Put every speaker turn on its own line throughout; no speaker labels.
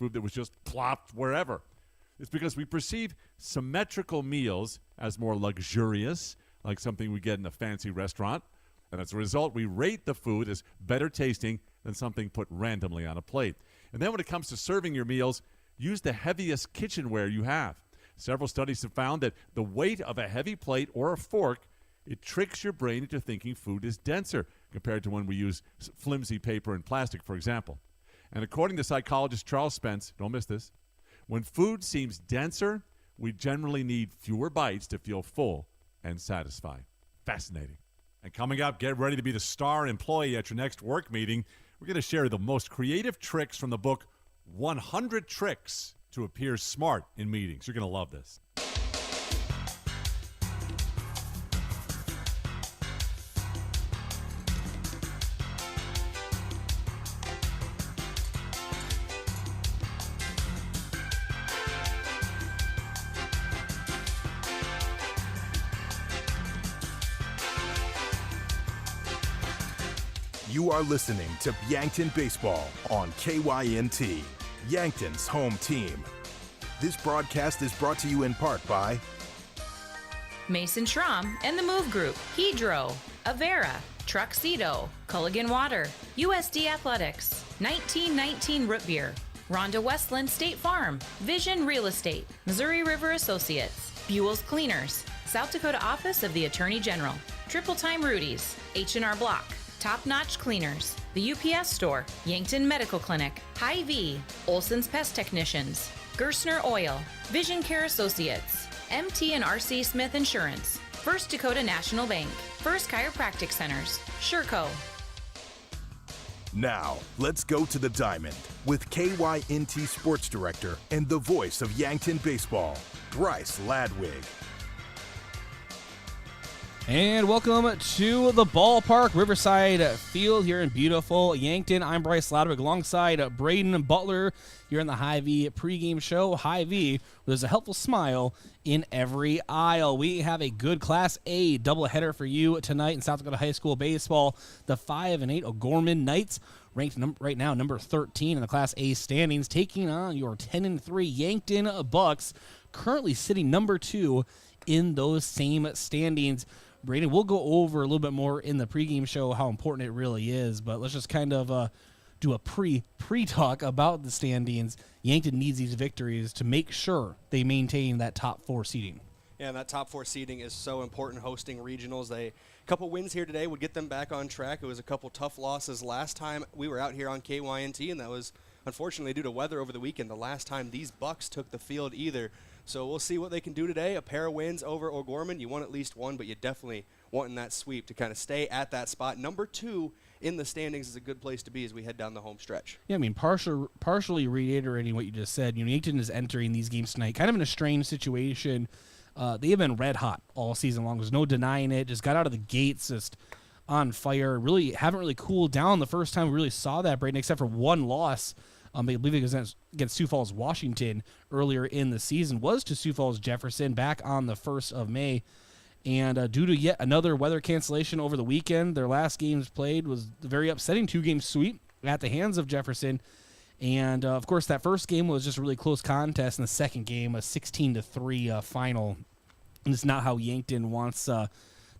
food that was just plopped wherever. It's because we perceive symmetrical meals as more luxurious, like something we get in a fancy restaurant. And as a result, we rate the food as better tasting than something put randomly on a plate. And then when it comes to serving your meals, use the heaviest kitchenware you have. Several studies have found that the weight of a heavy plate or a fork, it tricks your brain into thinking food is denser compared to when we use flimsy paper and plastic, for example. And according to psychologist Charles Spence, don't miss this, when food seems denser, we generally need fewer bites to feel full and satisfied. Fascinating. And coming up, get ready to be the star employee at your next work meeting. We're going to share the most creative tricks from the book, 100 Tricks to Appear Smart in Meetings. You're going to love this.
You are listening to Yankton Baseball on KYNT, Yankton's home team. This broadcast is brought to you in part by
Mason Schramm and the Move Group, Hedro, Avera, Truxedo, Culligan Water, USD Athletics, 1919 Root Beer, Rhonda Westland State Farm, Vision Real Estate, Missouri River Associates, Buell's Cleaners, South Dakota Office of the Attorney General, Triple Time Rudy's, H&R Block, Top Notch Cleaners, the UPS Store, Yankton Medical Clinic, Hy-Vee, Olson's Pest Technicians, Gerstner Oil, Vision Care Associates, MT and RC Smith Insurance, First Dakota National Bank, First Chiropractic Centers, Sherco.
Now, let's go to the diamond with KYNT Sports Director and the voice of Yankton Baseball, Bryce Ladwig.
And welcome to the ballpark, Riverside Field here in beautiful Yankton. I'm Bryce Ladwig alongside Brayden and Butler here in the Hy-Vee pregame show. Hy-Vee, there's a helpful smile in every aisle. We have a good Class A doubleheader for you tonight in South Dakota High School baseball. The 5-8 O'Gorman Knights, ranked right now number 13 in the Class A standings, taking on your 10-3 Yankton Bucks, currently sitting number 2 in those same standings. Brayden, we'll go over a little bit more in the pregame show how important it really is, but let's just kind of do a pre-talk about the standings. Yankton needs these victories to make sure they maintain that top 4 seeding.
Yeah, and that top 4 seeding is so important hosting regionals. A couple wins here today would get them back on track. It was a couple tough losses last time we were out here on KYNT, and that was unfortunately due to weather over the weekend. The last time these Bucks took the field either. So we'll see what they can do today. A pair of wins over O'Gorman. You want at least one, but you definitely want in that sweep to kind of stay at that spot. Number 2 in the standings is a good place to be as we head down the home stretch.
Yeah, I mean, partially reiterating what you just said, Yankton is entering these games tonight kind of in a strange situation. They have been red hot all season long. There's no denying it. Just got out of the gates just on fire. Really haven't really cooled down the first time we really saw that, Brayden, except for one loss. I believe it was against Sioux Falls, Washington earlier in the season, was to Sioux Falls Jefferson back on the 1st of May. And due to yet another weather cancellation over the weekend, their last games played was a very upsetting 2-game sweep at the hands of Jefferson. And, of course, that first game was just a really close contest, and the second game, a 16-3 final. And it's not how Yankton wants to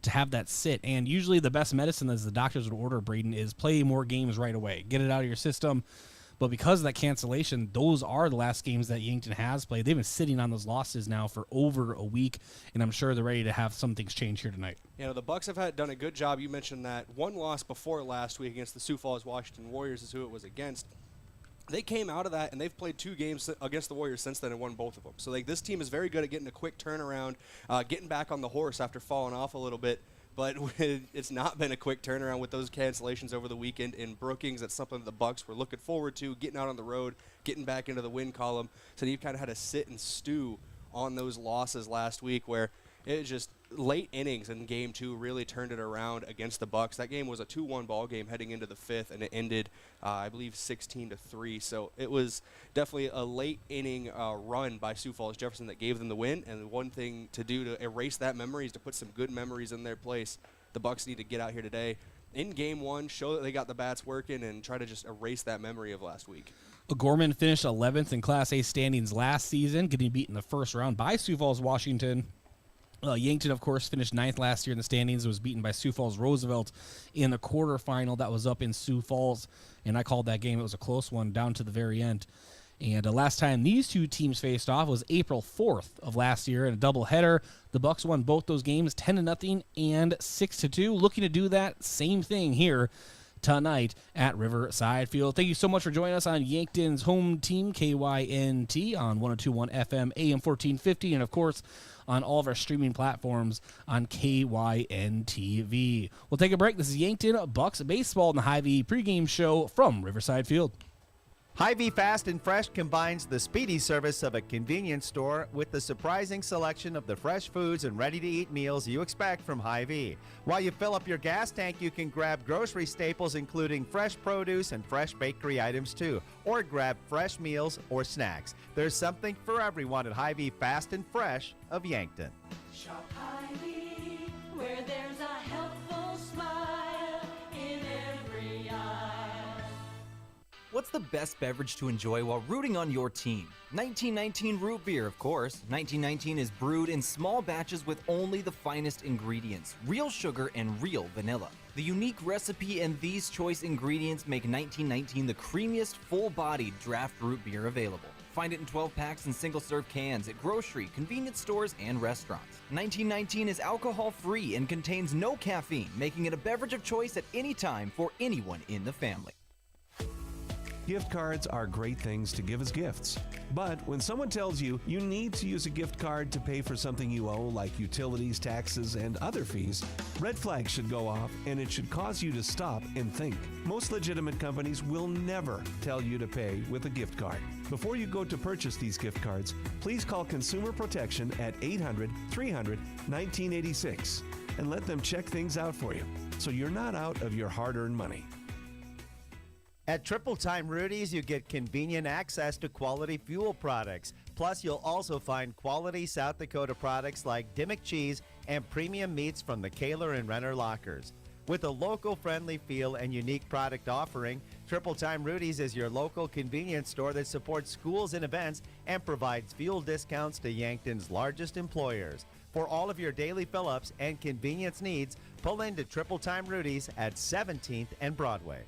have that sit. And usually the best medicine, as the doctors would order, Brayden, is play more games right away. Get it out of your system. But because of that cancellation, those are the last games that Yankton has played. They've been sitting on those losses now for over a week, and I'm sure they're ready to have some things change here tonight.
You know, the Bucks have done a good job. You mentioned that one loss before last week against the Sioux Falls Washington Warriors is who it was against. They came out of that, and they've played 2 games against the Warriors since then and won both of them. So, this team is very good at getting a quick turnaround, getting back on the horse after falling off a little bit. But it's not been a quick turnaround with those cancellations over the weekend in Brookings. That's something that the Bucks were looking forward to, getting out on the road, getting back into the win column. So you've kind of had to sit and stew on those losses last week where it was just late innings in Game 2 really turned it around against the Bucks. That game was a 2-1 ball game heading into the 5th, and it ended, I believe, 16-3. So it was definitely a late inning run by Sioux Falls Jefferson that gave them the win. And the one thing to do to erase that memory is to put some good memories in their place. The Bucks need to get out here today in Game 1, show that they got the bats working, and try to just erase that memory of last week.
O'Gorman finished 11th in Class A standings last season, getting beat in the first round by Sioux Falls, Washington. Yankton, of course, finished 9th last year in the standings. It was beaten by Sioux Falls Roosevelt in the quarterfinal. That was up in Sioux Falls, and I called that game. It was a close one down to the very end. And last time these two teams faced off was April 4th of last year in a doubleheader. The Bucks won both those games 10-0 and 6-2. Looking to do that same thing here tonight at Riverside Field. Thank you so much for joining us on Yankton's home team, KYNT, on 102.1 FM, AM 1450, and of course on all of our streaming platforms on KYNTV. We'll take a break. This is Yankton Bucks Baseball in the Hy-Vee pregame show from Riverside Field.
Hy-Vee Fast and Fresh combines the speedy service of a convenience store with the surprising selection of the fresh foods and ready-to-eat meals you expect from Hy-Vee. While you fill up your gas tank, you can grab grocery staples including fresh produce and fresh bakery items too, or grab fresh meals or snacks. There's something for everyone at Hy-Vee Fast and Fresh of Yankton.
Shop Hy-Vee, where there's a helpful smile in every aisle.
What's the best beverage to enjoy while rooting on your team? 1919 root beer, of course. 1919 is brewed in small batches with only the finest ingredients, real sugar and real vanilla. The unique recipe and these choice ingredients make 1919 the creamiest, full-bodied draft root beer available. Find it in 12 packs and single-serve cans at grocery, convenience stores, and restaurants. 1919 is alcohol-free and contains no caffeine, making it a beverage of choice at any time for anyone in the family.
Gift cards are great things to give as gifts. But when someone tells you you need to use a gift card to pay for something you owe, like utilities, taxes, and other fees, red flags should go off, and it should cause you to stop and think. Most legitimate companies will never tell you to pay with a gift card. Before you go to purchase these gift cards, please call Consumer Protection at 800-300-1986 and let them check things out for you so you're not out of your hard-earned money.
At Triple Time Rudy's, you get convenient access to quality fuel products. Plus, you'll also find quality South Dakota products like Dimmock cheese and premium meats from the Kaler and Renner lockers. With a local-friendly feel and unique product offering, Triple Time Rudy's is your local convenience store that supports schools and events and provides fuel discounts to Yankton's largest employers. For all of your daily fill-ups and convenience needs, pull into Triple Time Rudy's at 17th and Broadway.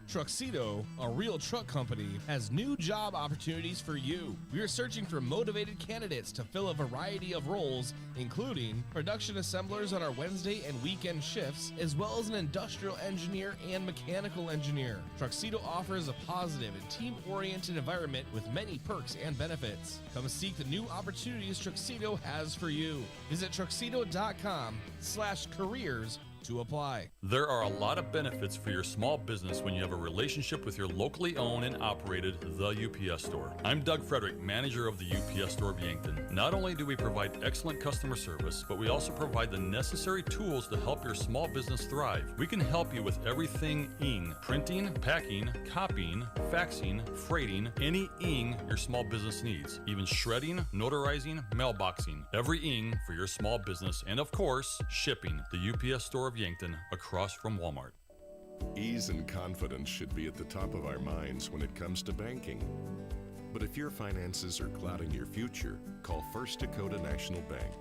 Truxedo, a real truck company, has new job opportunities for you. We are searching for motivated candidates to fill a variety of roles, including production assemblers on our Wednesday and weekend shifts, as well as an industrial engineer and mechanical engineer. Truxedo offers a positive and team-oriented environment with many perks and benefits. Come seek the new opportunities Truxedo has for you. Visit truxedo.com/careers to apply.
There are a lot of benefits for your small business when you have a relationship with your locally owned and operated The UPS Store. I'm Doug Frederick, manager of the UPS Store of Yankton. Not only do we provide excellent customer service, but we also provide the necessary tools to help your small business thrive. We can help you with everything ing, printing, packing, copying, faxing, freighting, any ing your small business needs, even shredding, notarizing, mailboxing, every ing for your small business, and of course, shipping. The UPS Store of Yankton, across from Walmart.
Ease and confidence should be at the top of our minds when it comes to banking. But if your finances are clouding your future, call First Dakota National Bank.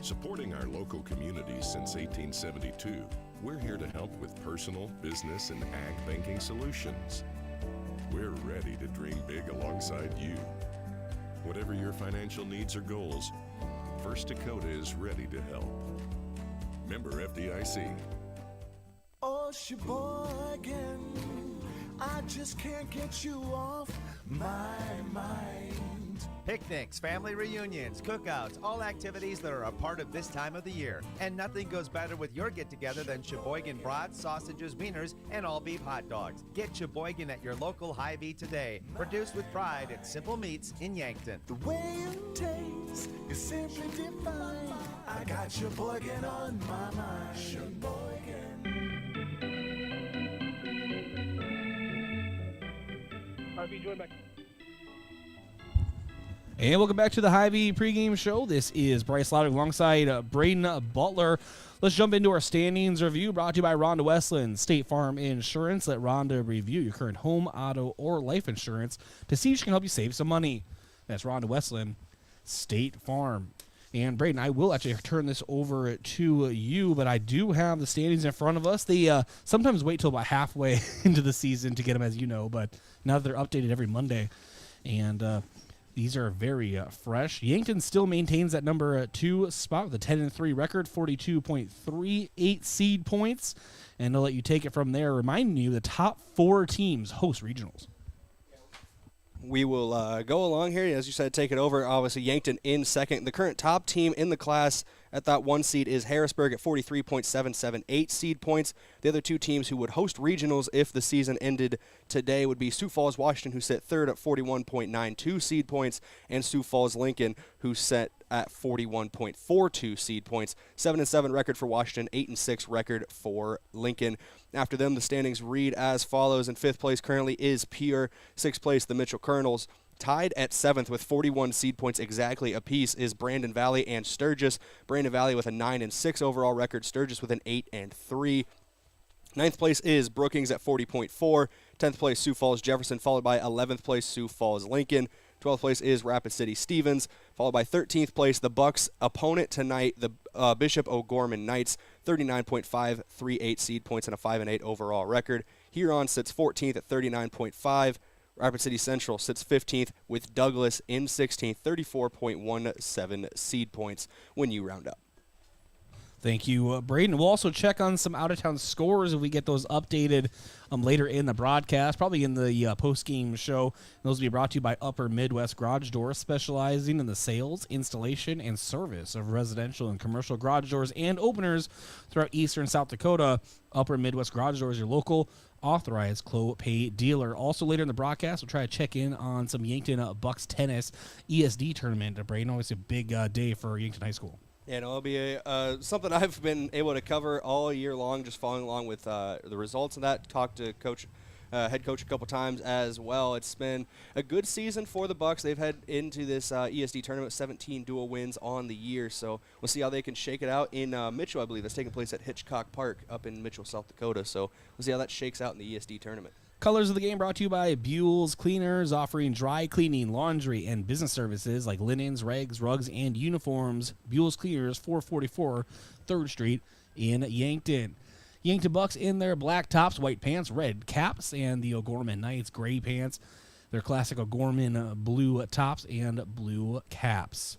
Supporting our local communities since 1872, we're here to help with personal, business, and ag banking solutions. We're ready to dream big alongside you. Whatever your financial needs or goals, First Dakota is ready to help. Member FDIC.
Oh, Sheboygan, I just can't get you off my mind.
Picnics, family reunions, cookouts, all activities that are a part of this time of the year. And nothing goes better with your get-together than Sheboygan brats, sausages, wieners, and all-beef hot dogs. Get Sheboygan at your local Hy-Vee today. Produced with pride at Simple Meats in Yankton.
The way it tastes is simply divine. I got Sheboygan on my mind. Sheboygan.
RV, join back. And welcome back to the Hy-Vee pregame show. This is Bryce Ladwig alongside Brayden Butler. Let's jump into our standings review, brought to you by Rhonda Westland, State Farm Insurance. Let Rhonda review your current home, auto, or life insurance to see if she can help you save some money. That's Rhonda Westland, State Farm. And Brayden, I will actually turn this over to you, but I do have the standings in front of us. They sometimes wait till about halfway into the season to get them, as you know, but now they're updated every Monday. And these are very fresh. Yankton still maintains that number 2 spot with a 10-3 record, 42.38 seed points. And I'll let you take it from there, reminding you the top 4 teams host regionals.
We will go along here. As you said, take it over. Obviously, Yankton in second. The current top team in the class at that 1 seed is Harrisburg at 43.778 seed points. The other 2 teams who would host regionals if the season ended today would be Sioux Falls, Washington, who sit third at 41.92 seed points, and Sioux Falls, Lincoln, who set at 41.42 seed points. 7-7 record for Washington, 8-6 record for Lincoln. After them, the standings read as follows. In 5th place currently is Pierre. 6th place, the Mitchell Colonels. Tied at 7th with 41 seed points exactly apiece is Brandon Valley and Sturgis. Brandon Valley with a 9-6 overall record. Sturgis with an 8-3. 9th place is Brookings at 40.4. 10th place, Sioux Falls Jefferson, followed by 11th place, Sioux Falls Lincoln. 12th place is Rapid City Stevens, followed by 13th place, the Bucks. Opponent tonight, the Bishop O'Gorman Knights, 39.538 seed points and a 5-8 overall record. Huron sits 14th at 39.5. Rapid City Central sits 15th with Douglas in 16th, 34.17 seed points when you round up.
Thank you, Brayden. We'll also check on some out-of-town scores if we get those updated later in the broadcast, probably in the post-game show. Those will be brought to you by Upper Midwest Garage Doors, specializing in the sales, installation, and service of residential and commercial garage doors and openers throughout eastern South Dakota. Upper Midwest Garage Doors, your local authorized Clopay dealer. Also later in the broadcast, we'll try to check in on some Yankton Bucks tennis ESD tournament. Brayden, always a big day for Yankton High School.
Yeah, it'll be something I've been able to cover all year long, just following along with the results of that. Talked to head coach a couple times as well. It's been a good season for the Bucks. They've had into this ESD tournament 17 dual wins on the year, so we'll see how they can shake it out in Mitchell, I believe. That's taking place at Hitchcock Park up in Mitchell, South Dakota, so we'll see how that shakes out in the ESD tournament.
Colors of the game brought to you by Buell's Cleaners, offering dry cleaning, laundry, and business services like linens, rags, rugs, and uniforms. Buell's Cleaners, 444 3rd Street in Yankton. Yankton Bucks in their black tops, white pants, red caps, and the O'Gorman Knights gray pants. Their classic O'Gorman blue tops and blue caps.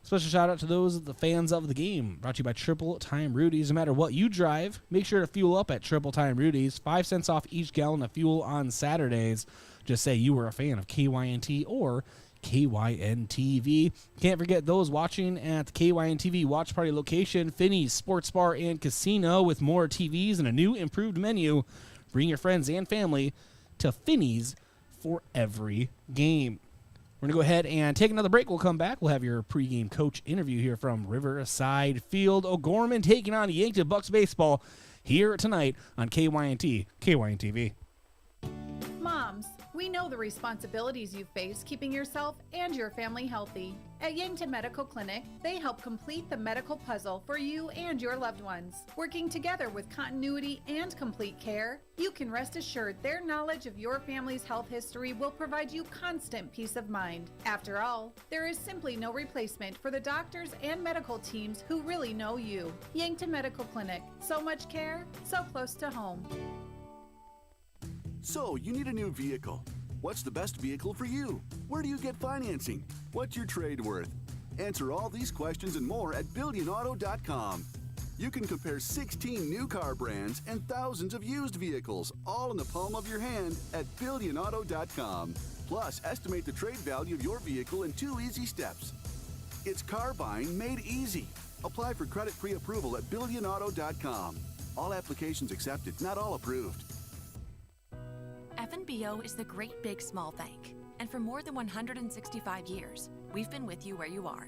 Special shout out to those the fans of the game. Brought to you by Triple Time Rudy's. No matter what you drive, make sure to fuel up at Triple Time Rudy's. 5 cents off each gallon of fuel on Saturdays. Just say you were a fan of KYNT or KYNTV. Can't forget those watching at the KYNTV Watch Party location, Finney's Sports Bar and Casino, with more TVs and a new improved menu. Bring your friends and family to Finney's for every game. We're going to go ahead and take another break. We'll come back. We'll have your pregame coach interview here from Riverside Field. O'Gorman taking on Yankton Bucks baseball here tonight on KYNT, KYNTV.
Moms, we know the responsibilities you face keeping yourself and your family healthy. At Yankton Medical Clinic, they help complete the medical puzzle for you and your loved ones. Working together with continuity and complete care, you can rest assured their knowledge of your family's health history will provide you constant peace of mind. After all, there is simply no replacement for the doctors and medical teams who really know you. Yankton Medical Clinic, so much care, so close to home.
So, you need a new vehicle. What's the best vehicle for you? Where do you get financing? What's your trade worth? Answer all these questions and more at BillionAuto.com. You can compare 16 new car brands and thousands of used vehicles, all in the palm of your hand at BillionAuto.com. Plus, estimate the trade value of your vehicle in 2 easy steps. It's car buying made easy. Apply for credit pre-approval at BillionAuto.com. All applications accepted, not all approved.
FNBO is the great big small bank, and for more than 165 years, we've been with you where you are.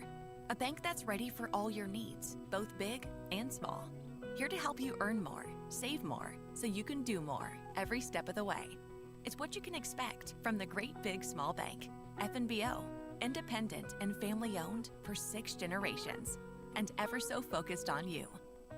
A bank that's ready for all your needs, both big and small. Here to help you earn more, save more, so you can do more every step of the way. It's what you can expect from the great big small bank. FNBO, independent and family owned for 6 generations, and ever so focused on you.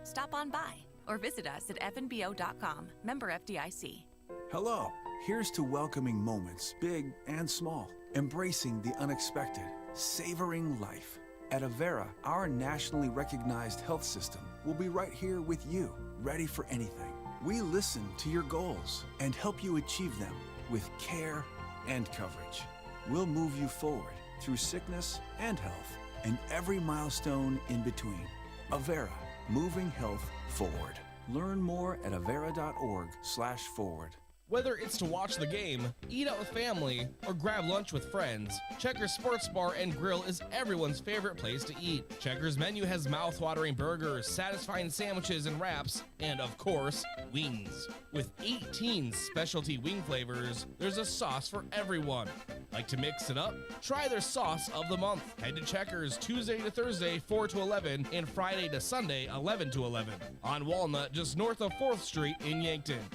Stop on by or visit us at fnbo.com. Member FDIC.
Hello. Here's to welcoming moments, big and small, embracing the unexpected, savoring life. At Avera, our nationally recognized health system will be right here with you, ready for anything. We listen to your goals and help you achieve them with care and coverage. We'll move you forward through sickness and health and every milestone in between. Avera, moving health forward. Learn more at avera.org/forward.
Whether it's to watch the game, eat out with family, or grab lunch with friends, Checkers Sports Bar and Grill is everyone's favorite place to eat. Checkers' menu has mouth-watering burgers, satisfying sandwiches and wraps, and of course, wings. With 18 specialty wing flavors, there's a sauce for everyone. Like to mix it up? Try their sauce of the month. Head to Checkers Tuesday to Thursday, 4 to 11, and Friday to Sunday, 11 to 11. On Walnut, just north of 4th Street in Yankton.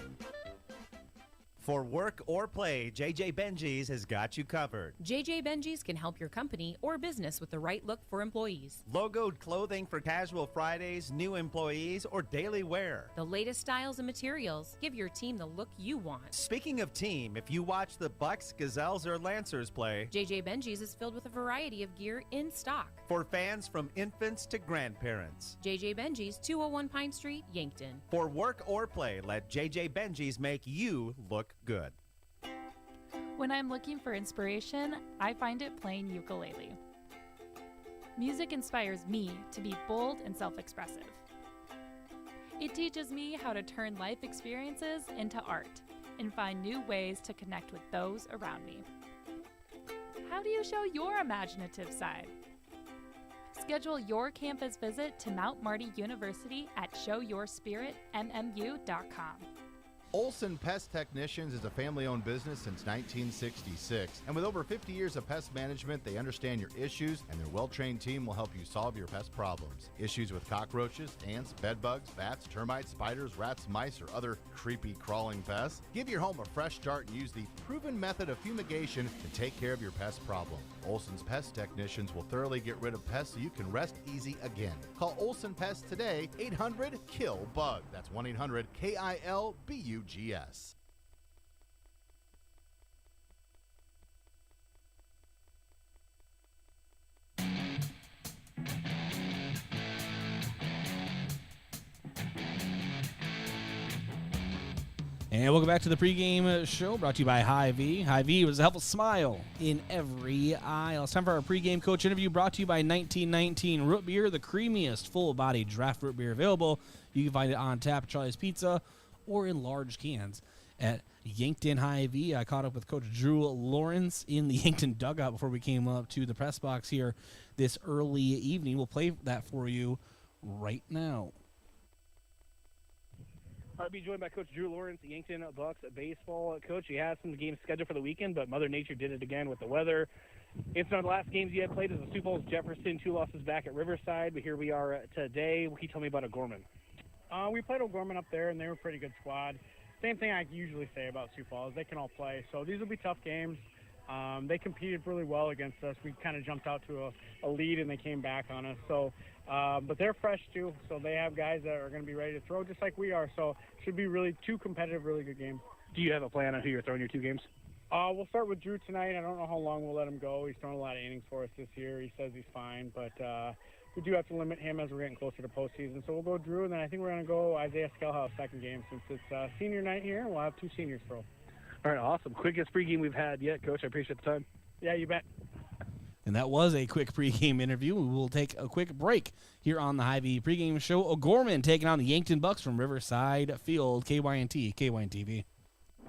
For work or play, JJ Benji's has got you covered.
JJ Benji's can help your company or business with the right look for employees.
Logoed clothing for casual Fridays, new employees, or daily wear.
The latest styles and materials. Give your team the look you want.
Speaking of team, if you watch the Bucks, Gazelles, or Lancers play,
JJ Benji's is filled with a variety of gear in stock.
For fans from infants to grandparents.
JJ Benji's, 201 Pine Street, Yankton.
For work or play, let JJ Benji's make you look good.
When I'm looking for inspiration, I find it playing ukulele. Music inspires me to be bold and self-expressive. It teaches me how to turn life experiences into art and find new ways to connect with those around me. How do you show your imaginative side? Schedule your campus visit to Mount Marty University at showyourspiritmmu.com.
Olson Pest Technicians is a family-owned business since 1966. And with over 50 years of pest management, they understand your issues, and their well-trained team will help you solve your pest problems. Issues with cockroaches, ants, bedbugs, bats, termites, spiders, rats, mice, or other creepy crawling pests? Give your home a fresh start and use the proven method of fumigation to take care of your pest problem. Olson's Pest Technicians will thoroughly get rid of pests so you can rest easy again. Call Olson Pest today, 800-KILL-BUG. That's 1-800-KILBUGS.
And welcome back to the pregame show brought to you by Hy-Vee. Hy-Vee was a helpful smile in every aisle. It's time for our pregame coach interview brought to you by 1919 Root Beer, the creamiest full-body draft root beer available. You can find it on tap at Charlie's Pizza or in large cans at Yankton Hy-Vee. I caught up with Coach Drew Lawrence in the Yankton dugout before we came up to the press box here this early evening. We'll play that for you right now.
I'll be joined by Coach Drew Lawrence, Yankton Bucks baseball coach. He has some games scheduled for the weekend, but Mother Nature did it again with the weather. It's one of the last games you had played as a Sioux Falls Jefferson, 2 losses back at Riverside, but here we are today. What can you tell me about O'Gorman?
We played O'Gorman up there, and they were a pretty good squad. Same thing I usually say about Sioux Falls. They can all play. So these will be tough games. They competed really well against us. We kind of jumped out to a lead, and they came back on us. So, but they're fresh, too. So they have guys that are going to be ready to throw just like we are. So should be really 2 competitive, really good games.
Do you have a plan on who you're throwing your 2 games?
We'll start with Drew tonight. I don't know how long we'll let him go. He's thrown a lot of innings for us this year. He says he's fine, but we do have to limit him as we're getting closer to postseason. So we'll go Drew, and then I think we're going to go Isaiah Skelhouse second game since it's senior night here, and we'll have 2 seniors throw.
All right, awesome. Quickest pregame we've had yet, Coach. I appreciate the time.
Yeah, you bet.
And that was a quick pregame interview. We will take a quick break here on the Hy-Vee pregame show. O'Gorman taking on the Yankton Bucks from Riverside Field, KYNT, KYNTV.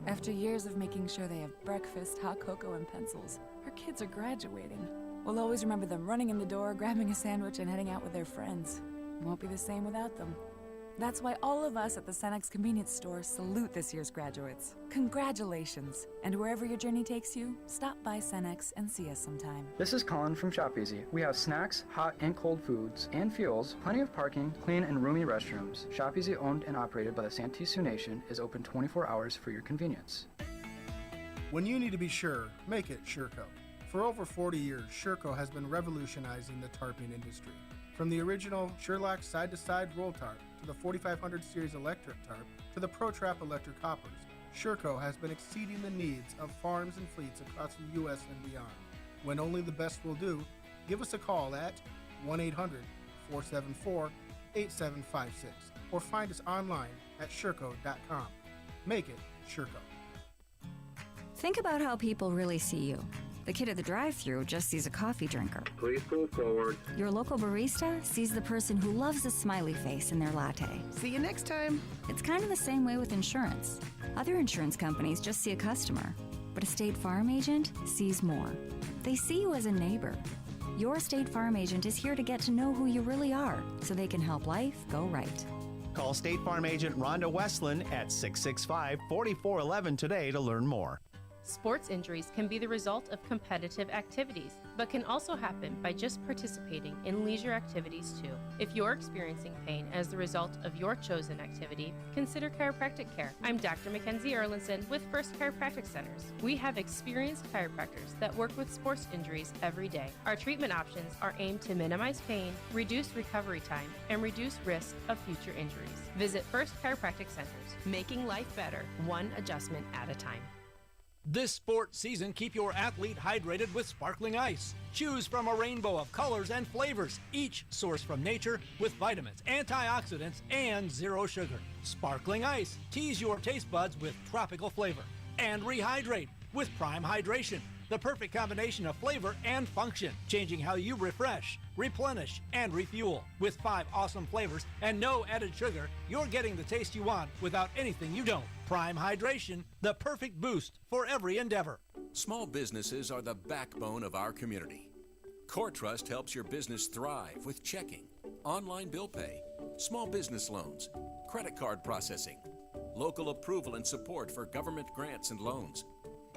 After years of making sure they have breakfast, hot cocoa, and pencils, our kids are graduating. We'll always remember them running in the door, grabbing a sandwich, and heading out with their friends. It won't be the same without them. That's why all of us at the Cenex Convenience Store salute this year's graduates. Congratulations! And wherever your journey takes you, stop by Cenex and see us sometime.
This is Colin from Shop Easy. We have snacks, hot and cold foods, and fuels, plenty of parking, clean and roomy restrooms. Shop Easy, owned and operated by the Santee Sioux Nation, is open 24 hours for your convenience.
When you need to be sure, make it SureCo.
For over 40 years, Sherco has been revolutionizing the tarping industry. From the original Sherlock side-to-side roll tarp to the 4500 series electric tarp to the ProTrap electric hoppers, Sherco has been exceeding the needs of farms and fleets across the U.S. and beyond. When only the best will do, give us a call at 1-800-474-8756 or find us online at Sherco.com. Make it Sherco.
Think about how people really see you. The kid at the drive-thru just sees a coffee drinker.
Please pull forward.
Your local barista sees the person who loves a smiley face in their latte.
See you next time.
It's kind of the same way with insurance. Other insurance companies just see a customer, but a State Farm agent sees more. They see you as a neighbor. Your State Farm agent is here to get to know who you really are, so they can help life go right.
Call State Farm agent Rhonda Westland at 665-4411 today to learn more.
Sports injuries can be the result of competitive activities, but can also happen by just participating in leisure activities too. If you're experiencing pain as the result of your chosen activity, consider chiropractic care. I'm Dr. Mackenzie Erlinson with First Chiropractic Centers. We have experienced chiropractors that work with sports injuries every day. Our treatment options are aimed to minimize pain, reduce recovery time, and reduce risk of future injuries. Visit First Chiropractic Centers, making life better, one adjustment at a time.
This sports season, keep your athlete hydrated with sparkling ice. Choose from a rainbow of colors and flavors, each sourced from nature with vitamins, antioxidants, and zero sugar. Sparkling ice, tease your taste buds with tropical flavor. And rehydrate with Prime Hydration, the perfect combination of flavor and function, changing how you refresh, replenish, and refuel. With 5 awesome flavors and no added sugar, you're getting the taste you want without anything you don't. Prime Hydration, the perfect boost for every endeavor.
Small businesses are the backbone of our community. Core Trust helps your business thrive with checking, online bill pay, small business loans, credit card processing, local approval and support for government grants and loans,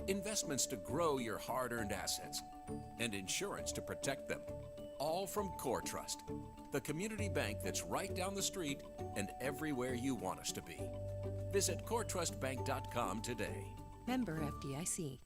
investments to grow your hard-earned assets, and insurance to protect them. All from Core Trust, the community bank that's right down the street and everywhere you want us to be. Visit coretrustbank.com today.
Member FDIC.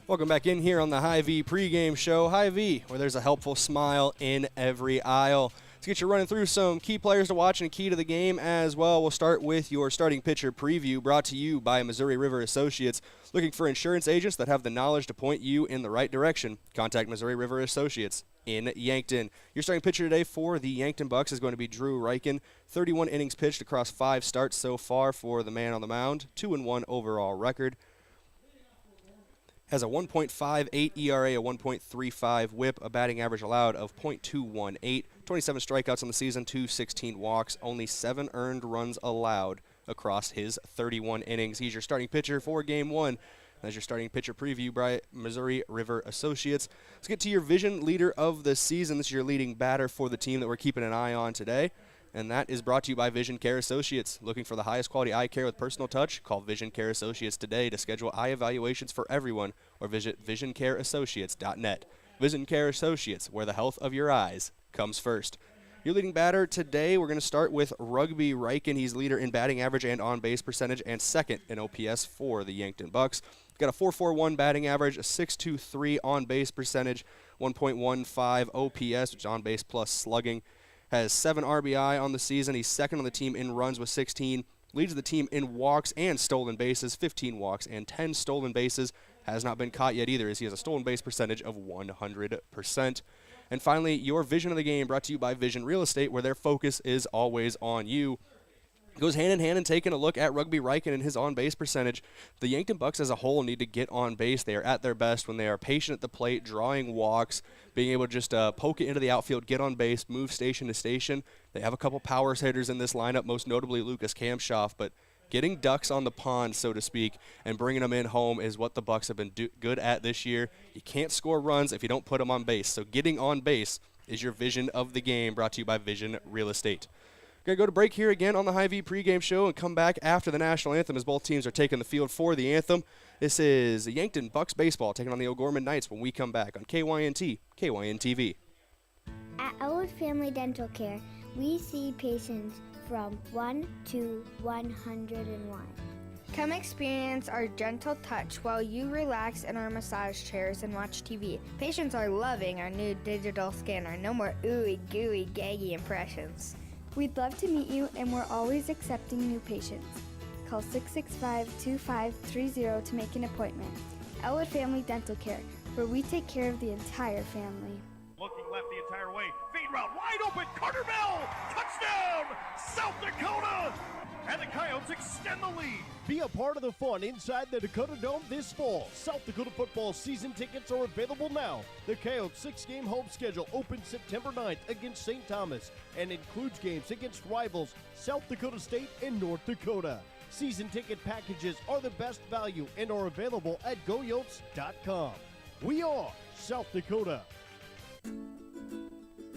Welcome back in here on the Hy-Vee pregame show. Hy-Vee, where there's a helpful smile in every aisle. Let's get you running through some key players to watch and key to the game as well. We'll start with your starting pitcher preview brought to you by Missouri River Associates. Looking for insurance agents that have the knowledge to point you in the right direction? Contact Missouri River Associates in Yankton. Your starting pitcher today for the Yankton Bucks is going to be Drew Reichen. 31 innings pitched across 5 starts so far for the man on the mound. 2-1 overall record. Has a 1.58 ERA, a 1.35 whip, a batting average allowed of .218, 27 strikeouts on the season, 216 walks, only 7 earned runs allowed across his 31 innings. He's your starting pitcher for Game 1. That's your starting pitcher preview by Missouri River Associates. Let's get to your vision leader of the season. This is your leading batter for the team that we're keeping an eye on today. And that is brought to you by Vision Care Associates. Looking for the highest quality eye care with personal touch? Call Vision Care Associates today to schedule eye evaluations for everyone or visit visioncareassociates.net. Vision Care Associates, where the health of your eyes comes first. Your leading batter today, we're going to start with Rugby Reichen. He's leader in batting average and on-base percentage and second in OPS for the Yankton Bucks. Got a .441 batting average, a .623 on-base percentage, 1.15 OPS, which is on-base plus slugging. Has 7 RBI on the season. He's second on the team in runs with 16. Leads the team in walks and stolen bases, 15 walks and 10 stolen bases. Has not been caught yet either, as he has a stolen base percentage of 100%. And finally, your vision of the game brought to you by Vision Real Estate, where their focus is always on you. Goes hand in hand in taking a look at Rugby Reichen and his on-base percentage. The Yankton Bucks as a whole need to get on base. They are at their best when they are patient at the plate, drawing walks, being able to just poke it into the outfield, get on base, move station to station. They have a couple power hitters in this lineup, most notably Lucas Kamshoff, but getting ducks on the pond, so to speak, and bringing them in home is what the Bucks have been good at this year. You can't score runs if you don't put them on base. So getting on base is your vision of the game, brought to you by Vision Real Estate. Going to go to break here again on the Hy-Vee pregame show and come back after the national anthem as both teams are taking the field for the anthem. This is Yankton Bucks baseball taking on the O'Gorman Knights when we come back on KYNT, KYNTV.
At Elwood Family Dental Care, we see patients
from 1 to 101.
Come experience our gentle touch while you relax in our massage chairs and watch TV. Patients are loving our new digital scanner. No more ooey gooey gaggy impressions.
We'd love to meet you, and we're always accepting new patients. Call 665-2530 to make an appointment. Elwood Family Dental Care, where we take care of the entire family.
Looking left the entire way. Feed route wide open. Carter Bell. Touchdown. South Dakota. And the Coyotes extend the lead.
Be a part of the fun inside the Dakota Dome this fall. South Dakota football season tickets are available now. The Coyotes' 6-game home schedule opens September 9th against St. Thomas and includes games against rivals South Dakota State and North Dakota. Season ticket packages are the best value and are available at goyotes.com. We are South Dakota.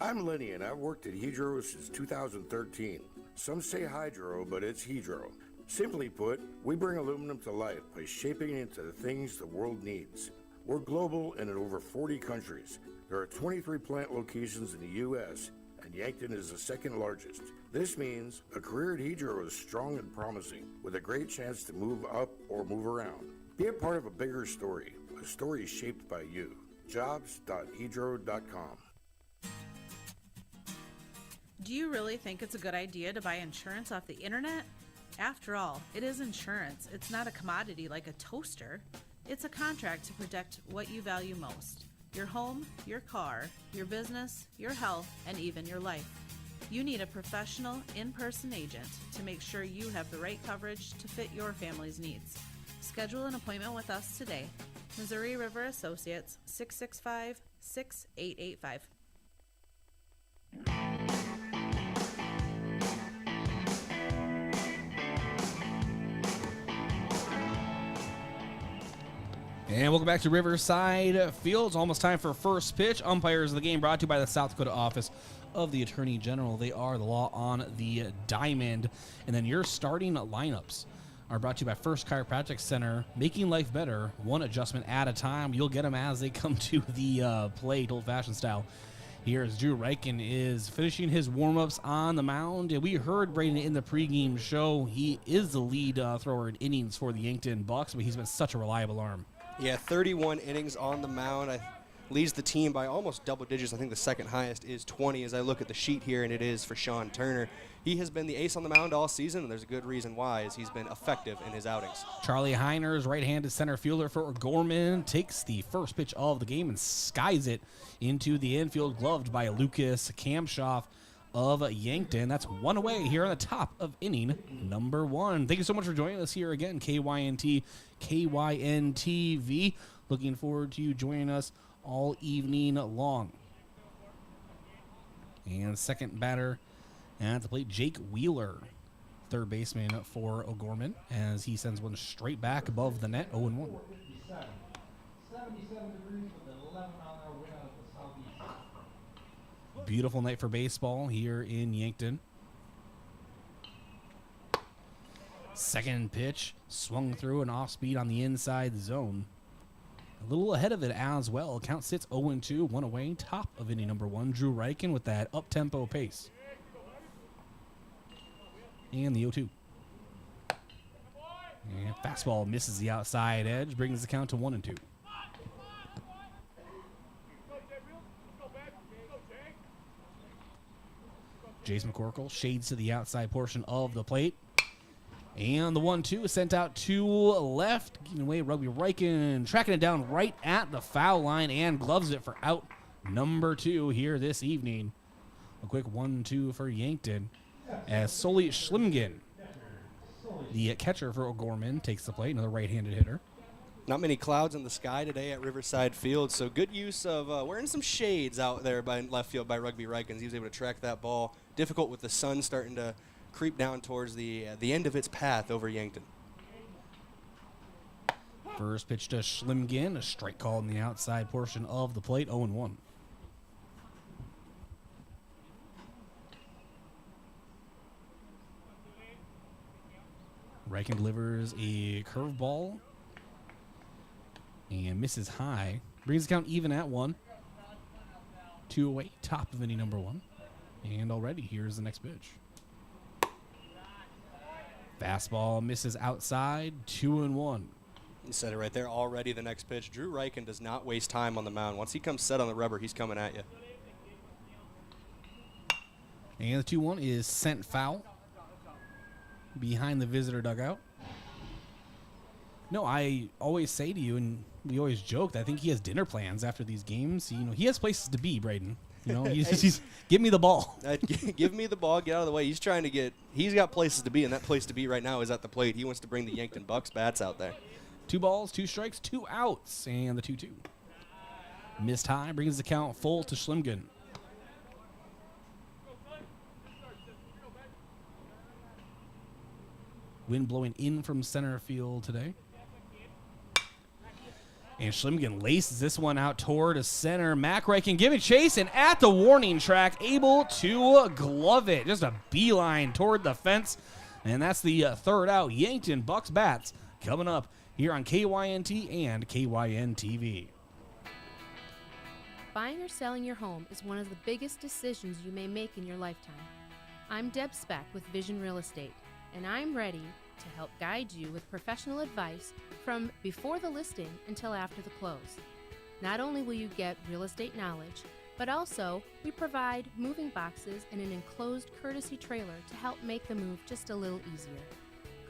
I'm Lenny, and I've worked at Hedro since 2013. Some say hydro, but it's Hedro. Simply put, we bring aluminum to life by shaping it into the things the world needs. We're global and in over 40 countries. There are 23 plant locations in the U.S., and Yankton is the second largest. This means a career at Hedro is strong and promising, with a great chance to move up or move around. Be a part of a bigger story, a story shaped by you. Jobs.hedro.com.
Do you really think it's a good idea to buy insurance off the internet? After all, it is insurance. It's not a commodity like a toaster. It's a contract to protect what you value most: your home, your car, your business, your health, and even your life. You need a professional, in-person agent to make sure you have the right coverage to fit your family's needs. Schedule an appointment with us today. Missouri River Associates, 665-6885.
And welcome back to Riverside Field. It's almost time for first pitch. Umpires of the game brought to you by the South Dakota Office of the Attorney General. They are the law on the diamond. And then your starting lineups are brought to you by First Chiropractic Center, making life better, one adjustment at a time. You'll get them as they come to the plate, old-fashioned style. Here as Drew Reichen is finishing his warm-ups on the mound. And we heard Brayden in the pregame show. He is the lead thrower in innings for the Yankton Bucks, but he's been such a reliable arm.
Yeah, 31 innings on the mound. Leads the team by almost double digits. I think the second highest is 20 as I look at the sheet here, and it is for Sean Turner. He has been the ace on the mound all season, and there's a good reason why, as he's been effective in his outings.
Charlie Heiners, right-handed center fielder for Gorman, takes the first pitch of the game and skies it into the infield, gloved by Lucas Kamshoff of Yankton. That's one away here on the top of inning number 1. Thank you so much for joining us here again, KYNT, KYNTV. Looking forward to you joining us all evening long. And second batter at the plate, Jake Wheeler, third baseman for O'Gorman, as he sends one straight back above the net, 0-1. Beautiful night for baseball here in Yankton. Second pitch, swung through an off speed on the inside zone. A little ahead of it as well. Count sits 0-2, one away, top of inning number 1. Drew Reichen with that up-tempo pace. And the 0-2. And fastball misses the outside edge, brings the count to 1-2. Jace McCorkle shades to the outside portion of the plate. And the 1-2 is sent out to left. Getting away, Rugby Reichen tracking it down right at the foul line and gloves it for out number 2 here this evening. A quick 1-2 for Yankton as Soli Schlimgen, the catcher for O'Gorman, takes the plate. Another right-handed hitter.
Not many clouds in the sky today at Riverside Field, so good use of wearing some shades out there by left field by Rugby Reichen. He was able to track that ball. Difficult with the sun starting to creep down towards the end of its path over Yankton.
First pitch to Schlimgen, a strike call in the outside portion of the plate, 0-1. Reichen delivers a curveball and misses high. Brings the count even at 1. 2 away, top of inning number 1. And already, here's the next pitch. Fastball misses outside, 2-1.
You said it right there already. The next pitch. Drew Reichen does not waste time on the mound. Once he comes set on the rubber, he's coming at you.
And the 2-1 is sent foul behind the visitor dugout. No, I always say to you, and we always joked, I think he has dinner plans after these games. You know, he has places to be, Brayden. You know, he's give me the ball.
Give me the ball. Get out of the way. He's trying to get. He's got places to be, and that place to be right now is at the plate. He wants to bring the Yankton Bucks bats out there.
2 balls, 2 strikes, 2 outs, and the 2-2. Missed high brings the count full to Schlimgen. Wind blowing in from center field today. And Schlimgen laces this one out toward a center. McRae can give it chase, and at the warning track, able to glove it. Just a beeline toward the fence. And that's the third out. Yankton Bucks bats coming up here on KYNT and KYNTV.
Buying or selling your home is one of the biggest decisions you may make in your lifetime. I'm Deb Speck with Vision Real Estate, and I'm ready to help guide you with professional advice from before the listing until after the close. Not only will you get real estate knowledge, but also we provide moving boxes and an enclosed courtesy trailer to help make the move just a little easier.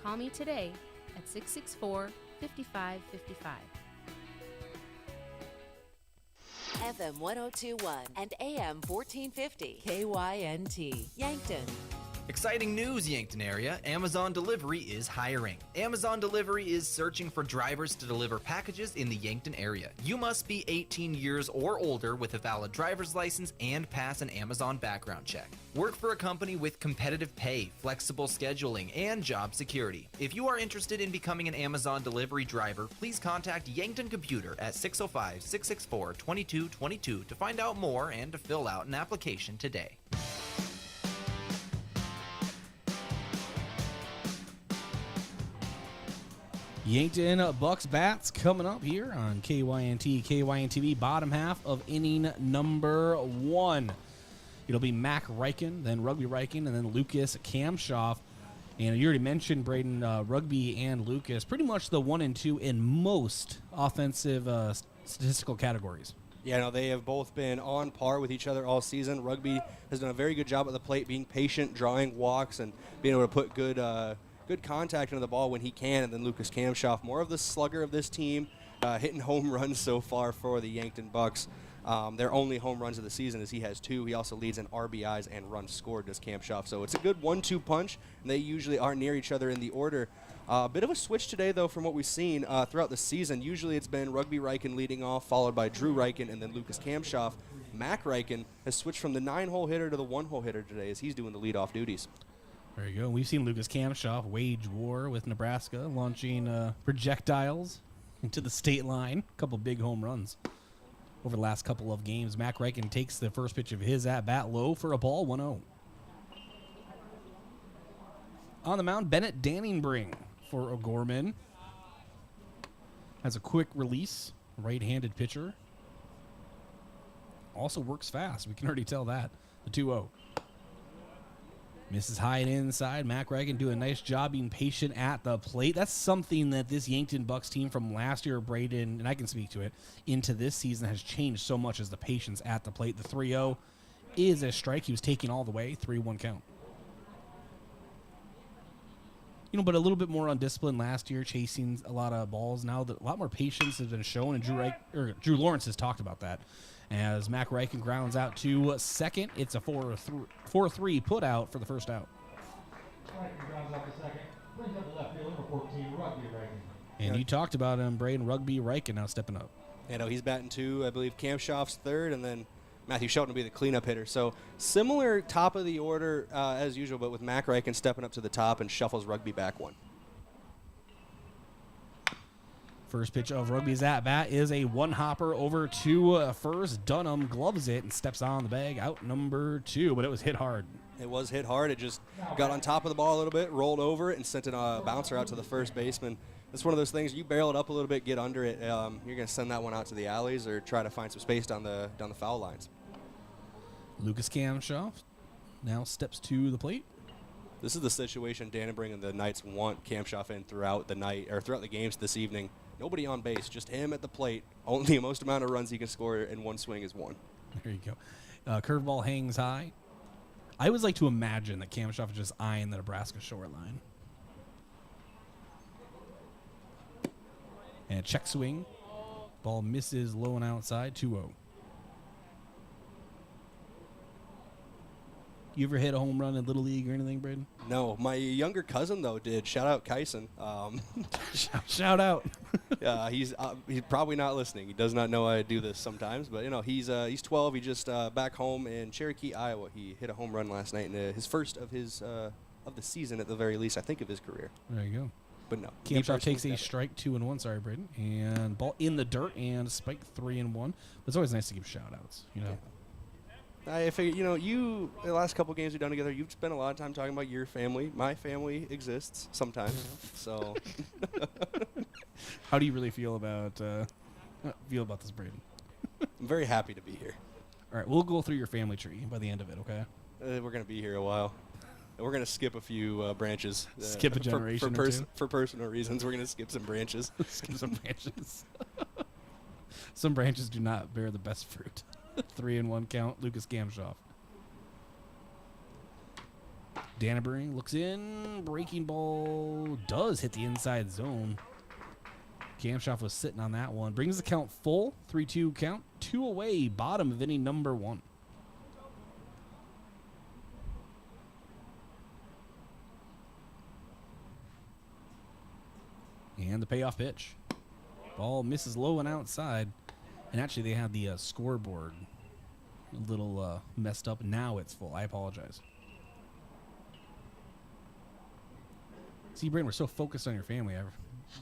Call me today at 664-5555.
FM 1021 and AM 1450 KYNT Yankton.
Exciting news, Yankton area. Amazon Delivery is hiring. Amazon Delivery is searching for drivers to deliver packages in the Yankton area. You must be 18 years or older with a valid driver's license and pass an Amazon background check. Work for a company with competitive pay, flexible scheduling, and job security. If you are interested in becoming an Amazon Delivery driver, please contact Yankton Computer at 605-664-2222 to find out more and to fill out an application today.
Yankton Bucks bats coming up here on KYNT, KYNTV, bottom half of inning number 1. It'll be Mac Reichen, then Rugby Reichen, and then Lucas Kamshoff. And you already mentioned, Brayden, Rugby and Lucas, pretty much the 1 and 2 in most offensive statistical categories.
Yeah, no, they have both been on par with each other all season. Rugby has done a very good job at the plate, being patient, drawing walks, and being able to put good contact into the ball when he can. And then Lucas Kamshoff, more of the slugger of this team, hitting home runs so far for the Yankton Bucks. Their only home runs of the season is he has 2. He also leads in RBIs and runs scored, does Kamshoff. So it's a good 1-2 punch, and they usually are near each other in the order. A bit of a switch today, though, from what we've seen throughout the season. Usually it's been Rugby Reichen leading off, followed by Drew Reichen, and then Lucas Kamshoff. Mac Reichen has switched from the 9-hole hitter to the 1-hole hitter today as he's doing the leadoff duties.
There you go. We've seen Lucas Kamshoff wage war with Nebraska, launching projectiles into the state line. A couple big home runs over the last couple of games. Mac Reichen takes the first pitch of his at-bat low for a ball, 1-0. On the mound, Bennett Danningbrink for O'Gorman. Has a quick release, right-handed pitcher. Also works fast. We can already tell that. The 2-0. Misses high and inside. Mac Reichen doing a nice job being patient at the plate. That's something that this Yankton Bucks team from last year, Brayden, and I can speak to it, into this season has changed so much as the patience at the plate. The 3-0 is a strike. He was taking all the way. 3-1 count. You know, but a little bit more undisciplined last year, chasing a lot of balls. Now that a lot more patience has been shown, and Drew Lawrence has talked about that. As Mac Reichen grounds out to second, it's a 4-3 put out for the first out. And you talked about him, Brayden, Rugby Reichen now stepping up.
You know, he's batting 2. I believe Kamshoff's 3rd, and then Matthew Shelton will be the cleanup hitter. So similar top of the order as usual, but with Mac Reichen stepping up to the top and shuffles Rugby back 1.
First pitch of Rugby's at-bat is a one-hopper over to first. Dunham gloves it and steps on the bag. Out number 2, but it was hit hard.
It was hit hard. It just got on top of the ball a little bit, rolled over it, and sent a bouncer out to the first baseman. It's one of those things, you barrel it up a little bit, get under it, you're going to send that one out to the alleys or try to find some space down the foul lines.
Lucas Kamshoff now steps to the plate.
This is the situation Dannenberg and the Knights want Kamshoff in throughout the night or throughout the games this evening. Nobody on base, just him at the plate. Only the most amount of runs he can score in one swing is one.
There you go. Curveball hangs high. I always like to imagine that Kamshoff is just eyeing the Nebraska shoreline. And check swing. Ball misses low and outside, 2-0. You ever hit a home run in Little League or anything, Brayden?
No, my younger cousin, though, did. Shout out Kyson.
Shout out.
He's probably not listening. He does not know I do this sometimes. But, he's 12. He just back home in Cherokee, Iowa. He hit a home run last night in his first of the season at the very least, I think, of his career.
There you go.
But no.
Kamshoff takes a strike, 2-1. Sorry, Brayden. And ball in the dirt and spike 3-1. But it's always nice to give shout-outs,
Yeah. I figure, you, the last couple games we've done together, you've spent a lot of time talking about your family. My family exists sometimes, so.
How do you really feel about this, Brayden?
I'm very happy to be here.
All right, we'll go through your family tree by the end of it, okay?
We're going to be here a while. We're going to skip a few branches.
Skip a generation or two?
For personal reasons, we're going to skip some branches.
Skip some branches. Some branches do not bear the best fruit. 3-1 count, Lucas Kamshoff. Dannenberg looks in. Breaking ball does hit the inside zone. Kamshoff was sitting on that one. Brings the count full. 3-2 count. 2 away. Bottom of inning number 1. And the payoff pitch. Ball misses low and outside. And actually, they had the scoreboard a little messed up. Now it's full. I apologize. See, Brayden, we're so focused on your family, I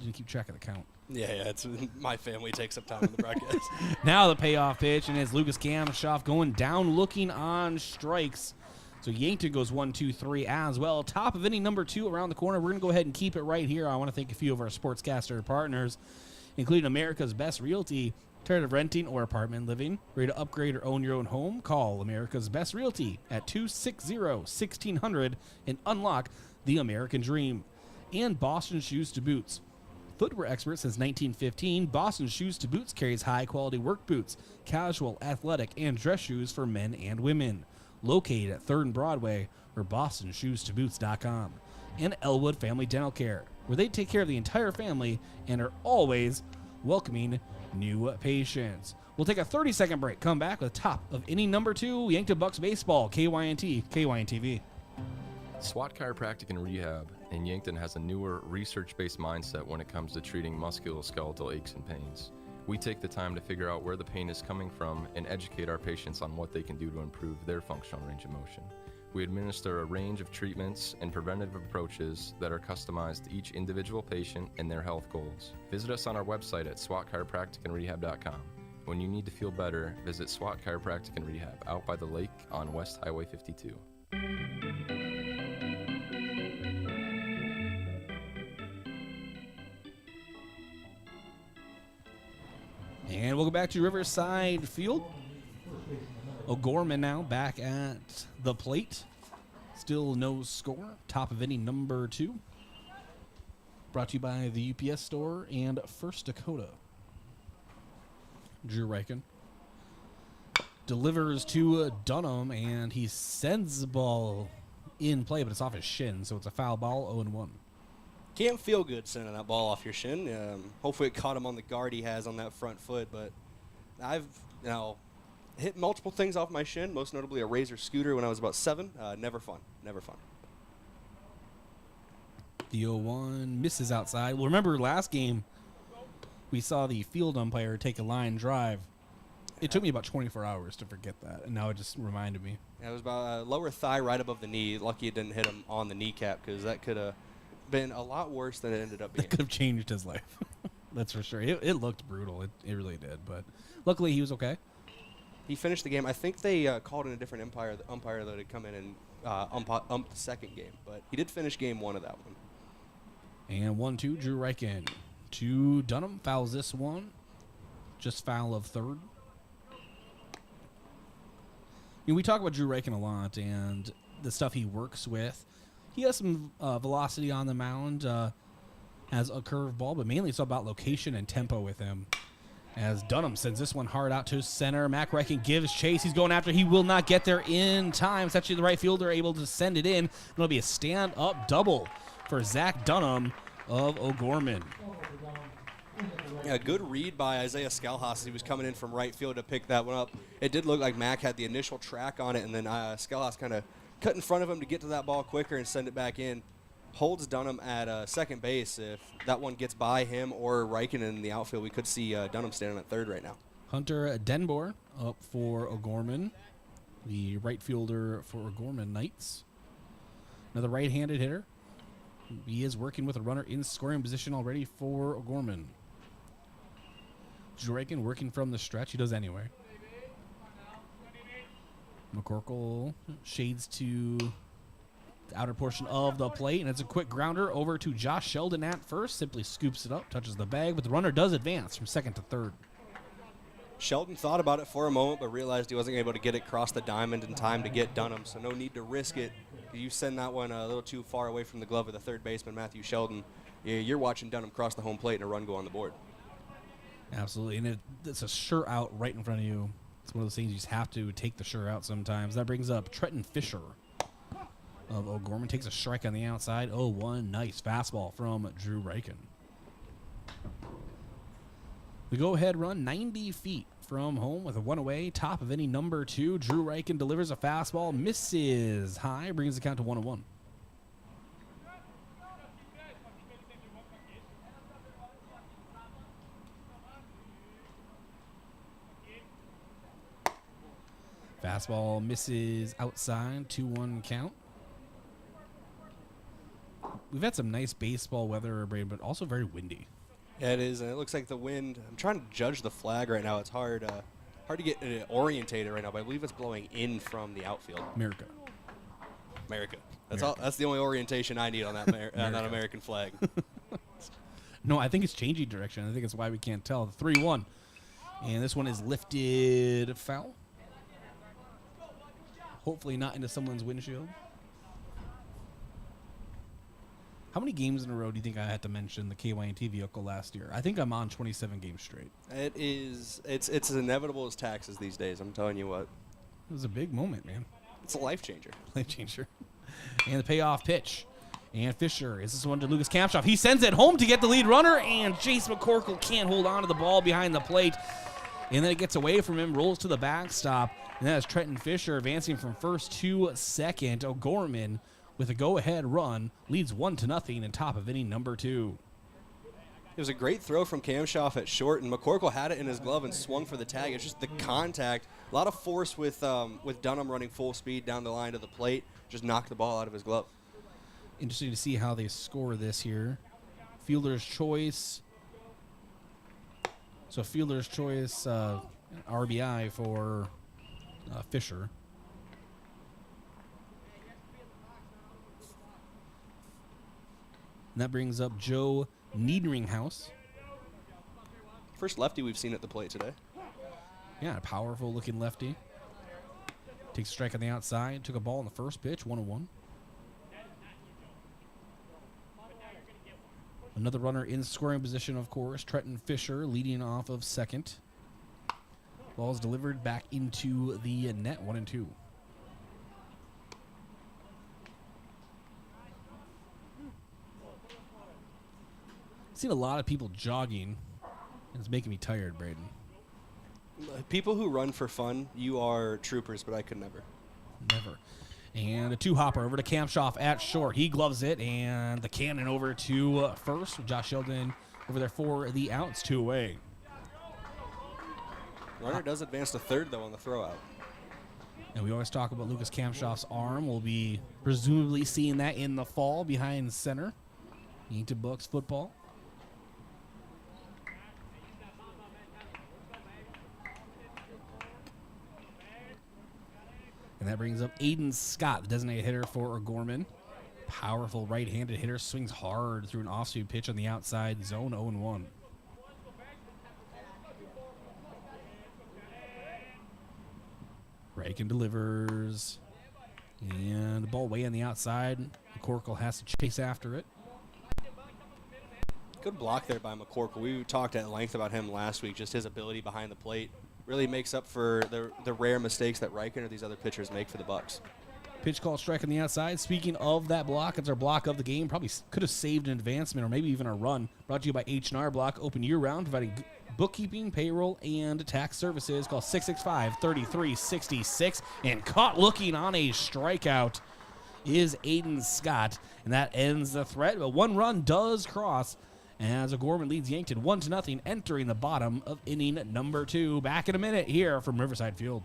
didn't keep track of the count.
Yeah, it's my family takes up time in the broadcast.
Now the payoff pitch, and it's Lucas Kamshoff going down, looking on strikes. So Yankton goes 1-2-3 as well. Top of inning number 2 around the corner. We're going to go ahead and keep it right here. I want to thank a few of our sportscaster partners, including America's Best Realty. Tired of renting or apartment living? Ready to upgrade or own your own home? Call America's Best Realty at 260-1600 and unlock the American dream. And Boston Shoes to Boots. Footwear expert since 1915, Boston Shoes to Boots carries high-quality work boots, casual, athletic, and dress shoes for men and women. Located at 3rd and Broadway or bostonshoestoboots.com. And Elwood Family Dental Care, where they take care of the entire family and are always welcoming new patients. We'll take a 30-second break. Come back with top of inning number 2, Yankton Bucks baseball, KYNT, KYNTV.
SWAT Chiropractic and Rehab in Yankton has a newer, research-based mindset when it comes to treating musculoskeletal aches and pains. We take the time to figure out where the pain is coming from and educate our patients on what they can do to improve their functional range of motion. We administer a range of treatments and preventative approaches that are customized to each individual patient and their health goals. Visit us on our website at swatchiropracticandrehab.com. When you need to feel better, visit SWAT Chiropractic and Rehab out by the lake on West Highway 52.
And we'll go back to Riverside Field. O'Gorman now back at the plate. Still no score. Top of inning number 2. Brought to you by the UPS store and First Dakota. Drew Reichen delivers to Dunham, and he sends the ball in play, but it's off his shin, so it's a foul ball, 0-1.
Can't feel good sending that ball off your shin. Hopefully it caught him on the guard he has on that front foot, but I've hit multiple things off my shin, most notably a Razor scooter when I was about 7. Never fun. Never fun.
The 0-1 misses outside. Well, remember last game we saw the field umpire take a line drive. It took me about 24 hours to forget that, and now it just reminded me.
Yeah, it was about a lower thigh right above the knee. Lucky it didn't hit him on the kneecap, because that could have been a lot worse than it ended up being.
That could have changed his life. That's for sure. It looked brutal. It really did, but luckily he was okay.
He finished the game. I think they called in a different umpire that had come in and ump the second game, but he did finish game 1 of that one.
And 1-2, Drew Reichen to Dunham. Fouls this one. Just foul of third. We talk about Drew Reichen a lot and the stuff he works with. He has some velocity on the mound, has a curveball, but mainly it's all about location and tempo with him. As Dunham sends this one hard out to center. Mac Reichen gives chase. He's going after. He will not get there in time. It's actually the right fielder able to send it in. It'll be a stand-up double for Zach Dunham of O'Gorman.
Yeah, good read by Isaiah Skelhaus. He was coming in from right field to pick that one up. It did look like Mac had the initial track on it, and then Skelhaus kind of cut in front of him to get to that ball quicker and send it back in. Holds Dunham at second base. If that one gets by him or Reichen in the outfield, we could see Dunham standing at third right now.
Hunter Denbor up for O'Gorman, the right fielder for O'Gorman Knights. Another right-handed hitter. He is working with a runner in scoring position already for O'Gorman. Drew Reichen working from the stretch. He does anyway. McCorkle shades to the outer portion of the plate, and it's a quick grounder over to Josh Sheldon at first. Simply scoops it up, touches the bag, but the runner does advance from second to third.
Sheldon thought about it for a moment, but realized he wasn't able to get it across the diamond in time to get Dunham, so no need to risk it. You send that one a little too far away from the glove of the third baseman, Matthew Sheldon. You're watching Dunham cross the home plate and a run go on the board.
Absolutely, and it's a sure out right in front of you. It's one of those things you just have to take the sure out sometimes. That brings up Trenton Fisher of O'Gorman. Takes a strike on the outside. 0-1. Nice fastball from Drew Reichen. The go-ahead run 90 feet from home with a one away. Top of any number 2. Drew Reichen delivers a fastball. Misses high. Brings the count to 1-1. Fastball misses outside, 2-1 count. We've had some nice baseball weather, Brayden, but also very windy.
Yeah, it is, and it looks like the wind. I'm trying to judge the flag right now. It's hard to get orientated right now, but I believe it's blowing in from the outfield.
America.
That's all. That's the only orientation I need on that on that American flag.
No, I think it's changing direction. I think it's why we can't tell. 3-1, and this one is lifted foul. Hopefully not into someone's windshield. How many games in a row do you think I had to mention the KYNT vehicle last year? I think I'm on 27 games straight.
It is. It's as inevitable as taxes these days. I'm telling you what.
It was a big moment, man.
It's a life changer.
Life changer. And the payoff pitch. And Fisher is this one to Lucas Kampshoff. He sends it home to get the lead runner, and Jace McCorkle can't hold on to the ball behind the plate. And then it gets away from him, rolls to the backstop. And that is Trenton Fisher advancing from first to second. O'Gorman with a go-ahead run leads 1-0 in top of inning number 2.
It was a great throw from Kamshoff at short, and McCorkle had it in his glove and swung for the tag. It's just the contact, a lot of force with Dunham running full speed down the line to the plate, just knocked the ball out of his glove.
Interesting to see how they score this here. Fielder's choice. So fielder's choice RBI for Fisher. And that brings up Joe Niederinghaus.
First lefty we've seen at the plate today.
Yeah, a powerful looking lefty. Takes a strike on the outside. Took a ball on the first pitch, 1-1. Another runner in scoring position, of course. Trenton Fisher leading off of second. Ball's delivered back into the net, 1-2. Seen a lot of people jogging. It's making me tired, Brayden.
People who run for fun, you are troopers, but I could never.
Never. And a two-hopper over to Kampshoff at short. He gloves it, and the cannon over to first. Josh Sheldon over there for the outs, 2 away.
Runner does advance to third, though, on the throw-out.
And we always talk about Lucas Kampshoff's arm. We'll be presumably seeing that in the fall behind center. Yankton Bucks football. And that brings up Aiden Scott, the designated hitter for O'Gorman. Powerful right-handed hitter, swings hard through an off-speed pitch on the outside zone, 0-1. Reichen delivers. And the ball way on the outside. McCorkle has to chase after it.
Good block there by McCorkle. We talked at length about him last week, just his ability behind the plate. Really makes up for the rare mistakes that Riken or these other pitchers make for the Bucks.
Pitch call, strike on the outside. Speaking of that block, it's our block of the game. Probably could have saved an advancement or maybe even a run. Brought to you by H&R Block, open year-round, providing bookkeeping, payroll, and tax services. Call 665-3366. And caught looking on a strikeout is Aiden Scott. And that ends the threat. But one run does cross as O'Gorman leads Yankton 1-0, entering the bottom of inning number 2. Back in a minute here from Riverside Field.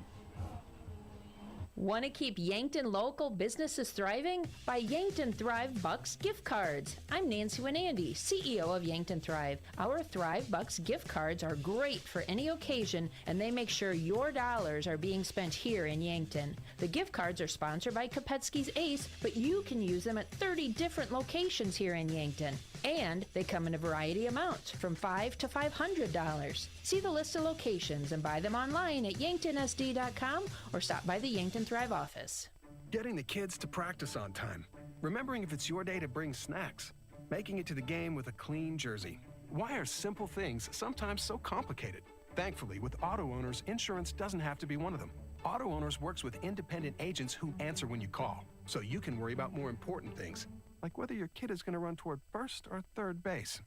Want to keep Yankton local businesses thriving? Buy Yankton Thrive Bucks gift cards. I'm Nancy Winandy, CEO of Yankton Thrive. Our Thrive Bucks gift cards are great for any occasion, and they make sure your dollars are being spent here in Yankton. The gift cards are sponsored by Kopetsky's Ace, but you can use them at 30 different locations here in Yankton. And they come in a variety of amounts, from $5 to $500. See the list of locations and buy them online at yanktonsd.com or stop by the Yankton Thrive office.
Getting the kids to practice on time. Remembering if it's your day to bring snacks. Making it to the game with a clean jersey. Why are simple things sometimes so complicated? Thankfully, with auto owners, insurance doesn't have to be one of them. Auto Owners works with independent agents who answer when you call, so you can worry about more important things, like whether your kid is going to run toward first or third base.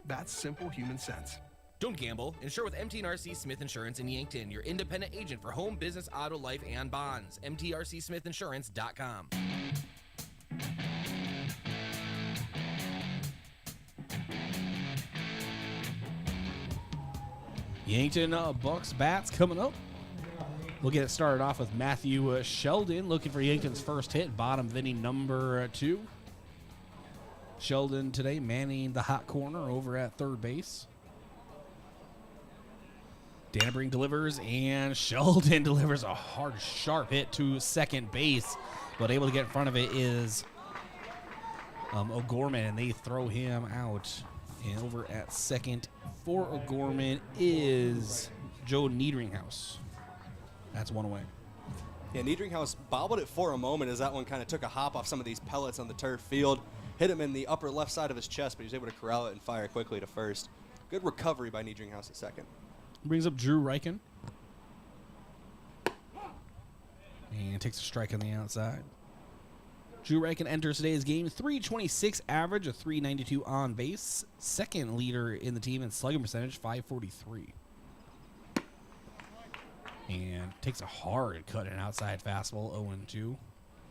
That's simple human sense.
Don't gamble. Insure with MTRC Smith Insurance in Yankton, your independent agent for home, business, auto, life, and bonds. MTRCSmithInsurance.com.
Yankton Bucks bats coming up. We'll get it started off with Matthew Sheldon looking for Yankton's first hit, bottom of inning number 2. Sheldon today manning the hot corner over at third base. Dannebrink delivers, and Sheldon delivers a hard, sharp hit to second base. But able to get in front of it is O'Gorman, and they throw him out. And over at second for O'Gorman is Joe Niedringhaus. That's one away.
Yeah, Niedringhaus bobbled it for a moment as that one kind of took a hop off some of these pellets on the turf field. Hit him in the upper left side of his chest, but he was able to corral it and fire quickly to first. Good recovery by Niedringhaus at second.
Brings up Drew Riken. And takes a strike on the outside. Drew Riken enters today's game. .326 average, a .392 on base. Second leader in the team in slugging percentage, .543. And takes a hard cut and outside fastball, 0-2.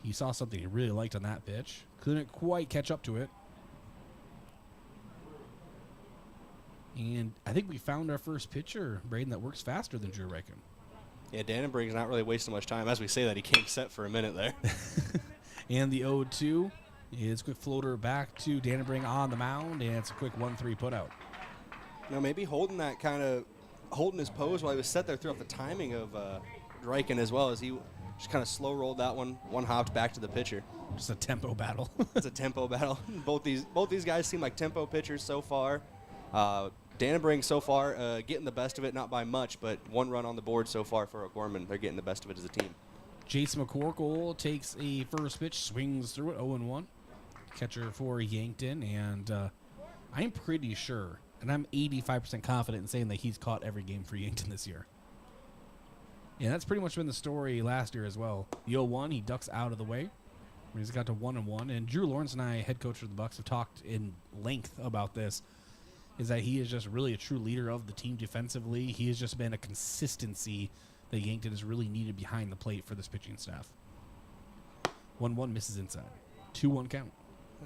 He saw something he really liked on that pitch. Couldn't quite catch up to it. And I think we found our first pitcher, Brayden, that works faster than Drew Riken.
Yeah, Dannenbrink's not really wasting much time. As we say that, he came set for a minute there.
And the 0-2 is quick floater back to Dannenbrink on the mound, and it's a quick 1-3 putout.
Now maybe holding his pose while he was set there threw off the timing of Riken as well, as he just kind of slow rolled that one hopped back to the pitcher.
Just a tempo battle.
It's a tempo battle. Both these guys seem like tempo pitchers so far. Dannenbrink so far getting the best of it, not by much, but one run on the board so far for O'Gorman. They're getting the best of it as a team.
Jason McCorkle takes a first pitch, swings through it, 0-1. Catcher for Yankton, and I'm pretty sure, and I'm 85% confident in saying that he's caught every game for Yankton this year. Yeah, that's pretty much been the story last year as well. The 0-1, he ducks out of the way. He's got to 1-1, and Drew Lawrence and I, head coach of the Bucks, have talked in length about this, is that he is just really a true leader of the team defensively. He has just been a consistency that Yankton has really needed behind the plate for this pitching staff. 1-1 misses inside. 2-1 count.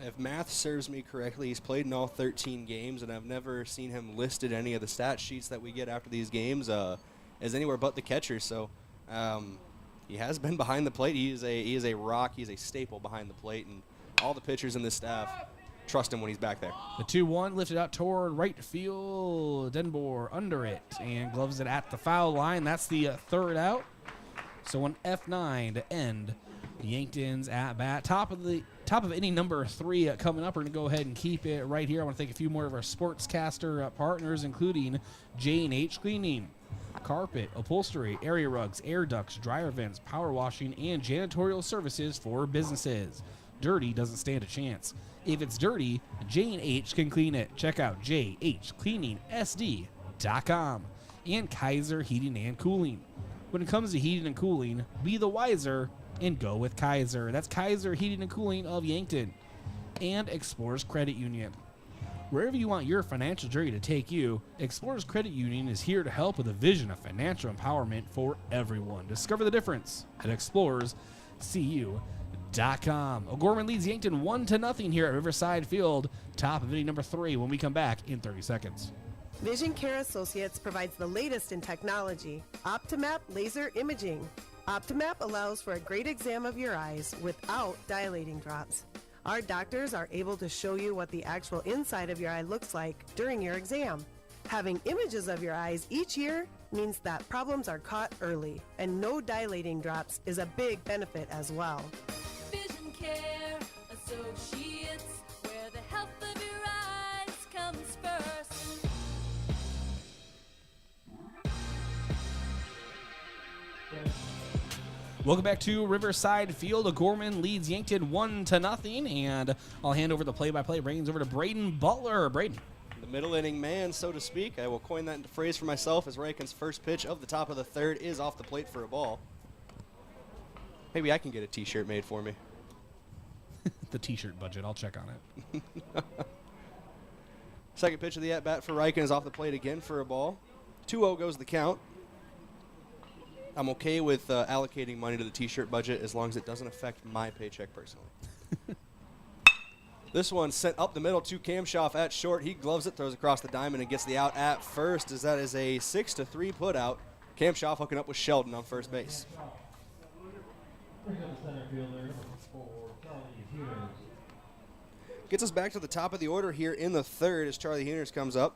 If math serves me correctly, he's played in all 13 games, and I've never seen him listed any of the stat sheets that we get after these games as anywhere but the catcher. So he has been behind the plate. He is a rock. He's a staple behind the plate, and all the pitchers in this staff trust him when he's back there.
The 2-1 lifted out toward right field. Denboer under it and gloves it at the foul line. That's the third out. So an F9 to end Yankton's at bat. Top of inning number 3 coming up. We're going to go ahead and keep it right here. I want to thank a few more of our sportscaster partners, including J&H Cleaning. carpet, upholstery, area rugs, air ducts, dryer vents, power washing, and janitorial services for businesses. Dirty doesn't stand a chance. If it's dirty, J&H can clean it. Check out jhcleaningsd.com. And Kaiser Heating and Cooling. When it comes to heating and cooling, be the wiser and go with Kaiser. That's Kaiser Heating and Cooling of Yankton. And Explorers Credit Union. Wherever you want your financial journey to take you, Explorers Credit Union is here to help with a vision of financial empowerment for everyone. Discover the difference at explorerscu.com. O'Gorman leads Yankton 1-0 here at Riverside Field. Top of inning number 3 when we come back in 30 seconds.
Vision Care Associates provides the latest in technology. Optimap Laser Imaging. Optimap allows for a great exam of your eyes without dilating drops. Our doctors are able to show you what the actual inside of your eye looks like during your exam. Having images of your eyes each year means that problems are caught early, and no dilating drops is a big benefit as well.
Vision Care Associates, where the health of your eyes comes first.
Welcome back to Riverside Field. O'Gorman leads Yankton 1-0, and I'll hand over the play-by-play reins over to Brayden Butler. Brayden.
The middle inning man, so to speak. I will coin that into phrase for myself as Reiken's first pitch of the top of the third is off the plate for a ball. Maybe I can get a t-shirt made for me.
The t-shirt budget, I'll check on it.
Second pitch of the at-bat for Reiken is off the plate again for a ball. 2-0 goes the count. I'm okay with allocating money to the t-shirt budget as long as it doesn't affect my paycheck personally. This one sent up the middle to Kamshoff at short. He gloves it, throws across the diamond, and gets the out at first, as that is a 6-3 put out. Kamshoff hooking up with Sheldon on first base. Gets us back to the top of the order here in the third as Charlie Heeners comes up.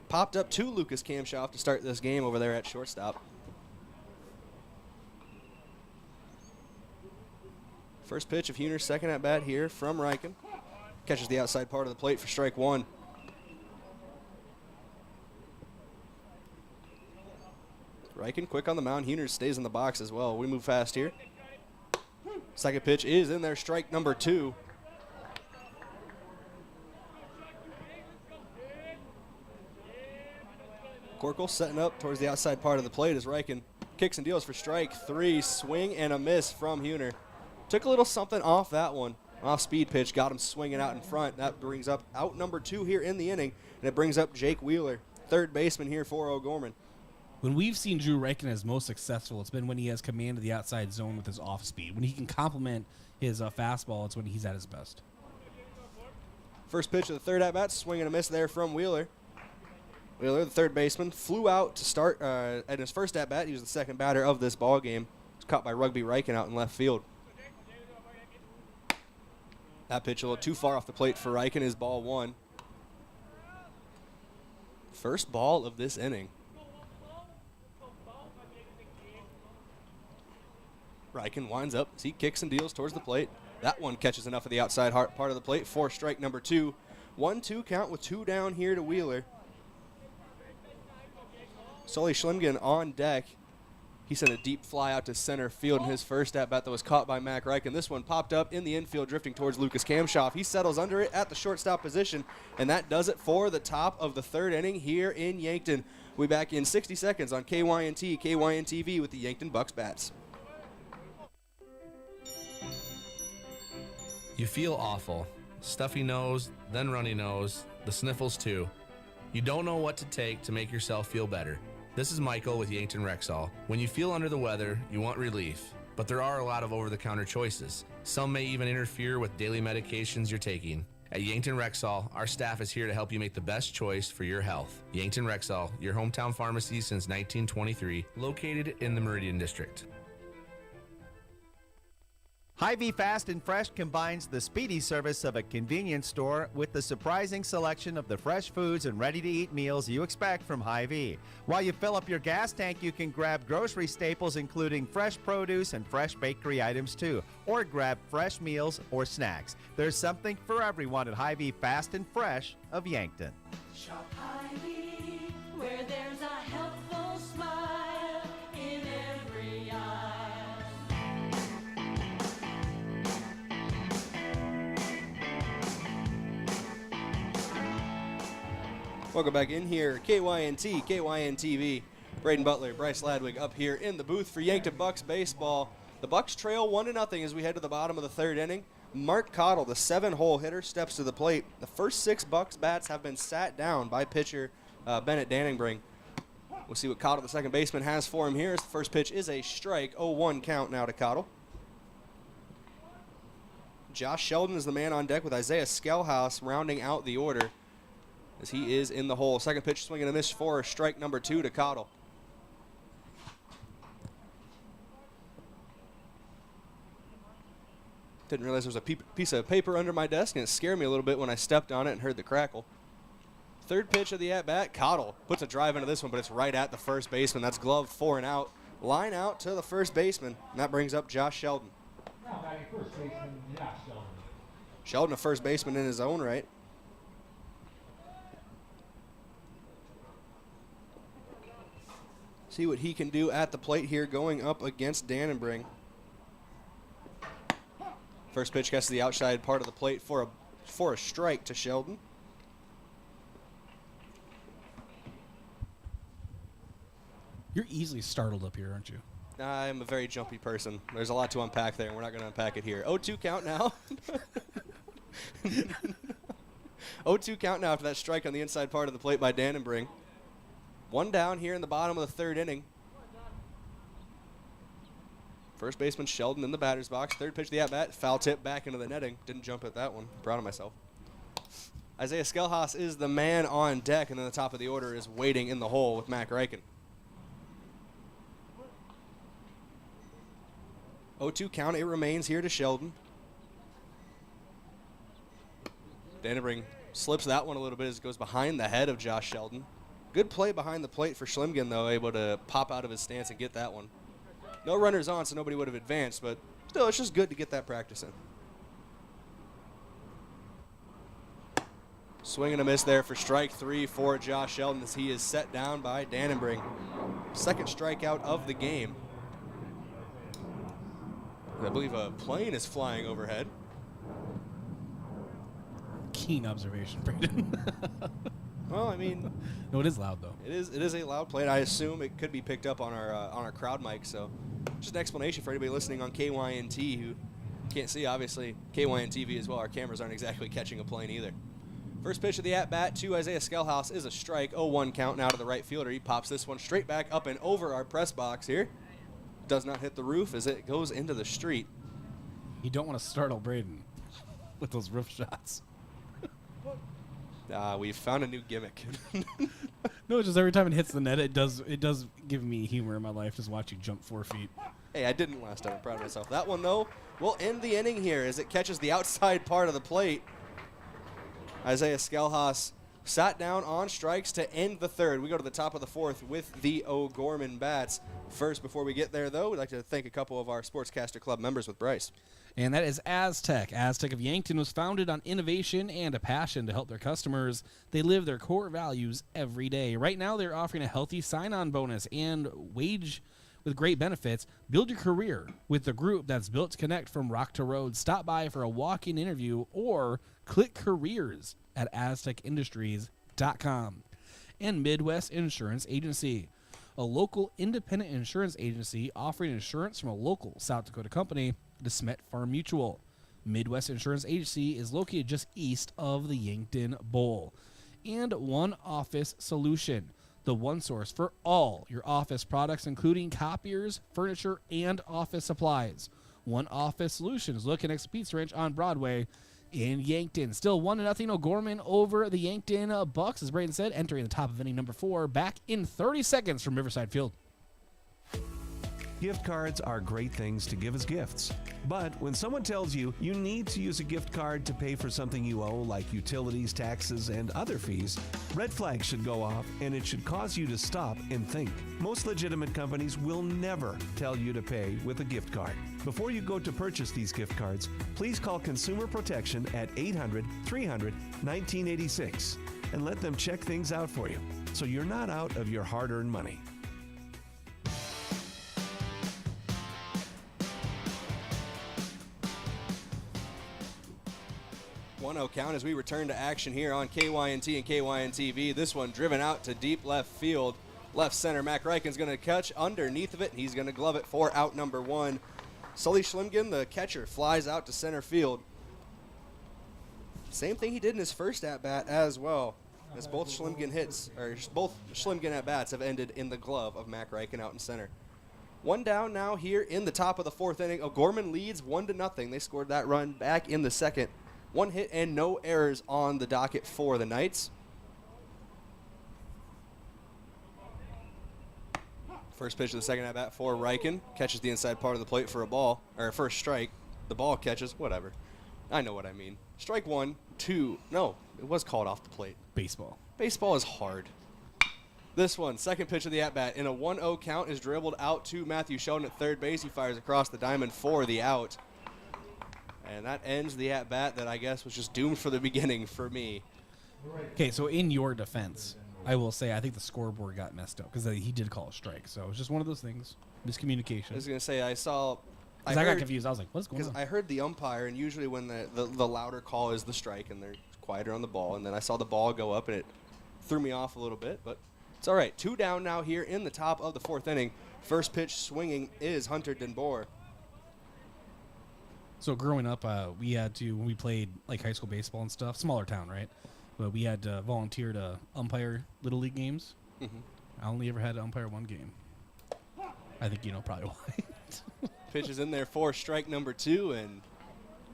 Popped up to Lucas Kamshoff to start this game over there at shortstop. First pitch of Heener's second at bat here from Reiken. Catches the outside part of the plate for strike one. Reiken quick on the mound. Heeners stays in the box as well. We move fast here. Second pitch is in there, strike number 2. Corkle setting up towards the outside part of the plate as Reiken kicks and deals for strike 3. Swing and a miss from Heener. Took a little something off that one. Off speed pitch, got him swinging out in front. That brings up out number 2 here in the inning, and it brings up Jake Wheeler, third baseman here for O'Gorman.
When we've seen Drew Reiken as most successful, it's been when he has command of the outside zone with his off speed. When he can complement his fastball, it's when he's at his best.
First pitch of the third at bat, swing and a miss there from Wheeler. Wheeler, the third baseman, flew out to start at his first at bat. He was the second batter of this ball game. He was caught by Rugby Reiken out in left field. That pitch a little too far off the plate for Reiken is ball 1. First ball of this inning. Reiken winds up as he kicks and deals towards the plate. That one catches enough of the outside part of the plate for strike number 2. 1-2 count with 2 down here to Wheeler. Sully Schlimgen on deck. He sent a deep fly out to center field in his first at-bat that was caught by Mac Reiken. This one popped up in the infield, drifting towards Lucas Kamshoff. He settles under it at the shortstop position, and that does it for the top of the third inning here in Yankton. We'll be back in 60 seconds on KYNT, KYNTV with the Yankton Bucks bats.
You feel awful. Stuffy nose, then runny nose, the sniffles too. You don't know what to take to make yourself feel better. This is Michael with Yankton Rexall. When you feel under the weather, you want relief, but there are a lot of over-the-counter choices. Some may even interfere with daily medications you're taking. At Yankton Rexall, our staff is here to help you make the best choice for your health. Yankton Rexall, your hometown pharmacy since 1923, located in the Meridian District.
Hy-Vee Fast and Fresh combines the speedy service of a convenience store with the surprising selection of the fresh foods and ready-to-eat meals you expect from Hy-Vee. While you fill up your gas tank, you can grab grocery staples including fresh produce and fresh bakery items too, or grab fresh meals or snacks. There's something for everyone at Hy-Vee Fast and Fresh of Yankton.
Shop Hy-Vee, where there's a healthful smile.
Welcome back in here. KYNT, KYNTV. Brayden Butler, Bryce Ladwig up here in the booth for Yankton Bucks baseball. The Bucks trail 1-0 as we head to the bottom of the third inning. Mark Cottle, the 7-hole hitter, steps to the plate. The first 6 Bucks bats have been sat down by pitcher Bennett Dannenbring. We'll see what Cottle, the second baseman, has for him here. The first pitch is a strike. 0-1 count now to Cottle. Josh Sheldon is the man on deck with Isaiah Skelhaus rounding out the order as he is in the hole. Second pitch, swing and a miss for strike number 2 to Cottle. Didn't realize there was a piece of paper under my desk, and it scared me a little bit when I stepped on it and heard the crackle. Third pitch of the at-bat, Cottle puts a drive into this one, but it's right at the first baseman. That's glove 4 and out. Line out to the first baseman, and that brings up Josh Sheldon.
Now batting first baseman, Josh Sheldon.
Sheldon, a first baseman in his own right. See what he can do at the plate here going up against Dannenbring. First pitch gets to the outside part of the plate for a strike to Sheldon.
You're easily startled up here, aren't you?
I'm a very jumpy person. There's a lot to unpack there, and we're not going to unpack it here. 0-2 count now. 0-2 count now after that strike on the inside part of the plate by Dannenbring. 1 down here in the bottom of the third inning. First baseman Sheldon in the batter's box. Third pitch of the at-bat. Foul tip back into the netting. Didn't jump at that one. Proud of myself. Isaiah Skelhaus is the man on deck, and then the top of the order is waiting in the hole with Mac Reichen. 0-2 count. It remains here to Sheldon. Dannenbring slips that one a little bit as it goes behind the head of Josh Sheldon. Good play behind the plate for Schlimgen, though, able to pop out of his stance and get that one. No runners on, so nobody would have advanced, but still, it's just good to get that practice in. Swing and a miss there for strike 3 for Josh Sheldon as he is set down by Dannenbring. Second strikeout of the game. I believe a plane is flying overhead.
Keen observation, Brayden.
Well, I mean,
no, it is loud though.
It is a loud plane. I assume it could be picked up on our crowd mic. So, just an explanation for anybody listening on KYNT who can't see. Obviously, KYNTV as well. Our cameras aren't exactly catching a plane either. First pitch of the at-bat to Isaiah Skelhaus is a strike. 0-1 count now to the right fielder. He pops this one straight back up and over our press box here. Does not hit the roof as it goes into the street.
You don't want to startle Brayden with those roof shots.
We've found a new gimmick.
No, it's just every time it hits the net, it does give me humor in my life just watching jump 4 feet.
Hey, I didn't last time. I'm proud of myself. That one, though, will end the inning here as it catches the outside part of the plate. Isaiah Skelhaus sat down on strikes to end the third. We go to the top of the fourth with the O'Gorman bats. First, before we get there, though, we'd like to thank a couple of our Sportscaster Club members with Bryce.
And that is Aztec. Aztec of Yankton was founded on innovation and a passion to help their customers. They live their core values every day. Right now, they're offering a healthy sign-on bonus and wage with great benefits. Build your career with the group that's built to connect from rock to road. Stop by for a walk-in interview or click careers at aztecindustries.com. And Midwest Insurance Agency, a local independent insurance agency offering insurance from a local South Dakota company, DeSmet Farm Mutual. Midwest Insurance Agency is located just east of the Yankton Bowl. And One Office Solution, the one source for all your office products, including copiers, furniture, and office supplies. One Office Solutions, look next to Pizza Ranch on Broadway in Yankton. Still 1-0 O'Gorman over the Yankton Bucks, as Brayden said, entering the top of inning number 4, back in 30 seconds from Riverside Field.
Gift cards are great things to give as gifts. But when someone tells you you need to use a gift card to pay for something you owe, like utilities, taxes, and other fees, red flags should go off, and it should cause you to stop and think. Most legitimate companies will never tell you to pay with a gift card. Before you go to purchase these gift cards, please call Consumer Protection at 800-300-1986 and let them check things out for you so you're not out of your hard-earned money.
1-0 count as we return to action here on KYNT and KYNTV. This one driven out to deep left field. Left center, Mac Reichen's going to catch underneath of it, and he's going to glove it for out number 1. Sully Schlimgen, the catcher, flies out to center field. Same thing he did in his first at-bat as well, as both Schlimgen at-bats have ended in the glove of Mac Reichen out in center. 1 down now here in the top of the 4th inning. O'Gorman leads 1-0. They scored that run back in the second. 1 hit and no errors on the docket for the Knights. First pitch of the second at-bat for Reichen. Catches the inside part of the plate for a ball, or first strike. The ball catches, whatever. I know what I mean. Strike 1, 2. No, it was called off the plate.
Baseball.
Baseball is hard. This one, second pitch of the at-bat. In a 1-0 count is dribbled out to Matthew Sheldon at third base. He fires across the diamond for the out. And that ends the at-bat that I guess was just doomed for the beginning for me.
Okay, so in your defense, I will say I think the scoreboard got messed up because he did call a strike. So it was just one of those things. Miscommunication.
I was going to say, I
got confused. I was like, what's going on?
Because I heard the umpire, and usually when the louder call is the strike and they're quieter on the ball, and then I saw the ball go up and it threw me off a little bit, but it's all right. 2 down now here in the top of the 4th inning. First pitch swinging is Hunter Denboer.
So growing up, we had to, when we played like high school baseball and stuff, smaller town, right? But we had to volunteer to umpire Little League games.
Mm-hmm.
I only ever had to umpire 1 game. I think you know probably why.
Pitch is in there for strike number 2, and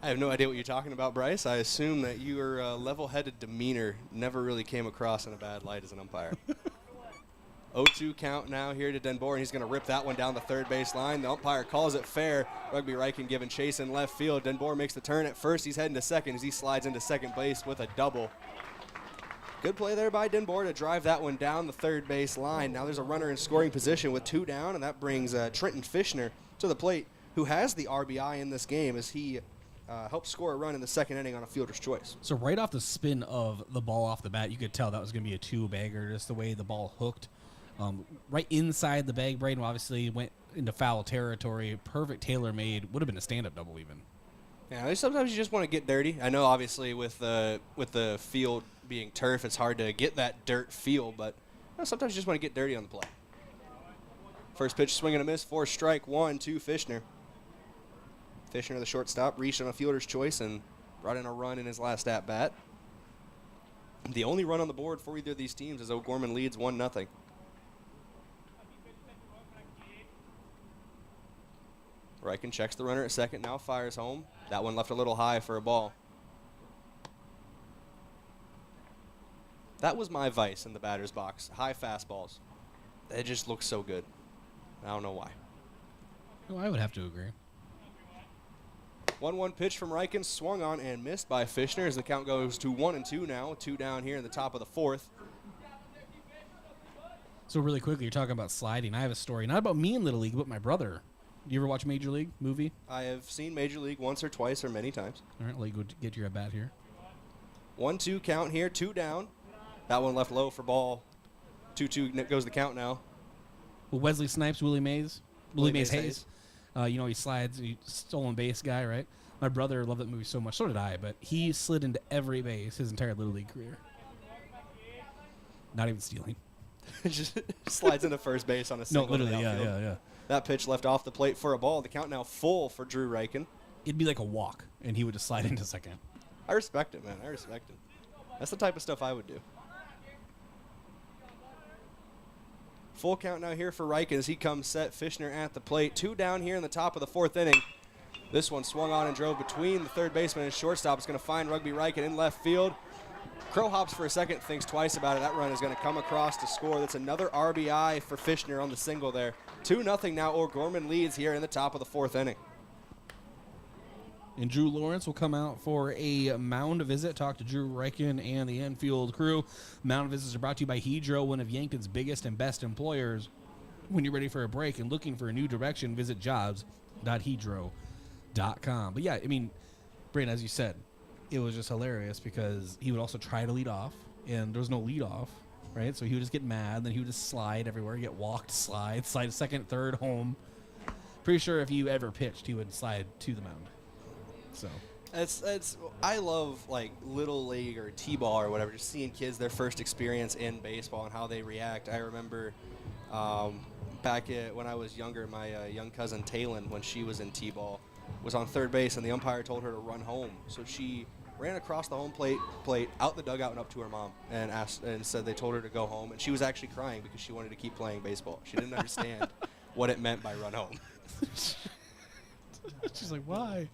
I have no idea what you're talking about, Bryce. I assume that your level-headed demeanor never really came across in a bad light as an umpire. 0-2 count now here to Denboer, and he's going to rip that one down the third base line. The umpire calls it fair. Rugby Reichen giving chase in left field. Denboer makes the turn at first. He's heading to second as he slides into second base with a double. Good play there by Denboer to drive that one down the third base line. Now there's a runner in scoring position with 2 down, and that brings Trenton Fishner to the plate, who has the RBI in this game as he helped score a run in the second inning on a fielder's choice.
So right off the spin of the ball off the bat, you could tell that was going to be a 2-bagger, just the way the ball hooked. Right inside the bag, Brayden obviously went into foul territory. Perfect tailor-made. Would have been a stand-up double even.
Yeah, sometimes you just want to get dirty. I know obviously with the field being turf, it's hard to get that dirt feel, but sometimes you just want to get dirty on the play. First pitch swing and a miss for strike 1 to Fishner. Fishner, the shortstop, reached on a fielder's choice and brought in a run in his last at-bat. The only run on the board for either of these teams is O'Gorman leads 1-0. Reichen checks the runner at second, now fires home. That one left a little high for a ball. That was my vice in the batter's box. High fastballs. It just looks so good. I don't know why.
Well, I would have to agree.
1-1 pitch from Reichen, swung on and missed by Fishner as the count goes to 1-2 now. 2 down here in the top of the 4th.
So really quickly, you're talking about sliding. I have a story, not about me in Little League, but my brother. You ever watch Major League movie?
I have seen Major League once or twice or many times.
All right, let you go get your at-bat here.
1-2 count here, 2 down. That one left low for ball. 2-2 goes the count now.
Well, Wesley Snipes, Willie Mays
Hayes.
He slides, he's stolen base guy, right? My brother loved that movie so much, so did I, but he slid into every base his entire Little League career. Not even stealing.
Just slides into first base on a single.
No, literally, yeah.
That pitch left off the plate for a ball. The count now full for Drew Reichen.
It'd be like a walk, and he would just slide into second.
I respect it, man. I respect it. That's the type of stuff I would do. Full count now here for Reichen as he comes set. Fishner at the plate. 2 down here in the top of the 4th inning. This one swung on and drove between the third baseman and shortstop. It's going to find Rugby Reichen in left field. Crow hops for a second, thinks twice about it. That run is going to come across to score. That's another RBI for Fishner on the single there. 2-0 now. O'Gorman leads here in the top of the 4th inning.
And Drew Lawrence will come out for a mound visit, talk to Drew Reichen and the infield crew. Mound visits are brought to you by Hedro, one of Yankton's biggest and best employers. When you're ready for a break and looking for a new direction, visit jobs.hedro.com. But yeah, I mean, Brayden, as you said, it was just hilarious because he would also try to lead off, and there was no lead off, right? So he would just get mad, then he would just slide everywhere, get walked, slide second, third, home. Pretty sure if you ever pitched, he would slide to the mound. So
I love like little league or t-ball or whatever, just seeing kids their first experience in baseball and how they react. I remember when I was younger, my young cousin Taylin, when she was in t-ball, was on third base and the umpire told her to run home. So she ran across the home plate, out the dugout and up to her mom and said they told her to go home. And she was actually crying because she wanted to keep playing baseball. She didn't understand what it meant by run home.
She's like, why?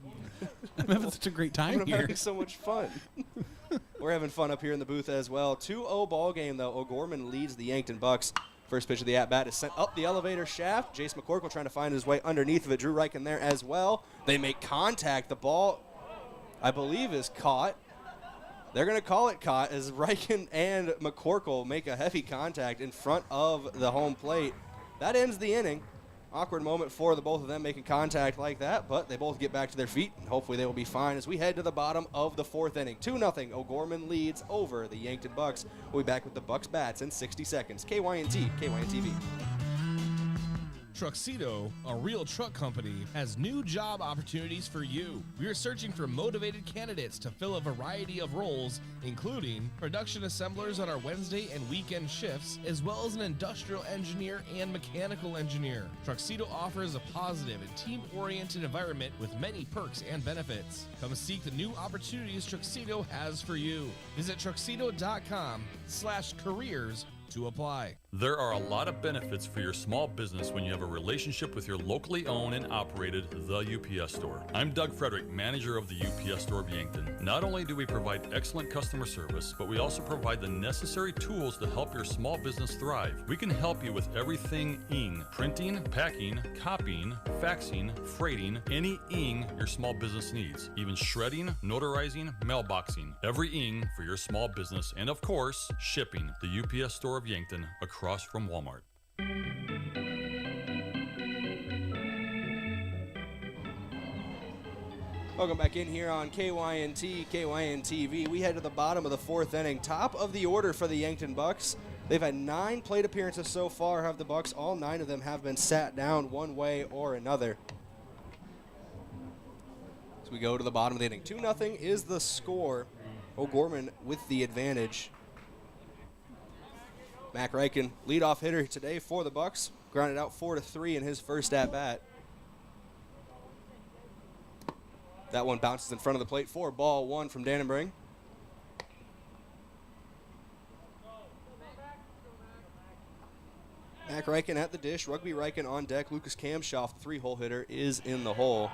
I'm having such a great time
I'm
here.
having so much fun. We're having fun up here in the booth as well. 2-0 ball game, though. O'Gorman leads the Yankton Bucks. First pitch of the at-bat is sent up the elevator shaft. Jace McCorkle trying to find his way underneath of it. Drew Reichen there as well. They make contact. The ball, I believe, is caught. They're going to call it caught as Reichen and McCorkle make a heavy contact in front of the home plate. That ends the inning. Awkward moment for the both of them making contact like that, but they both get back to their feet, and hopefully they will be fine as we head to the bottom of the fourth inning. 2-0, O'Gorman leads over the Yankton Bucks. We'll be back with the Bucks bats in 60 seconds. KYNT, KYNTV.
Truxedo, a real truck company, has new job opportunities for you. We are searching for motivated candidates to fill a variety of roles, including production assemblers on our Wednesday and weekend shifts, as well as an industrial engineer and mechanical engineer. Truxedo offers a positive and team-oriented environment with many perks and benefits. Come seek the new opportunities Truxedo has for you. Visit truxedo.com/careers to apply.
There are a lot of benefits for your small business when you have a relationship with your locally owned and operated The UPS Store. I'm Doug Frederick, manager of the UPS Store of Yankton. Not only do we provide excellent customer service, but we also provide the necessary tools to help your small business thrive. We can help you with everything ing, printing, packing, copying, faxing, freighting, any ing your small business needs, even shredding, notarizing, mailboxing, every ing for your small business, and of course, shipping. The UPS Store of Yankton, across from Walmart.
Welcome back in here on KYNT, KYNTV. We head to the bottom of the fourth inning. Top of the order for the Yankton Bucks. They've had 9 plate appearances so far. Have the Bucks, all 9 of them have been sat down one way or another. As we go to the bottom of the inning. 2-0 is the score. O'Gorman with the advantage. Mac Reichen, leadoff hitter today for the Bucks. Grounded out 4-3 in his first at-bat. That one bounces in front of the plate for ball 1 from Dannenbring. Mac Reichen at the dish. Rugby Reichen on deck. Lucas Kamshoff, the 3-hole hitter, is in the hole.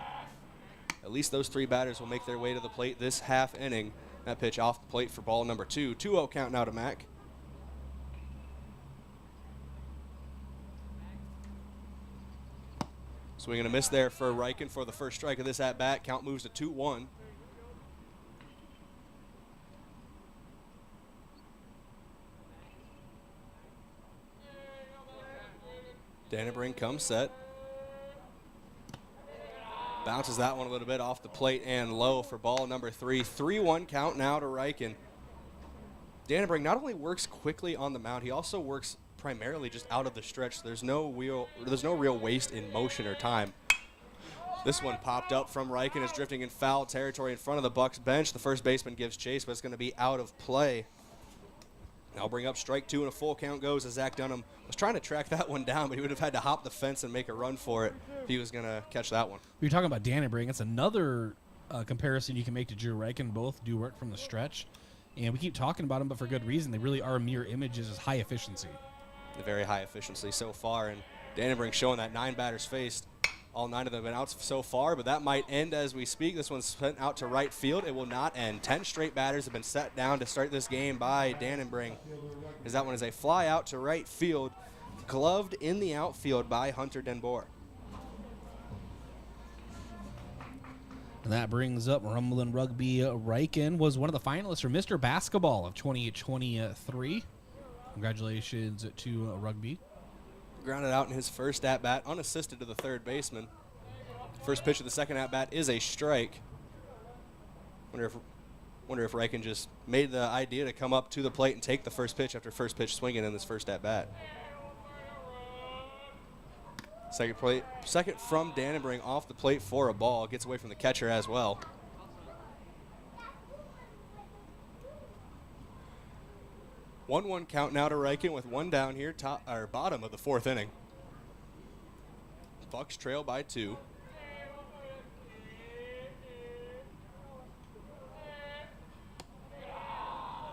At least those 3 batters will make their way to the plate this half inning. That pitch off the plate for ball number 2. 2-0 count now to Mac. Swing and a miss there for Reichen for the first strike of this at-bat. Count moves to 2-1. Dannenbring comes set. Bounces that one a little bit off the plate and low for ball number 3. 3-1 count now to Reichen. Dannenbring not only works quickly on the mound, he also works primarily just out of the stretch. There's no real waste in motion or time. This one popped up from Reichen, is drifting in foul territory in front of the Bucks bench. The first baseman gives chase, but it's going to be out of play. Now bring up strike 2 and a full count goes as Zach Dunham was trying to track that one down, but he would have had to hop the fence and make a run for it if he was going to catch that one.
You're talking about Dannenbring. It's another comparison you can make to Drew Reichen. Both do work from the stretch, and we keep talking about them, but for good reason. They really are mirror images as high efficiency.
A very high efficiency so far, and Dannenbring showing that 9 batters faced. All 9 of them have been out so far, but that might end as we speak. This one's sent out to right field. It will not end. 10 straight batters have been set down to start this game by Dannenbring, as that one is a fly out to right field, gloved in the outfield by Hunter Denboer.
And that brings up Rumblin' Rugby. Reichen was one of the finalists for Mr. Basketball of 2023. Congratulations to Rugby.
Grounded out in his first at-bat, unassisted to the third baseman. First pitch of the second at-bat is a strike. Wonder if Reichen just made the idea to come up to the plate and take the first pitch after first pitch swinging in this first at-bat. Second from Dannenbring off the plate for a ball. Gets away from the catcher as well. 1-1 count now to Riken with one down here, bottom of the fourth inning. Bucks trail by 2.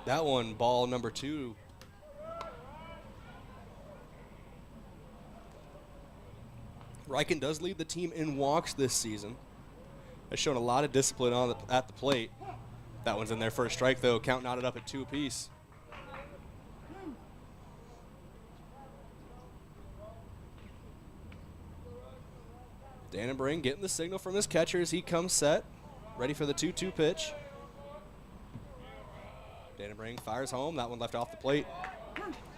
That one, ball number 2. Riken does lead the team in walks this season. Has shown a lot of discipline at the plate. That one's in there for a strike, though. Count knotted up at 2 apiece. Dannenbring getting the signal from his catcher as he comes set. Ready for the 2-2 pitch. Dannenbring fires home. That one left off the plate.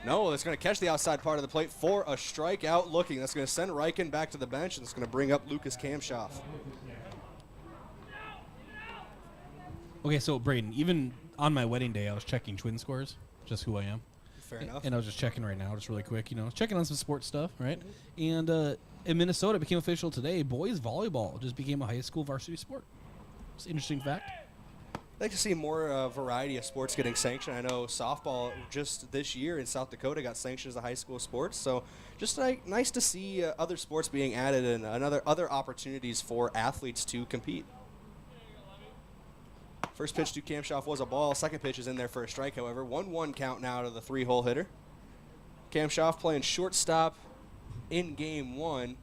No, that's going to catch the outside part of the plate for a strikeout looking. That's going to send Riken back to the bench, and it's going to bring up Lucas Kamshoff.
Okay, so Brayden, even on my wedding day, I was checking Twin scores, just who I am.
Fair enough.
And I was just checking right now, just really quick, checking on some sports stuff, right? And in Minnesota, it became official today, boys volleyball just became a high school varsity sport. It's an interesting fact.
I'd like to see more variety of sports getting sanctioned. I know softball just this year in South Dakota got sanctioned as a high school sport. So just nice to see other sports being added and other opportunities for athletes to compete. First pitch to Kamshoff was a ball. Second pitch is in there for a strike, however. 1-1 count now to the 3-hole hitter. Kamshoff playing shortstop in game 1,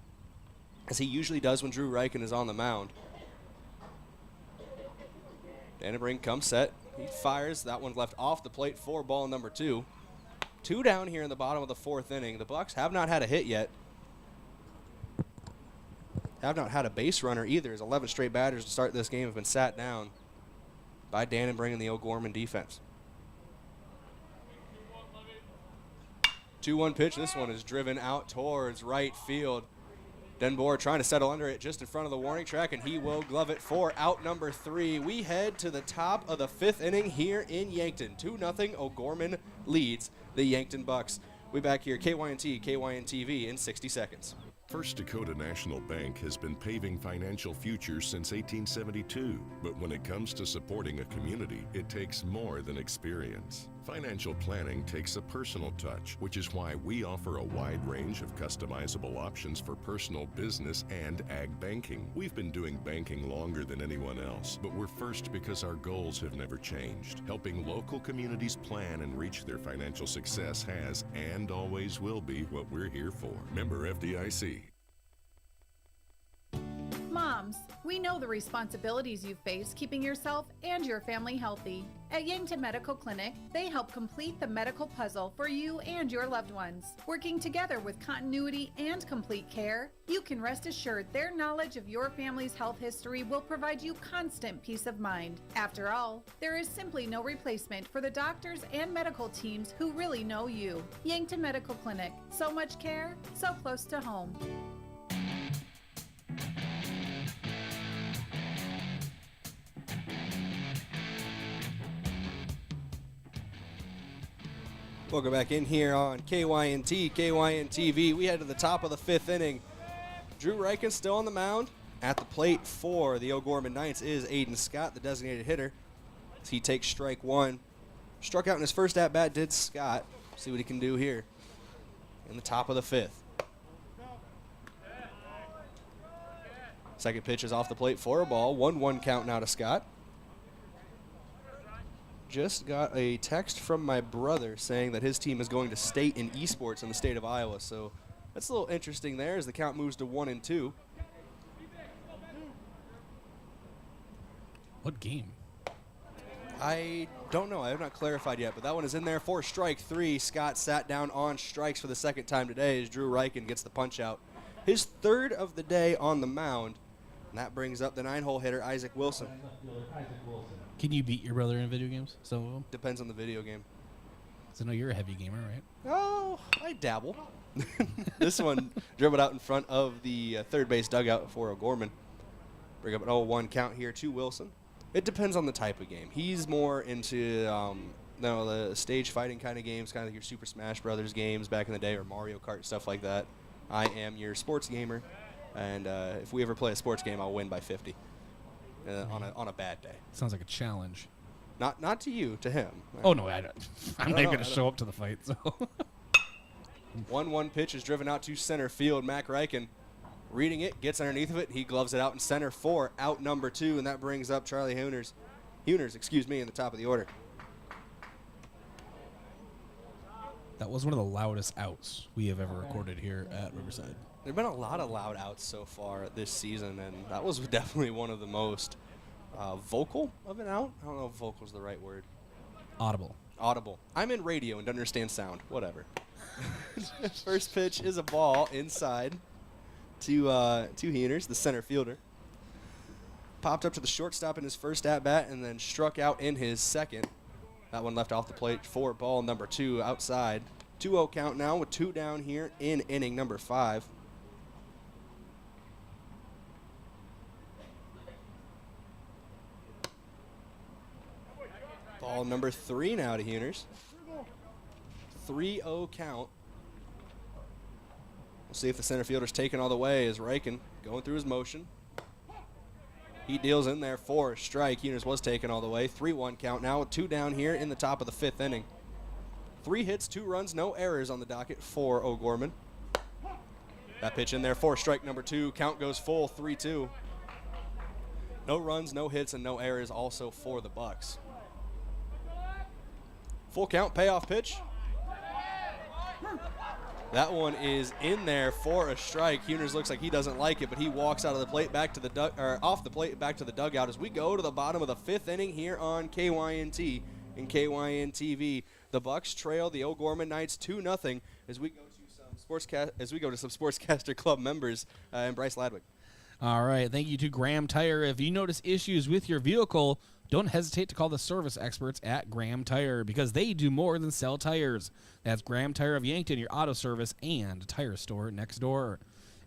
as he usually does when Drew Riken is on the mound. Dannenbring comes set. He fires. That one left off the plate for ball number 2. 2 down here in the bottom of the 4th inning. The Bucks have not had a hit yet. Have not had a base runner either, as 11 straight batters to start this game have been sat down by Dannenbring and the O'Gorman defense. 2-1 pitch. This one is driven out towards right field. Denboer trying to settle under it just in front of the warning track, and he will glove it for out number 3. We head to the top of the 5th inning here in Yankton. 2-0 O'Gorman leads the Yankton Bucks. We back here, KYNT, KYNTV in 60 seconds.
First Dakota National Bank has been paving financial futures since 1872. But when it comes to supporting a community, it takes more than experience. Financial planning takes a personal touch, which is why we offer a wide range of customizable options for personal, business, and ag banking. We've been doing banking longer than anyone else, but we're first because our goals have never changed. Helping local communities plan and reach their financial success has and always will be what we're here for. Member FDIC.
Moms, we know the responsibilities you face keeping yourself and your family healthy. At Yankton Medical Clinic, they help complete the medical puzzle for you and your loved ones. Working together with continuity and complete care, you can rest assured their knowledge of your family's health history will provide you constant peace of mind. After all, there is simply no replacement for the doctors and medical teams who really know you. Yankton Medical Clinic, so much care, so close to home.
Welcome back in here on KYNT, KYNTV. We head to the top of the 5th inning. Drew Riken still on the mound. At the plate for the O'Gorman Knights is Aiden Scott, the designated hitter. As he takes strike 1. Struck out in his first at-bat did Scott. See what he can do here in the top of the 5th. Second pitch is off the plate for a ball. 1-1 count now to Scott. Just got a text from my brother saying that his team is going to state in esports in the state of Iowa. So that's a little interesting there as the count moves to 1-2.
What game?
I don't know. I have not clarified yet, but that one is in there for strike 3. Scott sat down on strikes for the second time today as Drew Riken gets the punch out. His 3rd of the day on the mound, and that brings up the 9-hole hitter, Isaac Wilson.
Can you beat your brother in video games? Some of them?
Depends on the video game.
So I know you're a heavy gamer, right?
Oh, I dabble. This one dribbled out in front of the third base dugout for O'Gorman. Bring up an 0-1 count here to Wilson. It depends on the type of game. He's more into the stage fighting kind of games, kind of like your Super Smash Brothers games back in the day, or Mario Kart, stuff like that. I am your sports gamer, and if we ever play a sports game, I'll win by 50 on a bad day.
Sounds like a challenge.
Not to you, to him.
Oh, no, I'm not even going to show up to the fight. So
1-1 pitch is driven out to center field. Mac Reichen reading it, gets underneath of it. He gloves it out in center for out number 2, and that brings up Charlie Huners, in the top of the order.
that was one of the loudest outs we have ever recorded here at Riverside.
There have been a lot of loud outs so far this season, and that was definitely one of the most vocal of an out. I don't know if vocal is the right word.
Audible.
I'm in radio and don't understand sound. Whatever. First pitch is a ball inside to Huners, the center fielder. Popped up to the shortstop in his first at-bat and then struck out in his second. That one left off the plate for ball number 2 outside. 2-0 count now with 2 down here in inning number 5. Ball number 3 now to Huners. 3-0 count. We'll see if the center fielder's taken all the way as Reichen going through his motion. He deals in there for a strike. Huners was taken all the way. 3-1 count now with 2 down here in the top of the 5th inning. 3 hits, 2 runs, no errors on the docket for O'Gorman. That pitch in there for strike number 2. Count goes full, 3-2. No runs, no hits, and no errors also for the Bucks. Full count, payoff pitch. That one is in there for a strike. Huners looks like he doesn't like it, but he walks out of the plate back to the off the plate back to the dugout as we go to the bottom of the 5th inning here on KYNT and KYNTV. The Bucks trail the O'Gorman Knights 2-0 as we go to some Sportscaster Club members and Bryce Ladwig.
All right, thank you to Graham Tire. If you notice issues with your vehicle, don't hesitate to call the service experts at Graham Tire because they do more than sell tires. That's Graham Tire of Yankton, your auto service and tire store next door.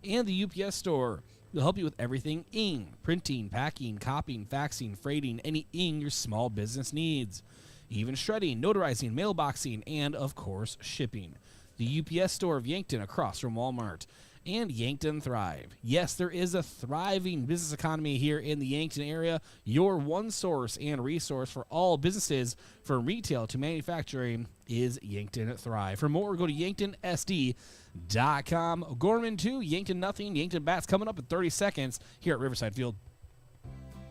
And the UPS store. They'll help you with everything ing, printing, packing, copying, faxing, freighting, any ing your small business needs. Even shredding, notarizing, mailboxing, and, of course, shipping. The UPS store of Yankton across from Walmart. And Yankton Thrive. Yes, there is a thriving business economy here in the Yankton area. Your one source and resource for all businesses, from retail to manufacturing, is Yankton Thrive. For more, go to yanktonsd.com. Gorman 2, Yankton nothing. Yankton bats coming up in 30 seconds here at Riverside Field.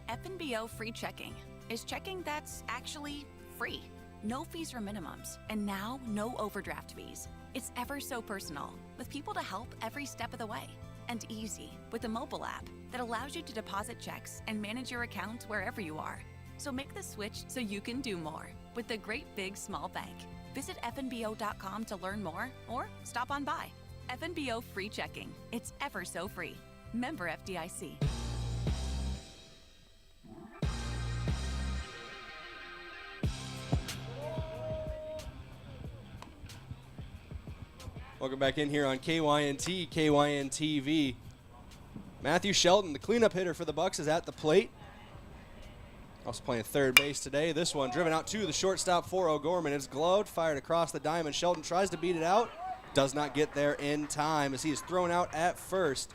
FNBO free checking is checking that's actually free. No fees or minimums, and now no overdraft fees. It's ever so personal, with people to help every step of the way. And easy, with a mobile app that allows you to deposit checks and manage your account wherever you are. So make the switch so you can do more with the Great Big Small Bank. Visit fnbo.com to learn more or stop on by. FNBO free checking. It's ever so free. Member FDIC.
Welcome back in here on KYNT, KYNTV. Matthew Shelton, the cleanup hitter for the Bucks, is at the plate. Also playing third base today. This one driven out to the shortstop for O'Gorman. It's gloved, fired across the diamond. Shelton tries to beat it out. Does not get there in time as he is thrown out at first.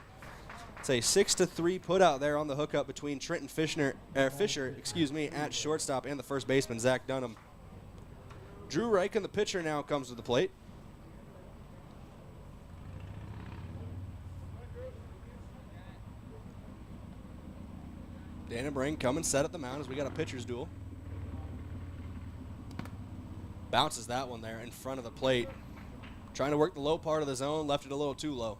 It's a 6-3 put out there on the hookup between Trenton Fisher, at shortstop and the first baseman, Zach Dunham. Drew Reichen, the pitcher, now comes to the plate. Dana Bring coming set at the mound as we got a pitcher's duel. Bounces that one there in front of the plate. Trying to work the low part of the zone, left it a little too low.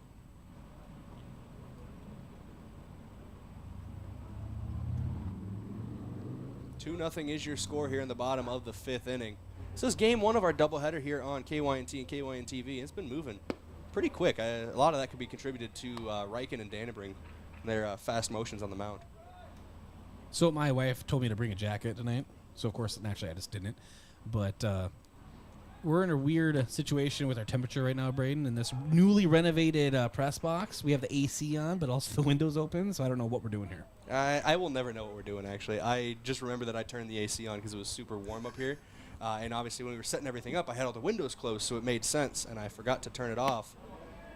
Two 0 is your score here in the bottom of the 5th inning. This is game 1 of our doubleheader here on KYNT and KYNTV. It's been moving pretty quick. A lot of that could be contributed to Reichen and Danebring, their fast motions on the mound.
So my wife told me to bring a jacket tonight. So, of course, naturally, I just didn't. But we're in a weird situation with our temperature right now, Brayden. In this newly renovated press box, we have the AC on, but also the windows open. So I don't know what we're doing here.
I will never know what we're doing, actually. I just remember that I turned the AC on because it was super warm up here. And obviously, when we were setting everything up, I had all the windows closed, so it made sense. And I forgot to turn it off.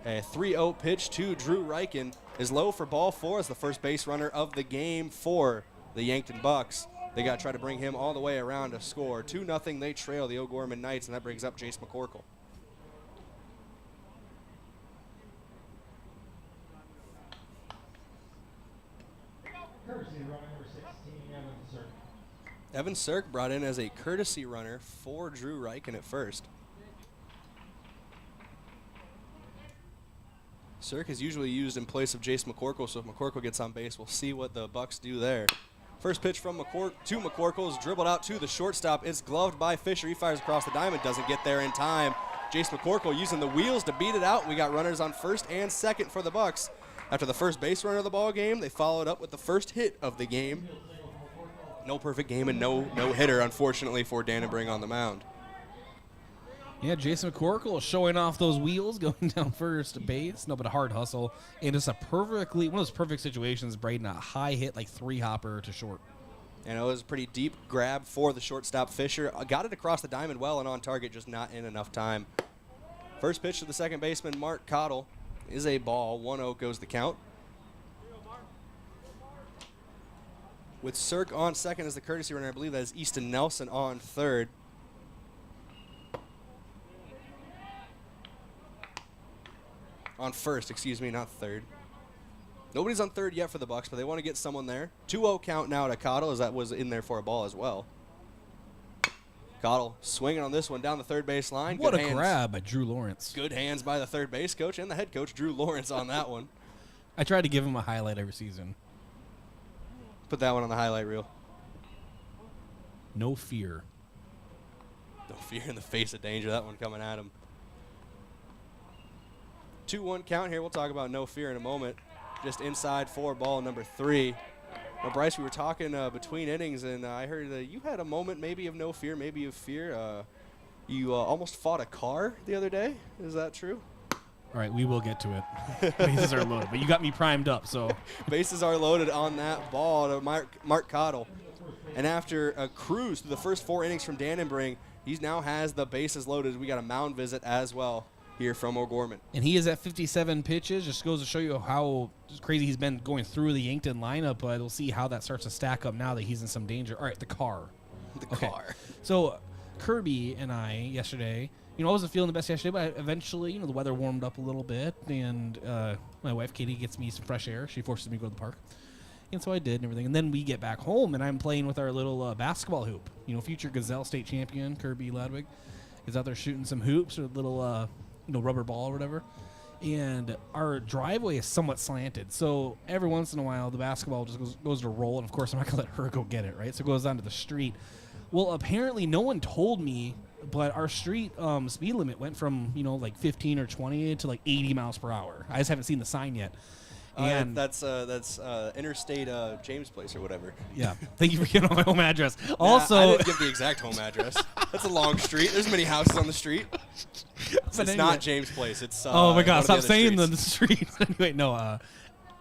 A 3-0 pitch to Drew Reichen is low for ball 4 as the first base runner of the game for the Yankton Bucks. They got to try to bring him all the way around to score. 2-0, they trail the O'Gorman Knights, and that brings up Jace McCorkle.
Courtesy runner number 16, Evan Sirk.
Evan Sirk brought in as a courtesy runner for Drew Reichen at first. Sirk is usually used in place of Jace McCorkle, so if McCorkle gets on base, we'll see what the Bucks do there. First pitch from McCorkle is dribbled out to the shortstop. It's gloved by Fisher. He fires across the diamond, doesn't get there in time. Jace McCorkle using the wheels to beat it out. We got runners on first and second for the Bucks. After the first base runner of the ball game, they followed up with the first hit of the game. No perfect game and no hitter, unfortunately, for Dannenberg on the mound.
Yeah, Jason McCorkle showing off those wheels, going down first base. No, but a hard hustle. And just one of those perfect situations, Brayden, a high hit, like 3-hopper to short.
And it was a pretty deep grab for the shortstop Fisher. Got it across the diamond well and on target, just not in enough time. First pitch to the second baseman, Mark Cottle, is a ball. 1-0 goes the count. With Sirk on second as the courtesy runner, I believe that is Easton Nelson on third. On first, excuse me, not third. Nobody's on third yet for the Bucks, but they want to get someone there. 2-0 count now to Cottle, as that was in there for a ball as well. Cottle swinging on this one down the third base line.
What a grab by Drew Lawrence.
Good hands by the third base coach and the head coach, Drew Lawrence, on that one.
I try to give him a highlight every season.
Put that one on the highlight reel.
No fear.
No fear in the face of danger. That one coming at him. 2-1 count here. We'll talk about no fear in a moment. Just inside for ball number 3. Now, Bryce, we were talking between innings, and I heard that you had a moment maybe of no fear, maybe of fear. You almost fought a car the other day. Is that true?
All right, we will get to it. Bases are loaded, but you got me primed up, so.
Bases are loaded on that ball to Mark Cottle. And after a cruise through the first 4 innings from Dannenberg, he now has the bases loaded. We got a mound visit as well here from O'Gorman.
And he is at 57 pitches. Just goes to show you how crazy he's been going through the Yankton lineup, but we'll see how that starts to stack up now that he's in some danger. All right, the car.
The car.
So Kirby and I yesterday, I wasn't feeling the best yesterday, but eventually, the weather warmed up a little bit, and my wife, Katie, gets me some fresh air. She forces me to go to the park. And so I did and everything. And then we get back home, and I'm playing with our little basketball hoop. Future Gazelle state champion, Kirby Ladwig, is out there shooting some hoops with a little, rubber ball or whatever. And our driveway is somewhat slanted. So every once in a while, the basketball just goes to roll. And, of course, I'm not going to let her go get it, right? So it goes onto the street. Well, apparently no one told me, but our street speed limit went from, like 15 or 20 to like 80 miles per hour. I just haven't seen the sign yet. And
that's Interstate James Place or whatever.
Yeah. Thank you for giving my home address.
Nah,
Also,
I didn't give the exact home address. That's a long street. There's many houses on the street. It's
anyway.
not James Place. It's
oh my God! Stop saying
the
the streets. Anyway, no.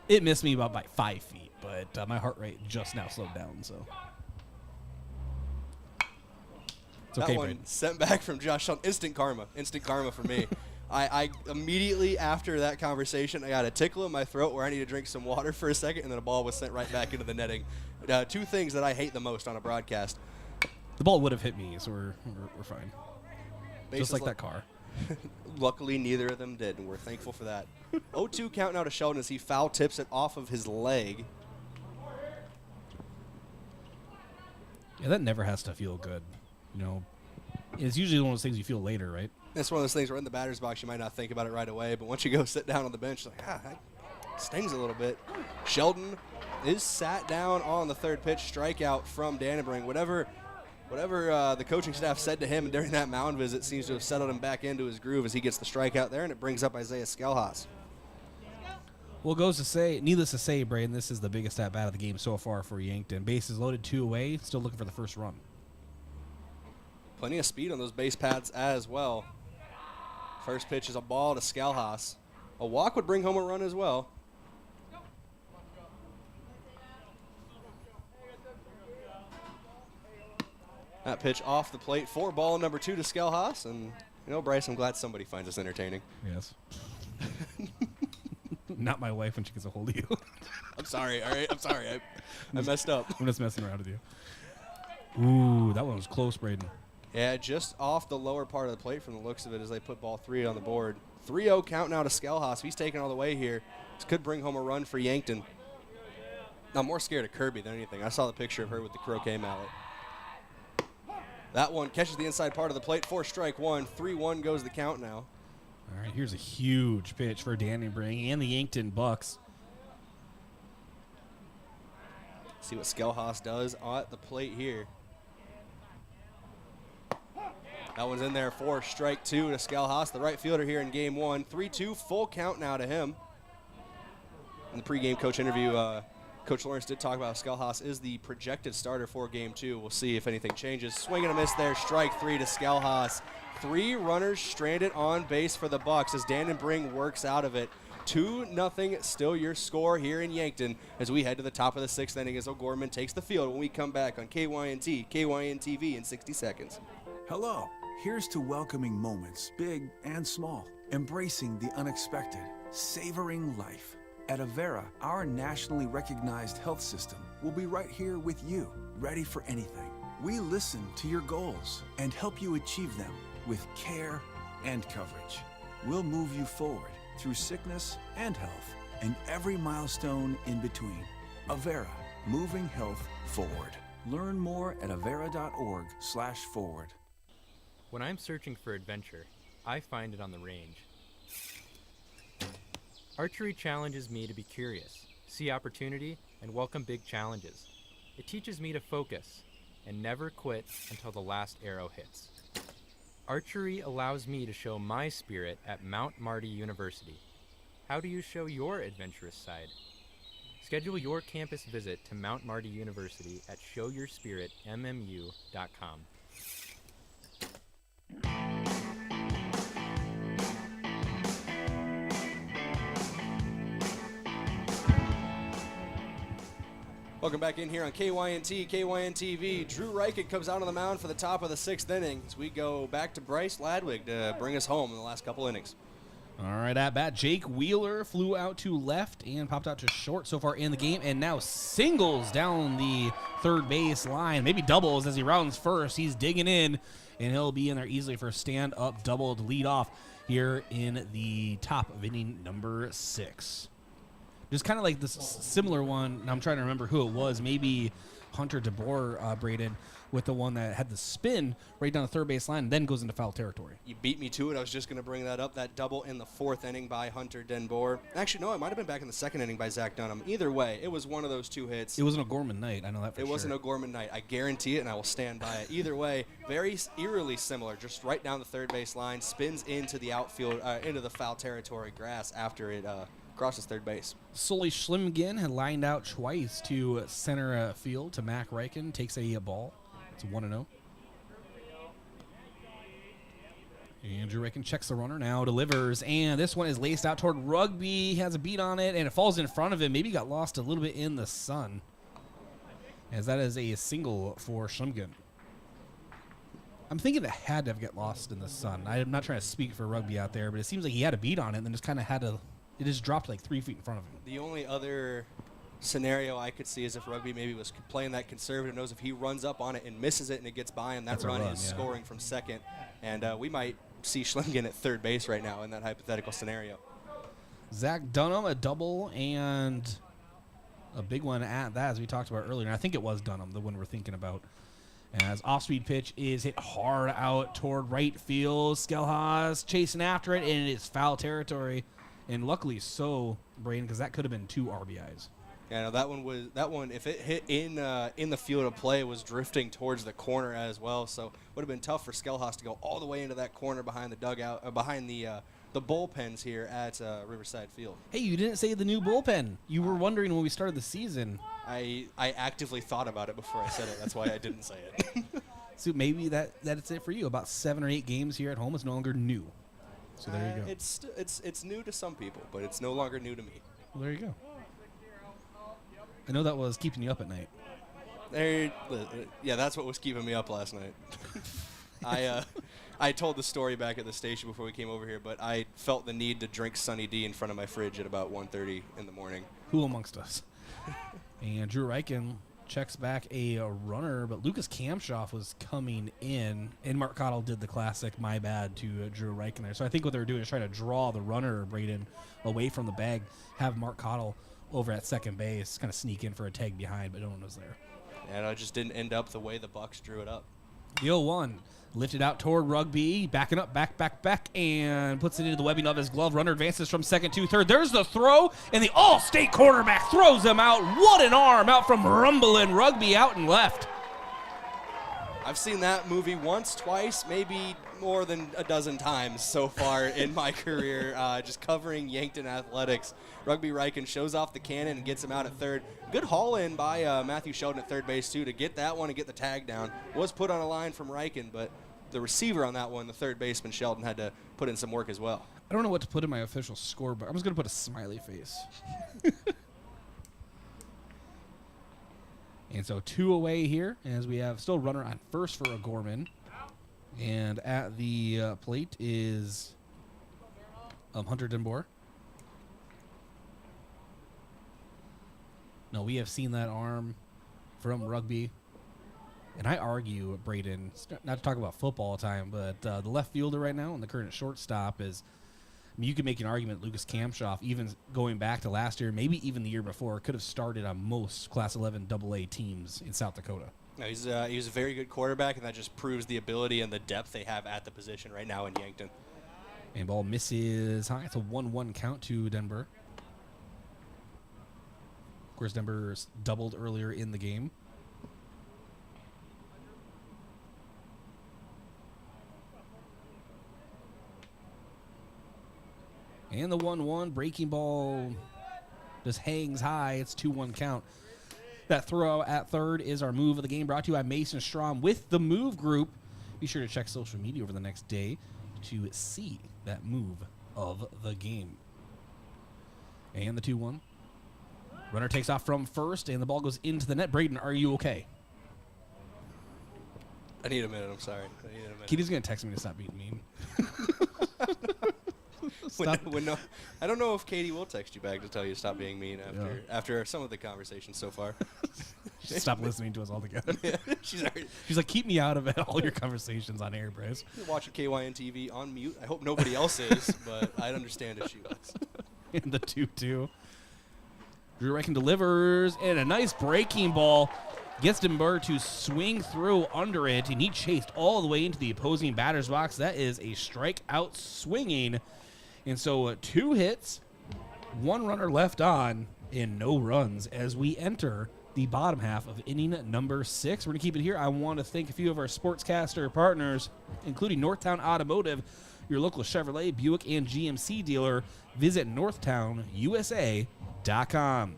It missed me about 5 feet, but my heart rate just now slowed down. So it's okay.
That one sent back from Josh Shelton. Instant karma for me. I immediately after that conversation, I got a tickle in my throat where I need to drink some water for a second, and then a ball was sent right back into the netting. 2 things that I hate the most on a broadcast.
The ball would have hit me, so we're fine.
Bases
just like that car.
Luckily, neither of them did, and we're thankful for that. 0-2 count now to Sheldon as he foul tips it off of his leg.
Yeah, that never has to feel good. It's usually one of those things you feel later, right?
It's one of those things where in the batter's box you might not think about it right away, but once you go sit down on the bench, like, that stings a little bit. Sheldon is sat down on the third pitch, strikeout from Dannenberg. Whatever the coaching staff said to him during that mound visit seems to have settled him back into his groove as he gets the strikeout there, and it brings up Isaiah Skelhaus.
Well, needless to say, Brayden, this is the biggest at-bat of the game so far for Yankton. Bases loaded, 2 away, still looking for the first run.
Plenty of speed on those base paths as well. First pitch is a ball to Skelhaus. A walk would bring home a run as well. That pitch off the plate for ball number 2 to Skelhaus. And, Bryce, I'm glad somebody finds this entertaining.
Yes. Not my wife when she gets a hold of you.
I'm sorry, all right? I'm sorry. I messed up.
I'm just messing around with you. Ooh, that one was close, Brayden.
Yeah, just off the lower part of the plate from the looks of it as they put ball 3 on the board. 3-0 count now to Skelhaus. He's taking all the way here. This could bring home a run for Yankton. I'm more scared of Kirby than anything. I saw the picture of her with the croquet mallet. That one catches the inside part of the plate for strike one. 3-1 goes the count now.
All right, here's a huge pitch for Danny Bring and the Yankton Bucks.
See what Skelhaus does at the plate here. That one's in there for strike 2 to Skelhaus, the right fielder here in game 1. 3-2, full count now to him. In the pregame coach interview, Coach Lawrence did talk about Skelhaus is the projected starter for game 2. We'll see if anything changes. Swing and a miss there, strike 3 to Skelhaus. 3 runners stranded on base for the Bucks as Dan and Bring works out of it. 2-0 still your score here in Yankton as we head to the top of the 6th inning as O'Gorman takes the field when we come back on KYNT, KYNTV in 60 seconds.
Hello, here's to welcoming moments, big and small, embracing the unexpected, savoring life. At Avera, our nationally recognized health system will be right here with you, ready for anything. We listen to your goals and help you achieve them with care and coverage. We'll move you forward through sickness and health and every milestone in between. Avera, moving health forward. Learn more at avera.org/forward.
When I'm searching for adventure, I find it on the range. Archery challenges me to be curious, see opportunity, and welcome big challenges. It teaches me to focus and never quit until the last arrow hits. Archery allows me to show my spirit at Mount Marty University. How do you show your adventurous side? Schedule your campus visit to Mount Marty University at showyourspiritmmu.com.
Welcome back in here on KYNT, KYNTV. Drew Reichen comes out on the mound for the top of the 6th inning as we go back to Bryce Ladwig to bring us home in the last couple innings.
All right, at bat, Jake Wheeler flew out to left and popped out to short so far in the game, and now singles down the third base line, maybe doubles as he rounds first. He's digging in, and he'll be in there easily for a stand-up double to lead off here in the top of inning number 6. Just kind of like this similar one. I'm trying to remember who it was. Maybe Hunter DeBoer, Brayden, with the one that had the spin right down the third base line and then goes into foul territory.
You beat me to it. I was just going to bring that up. That double in the 4th inning by Hunter DeBoer. Actually, no, it might have been back in the 2nd inning by Zach Dunham. Either way, it was one of those 2 hits.
It wasn't O'Gorman night. I know that for sure.
It wasn't O'Gorman night. I guarantee it, and I will stand by it. Either way, very eerily similar. Just right down the third base line, spins into the outfield, into the foul territory grass after it crosses third base.
Sully Schlimgen had lined out twice to center field to Mac Reichen. Takes a ball. It's 1-0. Andrew Reichen checks the runner now, delivers, and this one is laced out toward Rugby. He has a beat on it, and it falls in front of him. Maybe got lost a little bit in the sun, as that is a single for Schlimgen. I'm thinking it had to have got lost in the sun. I'm not trying to speak for Rugby out there, but it seems like he had a beat on it and then just kind of had to, it just dropped like 3 feet in front of him.
The only other scenario I could see is if Rugby maybe was playing that conservative, knows if he runs up on it and misses it and it gets by him, that run is scoring from second. And we might see Schlimgen at third base right now in that hypothetical scenario.
Zach Dunham, a double, and a big one at that, as we talked about earlier. And I think it was Dunham, the one we're thinking about. As off-speed pitch is hit hard out toward right field. Skelhaus chasing after it, and it's foul territory. And luckily so, Brayden, because that could have been 2 RBIs.
Yeah, no, that one. If it hit in the field of play, was drifting towards the corner as well. So would have been tough for Skelhaus to go all the way into that corner behind the dugout, behind the bullpens here at Riverside Field.
Hey, you didn't say the new bullpen. You were wondering when we started the season.
I actively thought about it before I said it. That's why I didn't say it.
So maybe that's it for you. About 7 or 8 games here at home is no longer new. So there you go.
It's new to some people, but it's no longer new to me.
Well, there you go. I know that was keeping you up at night.
Yeah, that's what was keeping me up last night. I told the story back at the station before we came over here, but I felt the need to drink Sunny D in front of my fridge at about 1:30 in the morning.
Who amongst us? And Drew Reichen checks back a runner, but Lucas Kamshoff was coming in, and Mark Cottle did the classic my bad to Drew Reichen there. So I think what they're doing is trying to draw the runner, Brayden, away from the bag, have Mark Cottle over at second base, kind of sneak in for a tag behind, but no one was there.
And it just didn't end up the way the Bucks drew it up.
The 0-1 lifted out toward Rugby, backing up, back, and puts it into the webbing of his glove. Runner advances from second to third. There's the throw, and the All-State quarterback throws him out. What an arm out from Rumblin' Rugby out and left.
I've seen that movie once, twice, maybe more than a dozen times so far in my career, just covering Yankton athletics. Rugby Reichen shows off the cannon and gets him out at third. Good haul in by Matthew Sheldon at third base, too, to get that one and get the tag down. Was put on a line from Reichen, but the receiver on that one, the third baseman, Sheldon, had to put in some work as well.
I don't know what to put in my official score, but I'm just going to put a smiley face. And so 2 away here, as we have still runner on first for O'Gorman. And at the plate is Hunter Denboer. No, we have seen that arm from Rugby. And I argue, Brayden, not to talk about football all the time, but the left fielder right now and the current shortstop is, I mean, you could make an argument Lucas Kamshoff, even going back to last year, maybe even the year before, could have started on most Class 11 AA teams in South Dakota.
No, he's a very good quarterback, and that just proves the ability and the depth they have at the position right now in Yankton.
And ball misses high. It's a 1-1 count to Denver. Of course, Denver's doubled earlier in the game. And the 1-1 breaking ball just hangs high. It's 2-1 count. That throw at third is our move of the game, brought to you by Mason Strom with the Move Group. Be sure to check social media over the next day to see that move of the game. And the 2-1. Runner takes off from first, and the ball goes into the net. Brayden, are you okay?
I need a minute. I'm sorry. I need a minute.
Kitty's going to text me to stop being mean.
I don't know if Katie will text you back to tell you to stop being mean after some of the conversations so far.
Stop listening to us altogether.
Yeah, she's
like, keep me out of it, all your conversations on air, Bryce.
You're watching KYNTV on mute. I hope nobody else is, but I'd understand if she was.
And the 2-2. Drew Reichen delivers, and a nice breaking ball gets Denver to swing through under it, and he chased all the way into the opposing batter's box. That is a strikeout swinging. And so 2 hits, 1 runner left on, and no runs as we enter the bottom half of inning number 6. We're going to keep it here. I want to thank a few of our sportscaster partners, including Northtown Automotive, your local Chevrolet, Buick, and GMC dealer. Visit northtownusa.com.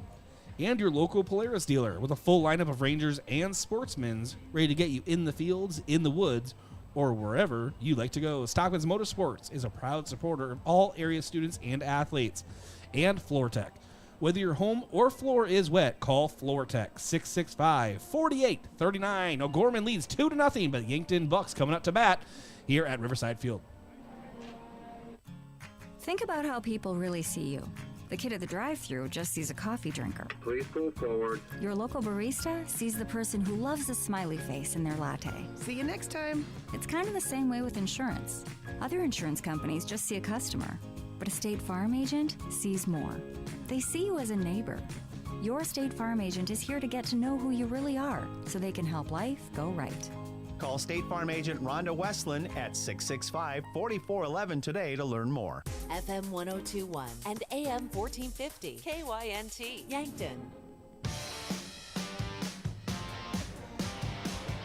And your local Polaris dealer with a full lineup of Rangers and Sportsmans ready to get you in the fields, in the woods, or wherever you like to go. Stockman's Motorsports is a proud supporter of all area students and athletes. And FloorTech. Whether your home or floor is wet, call FloorTech 665-4839. O'Gorman leads 2-0, but Yankton Bucks coming up to bat here at Riverside Field.
Think about how people really see you. The kid at the drive-thru just sees a coffee drinker.
Please go forward.
Your local barista sees the person who loves a smiley face in their latte.
See you next time.
It's kind of the same way with insurance. Other insurance companies just see a customer, but a State Farm agent sees more. They see you as a neighbor. Your State Farm agent is here to get to know who you really are, so they can help life go right.
Call State Farm agent Rhonda Westland at 665-4411 today to learn more.
FM 1021 and AM 1450. KYNT, Yankton.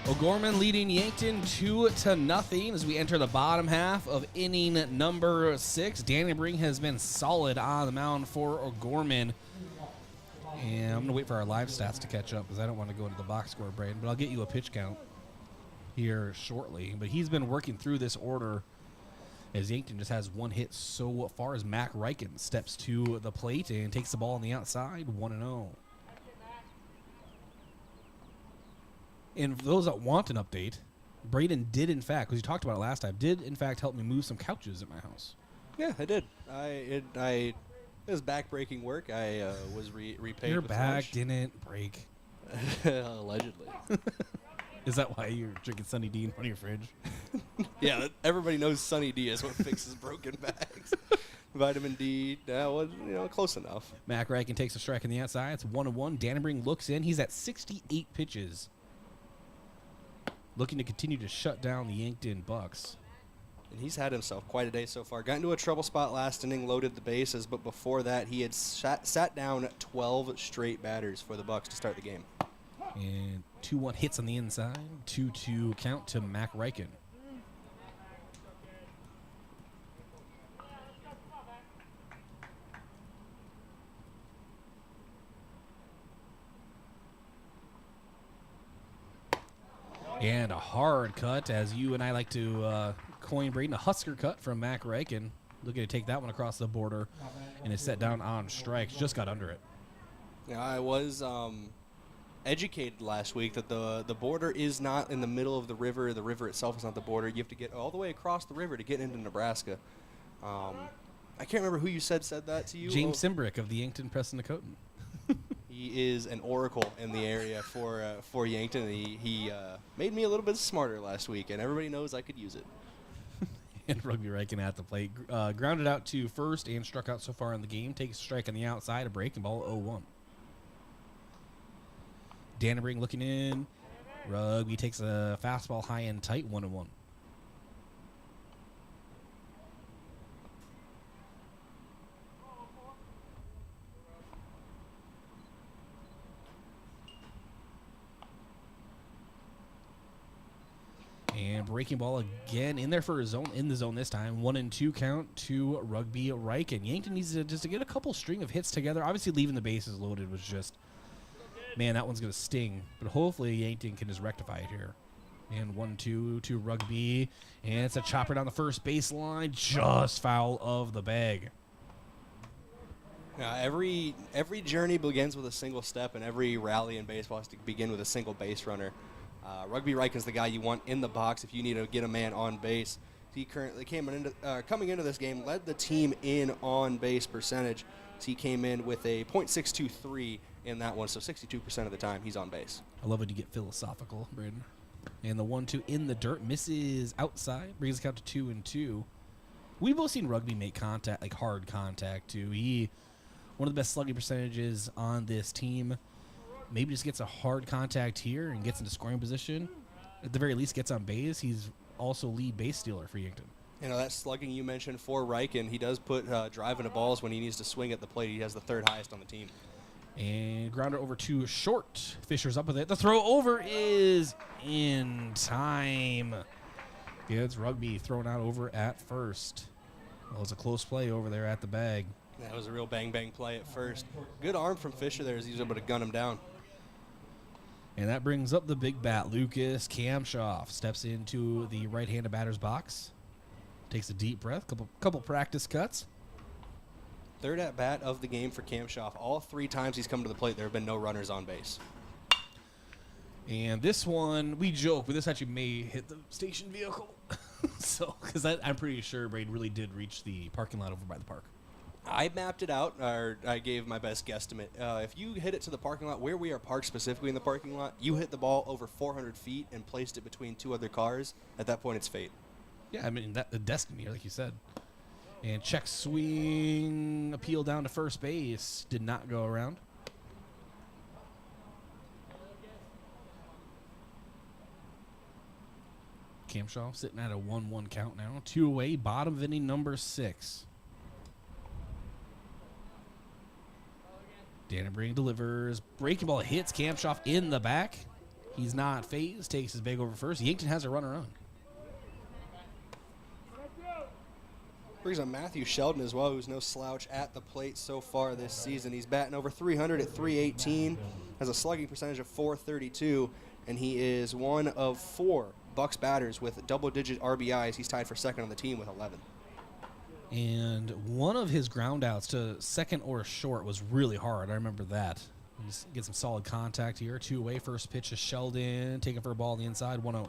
O'Gorman leading Yankton 2-0 as we enter the bottom half of inning number 6. Danny Bring has been solid on the mound for O'Gorman. And I'm going to wait for our live stats to catch up because I don't want to go into the box score, Brayden, but I'll get you a pitch count here shortly. But he's been working through this order as Yankton just has 1 hit so far as Mac Reichen steps to the plate and takes the ball on the outside, 1-0. And for those that want an update, Brayden did, in fact, because you talked about it last time, did, in fact, help me move some couches at my house.
Yeah, I did. It was back-breaking work. I was repaid
Your
with
back
lunch.
didn't break.
Allegedly.
Is that why you're drinking Sunny D in front of your fridge?
Yeah, everybody knows Sunny D is what fixes broken backs. Vitamin D, that was close enough.
Mac Reichen takes a strike on the outside. It's 1-1. Dannenberg looks in. He's at 68 pitches. Looking to continue to shut down the Yankton Bucks.
And he's had himself quite a day so far. Got into a trouble spot last inning, loaded the bases, but before that he had sat down 12 straight batters for the Bucks to start the game.
And 2-1 hits on the inside. 2-2 count to Mac Reichen. And a hard cut, as you and I like to coin, Brayden, a Husker cut from Mac Reichen. Looking to take that one across the border, and is set down on strikes. Just got under it.
Yeah, I was educated last week that the border is not in the middle of the river. The river itself is not the border. You have to get all the way across the river to get into Nebraska. I can't remember who you said that to you.
James Simbrick of the Yankton Press-and-Necoton.
He is an oracle in the area for Yankton. He made me a little bit smarter last week, and everybody knows I could use it.
And Rugby Reichen at the plate. Grounded out to first and struck out so far in the game. Takes a strike on the outside, a breaking ball, 0-1. Dannenberg looking in. Rugby takes a fastball high and tight, 1-1. And breaking ball again in there for a zone, in the zone this time. 1-2 count to Rugby Reichen. Yankton needs to just to get a couple string of hits together. Obviously, leaving the bases loaded was just, man, that one's going to sting. But hopefully, Yankton can just rectify it here. And 1-2 to Rugby. And it's a chopper down the first baseline. Just foul of the bag.
Now, every journey begins with a single step, and every rally in baseball has to begin with a single base runner. Rugby Reichen's the guy you want in the box if you need to get a man on base. He currently coming into this game, led the team in on base percentage. So he came in with a .623 in that one, so 62% of the time he's on base.
I love when you get philosophical, Brayden. And the 1-2 in the dirt misses outside, brings the count to 2-2. We've both seen Rugby make contact, like hard contact too. He one of the best slugging percentages on this team. Maybe just gets a hard contact here and gets into scoring position. At the very least, gets on base. He's also lead base stealer for Yankton.
That slugging you mentioned for Reichen, he does put drive into balls when he needs to swing at the plate. He has the third highest on the team.
And grounder over to short. Fisher's up with it. The throw over is in time. Gets Rugby thrown out over at first. Well, it was a close play over there at the bag.
That was a real bang-bang play at first. Good arm from Fisher there as he was able to gun him down.
And that brings up the big bat. Lucas Kamshoff steps into the right-handed batter's box. Takes a deep breath. Couple practice cuts.
Third at-bat of the game for Kamshoff. All 3 times he's come to the plate, there have been no runners on base.
And this one, we joke, but this actually may hit the station vehicle. Because I'm pretty sure Brayden really did reach the parking lot over by the park.
I mapped it out, or I gave my best guesstimate. If you hit it to the parking lot, where we are parked specifically in the parking lot, you hit the ball over 400 feet and placed it between 2 other cars, at that point it's fate.
Yeah, I mean, the destiny, like you said. And check swing, appeal down to first base. Did not go around. Kamshoff sitting at a 1-1 count now. 2 away, bottom of inning number 6. Dannenberg delivers. Breaking ball hits Kamshoff in the back. He's not phased. Takes his bag over first. Yankton has a runner on.
Brings on Matthew Sheldon as well, who's no slouch at the plate so far this season. He's batting over 300 at 318, has a slugging percentage of .432, and he is one of 4 Bucks batters with double-digit RBIs. He's tied for second on the team with 11.
And one of his ground outs to second or short was really hard. I remember that. Just get some solid contact here. 2 away. First pitch to Sheldon. Taking for a ball on the inside. 1-0.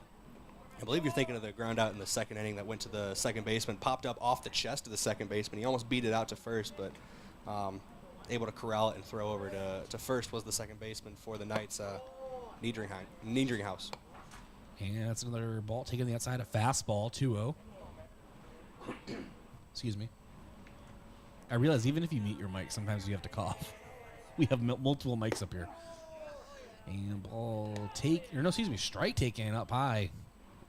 I believe you're thinking of the ground out in the second inning that went to the second baseman, popped up off the chest of the second baseman. He almost beat it out to first, but able to corral it and throw over to first was the second baseman for the Knights. Niedringhaus.
And that's another ball taken on the outside, a fastball, 2-0. Excuse me. I realize even if you mute your mic, sometimes you have to cough. We have multiple mics up here. And strike taken up high,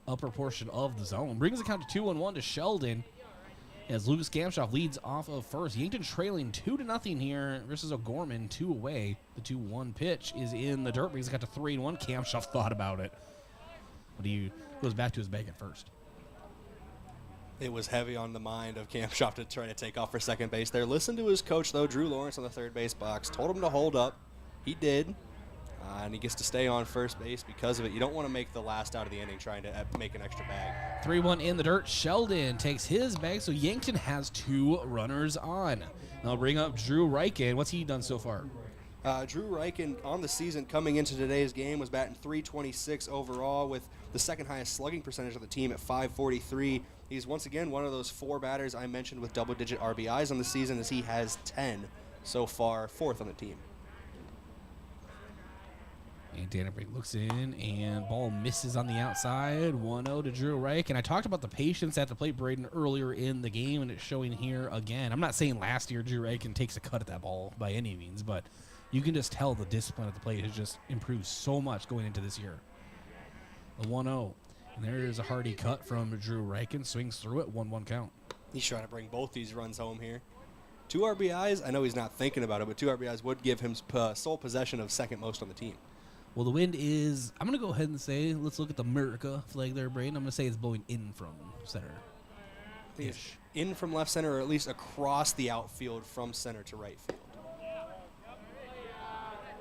upper portion of the zone. Brings the count to 2-1 to Sheldon as Lucas Gamshoff leads off of first. Yankton trailing 2-0 here versus O'Gorman, 2 away. The 2-1 pitch is in the dirt. Brings the count to 3-1. Gamshoff thought about it. But he goes back to his bag at first.
It was heavy on the mind of Gamshoff to try to take off for second base there. Listen to his coach, though, Drew Lawrence on the third base box. Told him to hold up. He did. And he gets to stay on first base because of it. You don't want to make the last out of the inning trying to make an extra bag.
3-1 in the dirt. Sheldon takes his bag, so Yankton has 2 runners on. They'll bring up Drew Reichen. What's he done so far?
Drew Reichen on the season coming into today's game was batting .326 overall with the second highest slugging percentage of the team at .543. He's once again one of those 4 batters I mentioned with double-digit RBIs on the season, as he has 10 so far, 4th on the team.
And Dannebrink looks in, and ball misses on the outside. 1-0 to Drew Reich. And I talked about the patience at the plate, Brayden, earlier in the game, and it's showing here again. I'm not saying last year Drew Reich takes a cut at that ball by any means, but you can just tell the discipline at the plate has just improved so much going into this year. A 1-0. And there's a hearty cut from Drew Reichen. Swings through it, 1-1 count.
He's trying to bring both these runs home here. 2 RBIs, I know he's not thinking about it, but 2 RBIs would give him sole possession of second most on the team.
Well, the wind is, I'm going to go ahead and say, let's look at the America flag there, Brayden. I'm going to say it's blowing in from center.
In from left center, or at least across the outfield from center to right field.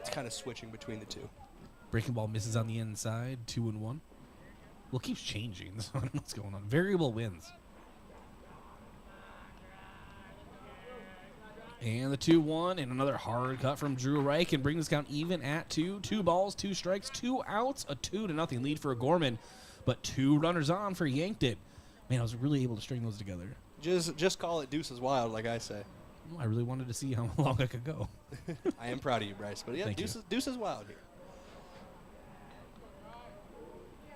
It's kind of switching between the two.
Breaking ball misses on the inside, 2-1. Well, it keeps changing. So I don't know what's going on. Variable winds. And the 2-1, and another hard cut from Drew Reich, and brings this count even at 2. 2 balls, 2 strikes, 2 outs, a 2-0 lead for O'Gorman, but 2 runners on for Yankton. Man, I was really able to string those together.
Just call it deuces wild, like I say.
I really wanted to see how long I could go.
I am proud of you, Bryce, but yeah, deuces wild here.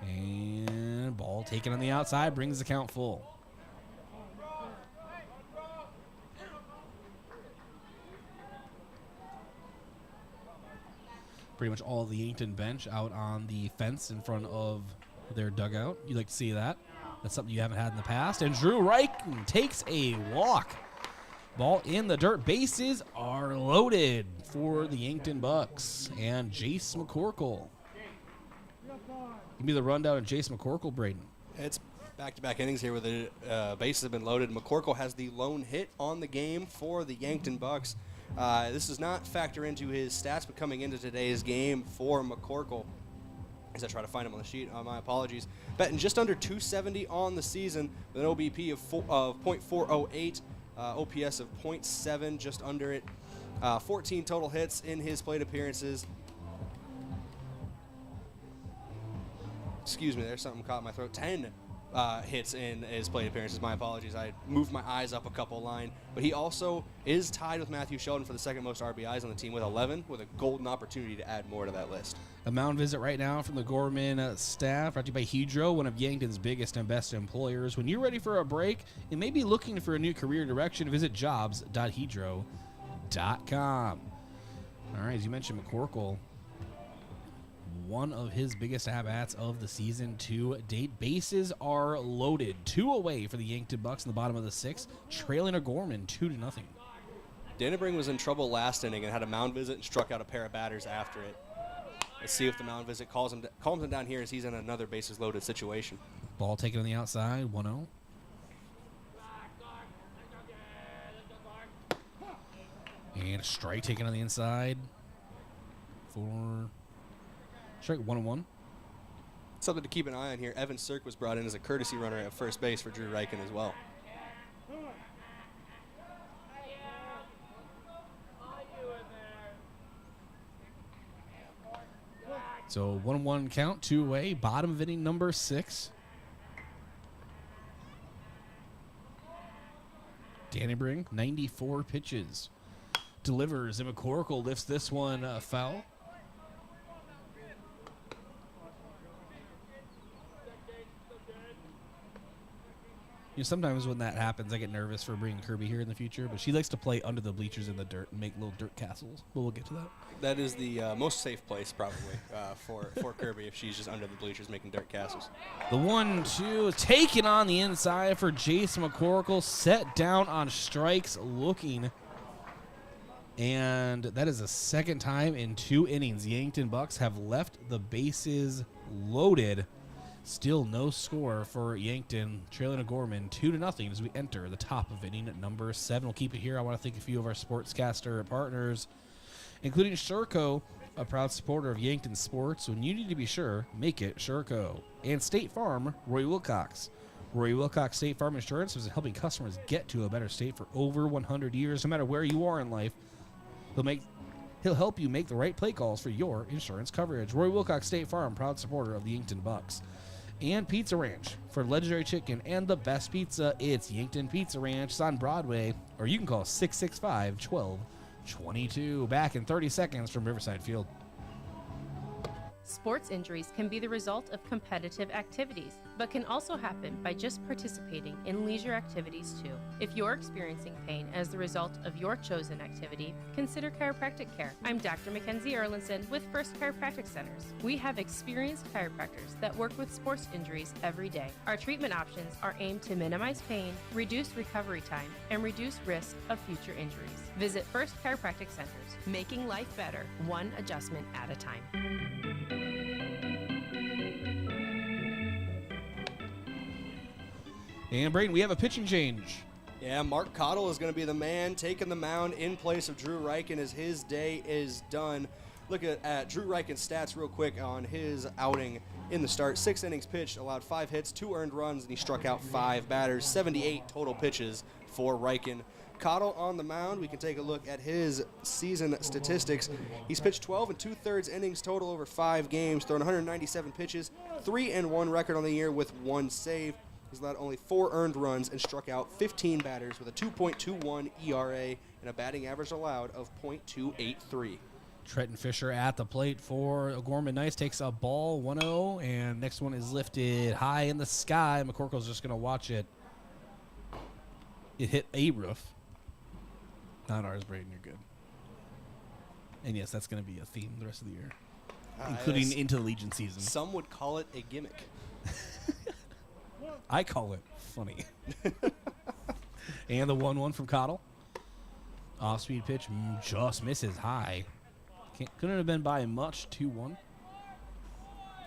And ball taken on the outside, brings the count full. Pretty much all of the Yankton bench out on the fence in front of their dugout. You'd like to see that. That's something you haven't had in the past. And Drew Reich takes a walk. Ball in the dirt. Bases are loaded for the Yankton Bucks. And Jace McCorkle. Give me the rundown of Jace McCorkle, Brayden.
It's back-to-back innings here where the bases have been loaded. McCorkle has the lone hit on the game for the Yankton Bucks. This does not factor into his stats, but coming into today's game for McCorkle, as I try to find him on the sheet, my apologies, betting just under 270 on the season with an OBP of .408, OPS of .7, just under it. 14 total hits in his plate appearances. Excuse me, there's something caught in my throat. 10 hits in his plate appearances. My apologies. I moved my eyes up a couple line. But he also is tied with Matthew Sheldon for the second most RBIs on the team with 11, with a golden opportunity to add more to that list.
A mound visit right now from the Gorman staff, brought to you by Hedro, one of Yankton's biggest and best employers. When you're ready for a break and maybe looking for a new career direction, visit jobs.hedro.com. All right, as you mentioned, McCorkle, one of his biggest at-bats of the season to date. Bases are loaded. 2 away for the Yankton Bucks in the bottom of the 6th, trailing O'Gorman 2-0.
Dannebrink was in trouble last inning and had a mound visit and struck out a pair of batters after it. Let's see if the mound visit calms him down here as he's in another bases loaded situation.
Ball taken on the outside, 1-0. And a strike taken on the inside for strike 1-1.
Something to keep an eye on here. Evan Sirk was brought in as a courtesy runner at first base for Drew Reichen as well.
So 1-1 count, 2 away, bottom of inning number 6. Dannebrink, 94 pitches. Delivers, and McCorkle lifts this one foul. sometimes when that happens, I get nervous for bringing Kirby here in the future, but she likes to play under the bleachers in the dirt and make little dirt castles. But we'll get to that.
That is the most safe place, probably, for Kirby, if she's just under the bleachers making dirt castles.
The 1-2 taken on the inside for Jason McCorkle, set down on strikes, looking. And that is the second time in 2 innings the Yankton Bucks have left the bases loaded. Still no score for Yankton, trailing O'Gorman 2-0 as we enter the top of inning at number 7. We'll keep it here. I want to thank a few of our sportscaster partners, including Sherco, a proud supporter of Yankton sports. When you need to be sure, make it Sherco. And State Farm, Roy Wilcox. Roy Wilcox State Farm Insurance has been helping customers get to a better state for over 100 years. No matter where you are in life, he'll help you make the right play calls for your insurance coverage. Roy Wilcox State Farm, proud supporter of the Yankton Bucks. And Pizza Ranch. For legendary chicken and the best pizza, it's Yankton Pizza Ranch. It's on Broadway, or you can call 665-1222. Back in 30 seconds from Riverside Field.
Sports injuries can be the result of competitive activities, but can also happen by just participating in leisure activities too. If you're experiencing pain as the result of your chosen activity, consider chiropractic care. I'm Dr. Mackenzie Erlinson with First Chiropractic Centers. We have experienced chiropractors that work with sports injuries every day. Our treatment options are aimed to minimize pain, reduce recovery time, and reduce risk of future injuries. Visit First Chiropractic Centers, making life better, one adjustment at a time.
And Brayden, we have a pitching change.
Yeah, Mark Cottle is going to be the man taking the mound in place of Drew Reichen as his day is done. Look at Drew Reichen's stats real quick on his outing in the start. 6 innings pitched, allowed 5 hits, 2 earned runs, and he struck out 5 batters. 78 total pitches for Reichen. Cottle on the mound, we can take a look at his season statistics. He's pitched 12 2/3 innings total over 5 games, thrown 197 pitches, 3-1 record on the year with 1 save. He's allowed only 4 earned runs and struck out 15 batters with a 2.21 ERA and a batting average allowed of .283.
Trenton Fisher at the plate for O'Gorman Knights, takes a ball 1-0, and next one is lifted high in the sky. McCorkle's just going to watch it. It hit a roof. Not ours, Brayden, you're good. And yes, that's going to be a theme the rest of the year, including into the Legion season.
Some would call it a gimmick.
I call it funny. And the 1-1 from Cottle. Off-speed pitch just misses high. Couldn't have been by much, 2-1.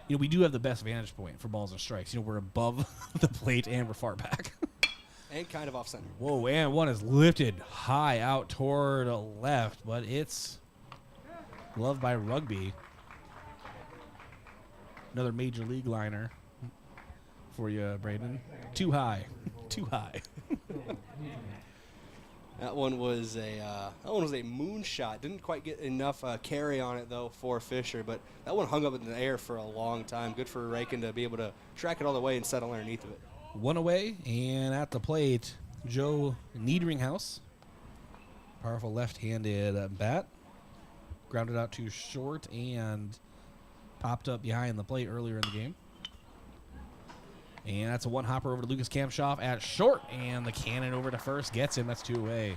We do have the best vantage point for balls and strikes. We're above the plate and we're far back.
And kind of off-center.
Whoa, and one is lifted high out toward left, but it's gloved by Rugby. Another major league liner for you, Brayden. Too high. Too high.
That one was a moonshot. Didn't quite get enough carry on it though for Fisher, but that one hung up in the air for a long time. Good for Reichen to be able to track it all the way and settle underneath of it.
One away, and at the plate, Joe Niederinghaus. Powerful left-handed bat. Grounded out to short and popped up behind the plate earlier in the game. And that's a one-hopper over to Lucas Kampshoff at short, and the cannon over to first gets him. That's 2 away.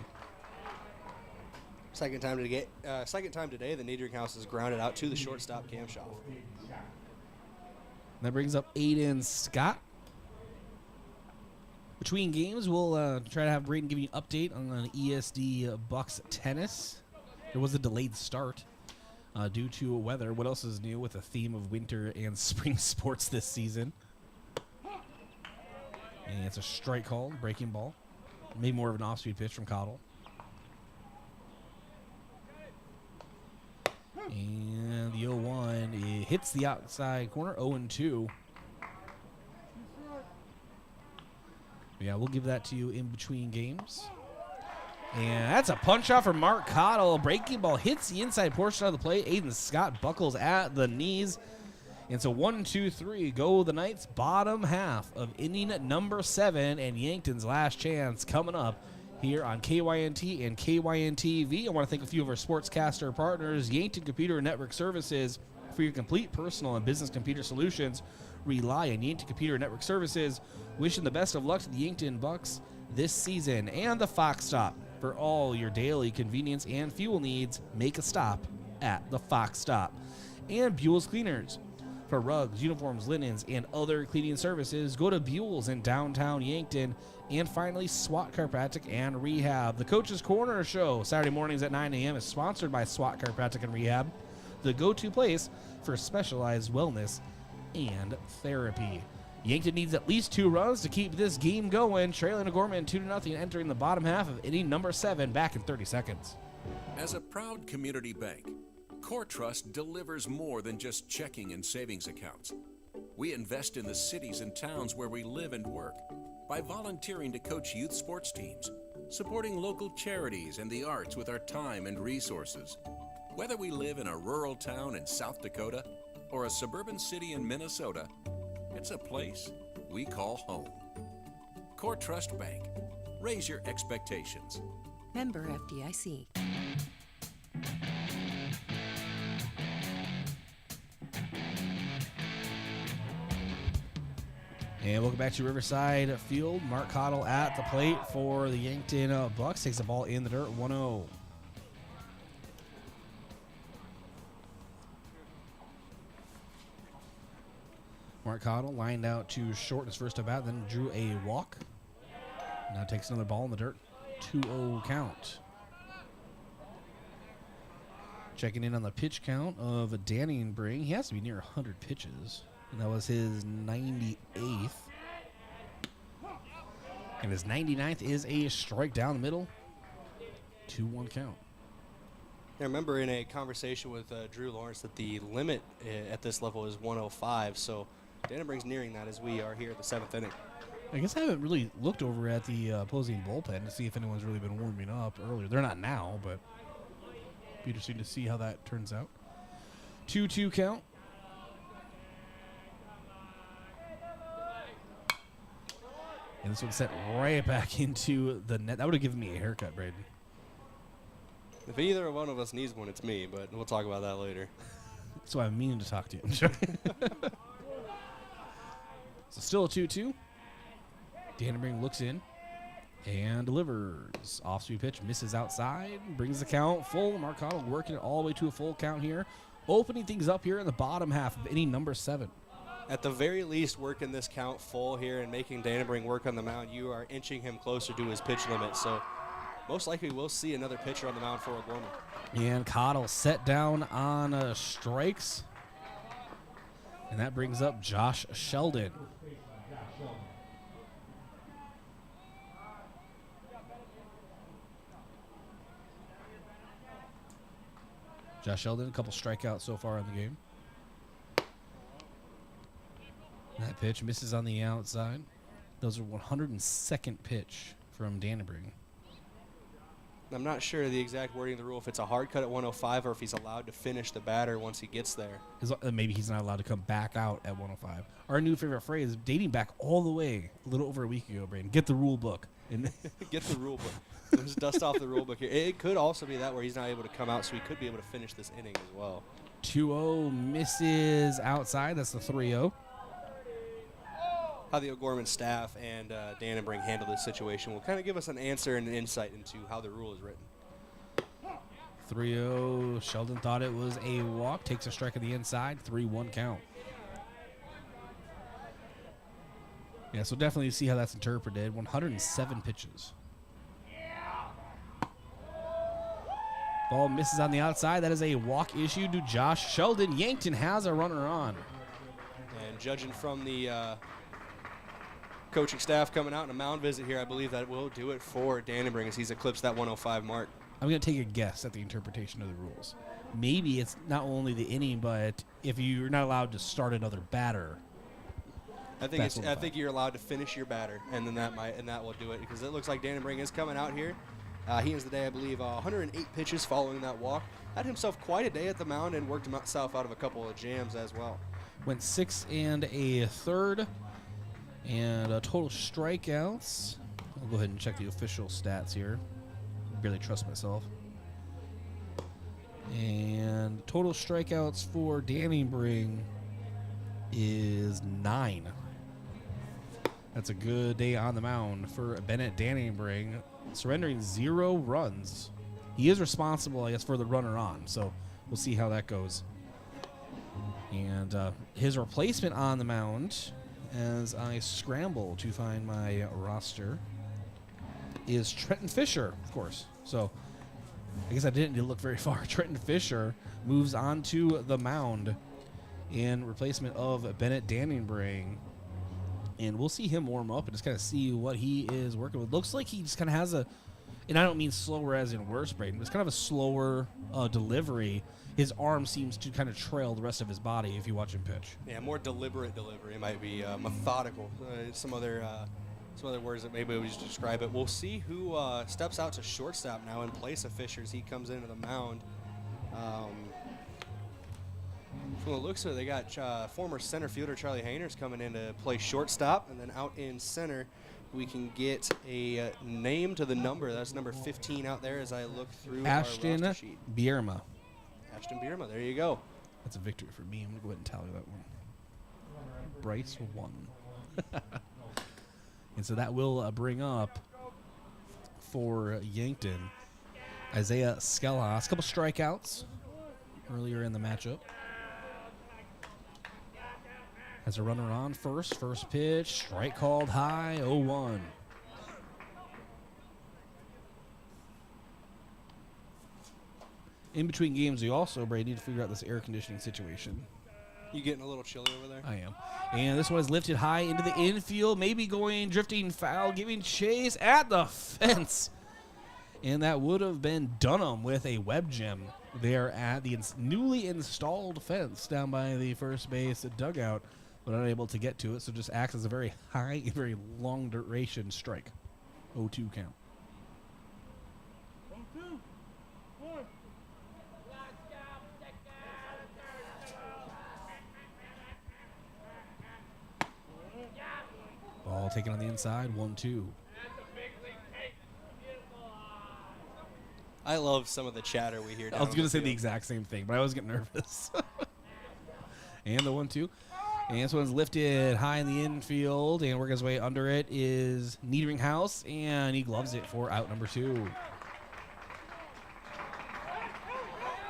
Second time today, the Niederinghaus is grounded out to the shortstop Kampshoff.
That brings up Aiden Scott. Between games, we'll try to have Brayden give you an update on the ESD Bucks tennis. There was a delayed start due to weather. What else is new with a theme of winter and spring sports this season? And it's a strike call, breaking ball. Maybe more of an off-speed pitch from Cottle. And the 0-1, it hits the outside corner, 0-2. Yeah, we'll give that to you in between games. And that's a punch off from Mark Cottle. Breaking ball hits the inside portion of the plate. Aiden Scott buckles at the knees. And so 1, 2, 3 go the Knights, bottom half of inning number 7, and Yankton's last chance coming up here on KYNT and KYNTV. I want to thank a few of our sportscaster partners: Yankton Computer Network Services, For your complete personal and business computer solutions, rely on Yankton Computer Network Services. Wishing the best of luck to the Yankton Bucks this season. And the Fox Stop. For all your daily convenience and fuel needs, make a stop at the Fox Stop. And Buell's Cleaners. For rugs, uniforms, linens, and other cleaning services, go to Buell's in downtown Yankton. And finally, SWAT Chiropractic and Rehab. The Coach's Corner Show, Saturday mornings at 9 a.m. is sponsored by SWAT Chiropractic and Rehab, the go-to place for specialized wellness and therapy. Yankton needs at least 2 runs to keep this game going, trailing O'Gorman 2-0, entering the bottom half of inning number 7, back in 30 seconds.
As a proud community bank, Core Trust delivers more than just checking and savings accounts. We invest in the cities and towns where we live and work by volunteering to coach youth sports teams, supporting local charities and the arts with our time and resources. Whether we live in a rural town in South Dakota or a suburban city in Minnesota, it's a place we call home. Core Trust Bank. Raise your expectations.
Member FDIC.
And welcome back to Riverside Field. Mark Cottle at the plate for the Yankton Bucks. Takes the ball in the dirt, 1-0. Mark Cottle lined out to short in his first at bat, then drew a walk. Now takes another ball in the dirt, 2-0 count. Checking in on the pitch count of Danningbrink. He has to be near 100 pitches. And that was his 98th. And his 99th is a strike down the middle. 2-1 count.
I remember in a conversation with Drew Lawrence that the limit at this level is 105. So Danningbrink's nearing that as we are here at the 7th inning.
I guess I haven't really looked over at the opposing bullpen to see if anyone's really been warming up earlier. They're not now, but it'd be interesting to see how that turns out. 2-2 count. And this one set right back into the net. That would have given me a haircut, Brayden.
If either one of us needs one, it's me, but we'll talk about that later.
That's why I'm meaning to talk to you. So still a 2-2. Danningbrink looks in and delivers. Off-speed pitch, misses outside, brings the count full. Mark Cottle working it all the way to a full count here. Opening things up here in the bottom half of inning number 7.
At the very least, working this count full here and making Danningbrink work on the mound, you are inching him closer to his pitch limit. So most likely we'll see another pitcher on the mound for O'Gorman.
And Cottle set down on strikes. And that brings up Josh Sheldon. Josh Sheldon, a couple strikeouts so far in the game. That pitch misses on the outside. Those are 102nd pitch from Danningbrink.
I'm not sure the exact wording of the rule, if it's a hard cut at 105 or if he's allowed to finish the batter once he gets there.
Maybe he's not allowed to come back out at 105. Our new favorite phrase, dating back all the way a little over a week ago, Brayden. Get the rule book.
Get the rule book. Just dust off the rule book here. It could also be that where he's not able to come out, so he could be able to finish this inning as well.
2-0 misses outside. That's the 3-0.
How the O'Gorman staff and Danningbrink handle this situation will kind of give us an answer and an insight into how the rule is written.
3-0. Sheldon thought it was a walk. Takes a strike on the inside. 3-1 count. Yeah, so definitely see how that's interpreted. 107 pitches. Ball misses on the outside. That is a walk issued to Josh Sheldon. Yankton has a runner on.
And judging from the coaching staff coming out on a mound visit here, I believe that will do it for Danningbrink as he's eclipsed that 105 mark.
I'm going to take a guess at the interpretation of the rules. Maybe it's not only the inning, but if you're not allowed to start another batter.
I think you're allowed to finish your batter, and then that will do it, because it looks like Danningbrink is coming out here. He ends the day, I believe, 108 pitches following that walk. Had himself quite a day at the mound and worked himself out of a couple of jams as well.
Went 6 1/3 and total strikeouts. I'll go ahead and check the official stats here. Barely trust myself. And total strikeouts for Dannybring is 9. That's a good day on the mound for Bennett Dannybring, surrendering 0 runs. He is responsible, I guess, for the runner on, so we'll see how that goes. And his replacement on the mound, as I scramble to find my roster, is Trenton Fisher, of course. So I guess I didn't need to look very far. Trenton Fisher moves on to the mound in replacement of Bennett Dannybring. And we'll see him warm up and just kind of see what he is working with. Looks like he just kind of has a, and I don't mean slower as in worse, Brayden, but it's kind of a slower delivery. His arm seems to kind of trail the rest of his body if you watch him pitch.
Yeah, more deliberate delivery. It might be methodical. Some other words that maybe we just describe it. We'll see who steps out to shortstop now in place of Fisher as he comes into the mound. From the looks of it, they got former center fielder Charlie Hainers coming in to play shortstop, and then out in center we can get a name to the number. That's number 15 out there as I look through
Ashton
our roster sheet.
Bierma.
Ashton Bierma, there you go.
That's a victory for me. I'm going to go ahead and tally that one. Bryce won. And so that will bring up for Yankton Isaiah Skelos. A couple strikeouts earlier in the matchup. Has a runner on first. First pitch. Strike called high. 0-1. In between games, we also, Brady, need to figure out this air conditioning situation.
You getting a little chilly over there?
I am. And this one is lifted high into the infield, maybe drifting foul, giving chase at the fence. And that would have been Dunham with a web gem there at the newly installed fence down by the first base dugout, but unable to get to it, so just acts as a very high, very long duration strike. 0-2 count. Ball taken on the inside, 1-2.
I love some of the chatter we hear down
I was going to say
field.
the exact same thing, but I was getting nervous. And the 1-2. And this one's lifted high in the infield, and working his way under it is Niederinghaus, and he gloves it for out number 2.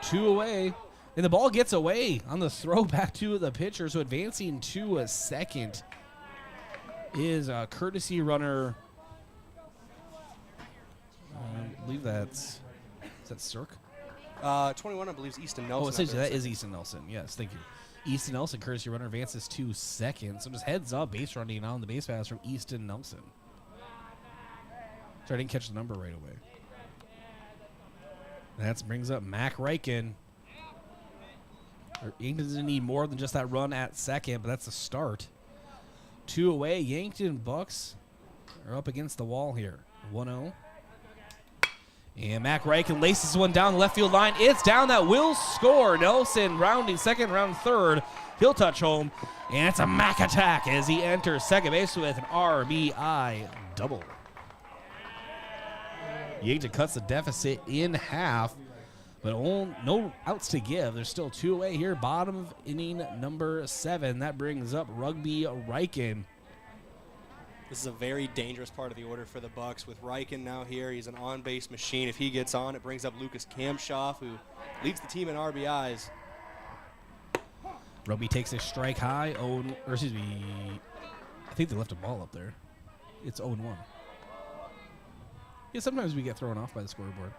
2 away. And the ball gets away on the throw back to the pitcher, so advancing to a second is a courtesy runner. I believe is that Cirque?
21, I believe, is Easton Nelson.
Oh, essentially, that is Easton Nelson. Yes, thank you. Easton Nelson, courtesy runner, advances to second. So just heads up, base running on the base pass from Easton Nelson. Sorry, I didn't catch the number right away. That brings up Mac Reichen. Yankton doesn't need more than just that run at second, but that's a start. 2 away. Yankton Bucks are up against the wall here. 1-0. And Mac Reichen laces one down the left field line. It's down. That will score. Nelson rounding second, round third. He'll touch home. And it's a Mac attack as he enters second base with an RBI double. Yankton cuts the deficit in half, but no outs to give. There's still 2 away here. Bottom of inning number 7. That brings up Rugby Reichen.
This is a very dangerous part of the order for the Bucks. With Reichen now here, he's an on-base machine. If he gets on, it brings up Lucas Kamshoff, who leads the team in RBIs.
Rugby takes a strike high. I think they left a ball up there. It's 0-1. Yeah, sometimes we get thrown off by the scoreboard.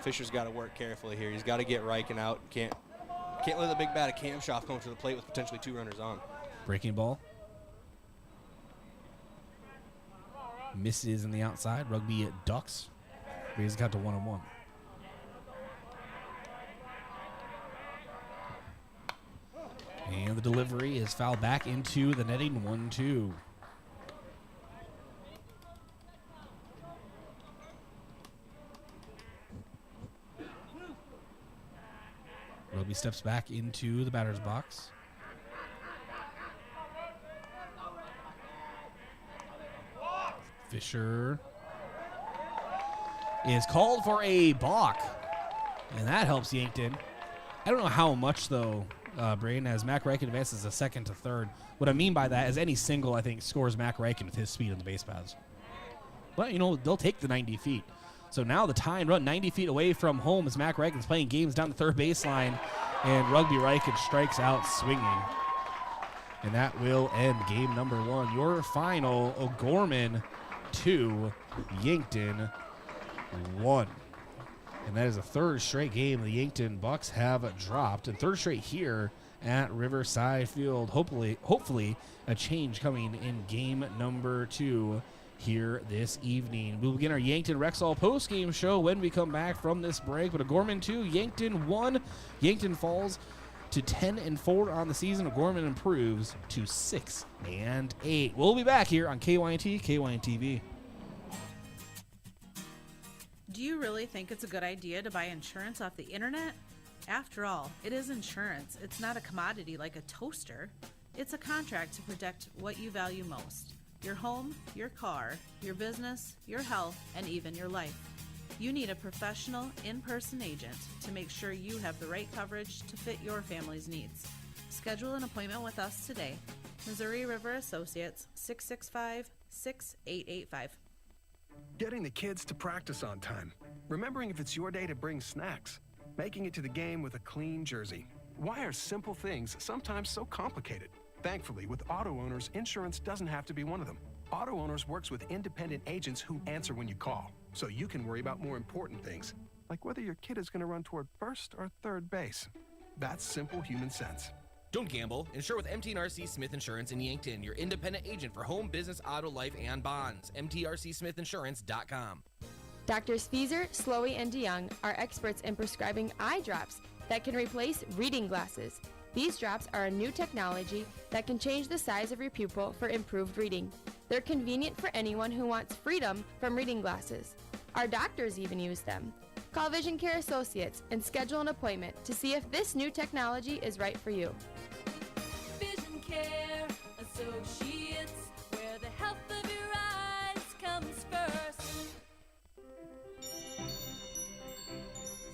Fisher's got to work carefully here. He's got to get Reichen out. Can't let the big bat of Kamshoff come to the plate with potentially 2 runners on.
Breaking ball. Misses in the outside. Rugby ducks. But he's got to 1-1. And the delivery is fouled back into the netting. 1-2. Rugby steps back into the batter's box. Fisher is called for a balk. And that helps Yankton. I don't know how much, though, Brayden, as Mac Reichen advances a second to third. What I mean by that is any single, I think, scores Mac Reichen with his speed on the base paths. But, they'll take the 90 feet. So now the tie and run 90 feet away from home as Mac Reichen's playing games down the third baseline, and Rugby Reichen strikes out swinging. And that will end game number 1. Your final, O'Gorman 2, Yankton 1. And that is the third straight game the Yankton Bucks have dropped, and third straight here at Riverside Field. Hopefully a change coming in game number 2 here this evening. We'll begin our Yankton Rexall post-game show when we come back from this break. But O'Gorman 2, Yankton 1. Yankton falls to 10-4 on the season. O'Gorman improves to 6-8. We'll be back here on KYNT, KYNTV.
Do you really think it's a good idea to buy insurance off the internet? After all, it is insurance. It's not a commodity like a toaster. It's a contract to protect what you value most: your home, your car, your business, your health, and even your life. You need a professional, in-person agent to make sure you have the right coverage to fit your family's needs. Schedule an appointment with us today. Missouri River Associates, 665-6885.
Getting the kids to practice on time. Remembering if it's your day to bring snacks. Making it to the game with a clean jersey. Why are simple things sometimes so complicated? Thankfully, with auto owners, insurance doesn't have to be one of them. Auto Owners works with independent agents who answer when you call, so you can worry about more important things, like whether your kid is going to run toward first or third base. That's simple human sense.
Don't gamble. Insure with MTRC Smith Insurance in Yankton, your independent agent for home, business, auto, life, and bonds. MTRCSmithInsurance.com.
Doctors Feeser, Slowey, and DeYoung are experts in prescribing eye drops that can replace reading glasses. These drops are a new technology that can change the size of your pupil for improved reading. They're convenient for anyone who wants freedom from reading glasses. Our doctors even use them. Call Vision Care Associates and schedule an appointment to see if this new technology is right for you.
Vision Care Associates, where the health of your eyes comes first.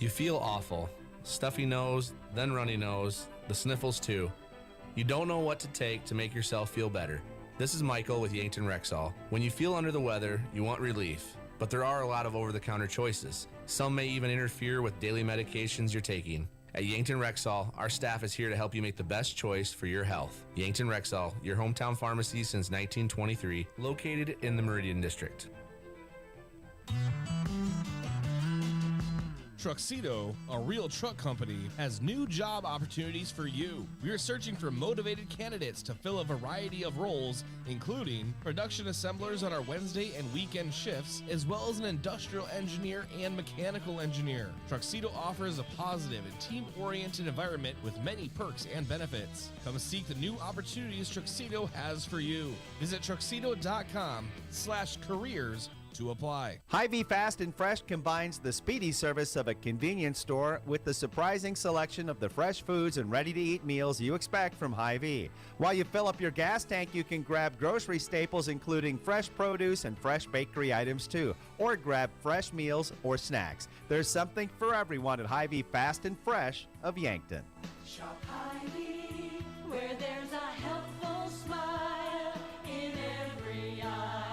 You feel awful. Stuffy nose, then runny nose, the sniffles too. You don't know what to take to make yourself feel better. This is Michael with Yankton Rexall. When you feel under the weather, you want relief, but there are a lot of over-the-counter choices. Some may even interfere with daily medications you're taking. At Yankton Rexall, our staff is here to help you make the best choice for your health. Yankton Rexall, your hometown pharmacy since 1923, located in the Meridian District.
Truxedo, a real truck company, has new job opportunities for you. We are searching for motivated candidates to fill a variety of roles, including production assemblers on our Wednesday and weekend shifts, as well as an industrial engineer and mechanical engineer. Truxedo offers a positive and team-oriented environment with many perks and benefits. Come seek the new opportunities Truxedo has for you. Visit truxedo.com/careers to apply.
Hy-Vee Fast and Fresh combines the speedy service of a convenience store with the surprising selection of the fresh foods and ready-to-eat meals you expect from Hy-Vee. While you fill up your gas tank, you can grab grocery staples including fresh produce and fresh bakery items too, or grab fresh meals or snacks. There's something for everyone at Hy-Vee Fast and Fresh of Yankton.
Shop Hy-Vee, where there's a helpful smile in every aisle.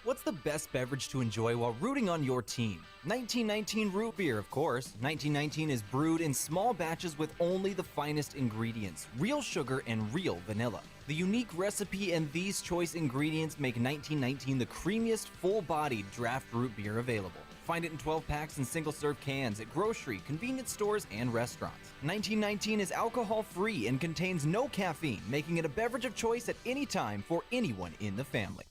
What's the best beverage to enjoy while rooting on your team? 1919 root beer, of course. 1919 is brewed in small batches with only the finest ingredients, real sugar and real vanilla. The unique recipe and these choice ingredients make 1919 the creamiest, full-bodied draft root beer available. Find it in 12 packs and single-serve cans at grocery, convenience stores, and restaurants. 1919 is alcohol-free and contains no caffeine, making it a beverage of choice at any time for anyone in the family.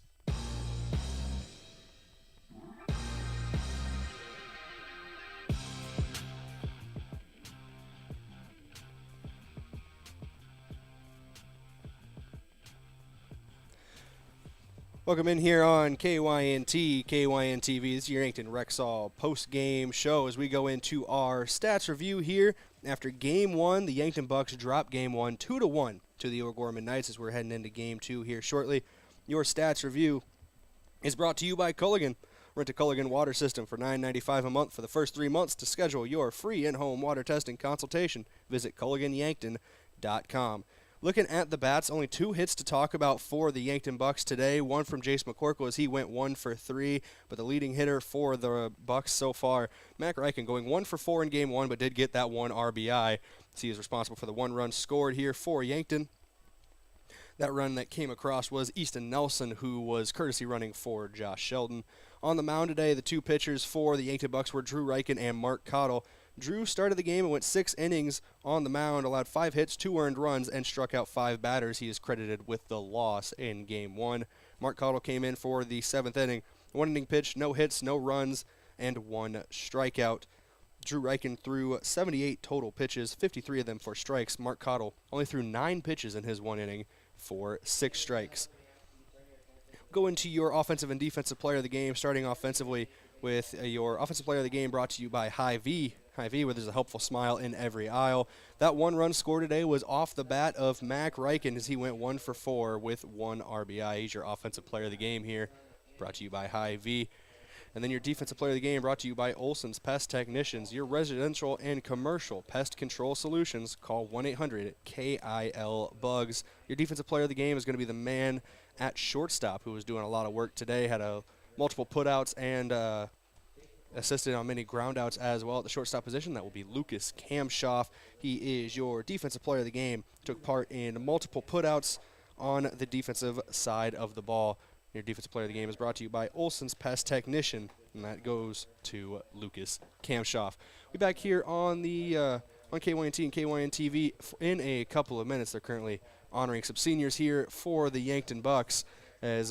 Welcome in here on KYNT, KYNTV. This is your Yankton Rexall post-game show as we go into our stats review here. After Game 1, the Yankton Bucks drop Game 1 2-1 to the O'Gorman Knights as we're heading into Game 2 here shortly. Your stats review is brought to you by Culligan. Rent a Culligan water system for $9.95 a month for the first 3 months. To schedule your free in-home water testing consultation, visit CulliganYankton.com. Looking at the bats, only 2 hits to talk about for the Yankton Bucks today. One from Jace McCorkle as he went 1 for 3, but the leading hitter for the Bucks so far, Mac Reichen, going 1 for 4 in Game 1, but did get that 1 RBI. So he is responsible for the 1 run scored here for Yankton. That run that came across was Easton Nelson, who was courtesy running for Josh Sheldon. On the mound today, the 2 pitchers for the Yankton Bucks were Drew Reichen and Mark Cottle. Drew started the game and went 6 innings on the mound, allowed 5 hits, 2 earned runs, and struck out 5 batters. He is credited with the loss in Game 1. Mark Cottle came in for the 7th inning. 1 inning pitch, no hits, no runs, and 1 strikeout. Drew Reichen threw 78 total pitches, 53 of them for strikes. Mark Cottle only threw 9 pitches in his 1 inning for 6 strikes. Go into your offensive and defensive player of the game, starting offensively with your offensive player of the game brought to you by Hy-Vee. Hy-Vee, where there's a helpful smile in every aisle. That 1 run score today was off the bat of Mac Reichen as he went 1 for 4 with 1 RBI. He's your offensive player of the game here, brought to you by Hy-Vee. And then your defensive player of the game brought to you by Olson's Pest Technicians, your residential and commercial pest control solutions. Call 1-800-KIL-BUGS. Your defensive player of the game is going to be the man at shortstop who was doing a lot of work today, had multiple putouts and assisted on many groundouts as well at the shortstop position. That will be Lucas Kamshoff. He is your defensive player of the game. Took part in multiple putouts on the defensive side of the ball. Your defensive player of the game is brought to you by Olson's Pest Technician, and that goes to Lucas Kamshoff. We'll be back here on the on KYNT and KYNTV in a couple of minutes. They're currently honoring some seniors here for the Yankton Bucks. As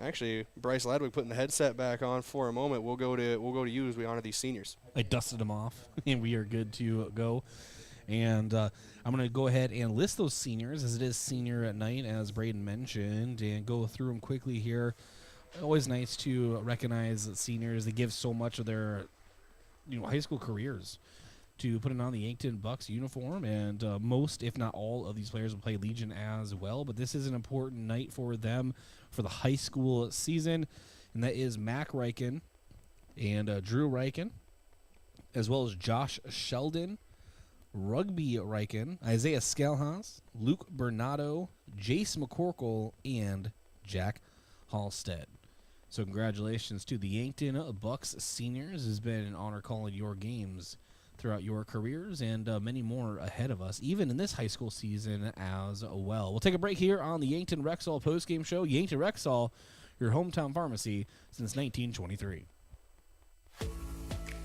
actually Bryce Ladwig putting the headset back on for a moment. We'll go to you as we honor these seniors.
I dusted them off, and we are good to go. And I'm going to go ahead and list those seniors as it is senior at night, as Brayden mentioned, and go through them quickly here. Always nice to recognize that seniors. They give so much of their high school careers to putting on the Yankton Bucks uniform, and most, if not all, of these players will play Legion as well. But this is an important night for them for the high school season, and that is Mac Reichen and Drew Reichen, as well as Josh Sheldon, Rugby Reichen, Isaiah Skelhaus, Luke Bernardo, Jace McCorkle, and Jack Halstead. So congratulations to the Yankton Bucks seniors. It has been an honor calling your games throughout your careers, and many more ahead of us, even in this high school season as well. We'll take a break here on the Yankton Rexall postgame show. Yankton Rexall, your hometown pharmacy since 1923.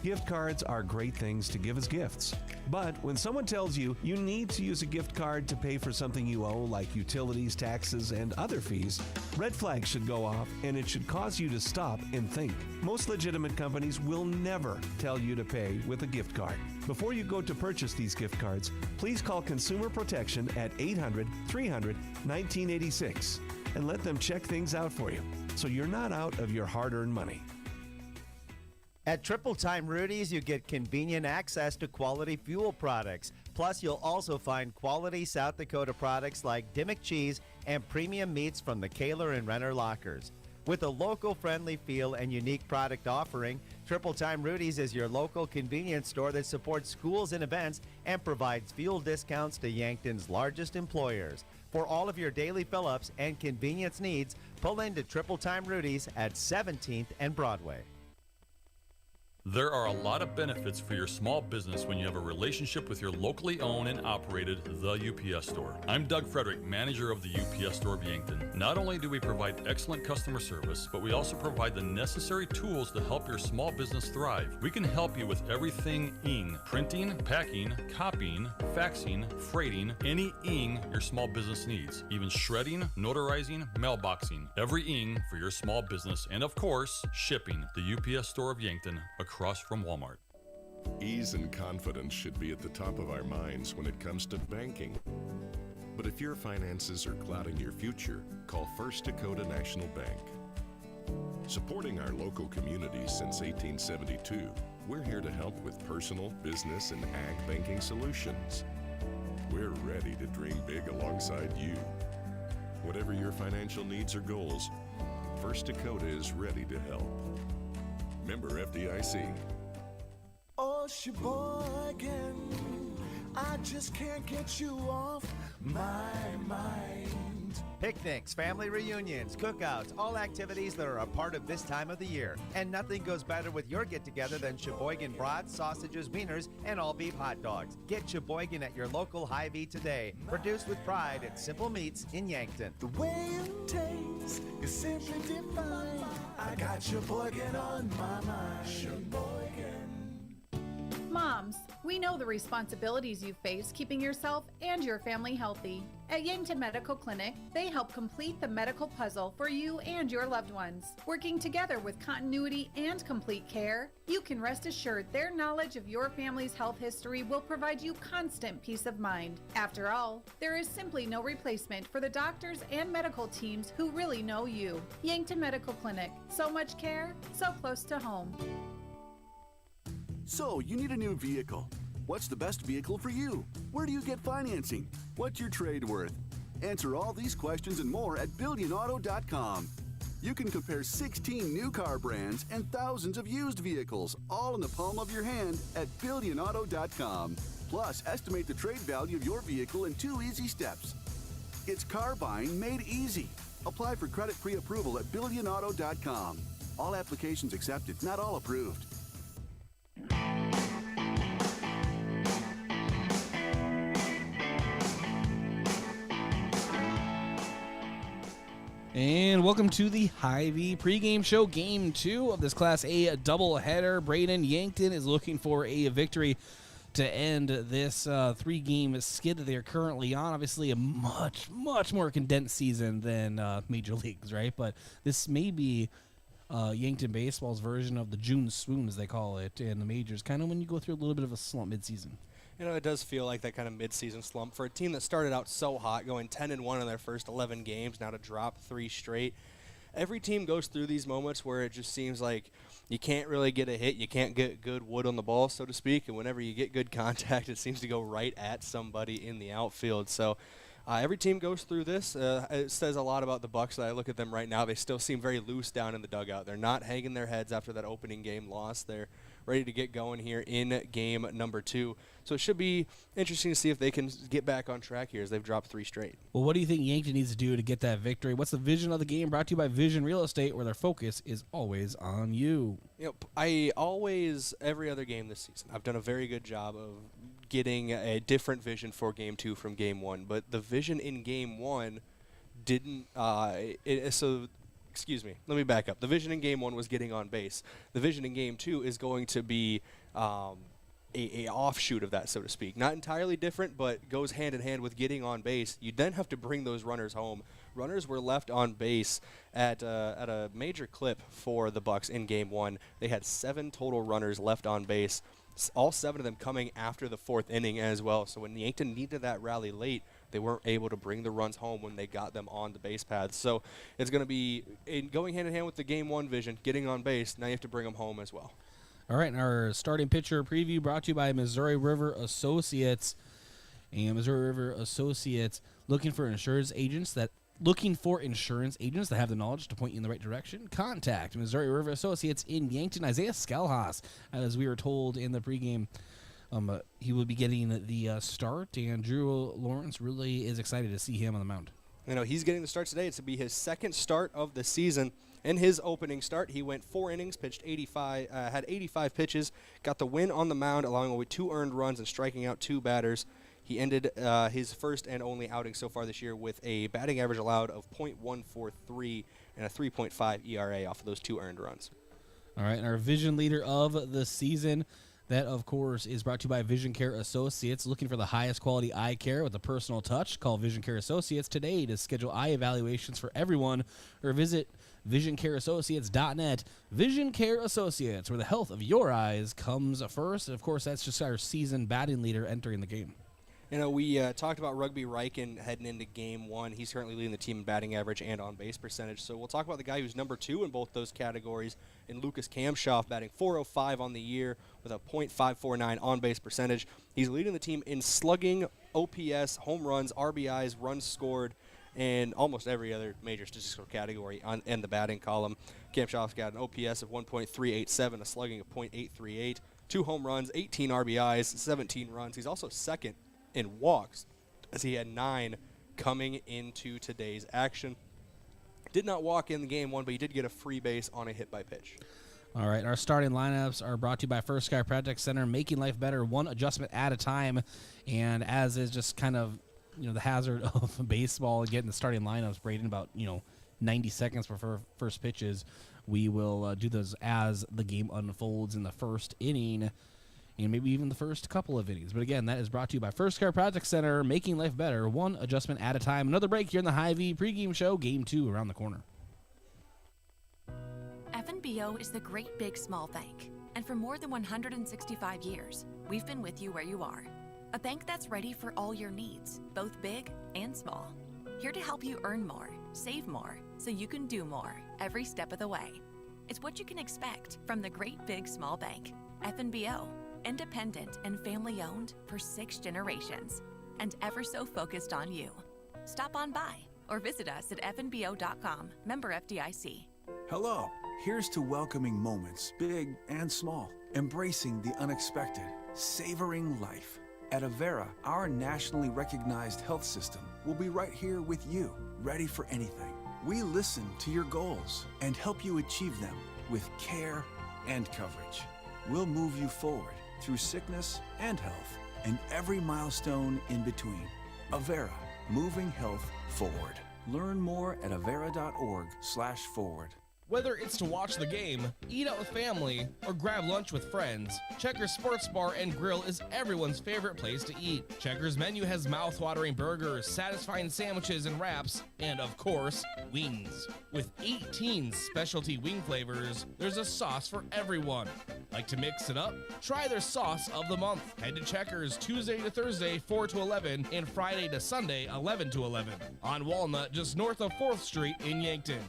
Gift cards are great things to give as gifts. But when someone tells you you need to use a gift card to pay for something you owe, like utilities, taxes, and other fees, red flags should go off, and it should cause you to stop and think. Most legitimate companies will never tell you to pay with a gift card. Before you go to purchase these gift cards, please call Consumer Protection at 800-300-1986 and let them check things out for you so you're not out of your hard-earned money.
At Triple Time Rudy's, you get convenient access to quality fuel products. Plus, you'll also find quality South Dakota products like Dimmick cheese and premium meats from the Kaler and Renner lockers. With a local-friendly feel and unique product offering, Triple Time Rudy's is your local convenience store that supports schools and events and provides fuel discounts to Yankton's largest employers. For all of your daily fill-ups and convenience needs, pull into Triple Time Rudy's at 17th and Broadway.
There are a lot of benefits for your small business when you have a relationship with your locally owned and operated The UPS Store. I'm Doug Frederick, manager of the UPS Store of Yankton. Not only do we provide excellent customer service, but we also provide the necessary tools to help your small business thrive. We can help you with everything ing, printing, packing, copying, faxing, freighting, any ing your small business needs, even shredding, notarizing, mailboxing, every ing for your small business, and of course, shipping. The UPS Store of Yankton, across from Walmart.
Ease and confidence should be at the top of our minds when it comes to banking. But if your finances are clouding your future, call First Dakota National Bank. Supporting our local communities since 1872, we're here to help with personal, business, and ag banking solutions. We're ready to dream big alongside you. Whatever your financial needs or goals, First Dakota is ready to help. Member FDIC.
Oh, Sheboygan, I just can't get you off my mind.
Picnics, family reunions, cookouts, all activities that are a part of this time of the year. And nothing goes better with your get-together than Sheboygan brats, sausages, wieners, and all-beef hot dogs. Get Sheboygan at your local Hy-Vee today. Produced with pride at Simple Meats in Yankton.
The way it tastes is simply divine. I got Sheboygan on my mind. Sheboygan.
Moms, we know the responsibilities you face keeping yourself and your family healthy. At Yankton Medical Clinic, they help complete the medical puzzle for you and your loved ones. Working together with continuity and complete care, you can rest assured their knowledge of your family's health history will provide you constant peace of mind. After all, there is simply no replacement for the doctors and medical teams who really know you. Yankton Medical Clinic, so much care, so close to home.
So, you need a new vehicle. What's the best vehicle for you? Where do you get financing? What's your trade worth? Answer all these questions and more at BillionAuto.com. You can compare 16 new car brands and thousands of used vehicles, all in the palm of your hand at BillionAuto.com. Plus, estimate the trade value of your vehicle in 2 easy steps. It's car buying made easy. Apply for credit pre-approval at BillionAuto.com. All applications accepted, not all approved.
And welcome to the Hy-Vee pregame show, Game 2 of this Class A doubleheader. Brayden, Yankton is looking for a victory to end this 3-game skid that they're currently on. Obviously, a much, much more condensed season than Major Leagues, right? But this may be Yankton baseball's version of the June swoon, as they call it, in the majors, kind of when you go through a little bit of a slump midseason.
You know, it does feel like that kind of midseason slump for a team that started out so hot, going 10-1 in their first 11 games, now to drop 3 straight. Every team goes through these moments where it just seems like you can't really get a hit, you can't get good wood on the ball, so to speak, and whenever you get good contact, it seems to go right at somebody in the outfield. So every team goes through this. It says a lot about the Bucks that I look at them right now. They still seem very loose down in the dugout. They're not hanging their heads after that opening game loss. They're ready to get going here in game number 2. So it should be interesting to see if they can get back on track here as they've dropped 3 straight.
Well, what do you think Yankton needs to do to get that victory? What's the vision of the game? Brought to you by Vision Real Estate, where their focus is always on you.
You know, I always, every other game this season, I've done a very good job of getting a different vision for game 2 from game 1. But the vision in game 1 didn't, excuse me, let me back up. The vision in game 1 was getting on base. The vision in game 2 is going to be a offshoot of that, so to speak. Not entirely different, but goes hand in hand with getting on base. You then have to bring those runners home. Runners were left on base at a major clip for the Bucks in game 1. They had 7 total runners left on base, all 7 of them coming after the 4th inning as well. So when Yankton needed that rally late, they weren't able to bring the runs home when they got them on the base paths. So it's going to be going hand in hand with the game 1 vision, getting on base. Now you have to bring them home as well.
All right, and our starting pitcher preview brought to you by Missouri River Associates. And Missouri River Associates looking for insurance agents that have the knowledge to point you in the right direction. Contact Missouri River Associates in Yankton. Isaiah Skalhas, as we were told in the pregame, he will be getting the start, and Drew Lawrence really is excited to see him on the mound.
You know, he's getting the start today. It's to be his 2nd start of the season. In his opening start, he went 4 innings, had 85 pitches, got the win on the mound, allowing only 2 earned runs and striking out 2 batters. He ended his first and only outing so far this year with a batting average allowed of .143 and a 3.5 ERA off of those 2 earned runs.
All right, and our vision leader of the season, that, of course, is brought to you by Vision Care Associates. Looking for the highest quality eye care with a personal touch? Call Vision Care Associates today to schedule eye evaluations for everyone, or visit VisionCareAssociates.net. Vision Care Associates, where the health of your eyes comes first. And, of course, that's just our season batting leader entering the game.
You know, we talked about Rugby Riken heading into game 1. He's currently leading the team in batting average and on-base percentage. So we'll talk about the guy who's number 2 in both those categories, in Lucas Kamshoff, batting .405 on the year with a .549 on-base percentage. He's leading the team in slugging, OPS, home runs, RBIs, runs scored, in almost every other major statistical category in the batting column. Cam Shaw's got an OPS of 1.387, a slugging of .838, 2 home runs, 18 RBIs, 17 runs. He's also second in walks, as he had 9 coming into today's action. Did not walk in the game one, but he did get a free base on a hit by pitch.
All right, our starting lineups are brought to you by First Sky Project Center, making life better one adjustment at a time. And as is just kind of, the hazard of baseball, getting the starting lineups, Brayden, about, 90 seconds before first pitches, we will do those as the game unfolds in the first inning and maybe even the first couple of innings. But again, that is brought to you by First Sky Project Center, making life better one adjustment at a time. Another break here in the Hy-Vee pregame show, Game 2 around the corner.
FNBO is the great big small bank, and for more than 165 years, we've been with you where you are. A bank that's ready for all your needs, both big and small. Here to help you earn more, save more, so you can do more every step of the way. It's what you can expect from the great big small bank. FNBO, independent and family owned for 6 generations, and ever so focused on you. Stop on by or visit us at fnbo.com, member FDIC.
Hello, here's to welcoming moments, big and small, embracing the unexpected, savoring life. At Avera, our nationally recognized health system will be right here with you, ready for anything. We listen to your goals and help you achieve them with care and coverage. We'll move you forward through sickness and health and every milestone in between. Avera, moving health forward. Learn more at avera.org/forward.
Whether it's to watch the game, eat out with family, or grab lunch with friends, Checkers Sports Bar and Grill is everyone's favorite place to eat. Checkers' menu has mouth-watering burgers, satisfying sandwiches and wraps, and of course, wings. With 18 specialty wing flavors, there's a sauce for everyone. Like to mix it up? Try their sauce of the month. Head to Checkers Tuesday to Thursday, 4 to 11, and Friday to Sunday, 11 to 11. On Walnut, just north of 4th Street in Yankton.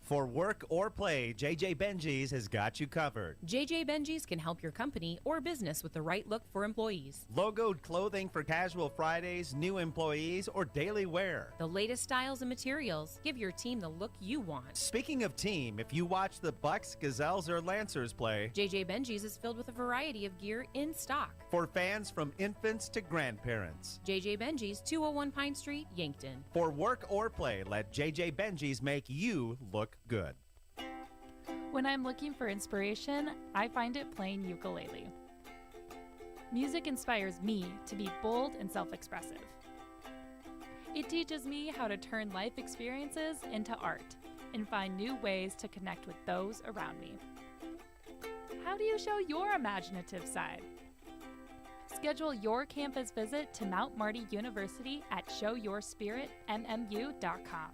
For work or play, JJ Benji's has got you covered.
JJ Benji's can help your company or business with the right look for employees.
Logoed clothing for casual Fridays, new employees, or daily wear.
The latest styles and materials. Give your team the look you want.
Speaking of team, if you watch the Bucks, Gazelles, or Lancers play,
JJ Benji's is filled with a variety of gear in stock.
For fans from infants to grandparents.
JJ Benji's, 201 Pine Street, Yankton.
For work or play, let JJ Benji's make you look good.
When I'm looking for inspiration, I find it playing ukulele. Music inspires me to be bold and self-expressive. It teaches me how to turn life experiences into art and find new ways to connect with those around me. How do you show your imaginative side? Schedule your campus visit to Mount Marty University at showyourspiritmmu.com.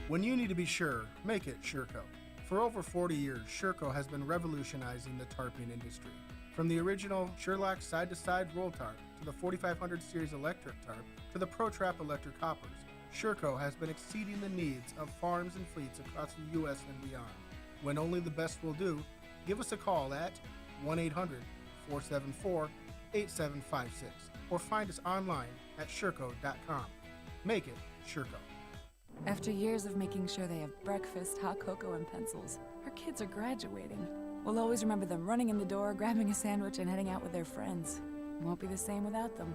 When you need to be sure, make it Sureco. For over 40 years, Sureco has been revolutionizing the tarping industry. From the original Sherlock side-to-side roll tarp to the 4500 series electric tarp to the ProTrap electric hoppers, Sureco has been exceeding the needs of farms and fleets across the U.S. and beyond. When only the best will do, give us a call at 1-800-474-8756 or find us online at Sureco.com. Make it Sureco.
After years of making sure they have breakfast, hot cocoa, and pencils, our kids are graduating. We'll always remember them running in the door, grabbing a sandwich, and heading out with their friends. Won't be the same without them.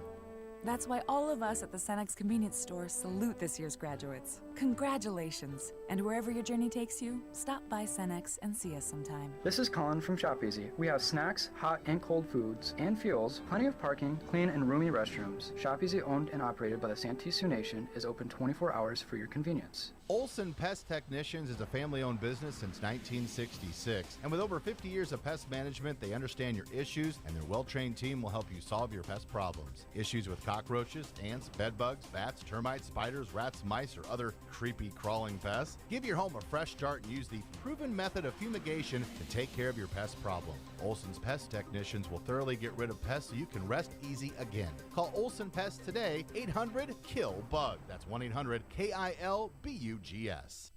That's why all of us at the Cenex Convenience Store salute this year's graduates. Congratulations! And wherever your journey takes you, stop by Cenex and see us sometime.
This is Colin from Shop Easy. We have snacks, hot and cold foods, and fuels, plenty of parking, clean and roomy restrooms. Shop Easy, owned and operated by the Santee Sioux Nation, is open 24 hours for your convenience.
Olson Pest Technicians is a family-owned business since 1966, and with over 50 years of pest management, they understand your issues, and their well-trained team will help you solve your pest problems. Issues with cockroaches, ants, bedbugs, bats, termites, spiders, rats, mice, or other creepy crawling pests? Give your home a fresh start and use the proven method of fumigation to take care of your pest problem. Olson's Pest Technicians will thoroughly get rid of pests so you can rest easy again. Call Olson Pest today, 800-KILL-BUG. That's 1-800-KILBUGS.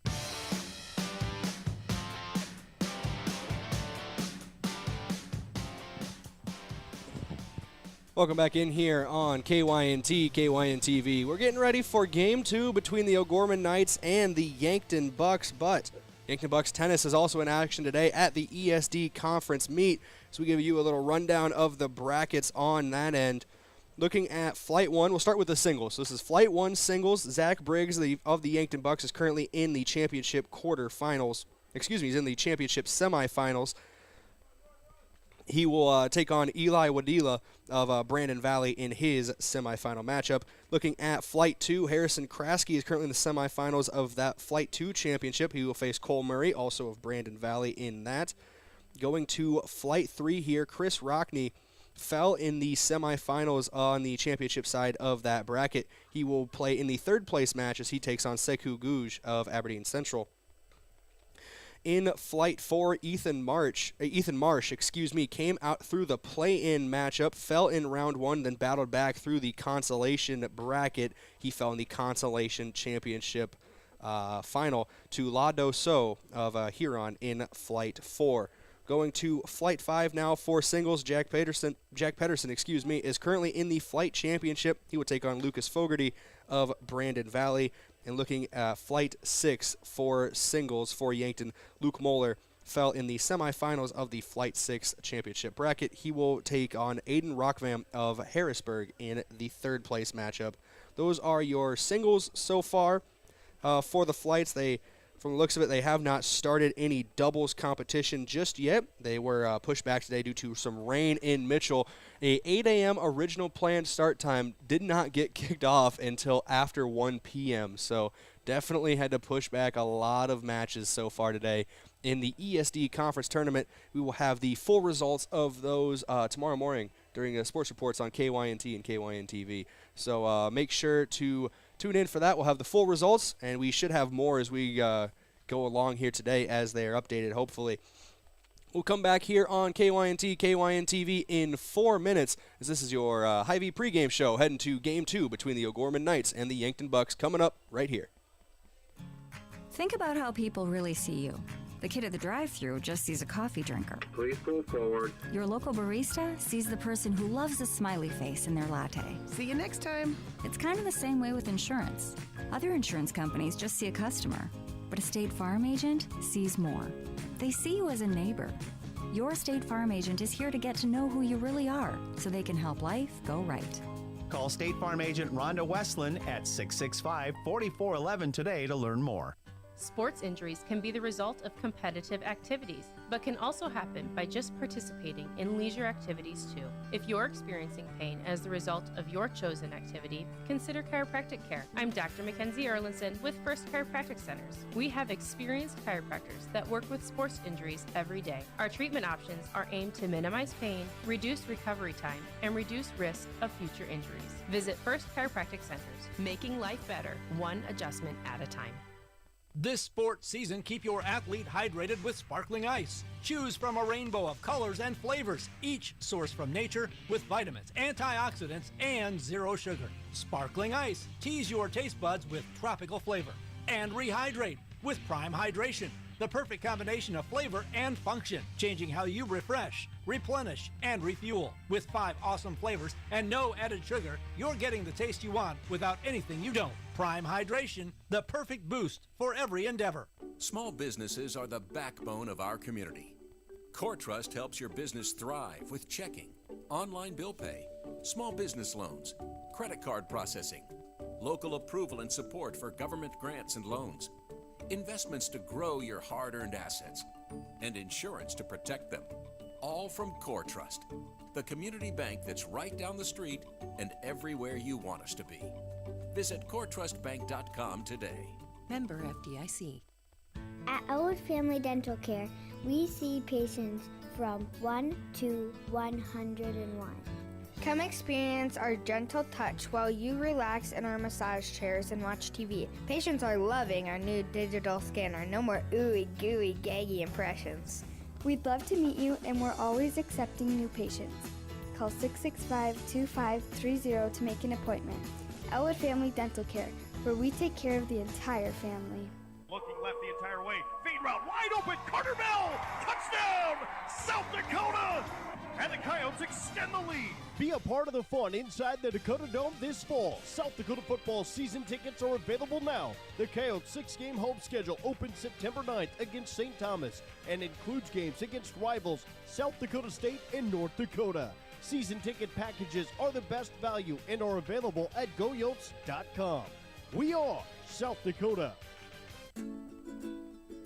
Welcome back in here on KYNT, KYNTV. We're getting ready for Game 2 between the O'Gorman Knights and the Yankton Bucks, but Yankton Bucks tennis is also in action today at the ESD Conference Meet. So we give you a little rundown of the brackets on that end. Looking at Flight 1, we'll start with the singles. So this is Flight 1 singles. Zach Briggs of the Yankton Bucks is currently in the championship quarterfinals. He's in the championship semifinals. He will take on Eli Wadila of Brandon Valley in his semifinal matchup. Looking at Flight 2, Harrison Kraske is currently in the semifinals of that Flight 2 championship. He will face Cole Murray, also of Brandon Valley, in that. Going to Flight 3 here, Chris Rockney fell in the semifinals on the championship side of that bracket. He will play in the third place match as he takes on Sekou Gouge of Aberdeen Central. In Flight 4, Ethan Marsh, came out through the play-in matchup, fell in round 1, then battled back through the consolation bracket. He fell in the consolation championship final to La Dosso of Huron in Flight 4. Going to Flight 5 now for singles, Jack Pedersen, is currently in the Flight Championship. He will take on Lucas Fogarty of Brandon Valley. And looking at Flight 6 for singles for Yankton, Luke Moeller fell in the semifinals of the Flight 6 championship bracket. He will take on Aiden Rockvam of Harrisburg in the third place matchup. Those are your singles so far. For the flights, from the looks of it, they have not started any doubles competition just yet. They were pushed back today due to some rain in Mitchell. A 8 a.m. original planned start time did not get kicked off until after 1 p.m. So definitely had to push back a lot of matches so far today. In the ESD Conference Tournament, we will have the full results of those tomorrow morning during sports reports on KYNT and KYNTV. So make sure to tune in for that. We'll have the full results, and we should have more as we go along here today as they are updated, hopefully. We'll come back here on KYNT, KYNTV in 4 minutes, as this is your Hy-Vee pregame show heading to Game 2 between the O'Gorman Knights and the Yankton Bucks coming up right here.
Think about how people really see you. The kid at the drive-thru just sees a coffee drinker.
Please pull forward.
Your local barista sees the person who loves a smiley face in their latte.
See you next time.
It's kind of the same way with insurance. Other insurance companies just see a customer, but a State Farm agent sees more. They see you as a neighbor. Your State Farm agent is here to get to know who you really are, so they can help life go right.
Call State Farm agent Rhonda Westland at 665-4411 today to learn more.
Sports injuries can be the result of competitive activities, but can also happen by just participating in leisure activities too. If you're experiencing pain as the result of your chosen activity, consider chiropractic care. I'm Dr. Mackenzie Erlinson with First Chiropractic Centers. We have experienced chiropractors that work with sports injuries every day. Our treatment options are aimed to minimize pain, reduce recovery time, and reduce risk of future injuries. Visit First Chiropractic Centers, making life better, one adjustment at a time.
This sports season, keep your athlete hydrated with sparkling ice. Choose from a rainbow of colors and flavors, each sourced from nature with vitamins, antioxidants, and zero sugar. Sparkling ice, tease your taste buds with tropical flavor. And rehydrate with Prime Hydration, the perfect combination of flavor and function, changing how you refresh, replenish, and refuel. With 5 awesome flavors and no added sugar, you're getting the taste you want without anything you don't. Prime Hydration, the perfect boost for every endeavor.
Small businesses are the backbone of our community. CoreTrust helps your business thrive with checking, online bill pay, small business loans, credit card processing, local approval and support for government grants and loans, investments to grow your hard-earned assets, and insurance to protect them. All from CoreTrust, the community bank that's right down the street and everywhere you want us to be. Visit CoreTrustBank.com today.
Member FDIC.
At Elwood Family Dental Care, we see patients from 1 to 101.
Come experience our gentle touch while you relax in our massage chairs and watch TV. Patients are loving our new digital scanner. No more ooey gooey gaggy impressions.
We'd love to meet you, and we're always accepting new patients. Call 665-2530 to make an appointment. Elwood Family Dental Care, where we take care of the entire family.
Looking left the entire way. Feed route wide open. Carter Bell. Touchdown. South Dakota.
and the Coyotes extend the lead. Be a part of the fun inside the Dakota Dome this fall. South Dakota football season tickets are available now. The Coyotes' 6-game home schedule opens September 9th against St. Thomas and includes games against rivals South Dakota State and North Dakota. Season ticket packages are the best value and are available at goyotes.com. We are South Dakota.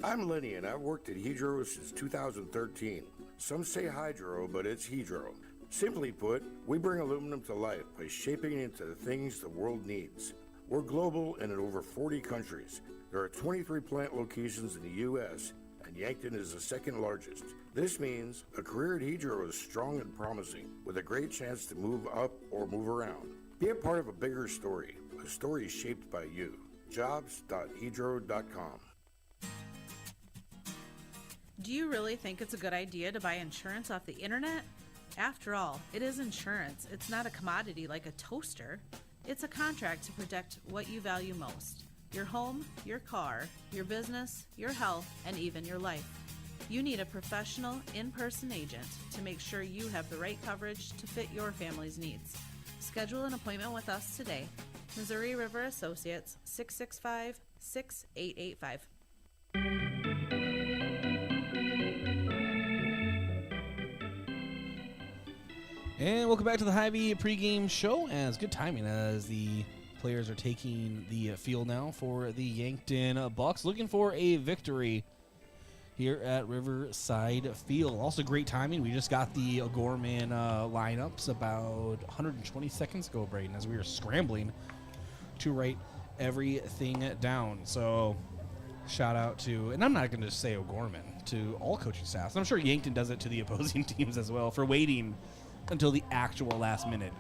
I'm Lenny, and I've worked at Hedro since 2013. Some say hydro, but it's Hedro. Simply put, we bring aluminum to life by shaping it into the things the world needs. We're global and in over 40 countries. There are 23 plant locations in the U.S., and Yankton is the second largest. This means a career at Hedro is strong and promising, with a great chance to move up or move around. Be a part of a bigger story, a story shaped by you. Jobs.hedro.com.
Do you really think it's a good idea to buy insurance off the internet? After all, it is insurance. It's not a commodity like a toaster. It's a contract to protect what you value most: your home, your car, your business, your health, and even your life. You need a professional, in-person agent to make sure you have the right coverage to fit your family's needs. Schedule an appointment with us today. Missouri River Associates, 665-6885.
And welcome back to the Hy-Vee pregame show. As good timing as the players are taking the field now for the Yankton Bucks, looking for a victory here at Riverside Field. Also great timing. We just got the O'Gorman lineups about 120 seconds ago, Brayden, as we were scrambling to write everything down. So shout out to, and I'm not going to just say O'Gorman, to all coaching staffs. I'm sure Yankton does it to the opposing teams as well for waiting until the actual last minute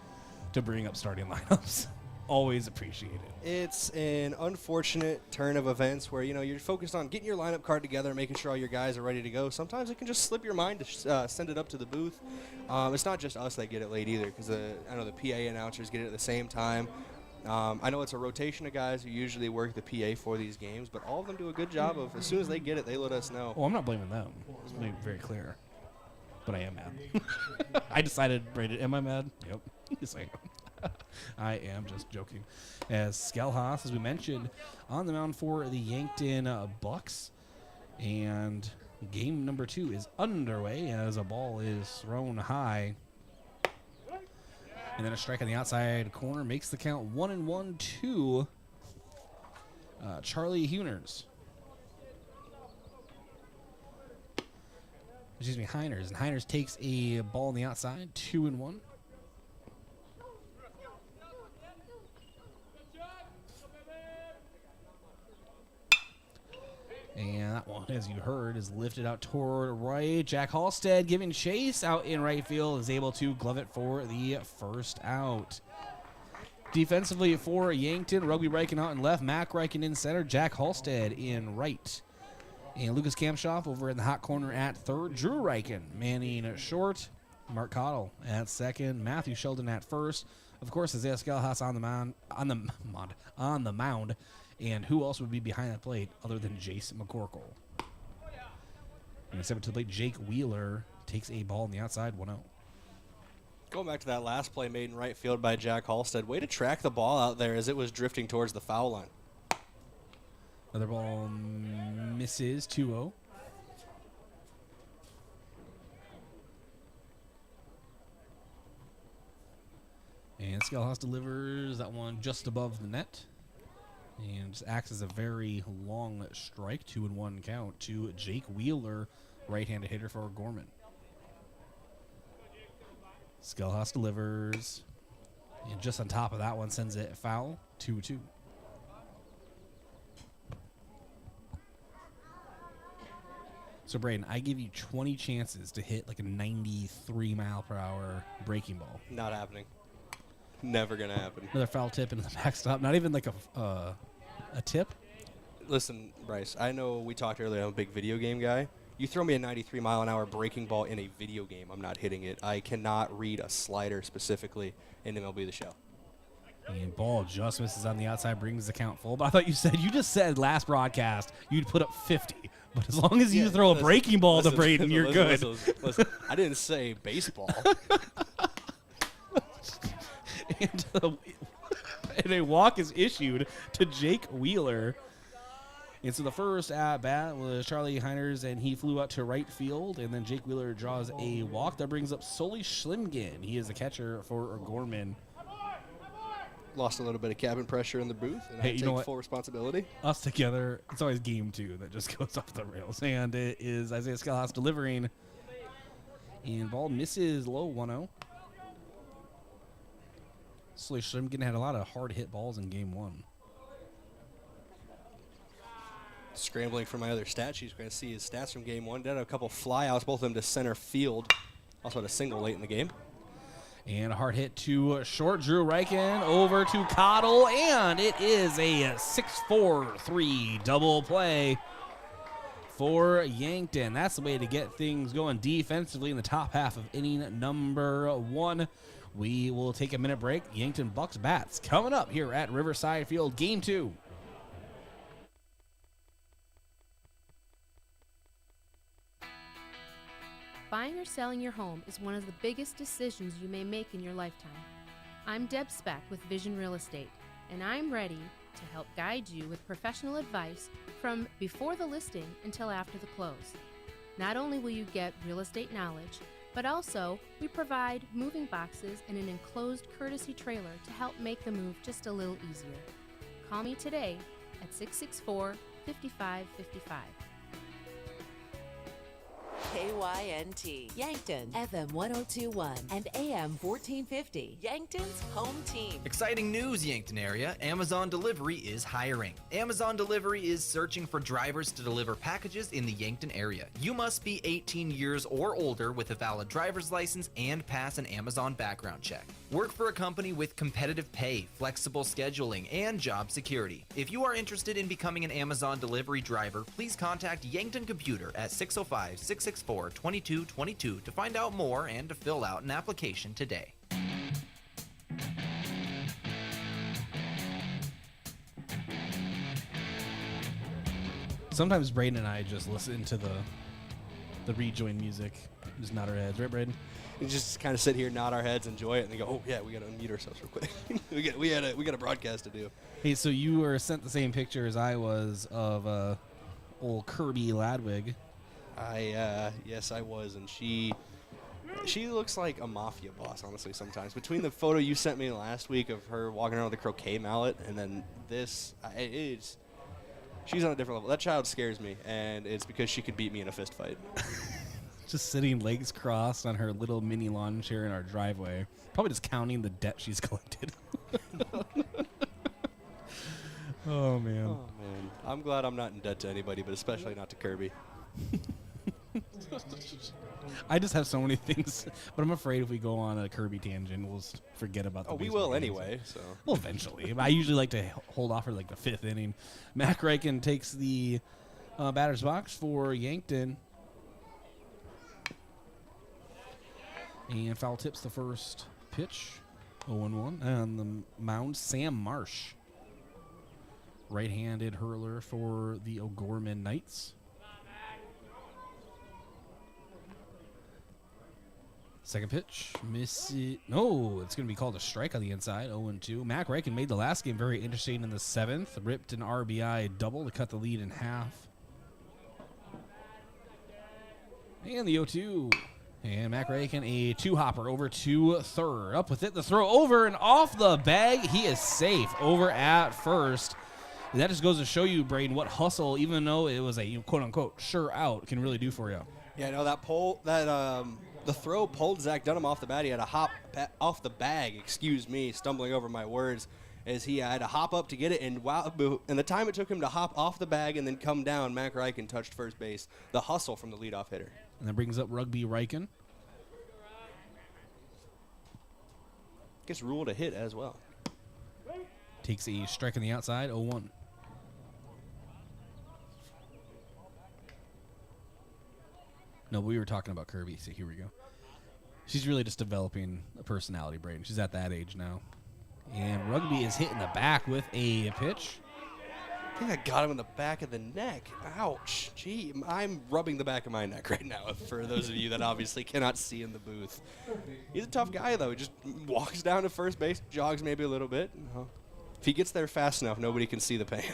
to bring up starting lineups. Always appreciate it.
It's an unfortunate turn of events where, you're focused on getting your lineup card together, making sure all your guys are ready to go. Sometimes it can just slip your mind to send it up to the booth. It's not just us that get it late either, because I know the PA announcers get it at the same time. I know it's a rotation of guys who usually work the PA for these games, but all of them do a good job of, as soon as they get it, they let us know.
Well, I'm not blaming them. Let's be very clear. But I am mad. I decided, Brayden, am I mad? Yep. Yes, I am. I am just joking. As Skelhaas, as we mentioned, on the mound for the Yankton Bucks. And game number 2 is underway as a ball is thrown high. And then a strike on the outside corner makes the count 1-1 to Charlie Huners. Excuse me, Heiners. And Heiners takes a ball on the outside, 2-1. And that one, as you heard, is lifted out toward right. Jack Halstead giving chase out in right field, is able to glove it for the first out. Defensively for Yankton, Rugby Reichen out in left, Mac Reichen in center, Jack Halstead in right. And Lucas Kampshoff over in the hot corner at third. Drew Reichen manning at short. Mark Cottle at second. Matthew Sheldon at first. Of course, Isaiah Skelhaas on the mound. And who else would be behind that plate other than Jace McCorkle? And step to the plate, Jake Wheeler takes a ball on the outside, 1-0.
Going back to that last play made in right field by Jack Halstead, way to track the ball out there as it was drifting towards the foul line.
Another ball misses, 2-0. And Skelhaas delivers that one just above the net. And just acts as a very long strike, 2-1 count to Jake Wheeler, right-handed hitter for Gorman. Skelhaas delivers. And just on top of that one, sends it foul, 2-2. So, Brayden, I give you 20 chances to hit like a 93-mile-per-hour breaking ball.
Not happening. Never going to happen.
Another foul tip into the backstop. Not even like a tip?
Listen, Bryce, I know we talked earlier, I'm a big video game guy. You throw me a 93-mile-an-hour breaking ball in a video game, I'm not hitting it. I cannot read a slider specifically in MLB The Show.
And ball just misses on the outside, brings the count full. But I thought you just said last broadcast you'd put up 50 But as long as you throw a breaking ball to Brayden, you're good.
Listen, I didn't say baseball.
And a walk is issued to Jake Wheeler. And so the first at bat was Charlie Heiners, and he flew out to right field. And then Jake Wheeler draws a walk that brings up Sully Schlimgen. He is the catcher for O'Gorman.
Lost a little bit of cabin pressure in the booth, and I take full responsibility.
Us together, it's always game 2 that just goes off the rails. And it is Isaiah Scalhouse delivering. And ball misses low 1-0. Sully Schlimgen had a lot of hard hit balls in game 1.
Scrambling for my other stat sheet. Going to see his stats from game 1. Did have a couple flyouts, both of them to center field. Also had a single late in the game.
And a hard hit to short. Drew Reichen over to Cottle, and it is a 6-4-3 double play for Yankton. That's the way to get things going defensively in the top half of inning number 1. We will take a minute break. Yankton Bucks bats coming up here at Riverside Field, game 2.
Buying or selling your home is one of the biggest decisions you may make in your lifetime. I'm Deb Speck with Vision Real Estate, and I'm ready to help guide you with professional advice from before the listing until after the close. Not only will you get real estate knowledge, but also we provide moving boxes and an enclosed courtesy trailer to help make the move just a little easier. Call me today at 664-5555.
KYNT, Yankton, FM 1021 and AM 1450, Yankton's home team.
Exciting news, Yankton area. Amazon Delivery is hiring. Amazon Delivery is searching for drivers to deliver packages in the Yankton area. You must be 18 years or older with a valid driver's license and pass an Amazon background check. Work for a company with competitive pay, flexible scheduling, and job security. If you are interested in becoming an Amazon Delivery driver, please contact Yankton Computer at 605-664-2222 to find out more and to fill out an application today.
Sometimes Brayden and I just listen to the rejoin music, just nod our heads, right, Brayden?
We just kind of sit here, nod our heads, enjoy it, and they go, "Oh yeah, we got to unmute ourselves real quick. we got a broadcast to do."
Hey, so you were sent the same picture as I was of old Kirby Ladwig.
Yes, I was, and she looks like a mafia boss, honestly. Sometimes between the photo you sent me last week of her walking around with a croquet mallet, and then this, she's on a different level. That child scares me, and it's because she could beat me in a fist fight.
Just sitting legs crossed on her little mini lawn chair in our driveway, probably just counting the debt she's collected. Oh man.
I'm glad I'm not in debt to anybody, but especially not to Kirby.
I just have so many things, but I'm afraid if we go on a Kirby tangent, we'll just forget about the
we will anyway. So.
Well, eventually. I usually like to hold off for like the 5th inning. Mac Reichen takes the batter's box for Yankton. And foul tips the first pitch. 0-1. On the mound, Sam Marsh. Right-handed hurler for the O'Gorman Knights. Second pitch, miss it. No, it's going to be called a strike on the inside, 0-2. Mac Reichen made the last game very interesting in the 7th. Ripped an RBI double to cut the lead in half. And the 0-2. And Mac Reichen, a 2-hopper over to third. Up with it, the throw over and off the bag. He is safe over at first. And that just goes to show you, Brayden, what hustle, even though it was a quote-unquote sure out, can really do for you.
Yeah, no, the throw pulled Zach Dunham off the bat. He had a hop off the bag, stumbling over my words, as he had to hop up to get it. And the time it took him to hop off the bag and then come down, Mac Reichen touched first base. The hustle from the leadoff hitter.
And that brings up Rugby Reichen.
Gets ruled a hit as well.
Takes a strike on the outside, 0-1. No, we were talking about Kirby, so here we go. She's really just developing a personality, Brayden. She's at that age now. And Rugby is hit in the back with a pitch.
think I got him in the back of the neck. Ouch. Gee, I'm rubbing the back of my neck right now for those of you that obviously cannot see in the booth. He's a tough guy, though. He just walks down to first base, jogs maybe a little bit. If he gets there fast enough, nobody can see the pain.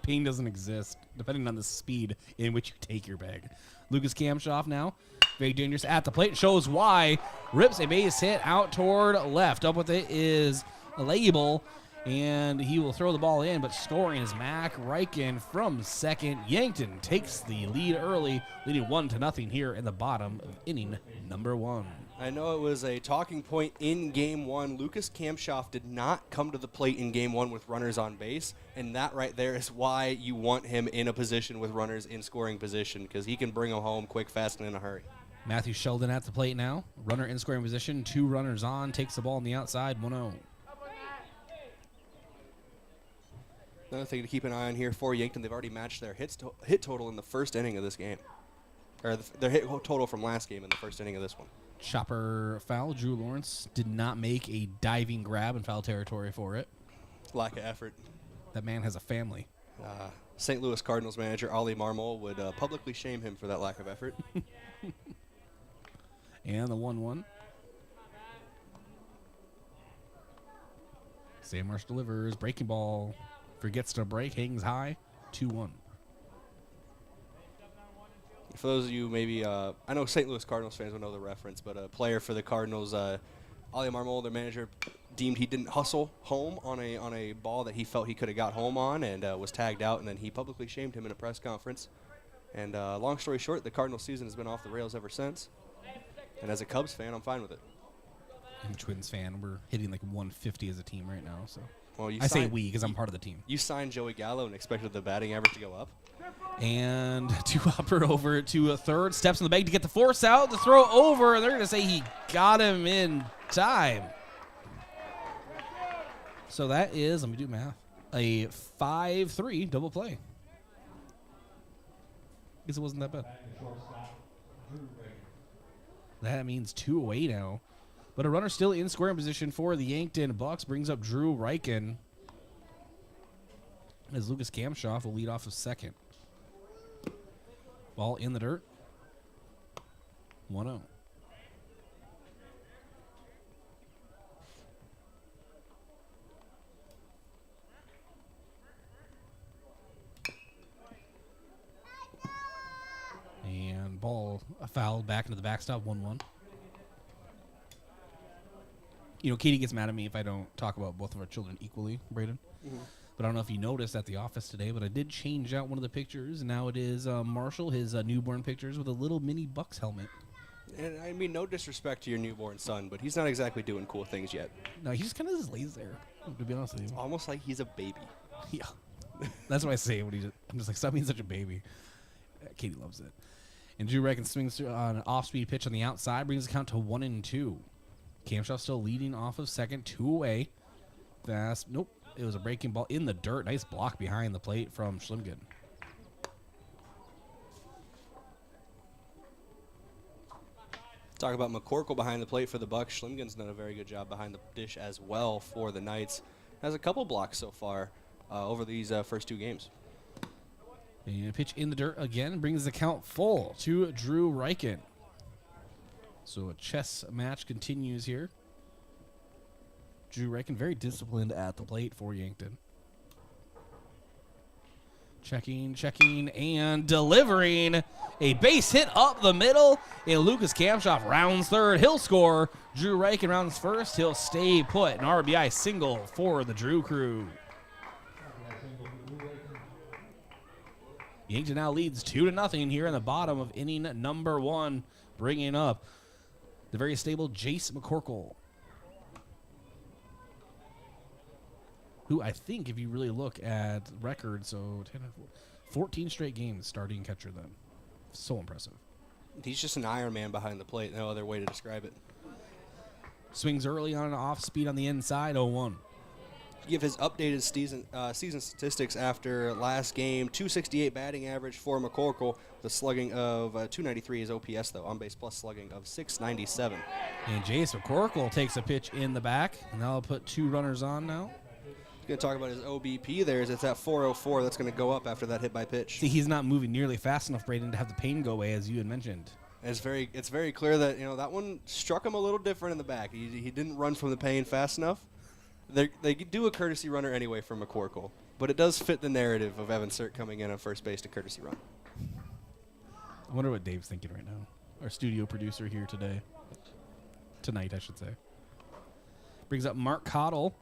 Pain doesn't exist, depending on the speed in which you take your bag. Lucas Kamshoff now, very dangerous at the plate, shows why. Rips a base hit out toward left. Up with it is a label, and he will throw the ball in, but scoring is Mac Reichen from second. Yankton takes the lead early, leading 1-0 here in the bottom of inning number 1.
I know it was a talking point in Game 1. Lucas Kamshoff did not come to the plate in Game 1 with runners on base, and that right there is why you want him in a position with runners in scoring position, because he can bring them home quick, fast, and in a hurry.
Matthew Sheldon at the plate now. Runner in scoring position, 2 runners on, takes the ball on the outside, 1-0.
Another thing to keep an eye on here for Yankton, they've already matched their hit total in the first inning of this game. Or their hit total from last game in the first inning of this one.
Chopper foul. Drew Lawrence did not make a diving grab in foul territory for it.
Lack of effort.
That man has a family.
St. Louis Cardinals manager Ollie Marmol would publicly shame him for that lack of effort.
And the 1-1. Sam Marsh delivers. Breaking ball. Forgets to break. Hangs high. 2-1.
For those of you maybe, I know St. Louis Cardinals fans will know the reference, but a player for the Cardinals, Ollie Marmol, their manager, deemed he didn't hustle home on a ball that he felt he could have got home on, and was tagged out, and then he publicly shamed him in a press conference. And long story short, the Cardinals season has been off the rails ever since. And as a Cubs fan, I'm fine with it.
I'm a Twins fan. We're hitting like 150 as a team right now. So
well,
I say we because I'm part of the team.
You signed Joey Gallo and expected the batting average to go up.
And two-hopper over to a third. Steps in the bag to get the force out. The throw over, and they're going to say he got him in time. So that is, let me do math, a 5-3 double play. Guess it wasn't that bad. That means 2 away now. But a runner still in scoring position for the Yankton Bucks brings up Drew Reichen, as Lucas Kamshoff will lead off of second. Ball in the dirt. 1-0. And ball fouled back into the backstop. 1-1. You know, Katie gets mad at me if I don't talk about both of our children equally, Brayden.
Mm-hmm.
But I don't know if you noticed at the office today, but I did change out one of the pictures. And now it is Marshall, his newborn pictures, with a little mini Bucks helmet.
And I mean, no disrespect to your newborn son, but he's not exactly doing cool things yet.
No, he just kind of just lays there, to be honest with you.
Almost like he's a baby.
Yeah. That's what I say when I'm just like, stop being such a baby. Katie loves it. And Drew Reichen swings on an off-speed pitch on the outside, brings the count to 1-2. Kamshoff still leading off of second, 2 away. Fast. Nope. It was a breaking ball in the dirt. Nice block behind the plate from Schlimgen.
Talk about McCorkle behind the plate for the Bucks. Schlimgen's done a very good job behind the dish as well for the Knights. Has a couple blocks so far over these first 2 games.
And a pitch in the dirt again brings the count full to Drew Reichen. So a chess match continues here. Drew Reichen very disciplined at the plate for Yankton. Checking, and delivering a base hit up the middle. And Lucas Kamshoff rounds third. He'll score. Drew Reichen rounds first. He'll stay put. An RBI single for the Drew crew. Yankton now leads 2-0 here in the bottom of inning number 1. Bringing up the very stable Jace McCorkle, who I think, if you really look at record, so 14 straight games starting catcher then. So impressive.
He's just an Iron Man behind the plate. No other way to describe it.
Swings early on an off speed on the inside, 0-1.
Give his updated season statistics after last game. 268 batting average for McCorkle. The slugging of 293 is OPS, though. On-base plus slugging of 697.
And Jace McCorkle takes a pitch in the back. And that'll put 2 runners on now.
Going to talk about his OBP there. It's at 404. That's going to go up after that hit by pitch.
See, he's not moving nearly fast enough, Brayden, to have the pain go away, as you had mentioned.
It's very clear that that one struck him a little different in the back. He didn't run from the pain fast enough. They do a courtesy runner anyway from McCorkle, but it does fit the narrative of Evan Sert coming in on first base to courtesy run.
I wonder what Dave's thinking right now. Our studio producer here tonight, I should say. Brings up Mark Cottle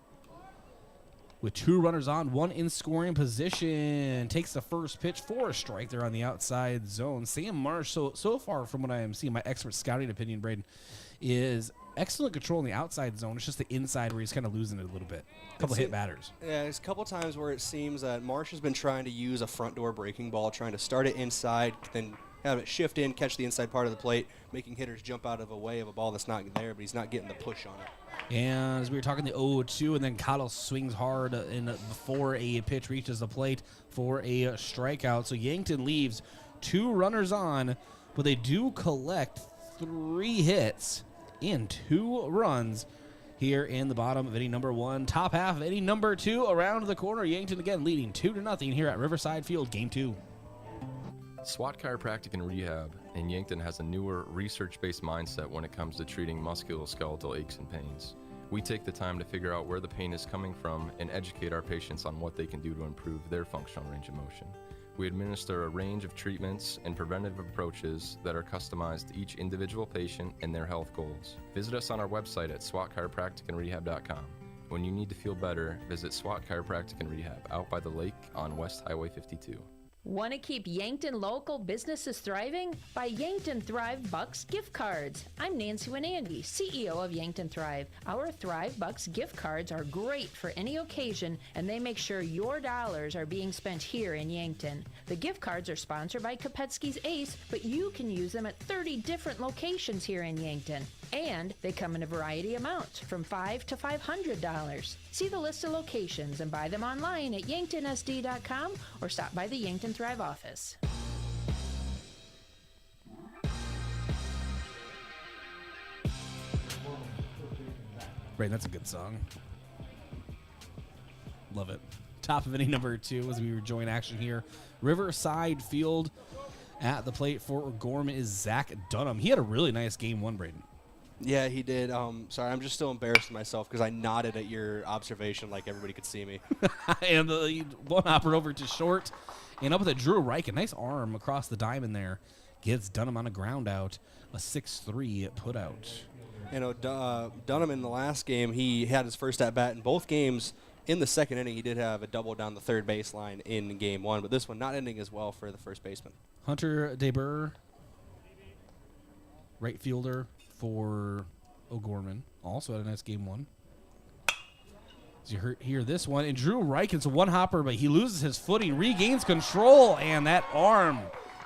with 2 runners on, 1 in scoring position. Takes the first pitch for a strike there on the outside zone. Sam Marsh, so far from what I am seeing, my expert scouting opinion, Brayden, is excellent control in the outside zone. It's just the inside where he's kind of losing it a little bit. A couple hit batters.
Yeah, there's a couple times where it seems that Marsh has been trying to use a front door breaking ball, trying to start it inside, then have it shift in, catch the inside part of the plate, making hitters jump out of a way of a ball that's not there, but he's not getting the push on it.
And as we were talking, the 0-2, and then Cottle swings hard before a pitch reaches the plate for a strikeout. So Yankton leaves 2 runners on, but they do collect 3 hits in 2 runs here in the bottom of inning number 1. Top half of inning number 2 around the corner. Yankton again leading 2-0 here at Riverside Field, Game 2.
SWAT Chiropractic and Rehab in Yankton has a newer research-based mindset when it comes to treating musculoskeletal aches and pains. We take the time to figure out where the pain is coming from and educate our patients on what they can do to improve their functional range of motion. We administer a range of treatments and preventative approaches that are customized to each individual patient and their health goals. Visit us on our website at swatchiropracticandrehab.com. When you need to feel better, visit SWAT Chiropractic and Rehab out by the lake on West Highway 52.
Want to keep Yankton local businesses thriving? Buy Yankton Thrive Bucks gift cards. I'm Nancy Winandy, CEO of Yankton Thrive. Our Thrive Bucks gift cards are great for any occasion, and they make sure your dollars are being spent here in Yankton. The gift cards are sponsored by Kopetsky's Ace, but you can use them at 30 different locations here in Yankton. And they come in a variety of amounts, from $5 to $500. See the list of locations and buy them online at yanktonsd.com or stop by the Yankton Thrive office.
Right, that's a good song. Love it. Top of inning number 2 as we rejoin action here. Riverside Field at the plate for Gorman is Zach Dunham. He had a really nice game 1, Brayden.
Yeah, he did. Sorry, I'm just still embarrassed of myself because I nodded at your observation like everybody could see me.
And the one hopper over to short and up with a Drew Reich. A nice arm across the diamond there. Gets Dunham on a ground out. A 6-3 put out.
Dunham in the last game, he had his first at-bat in both games. In the second inning, he did have a double down the third baseline in game 1, but this one not ending as well for the first baseman.
Hunter DeBur, right fielder for O'Gorman, also had a nice game 1. As you hear this one, and Drew Reich, it's a one hopper, but he loses his footing, regains control, and that arm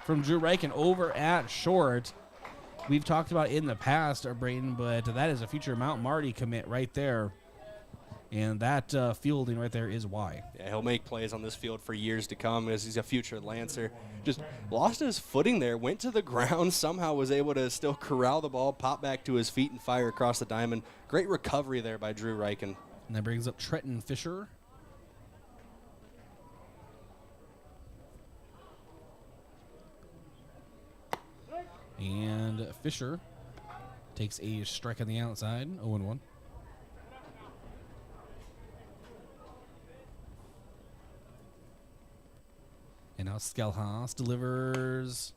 from Drew Reich over at short. We've talked about in the past, Brayden, but that is a future Mount Marty commit right there. And that fielding right there is why.
Yeah, he'll make plays on this field for years to come as he's a future Lancer. Just lost his footing there, went to the ground, somehow was able to still corral the ball, pop back to his feet, and fire across the diamond. Great recovery there by Drew Reichen.
And that brings up Trenton Fisher. And Fisher takes a strike on the outside, 0-1. And now Skelhaas delivers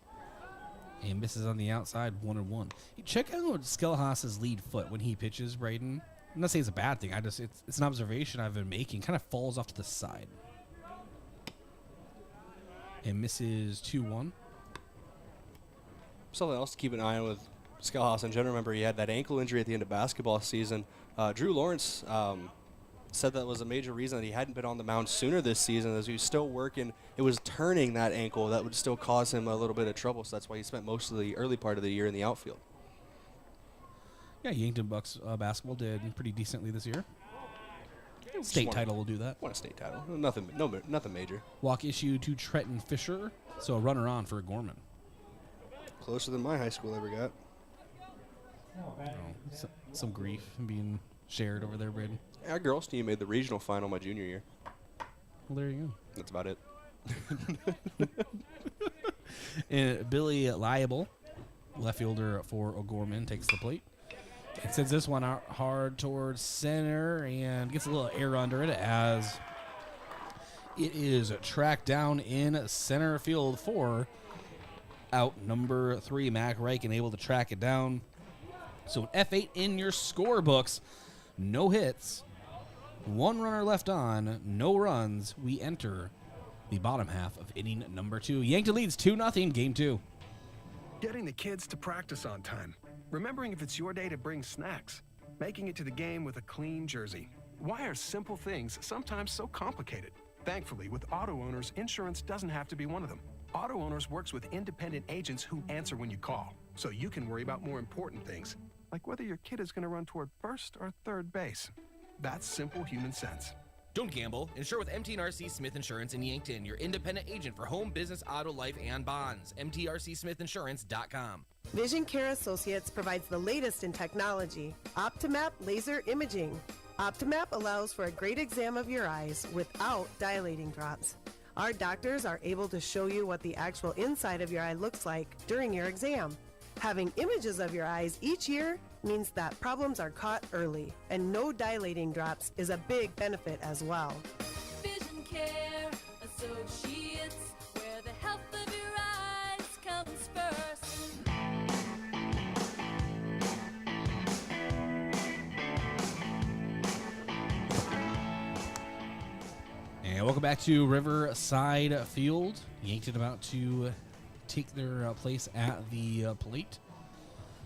and misses on the outside, 1-1. Check out Skelhaas's lead foot when he pitches, Brayden. I'm not saying it's a bad thing. It's an observation I've been making. Kind of falls off to the side. And misses 2-1.
Something else to keep an eye on with Skelhaas in general. Remember, he had that ankle injury at the end of basketball season. Drew Lawrence said that was a major reason that he hadn't been on the mound sooner this season, as he was still working. It was turning that ankle that would still cause him a little bit of trouble, so that's why he spent most of the early part of the year in the outfield.
Yeah, Yankton Bucks basketball did pretty decently this year. State title will do that.
Won a state title. Nothing major.
Walk issued to Trenton Fisher, so a runner on for Gorman.
Closer than my high school ever got.
Some grief being shared over there, Brayden?
Our girls team made the regional final my junior year.
Well, there you go.
That's about it.
And Billy Liable, left fielder for O'Gorman, takes the plate. And sends this one out hard towards center and gets a little air under it as it is tracked down in center field for out number 3. Mac Reichen able to track it down. So an F8 in your scorebooks. No hits. 1 runner left on. No runs. We enter the bottom half of inning number 2. Yankton leads 2-0, game 2.
Getting the kids to practice on time. Remembering if it's your day to bring snacks. Making it to the game with a clean jersey. Why are simple things sometimes so complicated? Thankfully, with auto owners, insurance doesn't have to be one of them. Auto Owners works with independent agents who answer when you call, so you can worry about more important things, like whether your kid is going to run toward first or third base. That's simple human sense.
Don't gamble. Insure with MT&RC Smith Insurance in Yankton, your independent agent for home, business, auto, life, and bonds. MTRCSmithInsurance.com.
Vision Care Associates provides the latest in technology. Optimap Laser Imaging. Optimap allows for a great exam of your eyes without dilating drops. Our doctors are able to show you what the actual inside of your eye looks like during your exam. Having images of your eyes each year means that problems are caught early, and no dilating drops is a big benefit as well.
Vision Care Associates, where the health of your eyes comes first.
And welcome back to Riverside Field. Yankton about to take their place at the plate.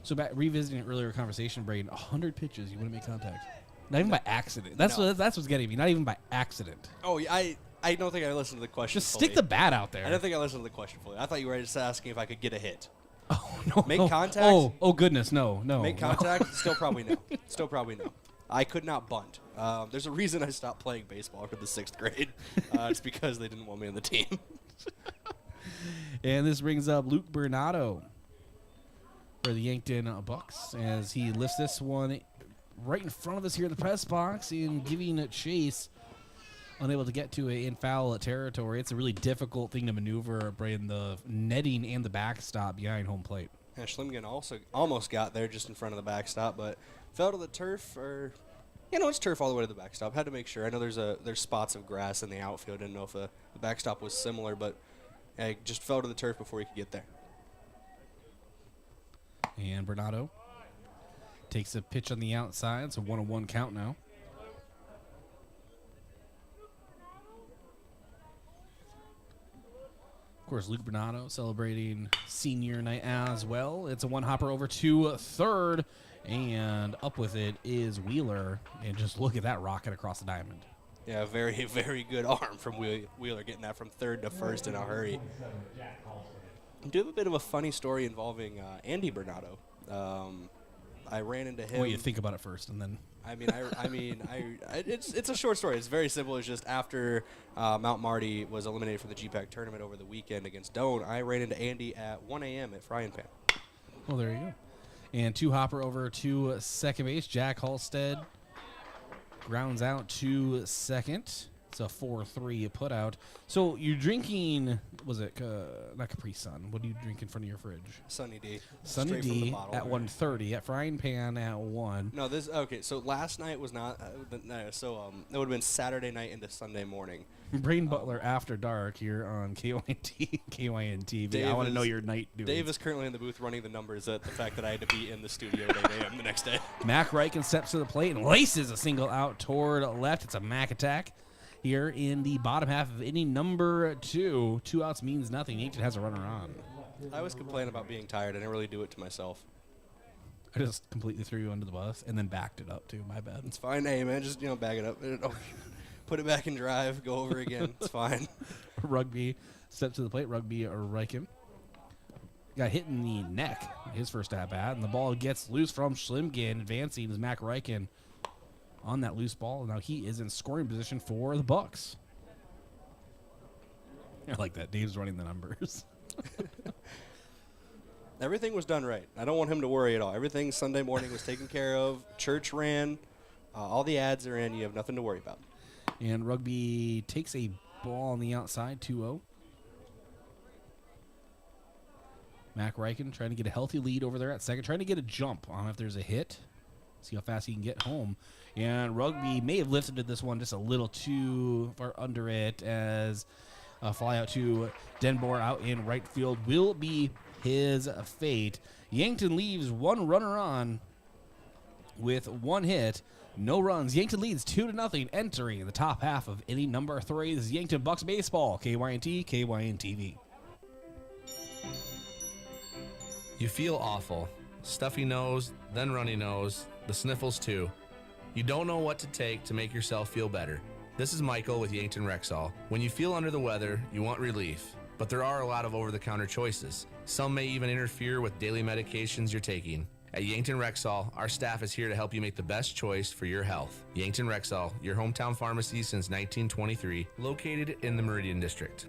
So back revisiting an earlier conversation, Brayden, 100 pitches, you wouldn't make contact. Not even by accident. That's what's getting me. Not even by accident.
Oh, I don't think I listened to the question.
Just stick the bat out there.
I don't think I listened to the question fully. I thought you were just asking if I could get a hit.
Oh no!
Make
no.
contact.
Oh goodness, no.
Make contact. Still probably no. Still probably no. I could not bunt. There's a reason I stopped playing baseball after the 6th grade. It's because they didn't want me on the team.
And this brings up Luke Bernardo for the Yankton Bucks as he lifts this one right in front of us here in the press box and giving it chase. Unable to get to it in foul territory. It's a really difficult thing to maneuver, Brayden, the netting and the backstop behind home plate.
Yeah, Schlimgen also almost got there just in front of the backstop, but fell to the turf, or it's turf all the way to the backstop. Had to make sure. I know there's spots of grass in the outfield. Didn't know if the backstop was similar, but I just fell to the turf before he could get there.
And Bernardo takes a pitch on the outside. It's a 1-1 count now. Of course, Luke Bernardo celebrating senior night as well. It's a one-hopper over to third, and up with it is Wheeler. And just look at that rocket across the diamond.
Yeah, very, very good arm from Wheeler, getting that from third to first in a hurry. I do have a bit of a funny story involving Andy Bernardo. I ran into him.
Well, you think about it first, and then.
It's a short story. It's very simple. It's just after Mount Marty was eliminated from the GPAC tournament over the weekend against Doane, I ran into Andy at 1 a.m. at Frying Pan.
Well, there you go. And 2-hopper over to second base. Jack Halstead grounds out to second. It's a 4-3 put out. So you're drinking, was it not Capri Sun? What do you drink in front of your fridge?
Sunny D.
Sunny
Straight from the
D
bottle
at
there.
1:30 at Frying Pan at 1.
No, so last night was not. It would have been Saturday night into Sunday morning.
Brayden Butler after dark here on KYNTV. I want to know your night doing.
Dave is currently in the booth running the numbers at the fact that I had to be in the studio at 8 a.m. the next day.
Mac Reichen steps to the plate and laces a single out toward left. It's a Mac attack here in the bottom half of inning number 2. 2 outs means nothing. Yankton has a runner on.
I was complaining about being tired. I didn't really do it to myself.
I just completely threw you under the bus and then backed it up too. My bad.
It's fine. Hey, man, just bag it up. Put it back in drive. Go over again. It's fine.
Rugby steps to the plate. Rugby or Reichen got hit in the neck his first at bat, and the ball gets loose from Schlimgen. Advancing is Mac Reichen on that loose ball. Now he is in scoring position for the Bucks. I like that. Dave's running the numbers.
Everything was done right. I don't want him to worry at all. Everything Sunday morning was taken care of. Church ran. All the ads are in. You have nothing to worry about.
And Rugby takes a ball on the outside, 2-0. Mac Reichen trying to get a healthy lead over there at second, trying to get a jump on if there's a hit. See how fast he can get home. And Rugby may have lifted this one just a little too far under it, as a fly out to Denbor out in right field will be his fate. Yankton leaves one runner on with one hit. No runs. Yankton leads 2-0 entering the top half of inning number 3. This is Yankton Bucks baseball. KYNT, KYNTV.
You feel awful. Stuffy nose, then runny nose, the sniffles too. You don't know what to take to make yourself feel better. This is Michael with Yankton Rexall. When you feel under the weather, you want relief, but there are a lot of over-the-counter choices. Some may even interfere with daily medications you're taking. At Yankton Rexall, our staff is here to help you make the best choice for your health. Yankton Rexall, your hometown pharmacy since 1923, located in the Meridian District.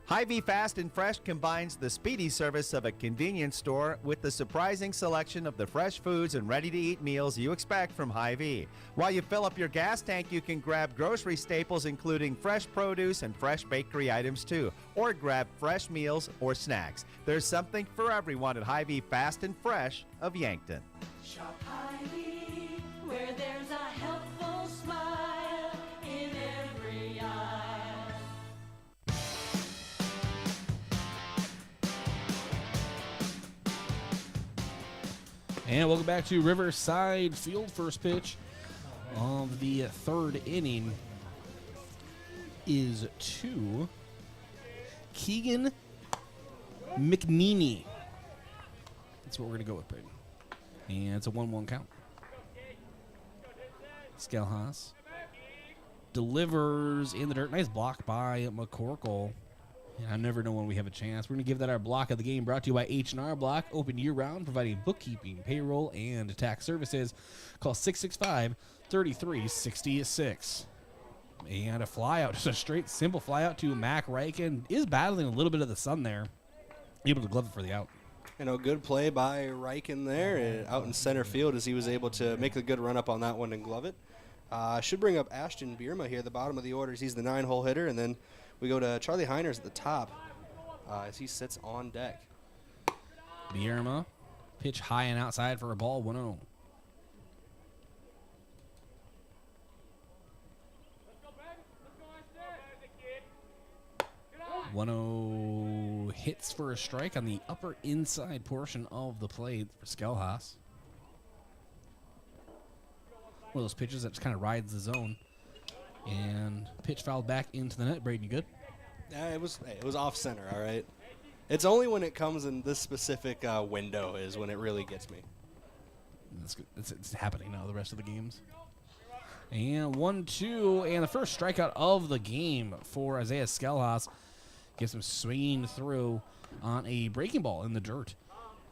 Hy-Vee Fast and Fresh combines the speedy service of a convenience store with the surprising selection of the fresh foods and ready-to-eat meals you expect from Hy-Vee. While you fill up your gas tank, you can grab grocery staples including fresh produce and fresh bakery items too, or grab fresh meals or snacks. There's something for everyone at Hy-Vee Fast and Fresh of Yankton.
Shop Hy-Vee, where there's a helpful smile in every aisle.
And welcome back to Riverside Field. First pitch of the third inning is to Keegan McNeely. That's what we're going to go with, Brayden. And it's a 1-1 count. Skelhaas delivers in the dirt. Nice block by McCorkle. And I never know when we have a chance. We're going to give that our block of the game, brought to you by H&R Block, open year-round, providing bookkeeping, payroll, and tax services. Call 665-3366. And a flyout, just a straight, simple flyout to Mac Reichen. Is battling a little bit of the sun there. Able to glove it for the out.
Good play by Reichen there out in center field, as he was able to make a good run up on that one and glove it. Should bring up Ashton Bierma here, the bottom of the orders. He's the 9-hole hitter, and then we go to Charlie Heiners at the top as he sits on deck.
Bierma, pitch high and outside for a ball, 1-0. Hits for a strike on the upper inside portion of the plate for Skelhaas. One of those pitches that just kind of rides the zone. And pitch fouled back into the net. Brayden, you good?
It was off center, all right? It's only when it comes in this specific window is when it really gets me.
That's good. It's happening now, the rest of the games. And 1-2, and the first strikeout of the game for Isaiah Skelhaas. Gets him swinging through on a breaking ball in the dirt.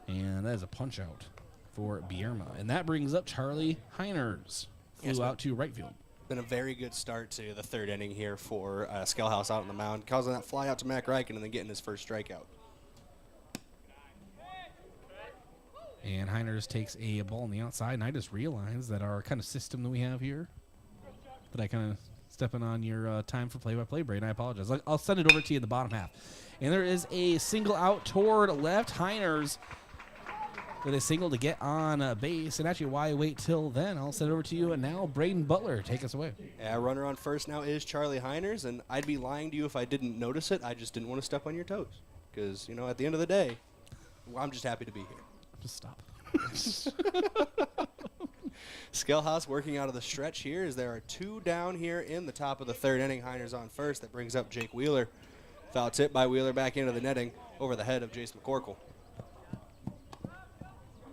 And that is a punch out for Bierma. And that brings up Charlie Heiners. Flew out to right field.
Been a very good start to the third inning here for Skelhaas out on the mound, causing that fly out to Mac Reichen and then getting his first strikeout.
And Heiners takes a ball on the outside, and I just realized that our kind of system that we have here, that I kind of stepping on your time for play-by-play, Brayden. I apologize. I'll send it over to you in the bottom half. And there is a single out toward left. Heiners with a single to get on base. And actually, why wait till then? I'll send it over to you. And now, Brayden Butler, take us away.
Yeah, runner on first now is Charlie Heiners. And I'd be lying to you if I didn't notice it. I just didn't want to step on your toes. Because, at the end of the day, I'm just happy to be here.
Just stop.
Skelhaas working out of the stretch here as there are two down here in the top of the third inning. Heiners on first. That brings up Jake Wheeler. Foul tip by Wheeler back into the netting over the head of Jace McCorkle.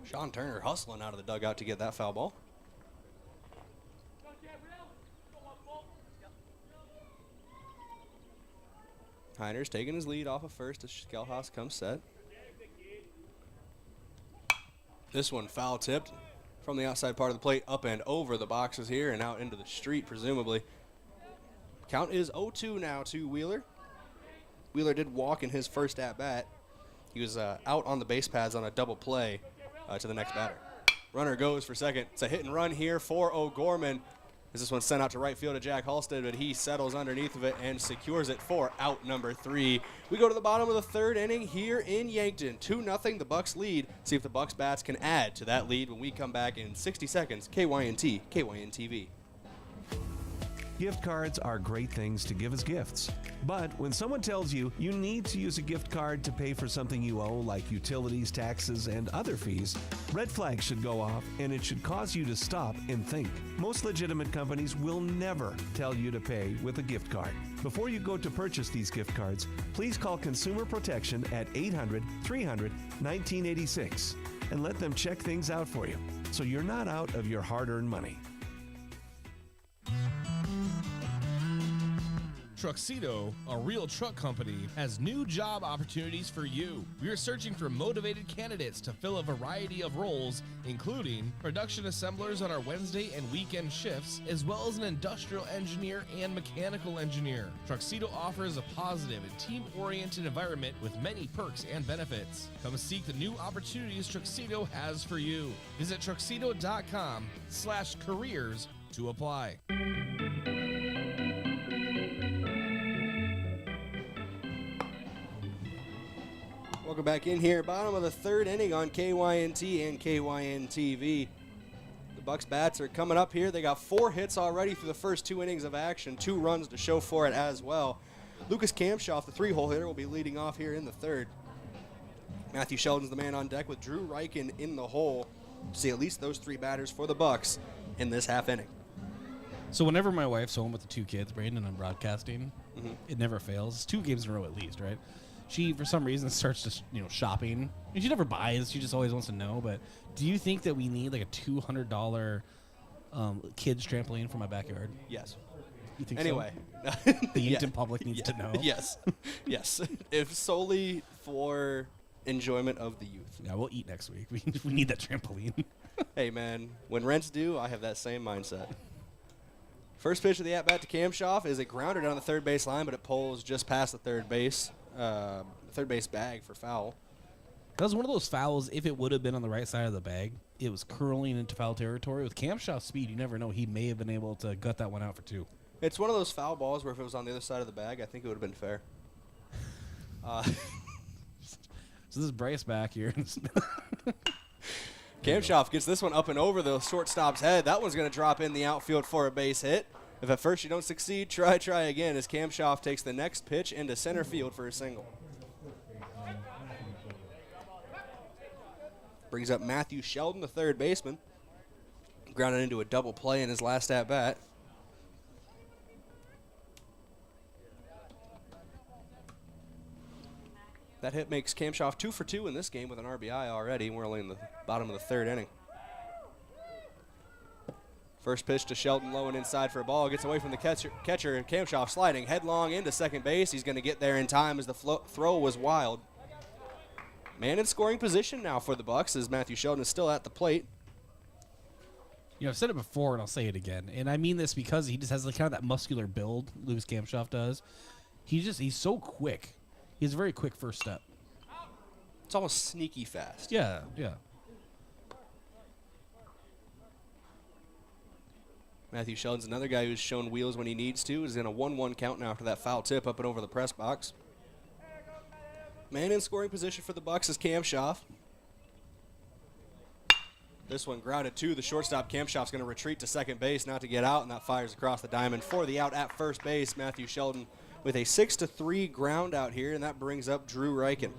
Sean Turner hustling out of the dugout to get that foul ball. Heiners taking his lead off of first as Skelhaas comes set. This one foul tipped from the outside part of the plate up and over the boxes here and out into the street, presumably. Count is 0-2 now to Wheeler. Wheeler did walk in his first at-bat. He was out on the base paths on a double play to the next batter. Runner goes for second. It's a hit and run here for O'Gorman. As this one's sent out to right field to Jack Halstead, but he settles underneath of it and secures it for out number 3. We go to the bottom of the 3rd inning here in Yankton. 2-0, the Bucks lead. See if the Bucks bats can add to that lead when we come back in 60 seconds. KYNT, KYNTV.
Gift cards are great things to give as gifts. But when someone tells you you need to use a gift card to pay for something you owe, like utilities, taxes, and other fees, red flags should go off, and it should cause you to stop and think. Most legitimate companies will never tell you to pay with a gift card. Before you go to purchase these gift cards, please call Consumer Protection at 800-300-1986 and let them check things out for you so you're not out of your hard-earned money.
Truxedo, a real truck company, has new job opportunities for you. We are searching for motivated candidates to fill a variety of roles, including production assemblers on our Wednesday and weekend shifts, as well as an industrial engineer and mechanical engineer. Truxedo offers a positive and team-oriented environment with many perks and benefits. Come seek the new opportunities Truxedo has for you. Visit truxedo.com/careers to apply.
Welcome back in here. Bottom of the 3rd inning on KYNT and KYNTV. The Bucks bats are coming up here. They got 4 hits already through the first 2 innings of action. 2 runs to show for it as well. Lucas Kamshoff, the 3-hole hitter, will be leading off here in the 3rd. Matthew Sheldon's the man on deck with Drew Reichen in the hole. See at least those 3 batters for the Bucks in this half inning.
So whenever my wife's home with the 2 kids, Brayden, and I'm broadcasting, it never fails. 2 games in a row at least, right? She, for some reason, starts to, shopping. She never buys. She just always wants to know. But do you think that we need like a $200 kids trampoline for my backyard?
Yes.
You think
anyway,
so? The Yankton public needs to know.
Yes. Yes. If solely for enjoyment of the youth.
Yeah, we'll eat next week. We need that trampoline.
Hey, man, when rent's due, I have that same mindset. First pitch of the at-bat to Kamshoff is a grounder down the 3rd base line, but it pulls just past the third base bag for foul.
That was one of those fouls. If it would have been on the right side of the bag, it was curling into foul territory. With Kamshoff's speed, you never know. He may have been able to gut that one out for 2.
It's one of those foul balls where if it was on the other side of the bag, I think it would have been fair.
So this is Bryce back here.
Kamshoff gets this one up and over the shortstop's head. That one's going to drop in the outfield for a base hit. If at first you don't succeed, try again as Kamshoff takes the next pitch into center field for a single. Brings up Matthew Sheldon, the 3rd baseman. Grounded into a double play in his last at-bat. That hit makes Kamshoff 2 for 2 in this game with an RBI already, and we're only in the bottom of the 3rd inning. First pitch to Sheldon, low and inside for a ball. Gets away from the catcher, and Kamshoff sliding headlong into second base. He's going to get there in time as the throw was wild. Man in scoring position now for the Bucks as Matthew Sheldon is still at the plate.
I've said it before, and I'll say it again. And I mean this because he just has kind of that muscular build, Lucas Kamshoff does. He's so quick. He has a very quick first step.
It's almost sneaky fast.
Yeah.
Matthew Sheldon's another guy who's shown wheels when he needs to. Is in a 1-1 count now after that foul tip up and over the press box. Man in scoring position for the Bucks is Kamshoff. This one grounded to the shortstop. Kamshoff's going to retreat to second base, not to get out, and that fires across the diamond for the out at first base. Matthew Sheldon with a 6-3 ground out here, and that brings up Drew Reichen.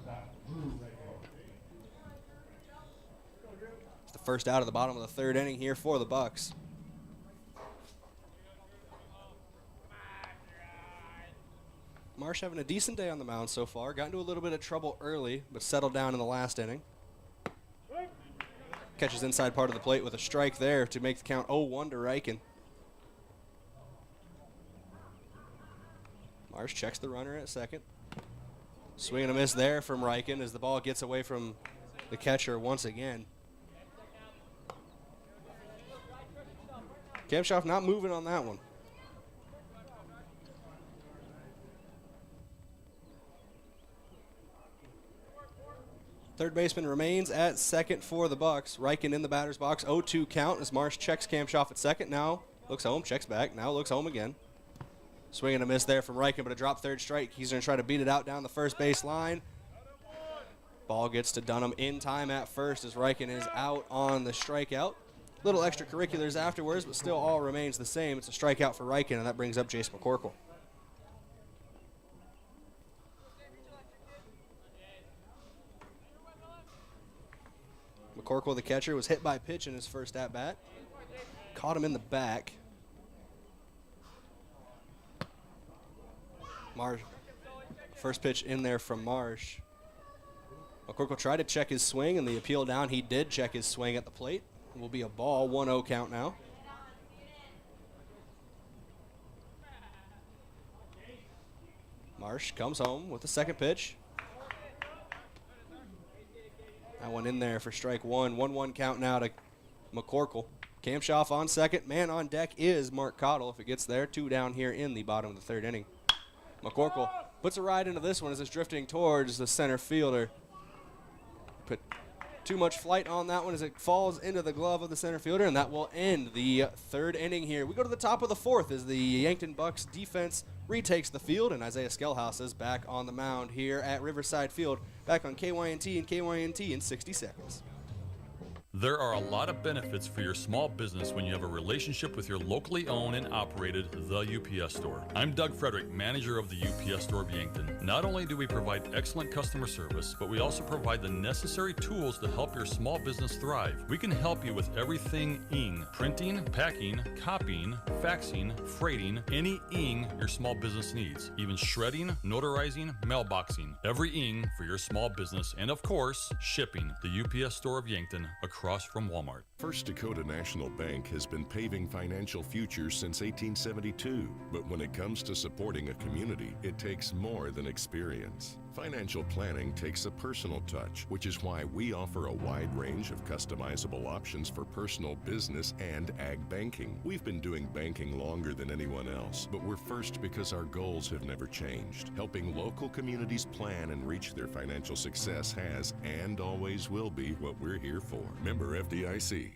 It's the first out of the bottom of the 3rd inning here for the Bucks. Marsh having a decent day on the mound so far. Got into a little bit of trouble early, but settled down in the last inning. Catches inside part of the plate with a strike there to make the count 0-1 to Reichen. Marsh checks the runner at second. Swing and a miss there from Reichen as the ball gets away from the catcher once again. Kamshoff not moving on that one. Third baseman remains at second for the Bucks. Reichen in the batter's box. 0-2 count as Marsh checks Kamshoff at second. Now looks home, checks back. Now looks home again. Swing and a miss there from Reichen, but a drop third strike. He's going to try to beat it out down the first base line. Ball gets to Dunham in time at first as Reichen is out on the strikeout. Little extracurriculars afterwards, but still all remains the same. It's a strikeout for Reichen, and that brings up Jace McCorkle. McCorkle, the catcher, was hit by a pitch in his first at-bat. Caught him in the back. Marsh, first pitch in there from Marsh. McCorkle tried to check his swing, and the appeal down, he did check his swing at the plate. It will be a ball, 1-0 count now. Marsh comes home with the second pitch. That one in there for strike one. 1-1 count now to McCorkle. Kamshoff on second. Man on deck is Mark Cottle if it gets there. 2 down here in the bottom of the third inning. McCorkle puts a ride into this one as it's drifting towards the center fielder. Put too much flight on that one as it falls into the glove of the center fielder, and that will end the third inning here. We go to the top of the fourth as the Yankton Bucks defense retakes the field, and Isaiah Skelhaus is back on the mound here at Riverside Field. Back on KYNT and KYNT in 60 seconds.
There are a lot of benefits for your small business when you have a relationship with your locally owned and operated The UPS Store. I'm Doug Frederick, manager of the UPS Store of Yankton. Not only do we provide excellent customer service, but we also provide the necessary tools to help your small business thrive. We can help you with everything ing, printing, packing, copying, faxing, freighting, any ing your small business needs, even shredding, notarizing, mailboxing, every ing for your small business, and of course, shipping. The UPS Store of Yankton, across from Walmart.
First Dakota National Bank has been paving financial futures since 1872. But when it comes to supporting a community, it takes more than experience. Financial planning takes a personal touch, which is why we offer a wide range of customizable options for personal, business, and ag banking. We've been doing banking longer than anyone else, but we're first because our goals have never changed. Helping local communities plan and reach their financial success has and always will be what we're here for. Member FDIC.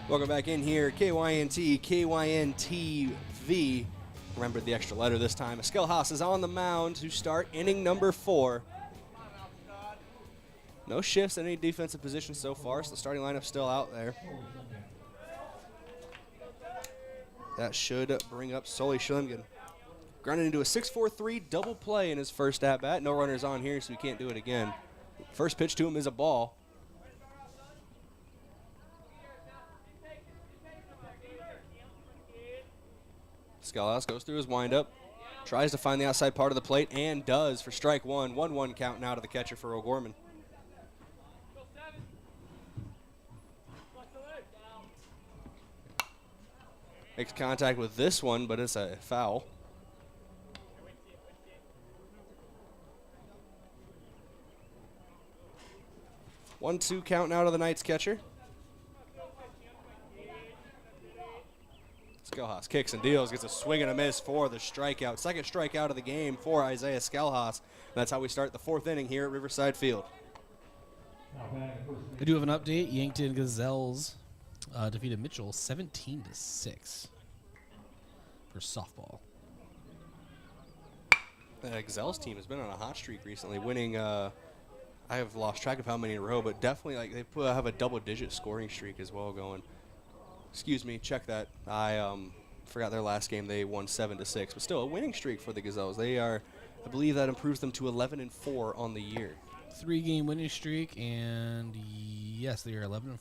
Welcome back in here, KYNT, KYNTV. Remember the extra letter this time. Skelhaus is on the mound to start inning number 4. No shifts in any defensive position so far, so the starting lineup's still out there. That should bring up Sully Schlimgen. Grounded into a 6-4-3 double play in his first at-bat. No runners on here, so he can't do it again. First pitch to him is a ball. Skelhaus goes through his windup, tries to find the outside part of the plate, and does for strike one. 1-1 count now to the catcher for O'Gorman. Makes contact with this one, but it's a foul. One-two count now to the Knights catcher. Skelhaus kicks and deals, gets a swing and a miss for the strikeout. Second strikeout of the game for Isaiah Skelhaus. That's how we start the 4th inning here at Riverside Field.
I do have an update. Yankton Gazelles defeated Mitchell 17-6 for softball.
The Gazelles team has been on a hot streak recently, winning. I have lost track of how many in a row, but definitely they have a double-digit scoring streak as well going. Excuse me, check that. I forgot their last game. They won 7-6, but still a winning streak for the Gazelles. They are, I believe that improves them to 11-4 on the year.
3-game winning streak, and yes, they are 11-4.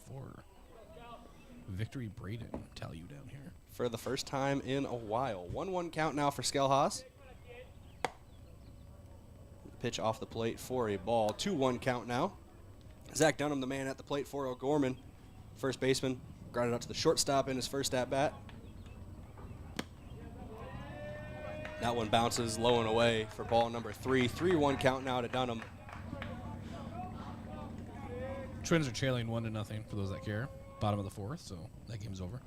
Victory Brayden, tally you down here.
For the first time in a while. 1-1 count now for Skelhaus. Pitch off the plate for a ball. 2-1 count now. Zach Dunham, the man at the plate for O'Gorman. First baseman. Grounded out to the shortstop in his first at-bat. That one bounces low and away for ball number 3. 3-1 count now to Dunham.
Twins are trailing 1-0 for those that care. Bottom of the 4th, so that game's over.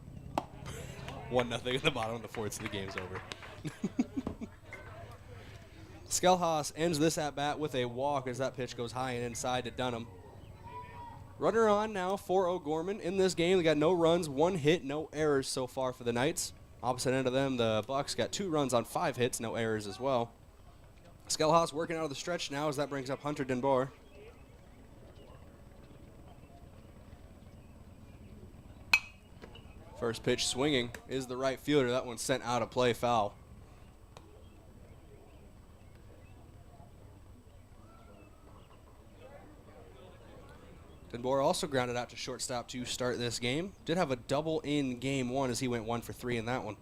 1-0 in the bottom of the fourth, so the game's over. Skelhaus ends this at-bat with a walk as that pitch goes high and inside to Dunham. Runner on now for O'Gorman in this game. They got no runs, 1 hit, no errors so far for the Knights. Opposite end of them, the Bucks got 2 runs on 5 hits, no errors as well. Skelhaus working out of the stretch now as that brings up Hunter Denboer. First pitch swinging is the right fielder. That one's sent out of play, foul. Denboer also grounded out to shortstop to start this game. Did have a double in game 1 as he went 1 for 3 in that one.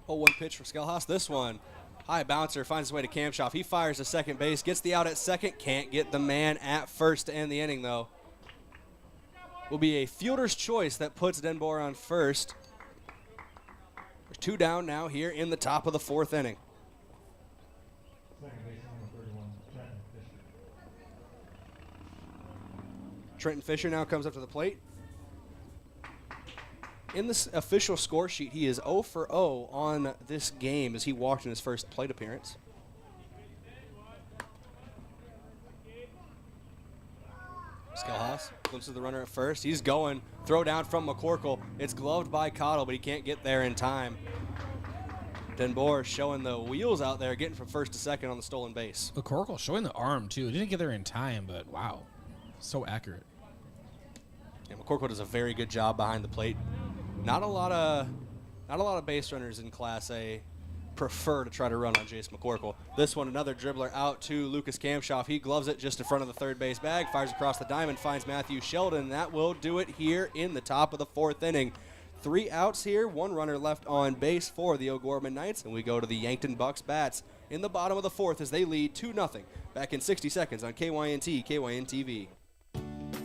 Oh, 1 pitch for Skelhaus. This one, high bouncer, finds his way to Kamshoff. He fires to second base, gets the out at second. Can't get the man at first to end the inning, though. Will be a fielder's choice that puts Denboer on first. There's 2 down now here in the top of the 4th inning. Trenton Fisher now comes up to the plate. In this official score sheet, he is 0 for 0 on this game as he walked in his first plate appearance. Skelhaus glimpses the runner at first. He's going. Throw down from McCorkle. It's gloved by Cottle, but he can't get there in time. Denboer showing the wheels out there, getting from first to second on the stolen base.
McCorkle showing the arm, too. Didn't get there in time, but wow. So accurate.
Yeah, McCorkle does a very good job behind the plate. Not a lot of base runners in Class A prefer to try to run on Jace McCorkle. This one, another dribbler out to Lucas Kamshoff. He gloves it just in front of the third base bag, fires across the diamond, finds Matthew Sheldon. That will do it here in the top of the 4th inning. 3 outs here, 1 runner left on base for the O'Gorman Knights, and we go to the Yankton Bucks bats in the bottom of the 4th as they lead 2-0. Back in 60 seconds on KYNT, KYNTV.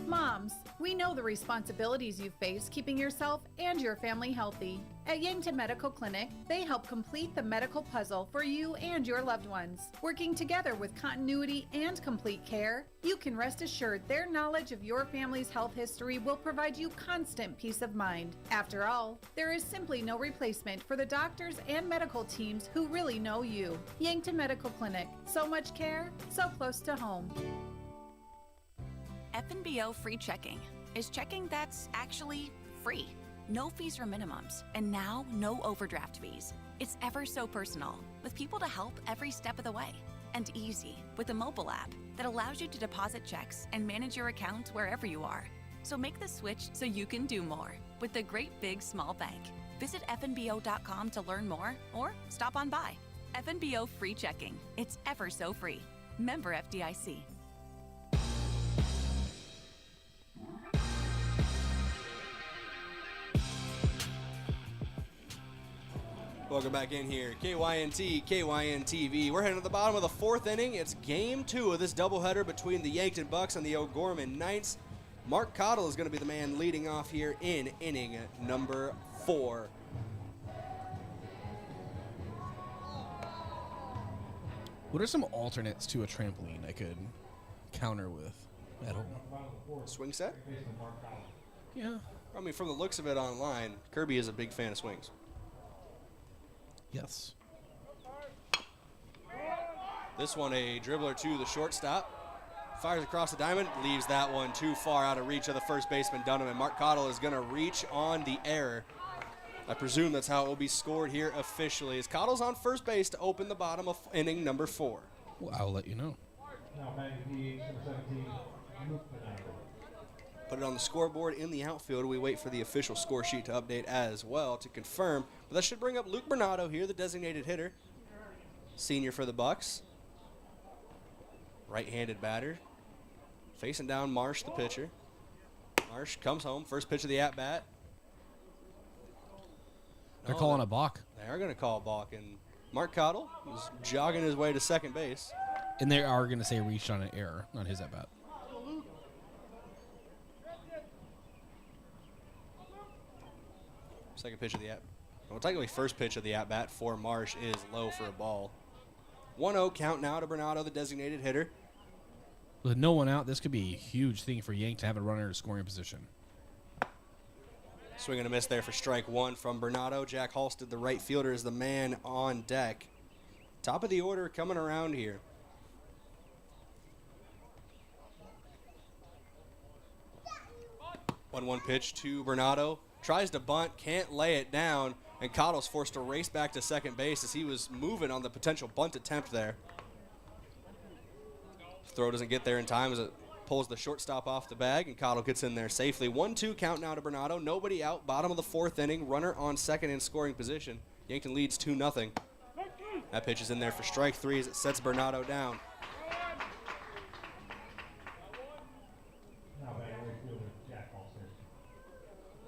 Moms, we know the responsibilities you face keeping yourself and your family healthy. At Yankton Medical Clinic, they help complete the medical puzzle for you and your loved ones. Working together with continuity and complete care, you can rest assured their knowledge of your family's health history will provide you constant peace of mind. After all, there is simply no replacement for the doctors and medical teams who really know you. Yankton Medical Clinic, so much care, so close to home.
FNBO free checking is checking that's actually free. No fees or minimums, and now no overdraft fees. It's ever so personal, with people to help every step of the way. And easy, with a mobile app that allows you to deposit checks and manage your account wherever you are. So make the switch so you can do more with the Great Big Small Bank. Visit FNBO.com to learn more or stop on by. FNBO free checking. It's ever so free. Member FDIC.
Welcome back in here. KYNT, KYNTV. We're heading to the bottom of the 4th inning. It's game 2 of this doubleheader between the Yankton Bucks and the O'Gorman Knights. Mark Cottle is going to be the man leading off here in inning number 4.
What are some alternates to a trampoline I could counter with at home?
Swing set?
Yeah.
I mean, from the looks of it online, Kirby is a big fan of swings.
Yes.
This one, a dribbler to the shortstop. Fires across the diamond, leaves that one too far out of reach of the first baseman, Dunham, and Mark Cottle is going to reach on the error. I presume that's how it will be scored here officially, as Cottle's on first base to open the bottom of inning number 4.
Well, I'll let you know.
Put it on the scoreboard in the outfield. We wait for the official score sheet to update as well to confirm. But that should bring up Luke Bernardo here, the designated hitter. Senior for the Bucks. Right-handed batter. Facing down Marsh, the pitcher. Marsh comes home. First pitch of the at-bat.
They're calling a balk.
They are going to call a balk. And Mark Cottle is jogging his way to second base.
And they are going to say reached on an error on his at-bat.
Second pitch of the well, technically first pitch of the at-bat for Marsh is low for a ball. 1-0 count now to Bernardo, the designated hitter.
With no one out, this could be a huge thing for Yank to have a runner in scoring position.
Swing and a miss there for strike one from Bernardo. Jack Halstead, the right fielder, is the man on deck. Top of the order coming around here. One pitch to Bernardo. Tries to bunt, can't lay it down, and Cottle's forced to race back to second base as he was moving on the potential bunt attempt there. Throw doesn't get there in time as it pulls the shortstop off the bag, and Cottle gets in there safely. 1-2 count now to Bernardo. Nobody out. Bottom of the fourth inning. Runner on second in scoring position. Yankton leads 2-0. That pitch is in there for strike three as it sets Bernardo down.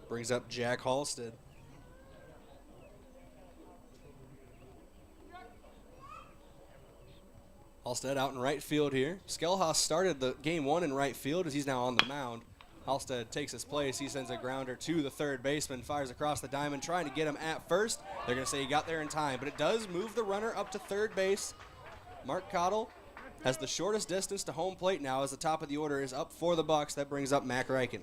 Brings up Jack Halstead. Halstead out in right field here. Skelhaus started the game one in right field as he's now on the mound. Halstead takes his place. He sends a grounder to the third baseman, fires across the diamond, trying to get him at first. They're going to say he got there in time, but it does move the runner up to third base. Mark Cottle has the shortest distance to home plate now as the top of the order is up for the Bucks. That brings up Mac Reichen.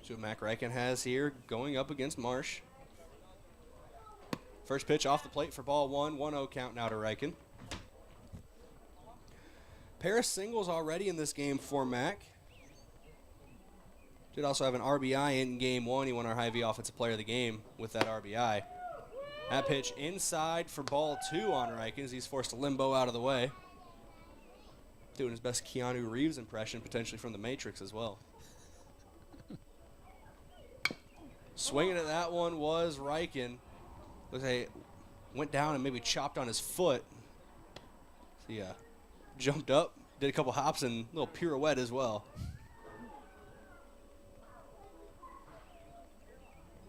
So Mac Reichen has here going up against Marsh. First pitch off the plate for ball one. 1-0 count now to Reichen. Pair of singles already in this game for Mac. Did also have an RBI in game one. He won our Hy-Vee Offensive Player of the Game with that RBI. That pitch inside for ball two on Reichen as he's forced to limbo out of the way. Doing his best Keanu Reeves impression, potentially from The Matrix as well. Swinging at that one was Reichen. Looks like he went down and maybe chopped on his foot. So yeah, jumped up, did a couple hops and a little pirouette as well.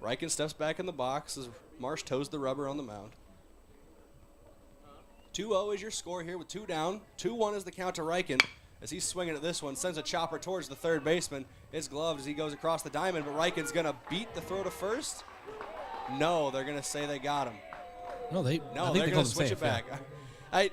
Reichen steps back in the box as Marsh toes the rubber on the mound. 2-0 is your score here with two down. 2-1 is the count to Reichen. As he's swinging at this one, sends a chopper towards the third baseman. It's gloved as he goes across the diamond, but Reichen's going to beat the throw to first. No, they're going to say they got him.
No, they're
going to switch it back. Yeah.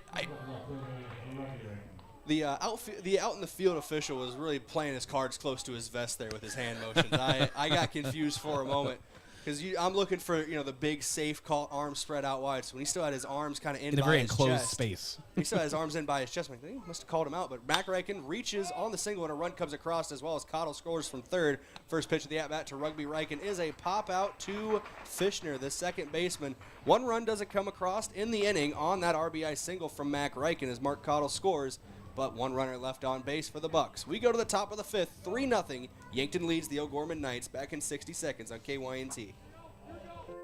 The out in the field official was really playing his cards close to his vest there with his hand motions. I got confused for a moment. Because I'm looking for the big safe call, arms spread out wide. So when he still had his arms kind of in by
a very
his
enclosed
chest,
space.
He still had his arms in by his chest. I'm like, he must have called him out. But Mac Reichen reaches on the single and a run comes across as well as Cottle scores from third. First pitch of the at-bat to Rugby Reichen is a pop out to Fishner, the second baseman. One run doesn't come across in the inning on that RBI single from Mac Reichen as Mark Cottle scores. But one runner left on base for the Bucks. We go to the top of the fifth, 3-0. Yankton leads the O'Gorman Knights back in 60 seconds on KYNT.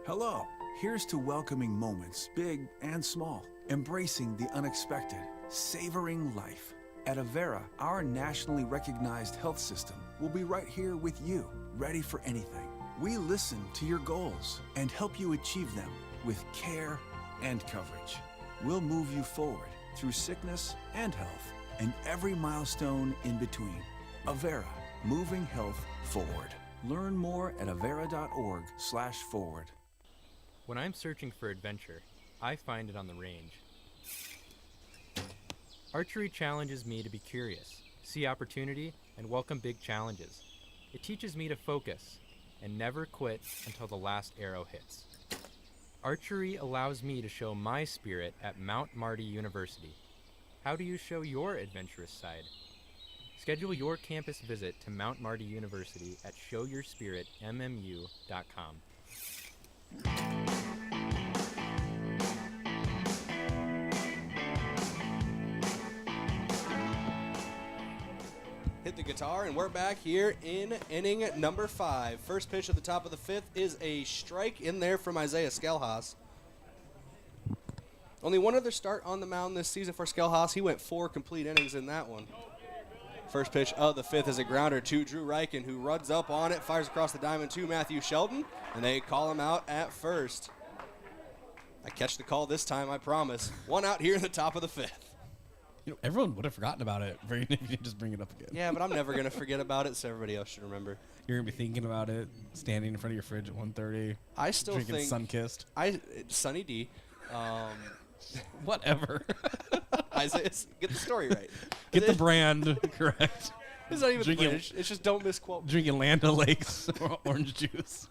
Hello. Here's to welcoming moments, big and small, embracing the unexpected, savoring life. At Avera, our nationally recognized health system will be right here with you, ready for anything. We listen to your goals and help you achieve them with care and coverage. We'll move you forward through sickness and health and every milestone in between. Avera, moving health forward. Learn more at avera.org/forward.
When I'm searching for adventure, I find it on the range. Archery challenges me to be curious, see opportunity, and welcome big challenges. It teaches me to focus and never quit until the last arrow hits. Archery allows me to show my spirit at Mount Marty University. How do you show your adventurous side? Schedule your campus visit to Mount Marty University at showyourspiritmmu.com.
Hit the guitar, and we're back here in inning number 5. First pitch at the top of the fifth is a strike in there from Isaiah Skelhaus. Only one other start on the mound this season for Skelhaus. He went 4 complete innings in that one. First pitch of the fifth is a grounder to Drew Reichen, who runs up on it, fires across the diamond to Matthew Shelton, and they call him out at first. I catch the call this time, I promise. One out here in the top of the fifth.
Everyone would have forgotten about it. If you just bring it up again.
Yeah, but I'm never gonna forget about it, so everybody else should remember.
You're gonna be thinking about it, standing in front of your fridge at 1:30.
I still
drinking
think
Sunkissed.
Sunny D.
Whatever.
Isaiah, get the story right.
Get the brand correct.
It's not even British. It's just don't misquote.
Drinking Land O'Lakes orange juice.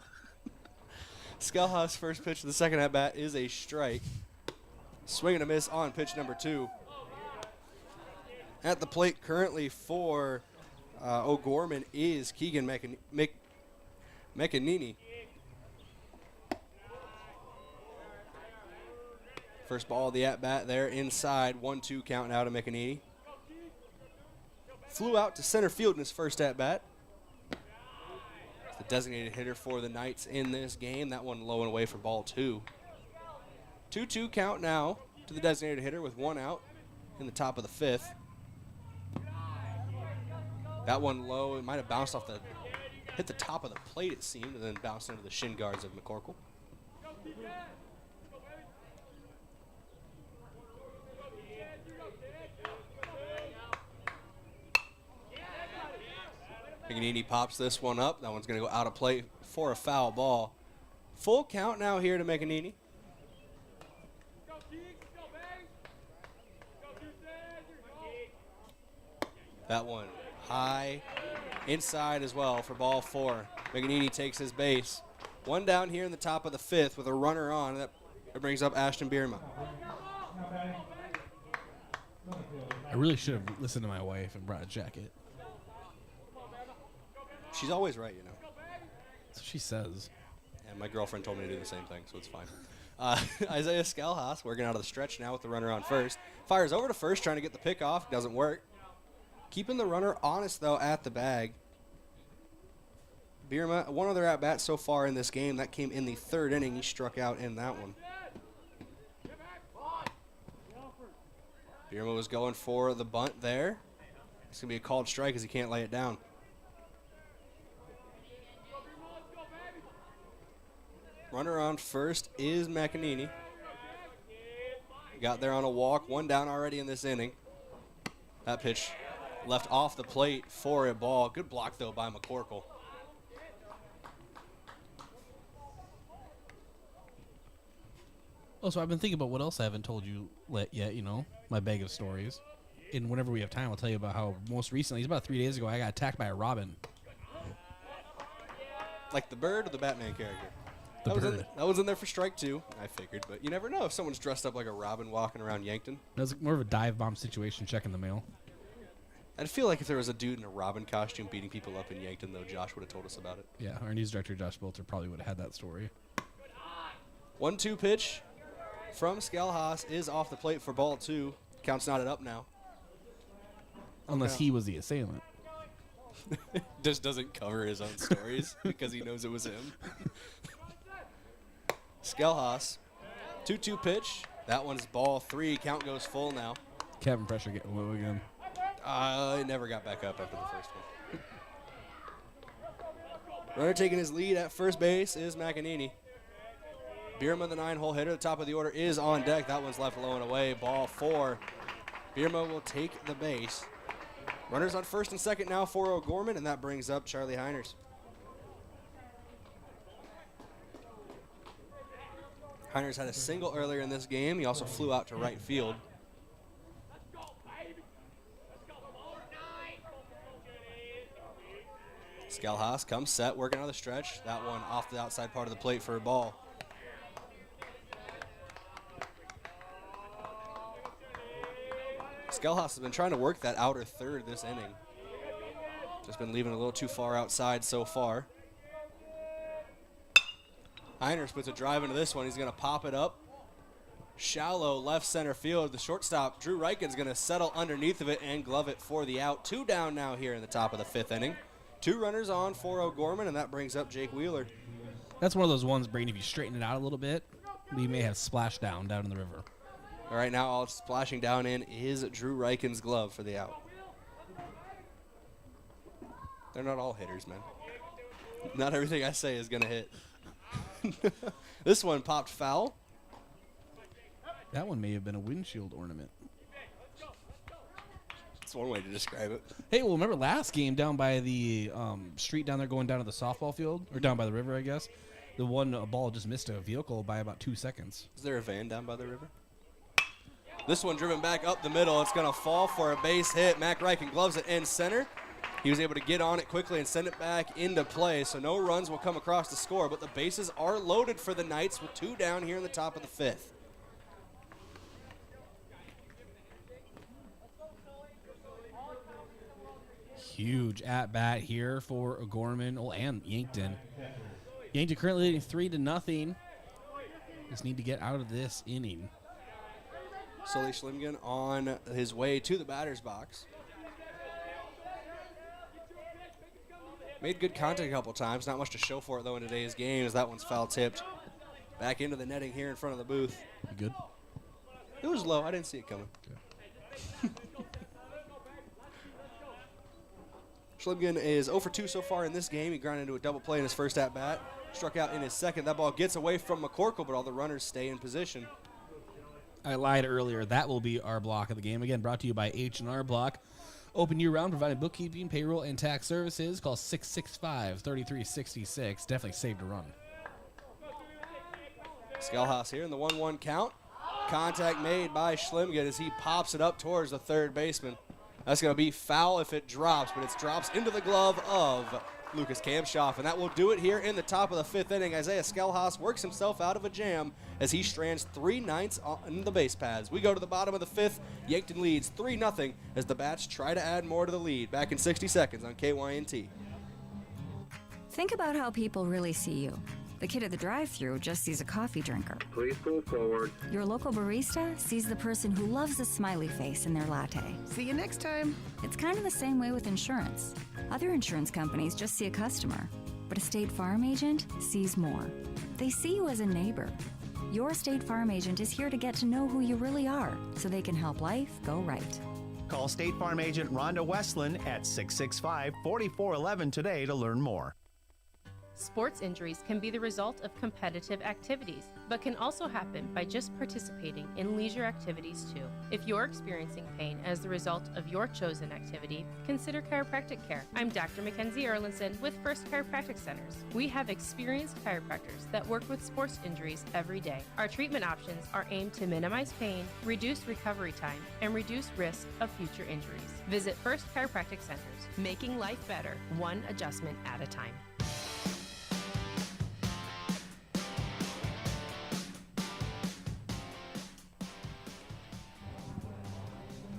Skelhaus' first pitch of the second at bat is a strike. Swing and a miss on pitch number 2. At the plate currently for O'Gorman is Keegan McEnany. First ball of the at-bat there inside. 1-2 count now to McEnany. Flew out to center field in his first at-bat. The designated hitter for the Knights in this game. That one low and away for ball 2. 2-2 count now to the designated hitter with 1 out in the top of the 5th. That one low. It might have bounced off hit the top of the plate, it seemed, and then bounced into the shin guards of McCorkle. McEnany pops this one up. That one's going to go out of play for a foul ball. Full count now here to McEnany. That one high inside as well for ball 4. McEnany takes his base. 1 down here in the top of the 5th with a runner on. That brings up Ashton Bierma.
I really should have listened to my wife and brought a jacket.
She's always right, you know.
That's what she says.
And my girlfriend told me to do the same thing, so it's fine. Isaiah Skelhaus working out of the stretch now with the runner on first. Fires over to first, trying to get the pick off. Doesn't work. Keeping the runner honest, though, at the bag. Bierma, one other at-bat so far in this game. That came in the 3rd inning. He struck out in that one. Bierma was going for the bunt there. It's going to be a called strike as he can't lay it down. Runner on first is McEnany. Got there on a walk. 1 down already in this inning. That pitch left off the plate for a ball. Good block, though, by McCorkle.
Oh, so I've been thinking about what else I haven't told you yet, my bag of stories. And whenever we have time, I'll tell you about how most recently, it's about 3 days ago, I got attacked by a robin.
Like the bird or the Batman character?
Bird.
That was in there for strike 2, I figured. But you never know if someone's dressed up like a robin walking around Yankton.
That was more of a dive bomb situation checking the mail.
I'd feel like if there was a dude in a robin costume beating people up in Yankton, though, Josh would have told us about it.
Yeah, our news director, Josh Bolter, probably would have had that story.
1-2 pitch from Skelhaus is off the plate for ball 2. Count's knotted up now.
Unless he was the assailant.
Just doesn't cover his own stories because he knows it was him. Skelhaus, 2-2 pitch. That one's ball 3. Count goes full now.
Cabin pressure getting low again.
It never got back up after the first one. Runner taking his lead at first base is McEnany. Bierma, the 9-hole hitter, the top of the order, is on deck. That one's left low and away. Ball 4. Bierma will take the base. Runners on first and second now for O'Gorman, and that brings up Charlie Heiners. Heiners had a single earlier in this game. He also flew out to right field. Skelhaus comes set, working on the stretch. That one off the outside part of the plate for a ball. Skelhaus has been trying to work that outer third this inning. Just been leaving a little too far outside so far. Heiners puts a drive into this one. He's going to pop it up. Shallow left center field. The shortstop, Drew Reichen's going to settle underneath of it and glove it for the out. 2 down now here in the top of the 5th inning. 2 runners on for O'Gorman, and that brings up Jake Wheeler.
That's one of those ones, Brayden, if you straighten it out a little bit, we may have splashed down in the river.
All right, now all splashing down in is Drew Reichen's glove for the out. They're not all hitters, man. Not everything I say is going to hit. This one popped foul.
That one may have been a windshield ornament.
That's one way to describe it.
Hey, well, remember last game down by the street down there going down to the softball field? Or down by the river, I guess? The one ball just missed a vehicle by about 2 seconds.
Is there a van down by the river? This one driven back up the middle. It's going to fall for a base hit. Mac Reichen gloves it in center. He was able to get on it quickly and send it back into play, so no runs will come across the score, but the bases are loaded for the Knights with 2 down here in the top of the 5th.
Huge at-bat here for O'Gorman and Yankton. Yankton currently leading 3-0. Just need to get out of this inning.
Sully Schlimgen on his way to the batter's box. Made good contact a couple times. Not much to show for it, though, in today's game, as that one's foul-tipped. Back into the netting here in front of the booth.
Good.
It was low. I didn't see it coming. Schlimgen is 0 for 2 so far in this game. He grounded into a double play in his first at-bat. Struck out in his second. That ball gets away from McCorkle, but all the runners stay in position.
I lied earlier. That will be our block of the game. Again, brought to you by H&R Block. Open year-round, providing bookkeeping, payroll, and tax services. Call 665-3366. Definitely saved a run.
Skelhaus here in the 1-1 count. Contact made by Schlimgen as he pops it up towards the third baseman. That's going to be foul if it drops, but it drops into the glove of Lucas Kamshoff, and that will do it here in the top of the 5th inning. Isaiah Skelhaus works himself out of a jam as he strands 3 Knights on the base paths. We go to the bottom of the 5th. Yankton leads 3-0 as the Bats try to add more to the lead. Back in 60 seconds on KYNT.
Think about how people really see you. The kid at the drive-thru just sees a coffee drinker.
Please pull forward.
Your local barista sees the person who loves a smiley face in their latte.
See you next time.
It's kind of the same way with insurance. Other insurance companies just see a customer, but a State Farm agent sees more. They see you as a neighbor. Your State Farm agent is here to get to know who you really are, so they can help life go right.
Call State Farm agent Rhonda Westland at 665-4411 today to learn more.
Sports injuries can be the result of competitive activities, but can also happen by just participating in leisure activities too. If you're experiencing pain as the result of your chosen activity, consider chiropractic care. I'm Dr. Mackenzie Erlinson with First Chiropractic Centers. We have experienced chiropractors that work with sports injuries every day. Our treatment options are aimed to minimize pain, reduce recovery time, and reduce risk of future injuries. Visit First Chiropractic Centers, making life better, one adjustment at a time.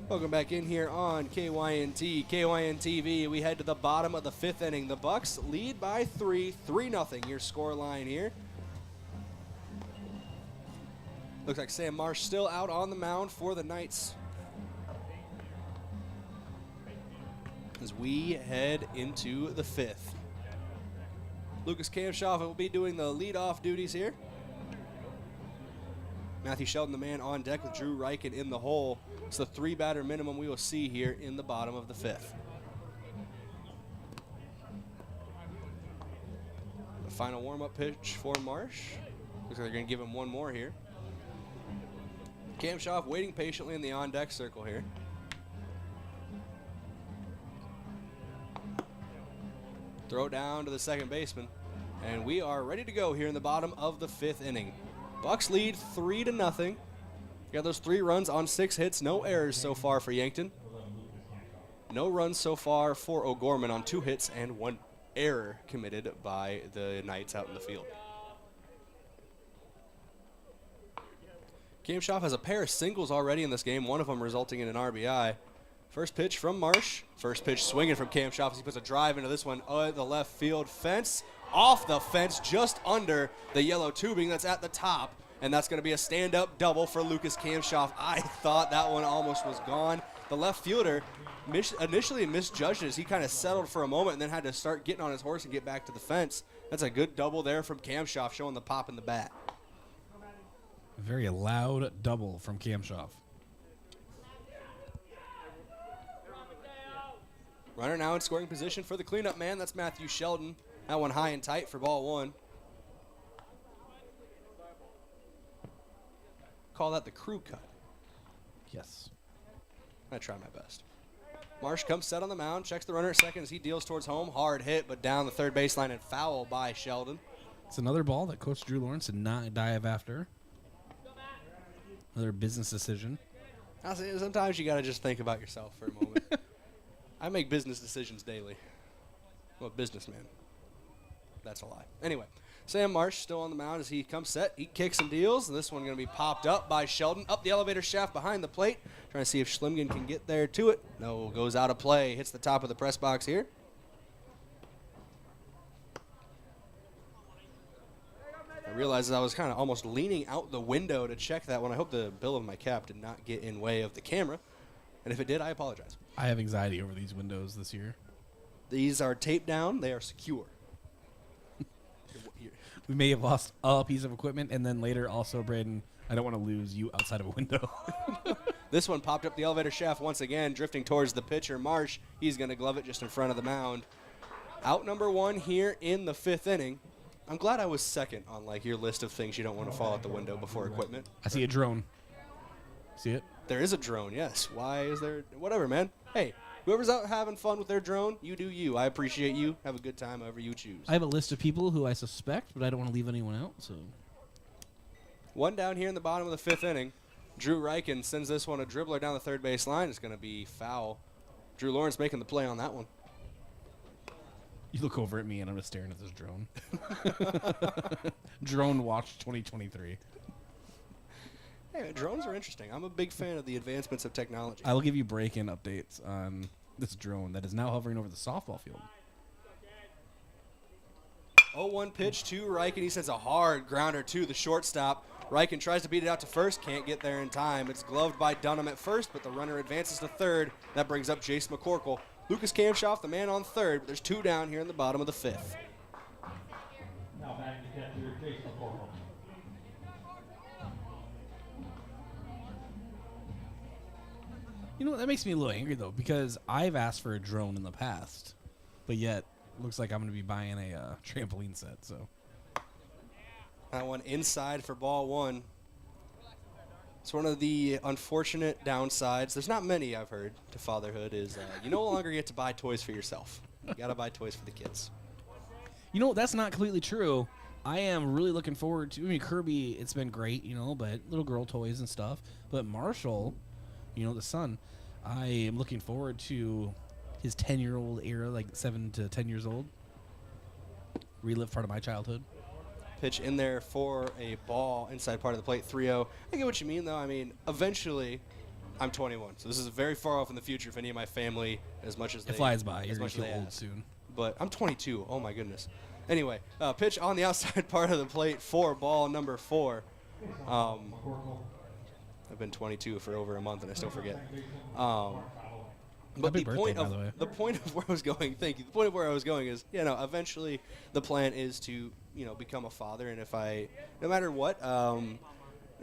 Welcome back in here on KYNT, KYNTV. We head to the bottom of the 5th inning. The Bucks lead by 3-0. Your score line here. Looks like Sam Marsh still out on the mound for the Knights. As we head into the 5th. Lucas Kamshoff will be doing the leadoff duties here. Matthew Sheldon, the man on deck with Drew Reichen in the hole. It's the 3-batter minimum we will see here in the bottom of the 5th. The final warm-up pitch for Marsh. Looks like they're going to give him one more here. Kamshoff waiting patiently in the on-deck circle here. Throw down to the second baseman. And we are ready to go here in the bottom of the 5th inning. Bucks lead 3-0. Got those 3 runs on 6 hits. No errors so far for Yankton. No runs so far for O'Gorman on 2 hits and 1 error committed by the Knights out in the field. Kamshoff has a pair of singles already in this game, one of them resulting in an RBI. First pitch from Marsh. First pitch swinging from Kamshoff as he puts a drive into this one at the left field fence. Off the fence, just under the yellow tubing that's at the top. And that's going to be a stand-up double for Lucas Kamshoff. I thought that one almost was gone. The left fielder initially misjudged it as he kind of settled for a moment and then had to start getting on his horse and get back to the fence. That's a good double there from Kamshoff, showing the pop in the bat.
A very loud double from Kamshoff.
Runner now in scoring position for the cleanup man. That's Matthew Sheldon. That one high and tight for ball 1. Call that the crew cut.
Yes.
I try my best. Marsh comes set on the mound, checks the runner at second as he deals towards home. Hard hit, but down the third baseline and foul by Sheldon.
It's another ball that Coach Drew Lawrence did not dive after. Another business decision.
Sometimes you got to just think about yourself for a moment. I make business decisions daily. I'm a businessman. That's a lie. Anyway, Sam Marsh still on the mound as he comes set. He kicks and deals. This one going to be popped up by Sheldon. Up the elevator shaft behind the plate. Trying to see if Schlimgen can get there to it. No, goes out of play. Hits the top of the press box here. I realized I was kind of almost leaning out the window to check that one. I hope the bill of my cap did not get in way of the camera. And if it did, I apologize.
I have anxiety over these windows this year.
These are taped down. They are secure.
We may have lost a piece of equipment, and then later also, Brayden, I don't want to lose you outside of a window.
This one popped up the elevator shaft once again, drifting towards the pitcher, Marsh. He's going to glove it just in front of the mound. Out number one here in the fifth inning. I'm glad I was second on like your list of things you don't want to fall out the window before equipment.
I see a drone. See it?
There is a drone, yes. Why is there? Whatever, man. Hey, whoever's out having fun with their drone, you do you. I appreciate you. Have a good time however you choose.
I have a list of people who I suspect, but I don't want to leave anyone out. So,
one down here in the bottom of the fifth inning. Drew Reichen sends this one a dribbler down the third base line. It's going to be foul. Drew Lawrence making the play on that one.
You look over at me and I'm just staring at this drone. Drone Watch 2023.
Hey, drones are interesting. I'm a big fan of the advancements of technology.
I will give you break-in updates on this drone that is now hovering over the softball field.
0-1 pitch to Reichen. He sends a hard grounder to the shortstop. Reichen tries to beat it out to first. Can't get there in time. It's gloved by Dunham at first, but the runner advances to third. That brings up Jace McCorkle. Lucas Kamshoff, the man on third, but there's two down here in the bottom of the fifth.
Now back to catcher Jace McCorkle.
You know what? That makes me a little angry, though, because I've asked for a drone in the past, but yet looks like I'm going to be buying a trampoline set. So
That one inside for ball one. It's one of the unfortunate downsides. There's not many I've heard to fatherhood is you no longer get to buy toys for yourself. You got to buy toys for the kids.
You know, that's not completely true. I am really looking forward to, I mean, Kirby, it's been great, you know, but little girl toys and stuff. But Marshall, you know, the son, I am looking forward to his 10-year-old era, like 7 to 10 years old. Relive part of my childhood.
Pitch in there for a ball inside part of the plate, 3-0. I get what you mean, though. I mean, eventually, I'm 21, so this is very far off in the future for any of my family, as much as
it flies by. You're going to feel old soon.
But I'm 22. Oh, my goodness. Anyway, pitch on the outside part of the plate for ball number 4. I've been 22 for over a month, and I still forget. But the point of where I was going, thank you. The point of where I was going is, you know, eventually the plan is to, you know, become a father, and if I, no matter what,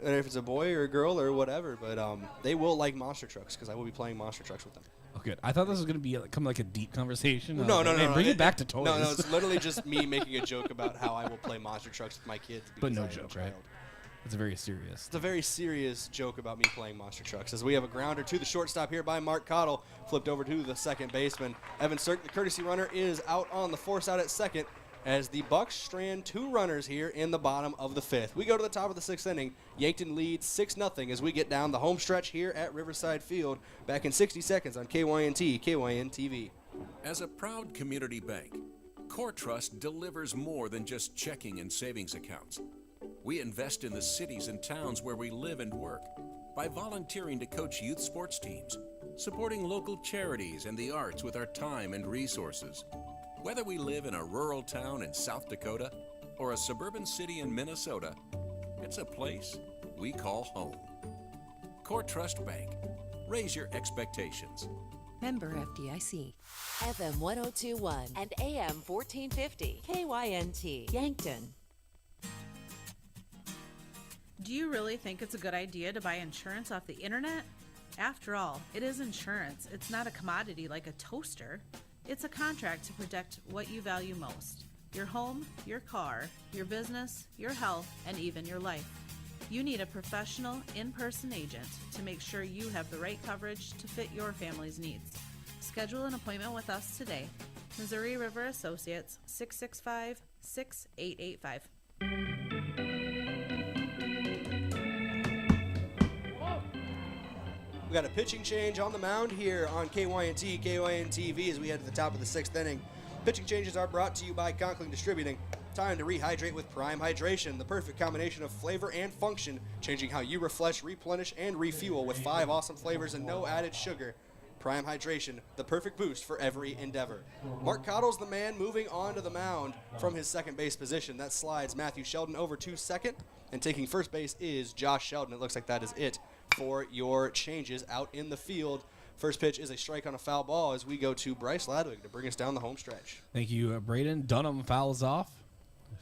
if it's a boy or a girl or whatever, but they will like monster trucks because I will be playing monster trucks with them.
Oh, good. I thought this was going to be like a deep conversation.
No.
Bring it back to toys.
No, it's literally just me making a joke about how I will play monster trucks with my kids.
But no joke, right? It's very serious.
It's a very serious joke about me playing monster trucks. As we have a grounder to the shortstop here by Mark Cottle, flipped over to the second baseman. Evan Sirk, the courtesy runner, is out on the force out at second as the Bucks strand 2 runners here in the bottom of the 5th. We go to the top of the 6th inning. Yankton leads 6-0 as we get down the home stretch here at Riverside Field. Back in 60 seconds on KYNT, KYNTV.
As a proud community bank, Core Trust delivers more than just checking and savings accounts. We invest in the cities and towns where we live and work by volunteering to coach youth sports teams, supporting local charities and the arts with our time and resources. Whether we live in a rural town in South Dakota or a suburban city in Minnesota, it's a place we call home. Core Trust Bank. Raise your expectations.
Member FDIC. FM 1021 and AM 1450. KYNT, Yankton.
Do you really think it's a good idea to buy insurance off the internet? After all, it is insurance. It's not a commodity like a toaster. It's a contract to protect what you value most: your home, your car, your business, your health, and even your life. You need a professional, in-person agent to make sure you have the right coverage to fit your family's needs. Schedule an appointment with us today. Missouri River Associates, 665-6885.
We got a pitching change on the mound here on KYNT, KYNTV as we head to the top of the 6th inning. Pitching changes are brought to you by Conkling Distributing. Time to rehydrate with Prime Hydration, the perfect combination of flavor and function, changing how you refresh, replenish, and refuel with 5 awesome flavors and no added sugar. Prime Hydration, the perfect boost for every endeavor. Mark Cottle's the man moving on to the mound from his second base position. That slides Matthew Sheldon over to second, and taking first base is Josh Sheldon. It looks like that is it for your changes out in the field. First pitch is a strike on a foul ball as we go to Bryce Ladwig to bring us down the home stretch.
Thank you, Brayden. Dunham fouls off.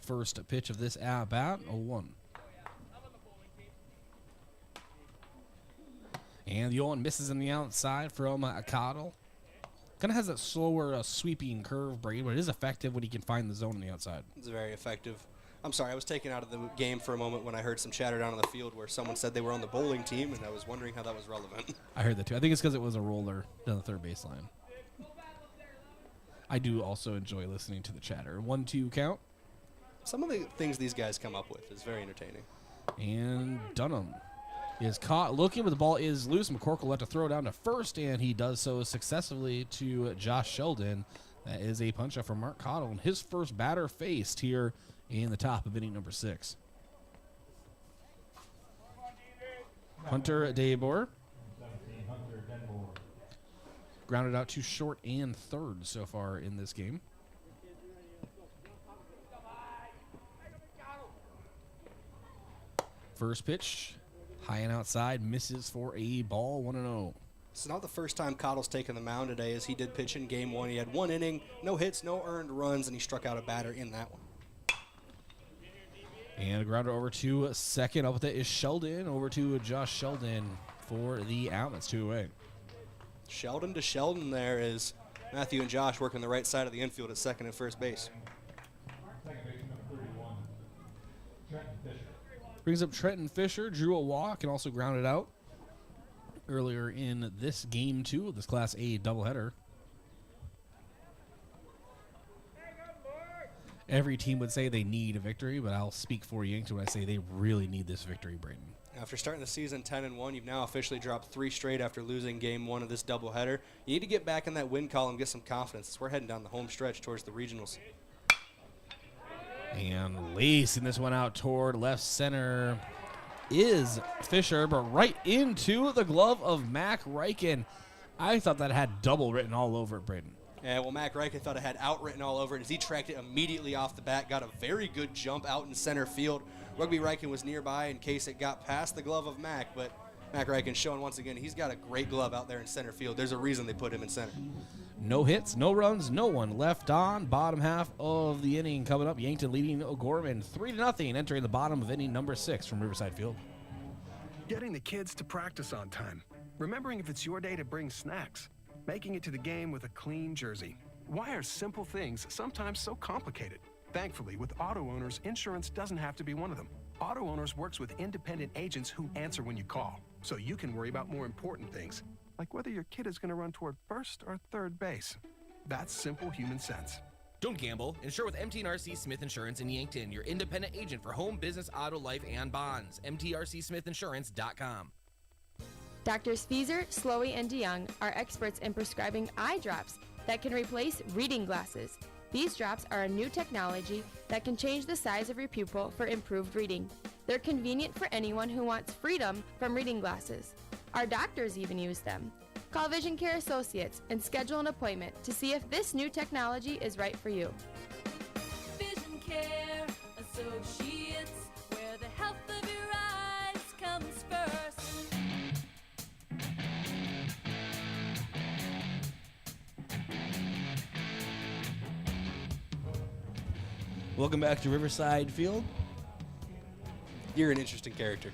First pitch of this at-bat, 0-1. And the 0-1 misses on the outside from Cottle. Kind of has that slower sweeping curve, Brayden, but it is effective when he can find the zone on the outside.
It's very effective. I'm sorry, I was taken out of the game for a moment when I heard some chatter down on the field where someone said they were on the bowling team, and I was wondering how that was relevant.
I heard that too. I think it's because it was a roller down the third baseline. I do also enjoy listening to the chatter. 1-2 count.
Some of the things these guys come up with is very entertaining.
And Dunham is caught looking, but the ball is loose. McCorkle left to throw down to first, and he does so successfully to Josh Sheldon. That is a punch-up from Mark Cottle, and his first batter faced here in the top of inning number 6. Hunter Daybor grounded out to short and third so far in this game. First pitch, high and outside, misses for a ball, 1-0.
It's not the first time Cottle's taken the mound today, as he did pitch in game 1. He had 1 inning, no hits, no earned runs, and he struck out a batter in that one.
And a grounder over to second. Up with it is Sheldon. Over to Josh Sheldon for the out. That's 2 away.
Sheldon to Sheldon there is Matthew and Josh working the right side of the infield at second and first base.
Brings up Trenton Fisher, drew a walk, and also grounded out earlier in this game 2 of this Class A doubleheader. Every team would say they need a victory, but I'll speak for Yankton when I say they really need this victory, Brayden.
After starting the season 10-1, you've now officially dropped 3 straight after losing game 1 of this doubleheader. You need to get back in that win column, get some confidence. We're heading down the home stretch towards the regionals.
And lacing this one out toward left center is Fisher, but right into the glove of Mac Reichen. I thought that had double written all over it, Brayden.
Yeah, well, Mac Reichen thought it had out written all over it as he tracked it immediately off the bat, got a very good jump out in center field. Rugby Reichen was nearby in case it got past the glove of Mac, but Mac Reichen showing once again he's got a great glove out there in center field. There's a reason they put him in center.
No hits, no runs, no one left on. Bottom half of the inning coming up. Yankton leading O'Gorman 3-0, entering the bottom of inning number 6 from Riverside Field.
Getting the kids to practice on time. Remembering if it's your day to bring snacks. Making it to the game with a clean jersey. Why are simple things sometimes so complicated? Thankfully, with auto owners, insurance doesn't have to be one of them. Auto Owners works with independent agents who answer when you call, so you can worry about more important things, like whether your kid is going to run toward first or third base. That's simple human sense.
Don't gamble. Insure with MT&RC Smith Insurance in Yankton, your independent agent for home, business, auto, life, and bonds. MTRCSmithInsurance.com.
Doctors Feeser, Slowey, and DeYoung are experts in prescribing eye drops that can replace reading glasses. These drops are a new technology that can change the size of your pupil for improved reading. They're convenient for anyone who wants freedom from reading glasses. Our doctors even use them. Call Vision Care Associates and schedule an appointment to see if this new technology is right for you.
Vision Care Associates, where the health of your eyes comes first.
Welcome back to Riverside Field.
You're an interesting character.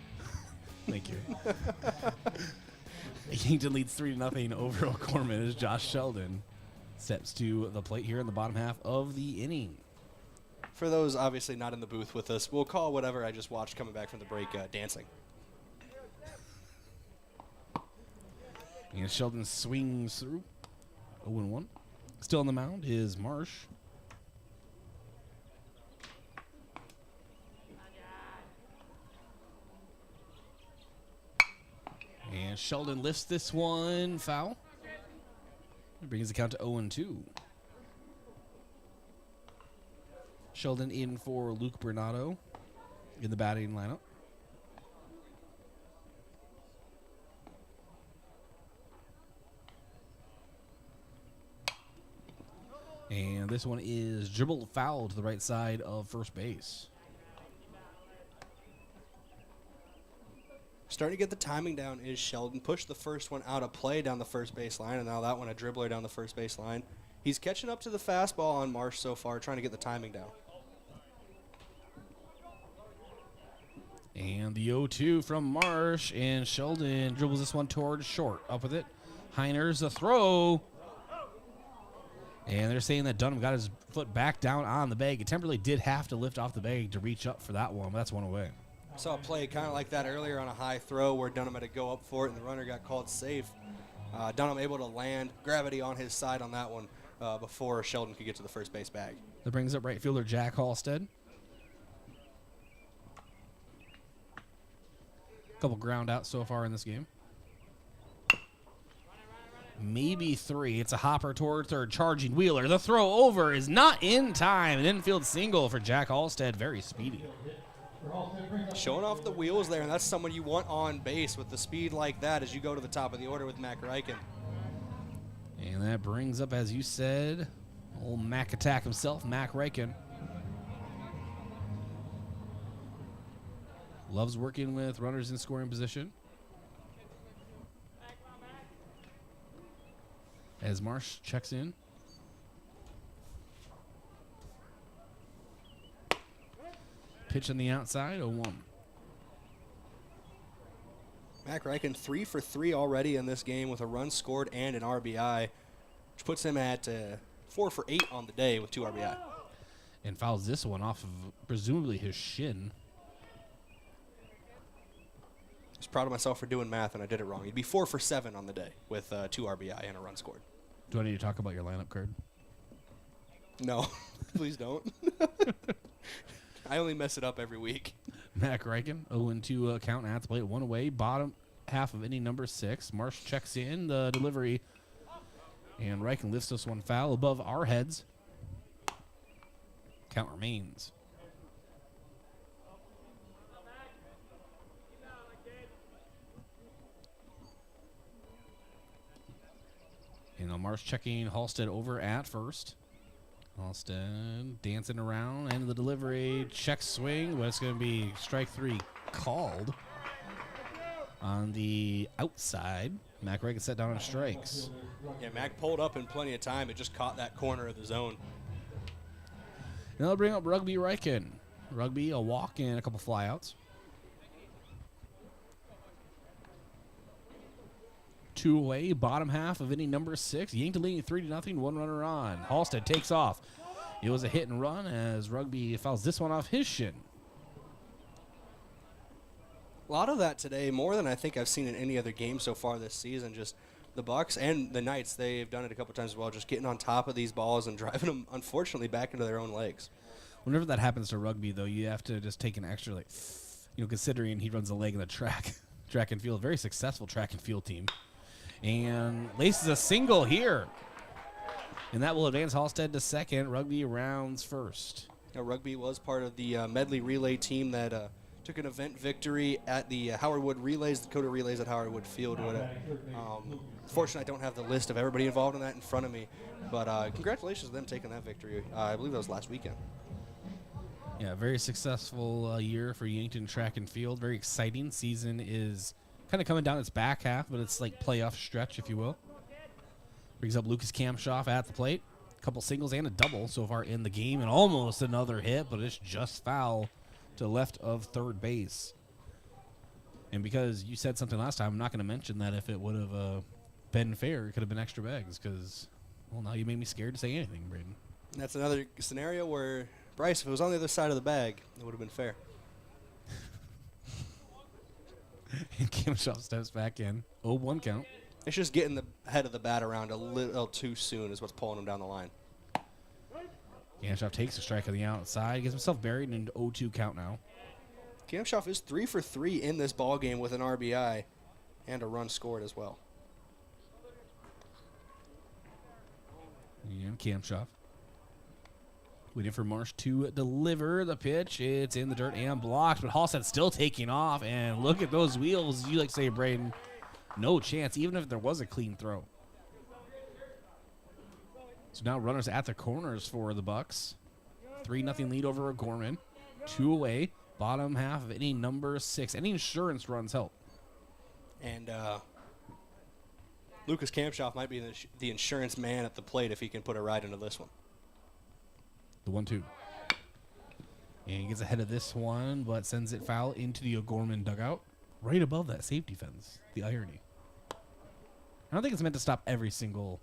Thank you. Yankton leads 3-0 over O'Gorman as Josh Sheldon steps to the plate here in the bottom half of the inning.
For those obviously not in the booth with us, we'll call whatever I just watched coming back from the break dancing.
And Sheldon swings through. 0-1. Still on the mound is Marsh. And Sheldon lifts this one. Foul. It brings the count to 0-2. Sheldon in for Luke Bernardo in the batting lineup. And this one is dribbled foul to the right side of first base.
Starting to get the timing down is Sheldon. Pushed the first one out of play down the first base line, and now that one a dribbler down the first base line. He's catching up to the fastball on Marsh so far, trying to get the timing down.
And the 0-2 from Marsh, and Sheldon dribbles this one towards short. Up with it. Heiner's a throw. And they're saying that Dunham got his foot back down on the bag. He temporarily did have to lift off the bag to reach up for that one, but that's one away.
Saw a play kind of like that earlier on a high throw where Dunham had to go up for it, and the runner got called safe. Dunham able to land gravity on his side on that one before Sheldon could get to the first base bag.
That brings up right fielder Jack Halstead. Couple ground outs so far in this game. Maybe 3. It's a hopper toward third, charging Wheeler. The throw over is not in time. An infield single for Jack Halstead. Very speedy.
Showing off the wheels there, and that's someone you want on base with the speed like that as you go to the top of the order with Mac Reichen.
And that brings up, as you said, old Mac Attack himself, Mac Reichen. Loves working with runners in scoring position. As Marsh checks in. Pitch on the outside, 0-1.
Mac Reichen 3 for 3 already in this game with a run scored and an RBI, which puts him at 4 for 8 on the day with 2 RBI.
And fouls this one off of presumably his shin.
I was proud of myself for doing math, and I did it wrong. He'd be 4 for 7 on the day with 2 RBI and a run scored.
Do I need to talk about your lineup card?
No, please don't. I only mess it up every week.
Mac Reichen, 0-2 count at the plate, 1 away, bottom half of inning number 6. Marsh checks in the delivery, and Reichen lifts this one foul above our heads. Count remains. And Marsh checking Halstead over at first. Halstead dancing around, and the delivery, check swing, but it's going to be strike 3 called. On the outside, Mac Reichen set down on strikes.
Yeah, Mac pulled up in plenty of time. It just caught that corner of the zone.
Now they'll bring up Rugby Reichen. Rugby, a walk and a couple flyouts. 2 away, bottom half of inning number 6. Yankton leading 3-0, 1 runner on. Halstead takes off. It was a hit and run as Rugby fouls this one off his shin.
A lot of that today, more than I think I've seen in any other game so far this season. Just the Bucks and the Knights, they've done it a couple times as well, just getting on top of these balls and driving them, unfortunately, back into their own legs.
Whenever that happens to Rugby, though, you have to just take an extra, considering he runs a leg in the track and field, very successful track and field team. And laces a single here. And that will advance Halstead to second. Rugby rounds first.
Now, Rugby was part of the medley relay team that took an event victory at the Howard Wood Relays, the Dakota Relays at Howard Wood Field. Fortunately, I don't have the list of everybody involved in that in front of me. But congratulations to them taking that victory. I believe that was last weekend.
Yeah, very successful year for Yankton track and field. Very exciting. Season is kind of coming down its back half, but it's like playoff stretch, if you will. Brings up Lucas Kamshoff at the plate. A couple singles and a double so far in the game, and almost another hit, but it's just foul to the left of third base. And because you said something last time, I'm not going to mention that if it would have been fair, it could have been extra bags because, well, now you made me scared to say anything, Brayden.
That's another scenario where, Bryce, if it was on the other side of the bag, it would have been fair.
And Kamshoff steps back in. 0-1 count.
It's just getting the head of the bat around a little too soon is what's pulling him down the line.
Kamshoff takes a strike on the outside, gets himself buried in an 0-2 count now.
Kamshoff is 3 for 3 in this ball game with an RBI and a run scored as well.
And Kamshoff waiting for Marsh to deliver the pitch. It's in the dirt and blocked, but Halstead's still taking off. And look at those wheels. You like to say, Brayden, no chance, even if there was a clean throw. So now runners at the corners for the Bucks. 3-0 lead over O'Gorman. 2 away. Bottom half of inning number 6. Any insurance runs help.
And Lucas Kamshoff might be the insurance man at the plate if he can put a ride into this one.
The 1-2. And he gets ahead of this one, but sends it foul into the O'Gorman dugout. Right above that safety fence. The irony. I don't think it's meant to stop every single...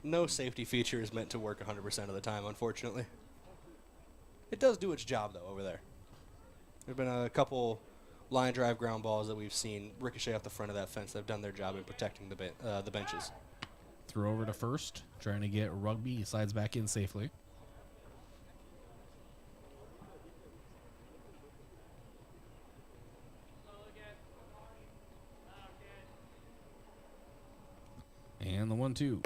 No safety feature is meant to work 100% of the time, unfortunately. It does do its job, though, over there. There have been a couple line drive ground balls that we've seen ricochet off the front of that fence that have done their job in protecting the benches.
Throw over to first, trying to get Rugby. He slides back in safely. And the 1-2.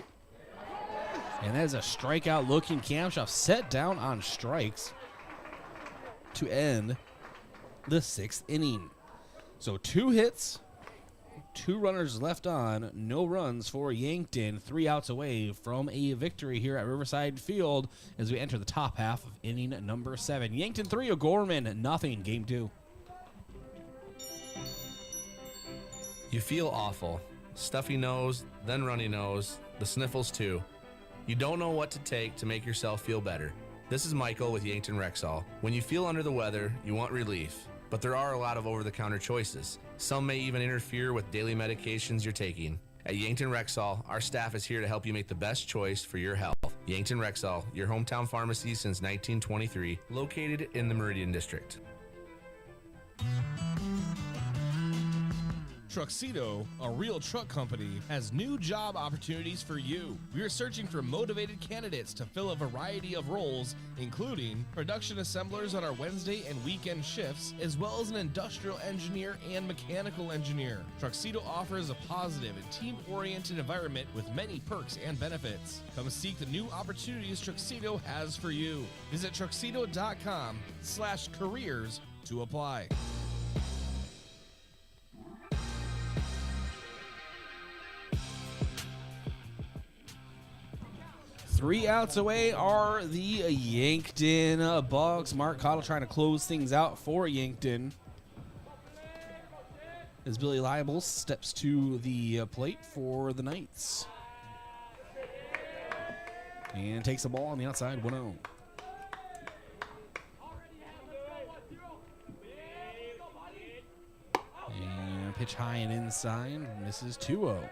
And that is a strikeout looking Kamshoff set down on strikes to end the 6th inning. So 2 hits, 2 runners left on, no runs for Yankton, 3 outs away from a victory here at Riverside Field as we enter the top half of inning number 7. Yankton 3, O'Gorman nothing, game 2.
You feel awful. Stuffy nose, then runny nose, the sniffles too. You don't know what to take to make yourself feel better. This is Michael with Yankton Rexall. When you feel under the weather, you want relief, but there are a lot of over-the-counter choices. Some may even interfere with daily medications you're taking. At Yankton Rexall, our staff is here to help you make the best choice for your health. Yankton Rexall, your hometown pharmacy since 1923, located in the Meridian District.
Truxedo, a real truck company, has new job opportunities for you. We are searching for motivated candidates to fill a variety of roles, including production assemblers on our Wednesday and weekend shifts, as well as an industrial engineer and mechanical engineer. Truxedo offers a positive and team-oriented environment with many perks and benefits. Come seek the new opportunities Truxedo has for you. Visit truxedo.com/careers to apply.
3 outs away are the Yankton Bucks. Mark Cottle trying to close things out for Yankton. As Billy Leibel steps to the plate for the Knights. And takes the ball on the outside, 1-0. And pitch high and inside, misses 2-0.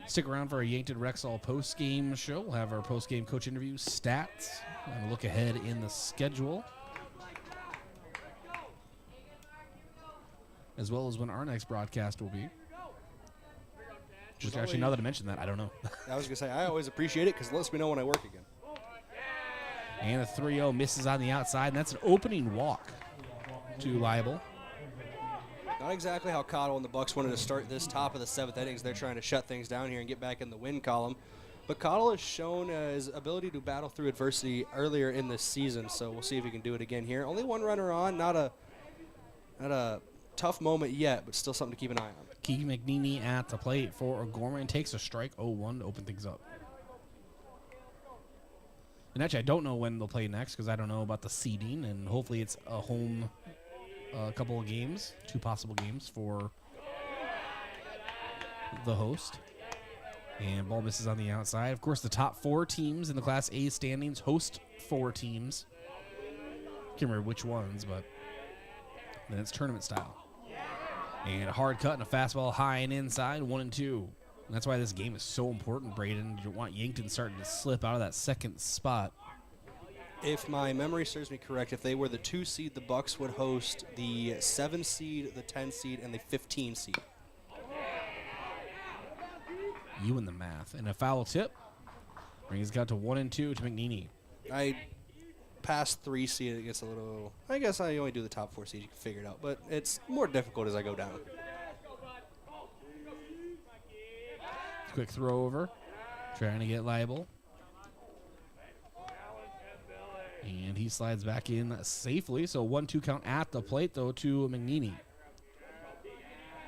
Stick around for our Yankton Rexall post-game show. We'll have our post-game coach interview, stats, and a look ahead in the schedule, as well as when our next broadcast will be. Which actually, now that I mentioned that, I don't know.
I was going to say, I always appreciate it because it lets me know when I work again.
And a 3-0 misses on the outside, and that's an opening walk to Leibel.
Not exactly how Cottle and the Bucks wanted to start this top of the 7th innings. They're trying to shut things down here and get back in the win column. But Cottle has shown his ability to battle through adversity earlier in this season, so we'll see if he can do it again here. Only 1 runner on, not a tough moment yet, but still something to keep an eye on.
Keegan McNeely at the plate for O'Gorman. Takes a strike, 0-1 to open things up. And actually, I don't know when they'll play next because I don't know about the seeding, and hopefully it's a home couple of games, 2 possible games for the host. And ball misses on the outside. Of course, the top 4 teams in the Class A standings host 4 teams. Can't remember which ones, but then it's tournament style. And a hard cut and a fastball high and inside, 1-2. And that's why this game is so important, Brayden. You want Yankton starting to slip out of that second spot
If my memory serves me correct, if they were the 2 seed, the Bucks would host the 7 seed, the 10 seed, and the 15 seed.
You and the math. And a foul tip brings it out to 1-2 to McNeely.
I past 3 seed, it gets a little. I guess I only do the top 4 seed. You can figure it out, but it's more difficult as I go down.
Quick throw over, trying to get liable. And he slides back in safely. So 1-2 count at the plate, though, to McNeely.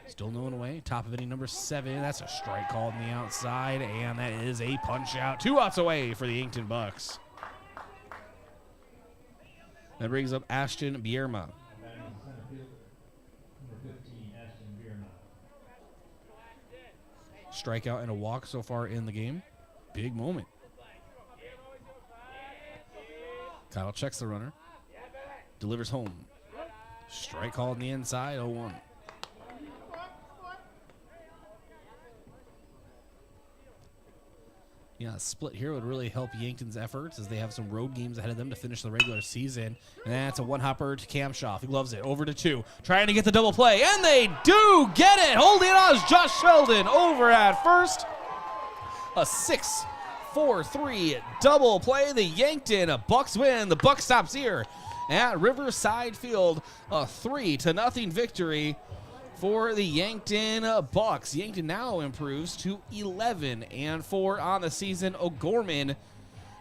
Still no one away. Top of inning number 7. That's a strike called on the outside, and that is a punch out. 2 outs away for the Yankton Bucks. That brings up Ashton Bierma. Strikeout and a walk so far in the game. Big moment. Kyle checks the runner. Delivers home. Strike called on the inside, 0-1. Yeah, a split here would really help Yankton's efforts as they have some road games ahead of them to finish the regular season. And that's a one-hopper to Cam Schaff. He gloves it over to 2. Trying to get the double play, and they do get it! Holding it on is Josh Sheldon over at first. A 6-4-3 double play. The Yankton Bucks win. The Bucks stops here at Riverside Field. A 3-0 victory for the Yankton Bucks. Yankton now improves to 11-4 on the season. O'Gorman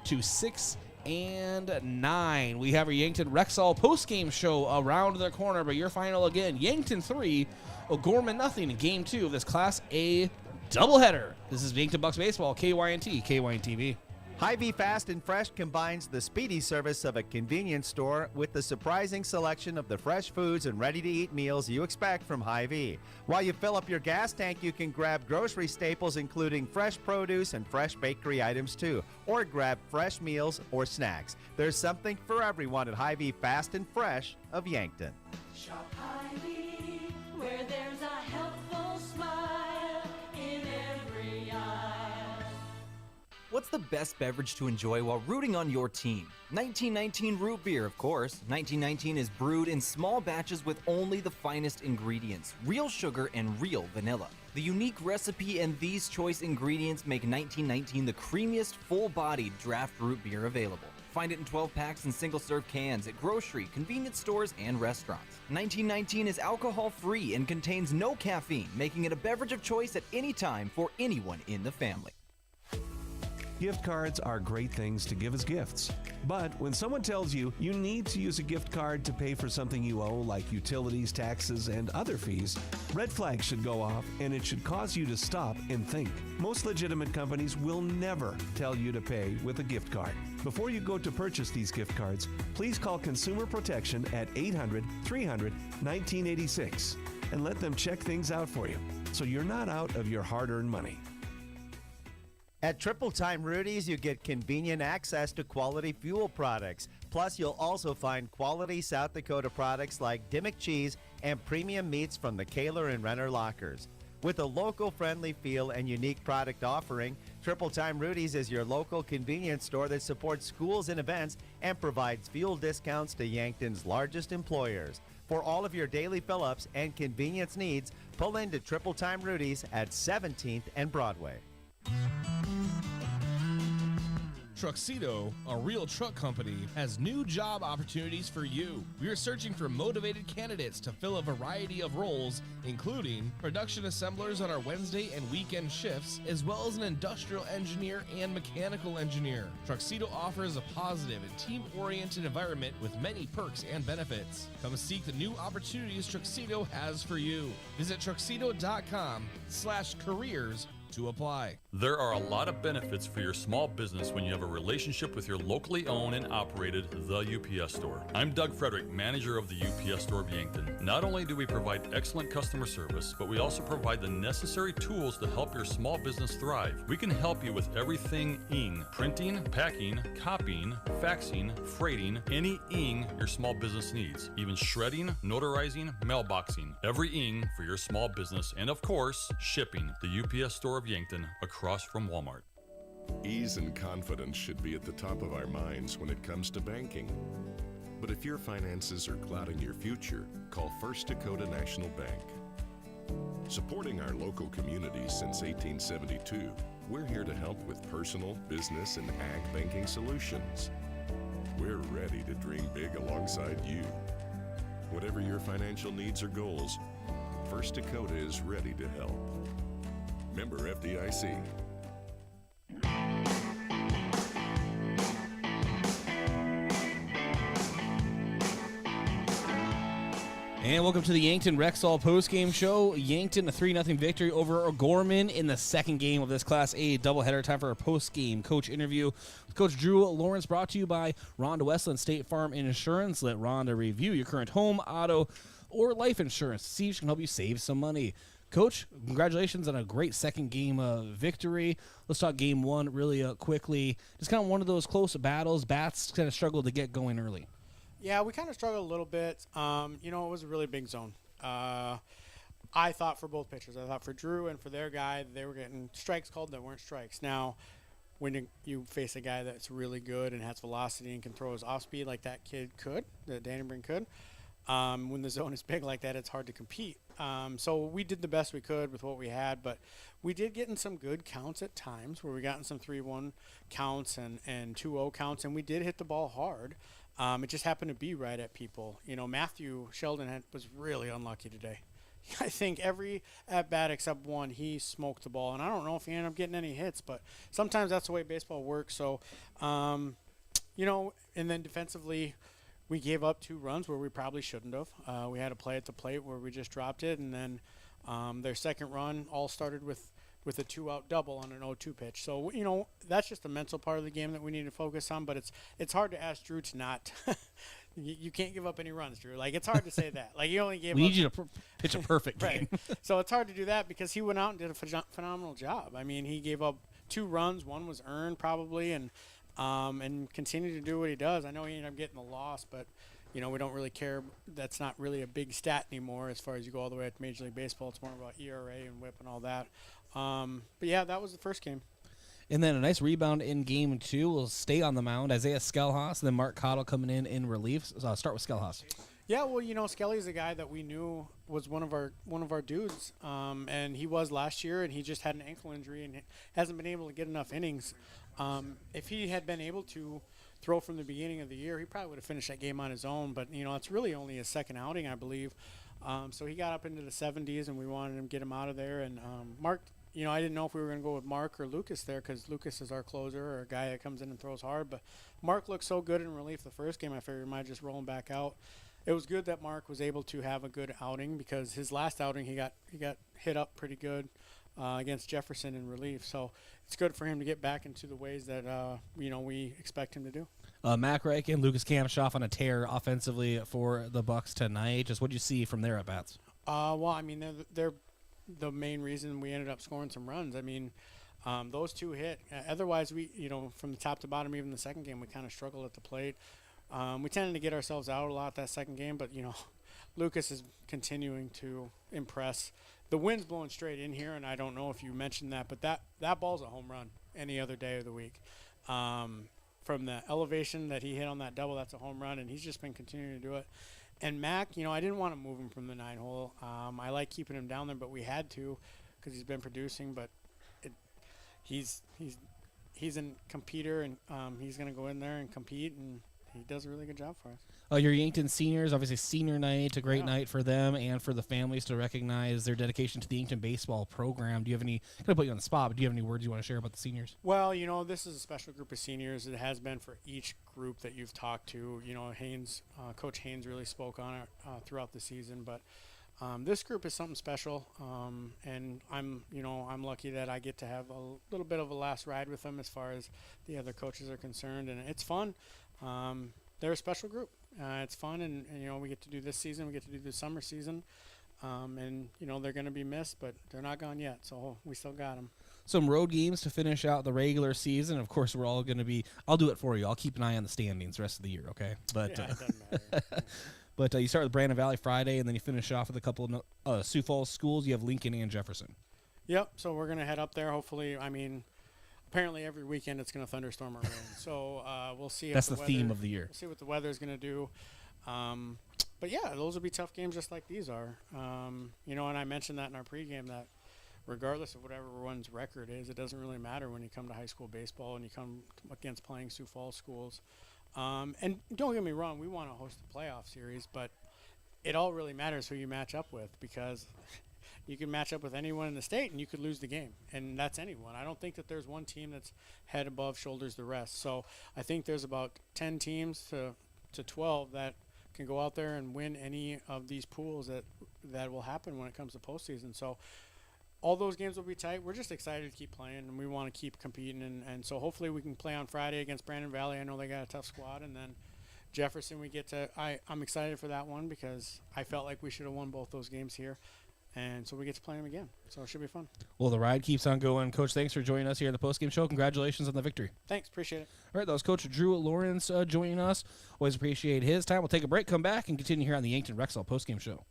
to 6-9. We have our Yankton Rexall postgame show around the corner, but your final again: Yankton 3, O'Gorman 0 in Game 2 of this Class A doubleheader. This is Yankton Bucks baseball. KYNT, KYNTV.
Hy-Vee Fast and Fresh combines the speedy service of a convenience store with the surprising selection of the fresh foods and ready-to-eat meals you expect from Hy-Vee. While you fill up your gas tank, you can grab grocery staples including fresh produce and fresh bakery items too, or grab fresh meals or snacks. There's something for everyone at Hy-Vee Fast and Fresh of Yankton.
Shop Hy-Vee, where there's a helpful smile in every eye.
What's the best beverage to enjoy while rooting on your team? 1919 root beer, of course. 1919 is brewed in small batches with only the finest ingredients, real sugar and real vanilla. The unique recipe and these choice ingredients make 1919 the creamiest, full-bodied draft root beer available. Find it in 12 packs and single-serve cans at grocery, convenience stores, and restaurants. 1919 is alcohol-free and contains no caffeine, making it a beverage of choice at any time for anyone in the family.
Gift cards are great things to give as gifts. But when someone tells you you need to use a gift card to pay for something you owe, like utilities, taxes, and other fees, red flags should go off, and it should cause you to stop and think. Most legitimate companies will never tell you to pay with a gift card. Before you go to purchase these gift cards, please call Consumer Protection at 800-300-1986 and let them check things out for you so you're not out of your hard-earned money.
At Triple Time Rudy's, you get convenient access to quality fuel products. Plus, you'll also find quality South Dakota products like Dimmick cheese and premium meats from the Kaler and Renner lockers. With a local-friendly feel and unique product offering, Triple Time Rudy's is your local convenience store that supports schools and events and provides fuel discounts to Yankton's largest employers. For all of your daily fill-ups and convenience needs, pull into Triple Time Rudy's at 17th and Broadway.
Truxedo, a real truck company, has new job opportunities for you. We are searching for motivated candidates to fill a variety of roles, including production assemblers on our Wednesday and weekend shifts, as well as an industrial engineer and mechanical engineer. Truxedo offers a positive and team-oriented environment with many perks and benefits. Come seek the new opportunities Truxedo has for you. Visit truxedo.com/careers to apply.
There are a lot of benefits for your small business when you have a relationship with your locally owned and operated The UPS Store. I'm Doug Frederick, manager of the UPS Store of Yankton. Not only do we provide excellent customer service, but we also provide the necessary tools to help your small business thrive. We can help you with everything ing, printing, packing, copying, faxing, freighting, any ing your small business needs, even shredding, notarizing, mailboxing, every ing for your small business, and of course, shipping. The UPS Store of Yankton, across from Walmart.
Ease and confidence should be at the top of our minds when it comes to banking. But if your finances are clouding your future, call First Dakota National Bank. Supporting our local community since 1872, we're here to help with personal, business, and ag banking solutions. We're ready to dream big alongside you. Whatever your financial needs or goals, First Dakota is ready to help. Member FDIC.
And welcome to the Yankton Rexall postgame show. Yankton, a 3-0 victory over O'Gorman in the second game of this Class A doubleheader. Time for our postgame coach interview with Coach Drew Lawrence, brought to you by Rhonda Westland State Farm Insurance. Let Rhonda review your current home, auto, or life insurance to see if she can help you save some money. Coach, congratulations on a great second game victory. Let's talk game one really quickly. Just kind of one of those close battles. Bats kind of struggled to get going early.
Yeah, we kind of struggled a little bit. It was a really big zone. I thought for both pitchers. I thought for Drew and for their guy, they were getting strikes called that weren't strikes. Now, when you face a guy that's really good and has velocity and can throw his off speed like that kid could, that Danny Brink could, when the zone is big like that, it's hard to compete. So we did the best we could with what we had, but we did get in some good counts at times where we got in some 3-1 counts and 2-0 counts, and we did hit the ball hard. It just happened to be right at people. Matthew Sheldon was really unlucky today. I think every at-bat except one, he smoked the ball. And I don't know if he ended up getting any hits, but sometimes that's the way baseball works. So, and then defensively, we gave up 2 runs where we probably shouldn't have. We had a play at the plate where we just dropped it. And then their second run all started with a 2-out double on an 0-2 pitch. So, that's just a mental part of the game that we need to focus on, but it's hard to ask Drew to not you can't give up any runs, Drew. Like, it's hard to say that. Like, you only gave
we
up.
need you to pitch a perfect game.
Right. So it's hard to do that because he went out and did a phenomenal job. I mean, he gave up 2 runs. One was earned probably, and continued to do what he does. I know he ended up getting the loss, but we don't really care. That's not really a big stat anymore as far as you go all the way to Major League Baseball. It's more about ERA and WHIP and all that. But yeah, that was the first game.
And then a nice rebound in game 2. We'll stay on the mound. Isaiah Skelhaus, and then Mark Cottle coming in relief. So I'll start with Skelhaus.
Yeah, well, Skelly's a guy that we knew was one of our dudes, and he was last year, and he just had an ankle injury and hasn't been able to get enough innings. If he had been able to throw from the beginning of the year, he probably would have finished that game on his own. But it's really only his second outing, I believe. So he got up into the 70s, and we wanted to get him out of there. And Mark. I didn't know if we were going to go with Mark or Lucas there because Lucas is our closer or a guy that comes in and throws hard. But Mark looked so good in relief the first game, I figured we might just roll him back out. It was good that Mark was able to have a good outing because his last outing he got hit up pretty good against Jefferson in relief. So it's good for him to get back into the ways that we expect him to do.
Mac Reich and Lucas Kamshoff on a tear offensively for the Bucks tonight. Just what did you see from their at-bats?
Well, I mean, they're the main reason we ended up scoring some runs. I mean, those 2 hit. Otherwise, we, from the top to bottom, even the second game, we kind of struggled at the plate. We tended to get ourselves out a lot that second game, but, Lucas is continuing to impress. The wind's blowing straight in here, and I don't know if you mentioned that, but that ball's a home run any other day of the week. From the elevation that he hit on that double, that's a home run, and he's just been continuing to do it. And Mac, I didn't want to move him from the 9-hole. I like keeping him down there, but we had to because he's been producing. But he's a competitor, and he's going to go in there and compete, and he does a really good job for us.
Your Yankton seniors, obviously senior night, a great night for them and for the families to recognize their dedication to the Yankton baseball program. Do you have any, I'm going to put you on the spot, but do you have any words you want to share about the seniors?
Well, this is a special group of seniors. It has been for each group that you've talked to. Coach Haynes really spoke on it throughout the season, but this group is something special, and I'm lucky that I get to have a little bit of a last ride with them as far as the other coaches are concerned, and it's fun. They're a special group. It's fun, and we get to do this season. We get to do the summer season, and they're going to be missed, but they're not gone yet. So we still got them.
Some road games to finish out the regular season. Of course, we're all going to be. I'll do it for you. I'll keep an eye on the standings the rest of the year. Okay, but
yeah, it doesn't matter.
but you start with Brandon Valley Friday, and then you finish off with a couple of Sioux Falls schools. You have Lincoln and Jefferson.
Yep. So we're going to head up there. Hopefully, apparently every weekend it's going to thunderstorm or rain. So we'll see.
That's the theme of the year.
We'll see what the weather is going to do. But yeah, those will be tough games just like these are. And I mentioned that in our pregame that regardless of whatever one's record is, it doesn't really matter when you come to high school baseball and you come against playing Sioux Falls schools. And don't get me wrong, we want to host a playoff series, but it all really matters who you match up with, because you can match up with anyone in the state and you could lose the game, and that's anyone. I don't think that there's one team that's head above, shoulders the rest. So I think there's about 10 teams to 12 that can go out there and win any of these pools that will happen when it comes to postseason. So all those games will be tight. We're just excited to keep playing, and we want to keep competing. And so hopefully we can play on Friday against Brandon Valley. I know they got a tough squad. And then Jefferson, I'm excited for that one because I felt like we should have won both those games here. And so we get to play them again. So it should be fun.
Well, the ride keeps on going. Coach, thanks for joining us here at the postgame show. Congratulations on the victory.
Thanks. Appreciate it.
All right, that was Coach Drew Lawrence joining us. Always appreciate his time. We'll take a break, come back, and continue here on the Yankton Rexall postgame show.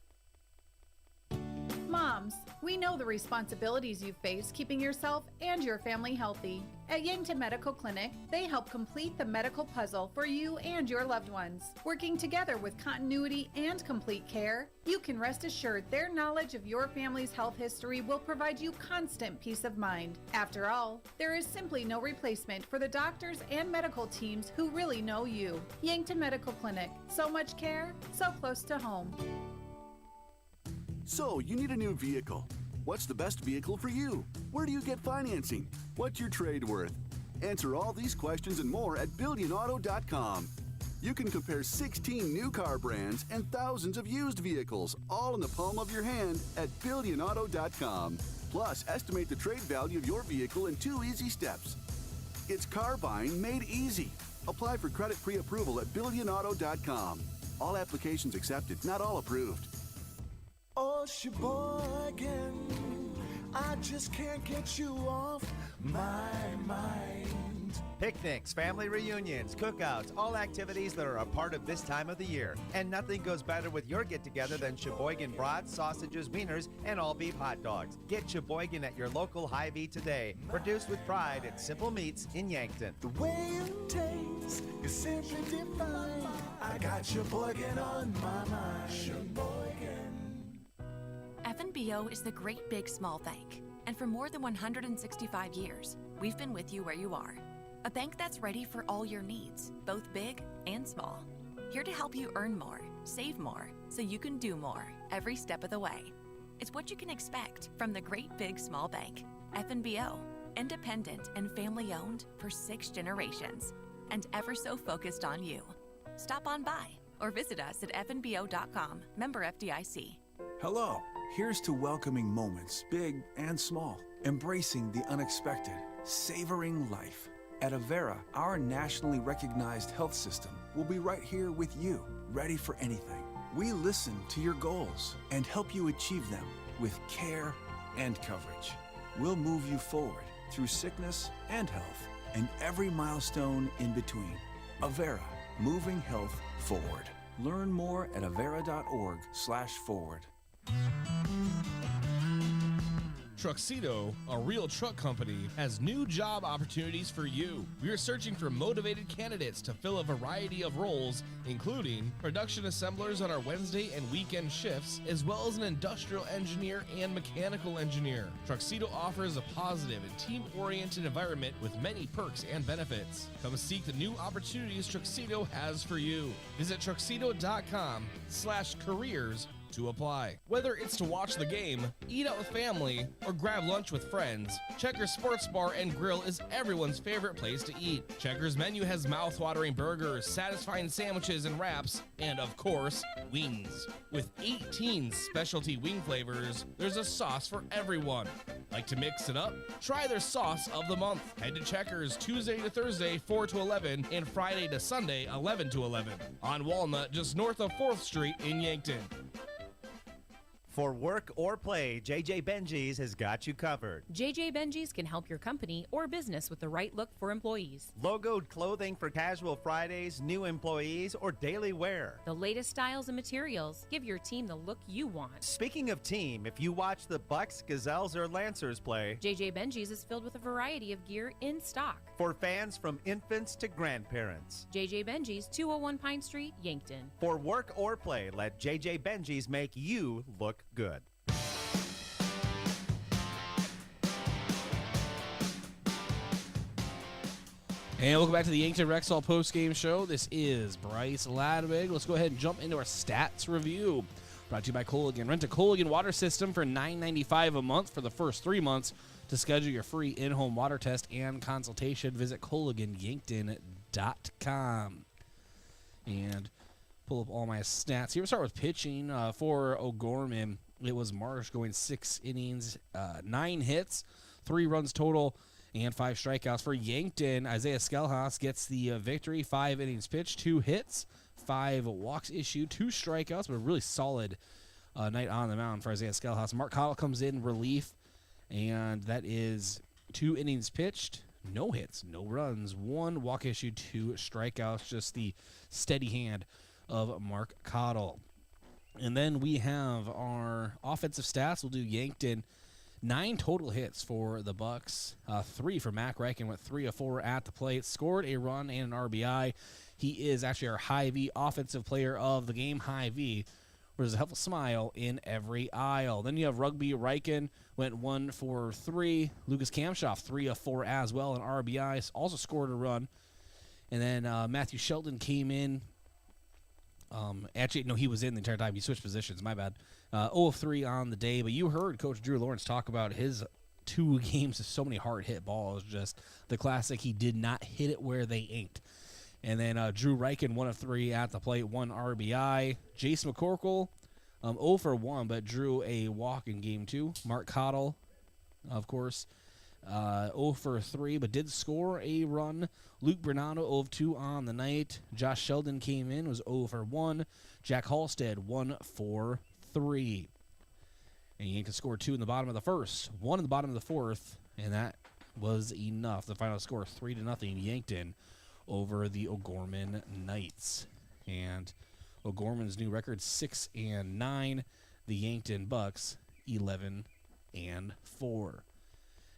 Moms, we know the responsibilities you face keeping yourself and your family healthy. At Yankton Medical Clinic, they help complete the medical puzzle for you and your loved ones. Working together with continuity and complete care, you can rest assured their knowledge of your family's health history will provide you constant peace of mind. After all, there is simply no replacement for the doctors and medical teams who really know you. Yankton Medical Clinic, so much care, so close to home.
So, you need a new vehicle. What's the best vehicle for you? Where do you get financing? What's your trade worth? Answer all these questions and more at BillionAuto.com. You can compare 16 new car brands and thousands of used vehicles, all in the palm of your hand at BillionAuto.com. Plus, estimate the trade value of your vehicle in 2 easy steps. It's car buying made easy. Apply for credit pre-approval at BillionAuto.com. All applications accepted, not all approved.
Oh, Sheboygan, I just can't get you off my mind.
Picnics, family reunions, cookouts, all activities that are a part of this time of the year. And nothing goes better with your get-together than Sheboygan brats, sausages, wieners, and all-beef hot dogs. Get Sheboygan at your local Hy-Vee today. Produced with pride at Simple Meats in Yankton.
The way it tastes is simply divine. I got Sheboygan on my mind. Sheboygan.
FNBO is the great big small bank, and for more than 165 years, we've been with you where you are. A bank that's ready for all your needs, both big and small. Here to help you earn more, save more, so you can do more every step of the way. It's what you can expect from the great big small bank. FNBO, independent and family owned for 6 generations, and ever so focused on you. Stop on by or visit us at fnbo.com, member FDIC.
Hello, here's to welcoming moments, big and small, embracing the unexpected, savoring life. At Avera, our nationally recognized health system will be right here with you, ready for anything. We listen to your goals and help you achieve them with care and coverage. We'll move you forward through sickness and health and every milestone in between. Avera, moving health forward. Learn more at avera.org/forward.
Truxedo, a real truck company, has new job opportunities for you. We are searching for motivated candidates to fill a variety of roles, including production assemblers on our Wednesday and weekend shifts, as well as an industrial engineer and mechanical engineer. Truxedo offers a positive and team-oriented environment with many perks and benefits. Come seek the new opportunities Truxedo has for you. Visit truxedo.com/careers to apply. Whether it's to watch the game, eat out with family, or grab lunch with friends, Checkers Sports Bar and Grill is everyone's favorite place to eat. Checkers' menu has mouth-watering burgers, satisfying sandwiches and wraps, and of course, wings. With 18 specialty wing flavors, there's a sauce for everyone. Like to mix it up? Try their sauce of the month. Head to Checkers Tuesday to Thursday, 4 to 11, and Friday to Sunday, 11 to 11. On Walnut, just north of 4th Street in Yankton.
For work or play, JJ Benji's has got you covered.
JJ Benji's can help your company or business with the right look for employees.
Logoed clothing for casual Fridays, new employees, or daily wear.
The latest styles and materials give your team the look you want.
Speaking of team, if you watch the Bucks, Gazelles, or Lancers play,
JJ Benji's is filled with a variety of gear in stock.
For fans from infants to grandparents.
JJ Benji's, 201 Pine Street, Yankton.
For work or play, let JJ Benji's make you look good.
And welcome back to the Yankton Rexall post-game show. This is Bryce Ladwig. Let's go ahead and jump into our stats review. Brought to you by Colligan. Rent a Colligan water system for $9.95 a month for the first 3 months. To schedule your free in-home water test and consultation, visit ColliganYankton.com. And pull up all my stats here. We'll start with pitching for O'Gorman. It was Marsh going 6 innings, 9 hits, 3 runs total, and 5 strikeouts. For Yankton, Isaiah Skelhaus gets the victory. 5 innings pitched, 2 hits, 5 walks issued, 2 strikeouts, but a really solid night on the mound for Isaiah Skelhaus. Mark Cottle comes in relief, and that is 2 innings pitched, no hits, no runs, 1 walk issued, 2 strikeouts. Just the steady hand of Mark Cottle. And then we have our offensive stats. We'll do Yankton. 9 total hits for the Bucks. 3 for Mac Reichen, went 3 of 4 at the plate. Scored a run and an RBI. He is actually our High V offensive player of the game. High V, where there's a helpful smile in every aisle. Then you have Rugby Reichen, went 1 for 3. Lucas Kamshoff, 3 of 4 as well, an RBI. Also scored a run. And then Matthew Shelton came in. Actually, no, he was in the entire time. He switched positions. My bad. 0 of 3 on the day. But you heard Coach Drew Lawrence talk about his 2 games of so many hard hit balls. Just the classic. He did not hit it where they ain't. And then Drew Reichen, 1 of 3 at the plate, 1 RBI. Jace McCorkle, 0 for 1, but drew a walk in game 2. Mark Cottle, of course, 0 for 3, but did score a run. Luke Bernardo, 0 of 2 on the night. Josh Sheldon came in, was 0 for 1. Jack Halstead, 1 for 3. And Yankton scored 2 in the bottom of the first, 1 in the bottom of the fourth, and that was enough. The final score, 3-0, Yankton over the O'Gorman Knights. And O'Gorman's new record, 6-9. The Yankton Bucks, 11-4.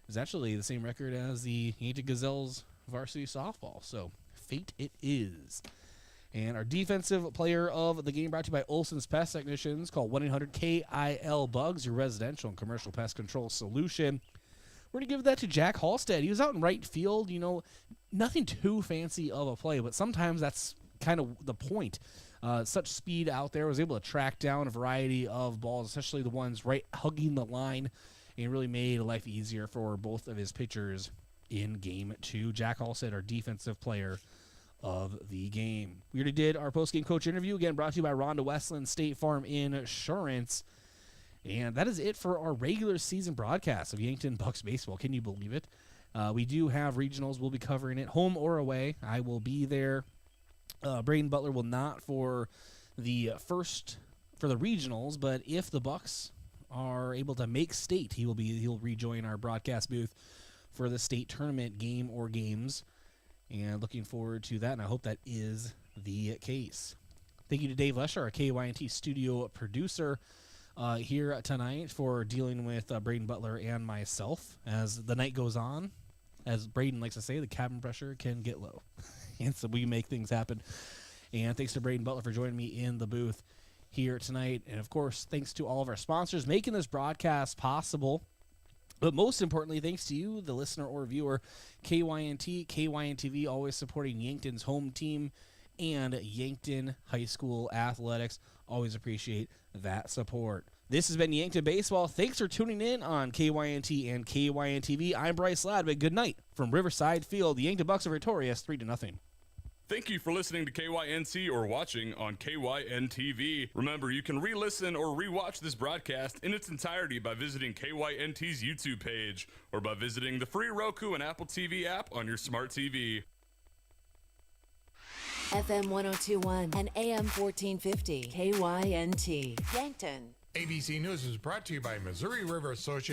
It's actually the same record as the Yankton Gazelles varsity softball. So fate it is. And our defensive player of the game, brought to you by Olson's Pest Technicians. Call 1-800-KIL-BUGS, your residential and commercial pest control solution. We're going to give that to Jack Halstead. He was out in right field, nothing too fancy of a play, but sometimes that's kind of the point. Such speed out there, was able to track down a variety of balls, especially the ones right hugging the line, and really made life easier for both of his pitchers in game 2. Jack Halstead, our defensive player of the game. We already did our post-game coach interview, again brought to you by Rhonda Westland State Farm Insurance. And that is it for our regular season broadcast of Yankton Bucks baseball. Can you believe it? We do have regionals. We'll be covering it home or away. I will be there. Brayden Butler will not for the regionals, but if the Bucks are able to make state, he'll rejoin our broadcast booth for the state tournament game or games. And looking forward to that, and I hope that is the case. Thank you to Dave Lesher, our KYNT studio producer, here tonight for dealing with Brayden Butler and myself as the night goes on. As Brayden likes to say, the cabin pressure can get low. And so we make things happen. And thanks to Brayden Butler for joining me in the booth here tonight. And, of course, thanks to all of our sponsors making this broadcast possible. But most importantly, thanks to you, the listener or viewer, KYNT, KYNTV, always supporting Yankton's home team and Yankton High School athletics. Always appreciate that support. This has been Yankton Baseball. Thanks for tuning in on KYNT and KYNTV. I'm Bryce Ladwig. Good night from Riverside Field. The Yankton Bucks are victorious 3-0.
Thank you for listening to KYNT or watching on KYNTV. Remember, you can re-listen or re-watch this broadcast in its entirety by visiting KYNT's YouTube page or by visiting the free Roku and Apple TV app on your smart TV.
FM 1021 and AM 1450, KYNT, Yankton.
ABC News is brought to you by Missouri River Associates.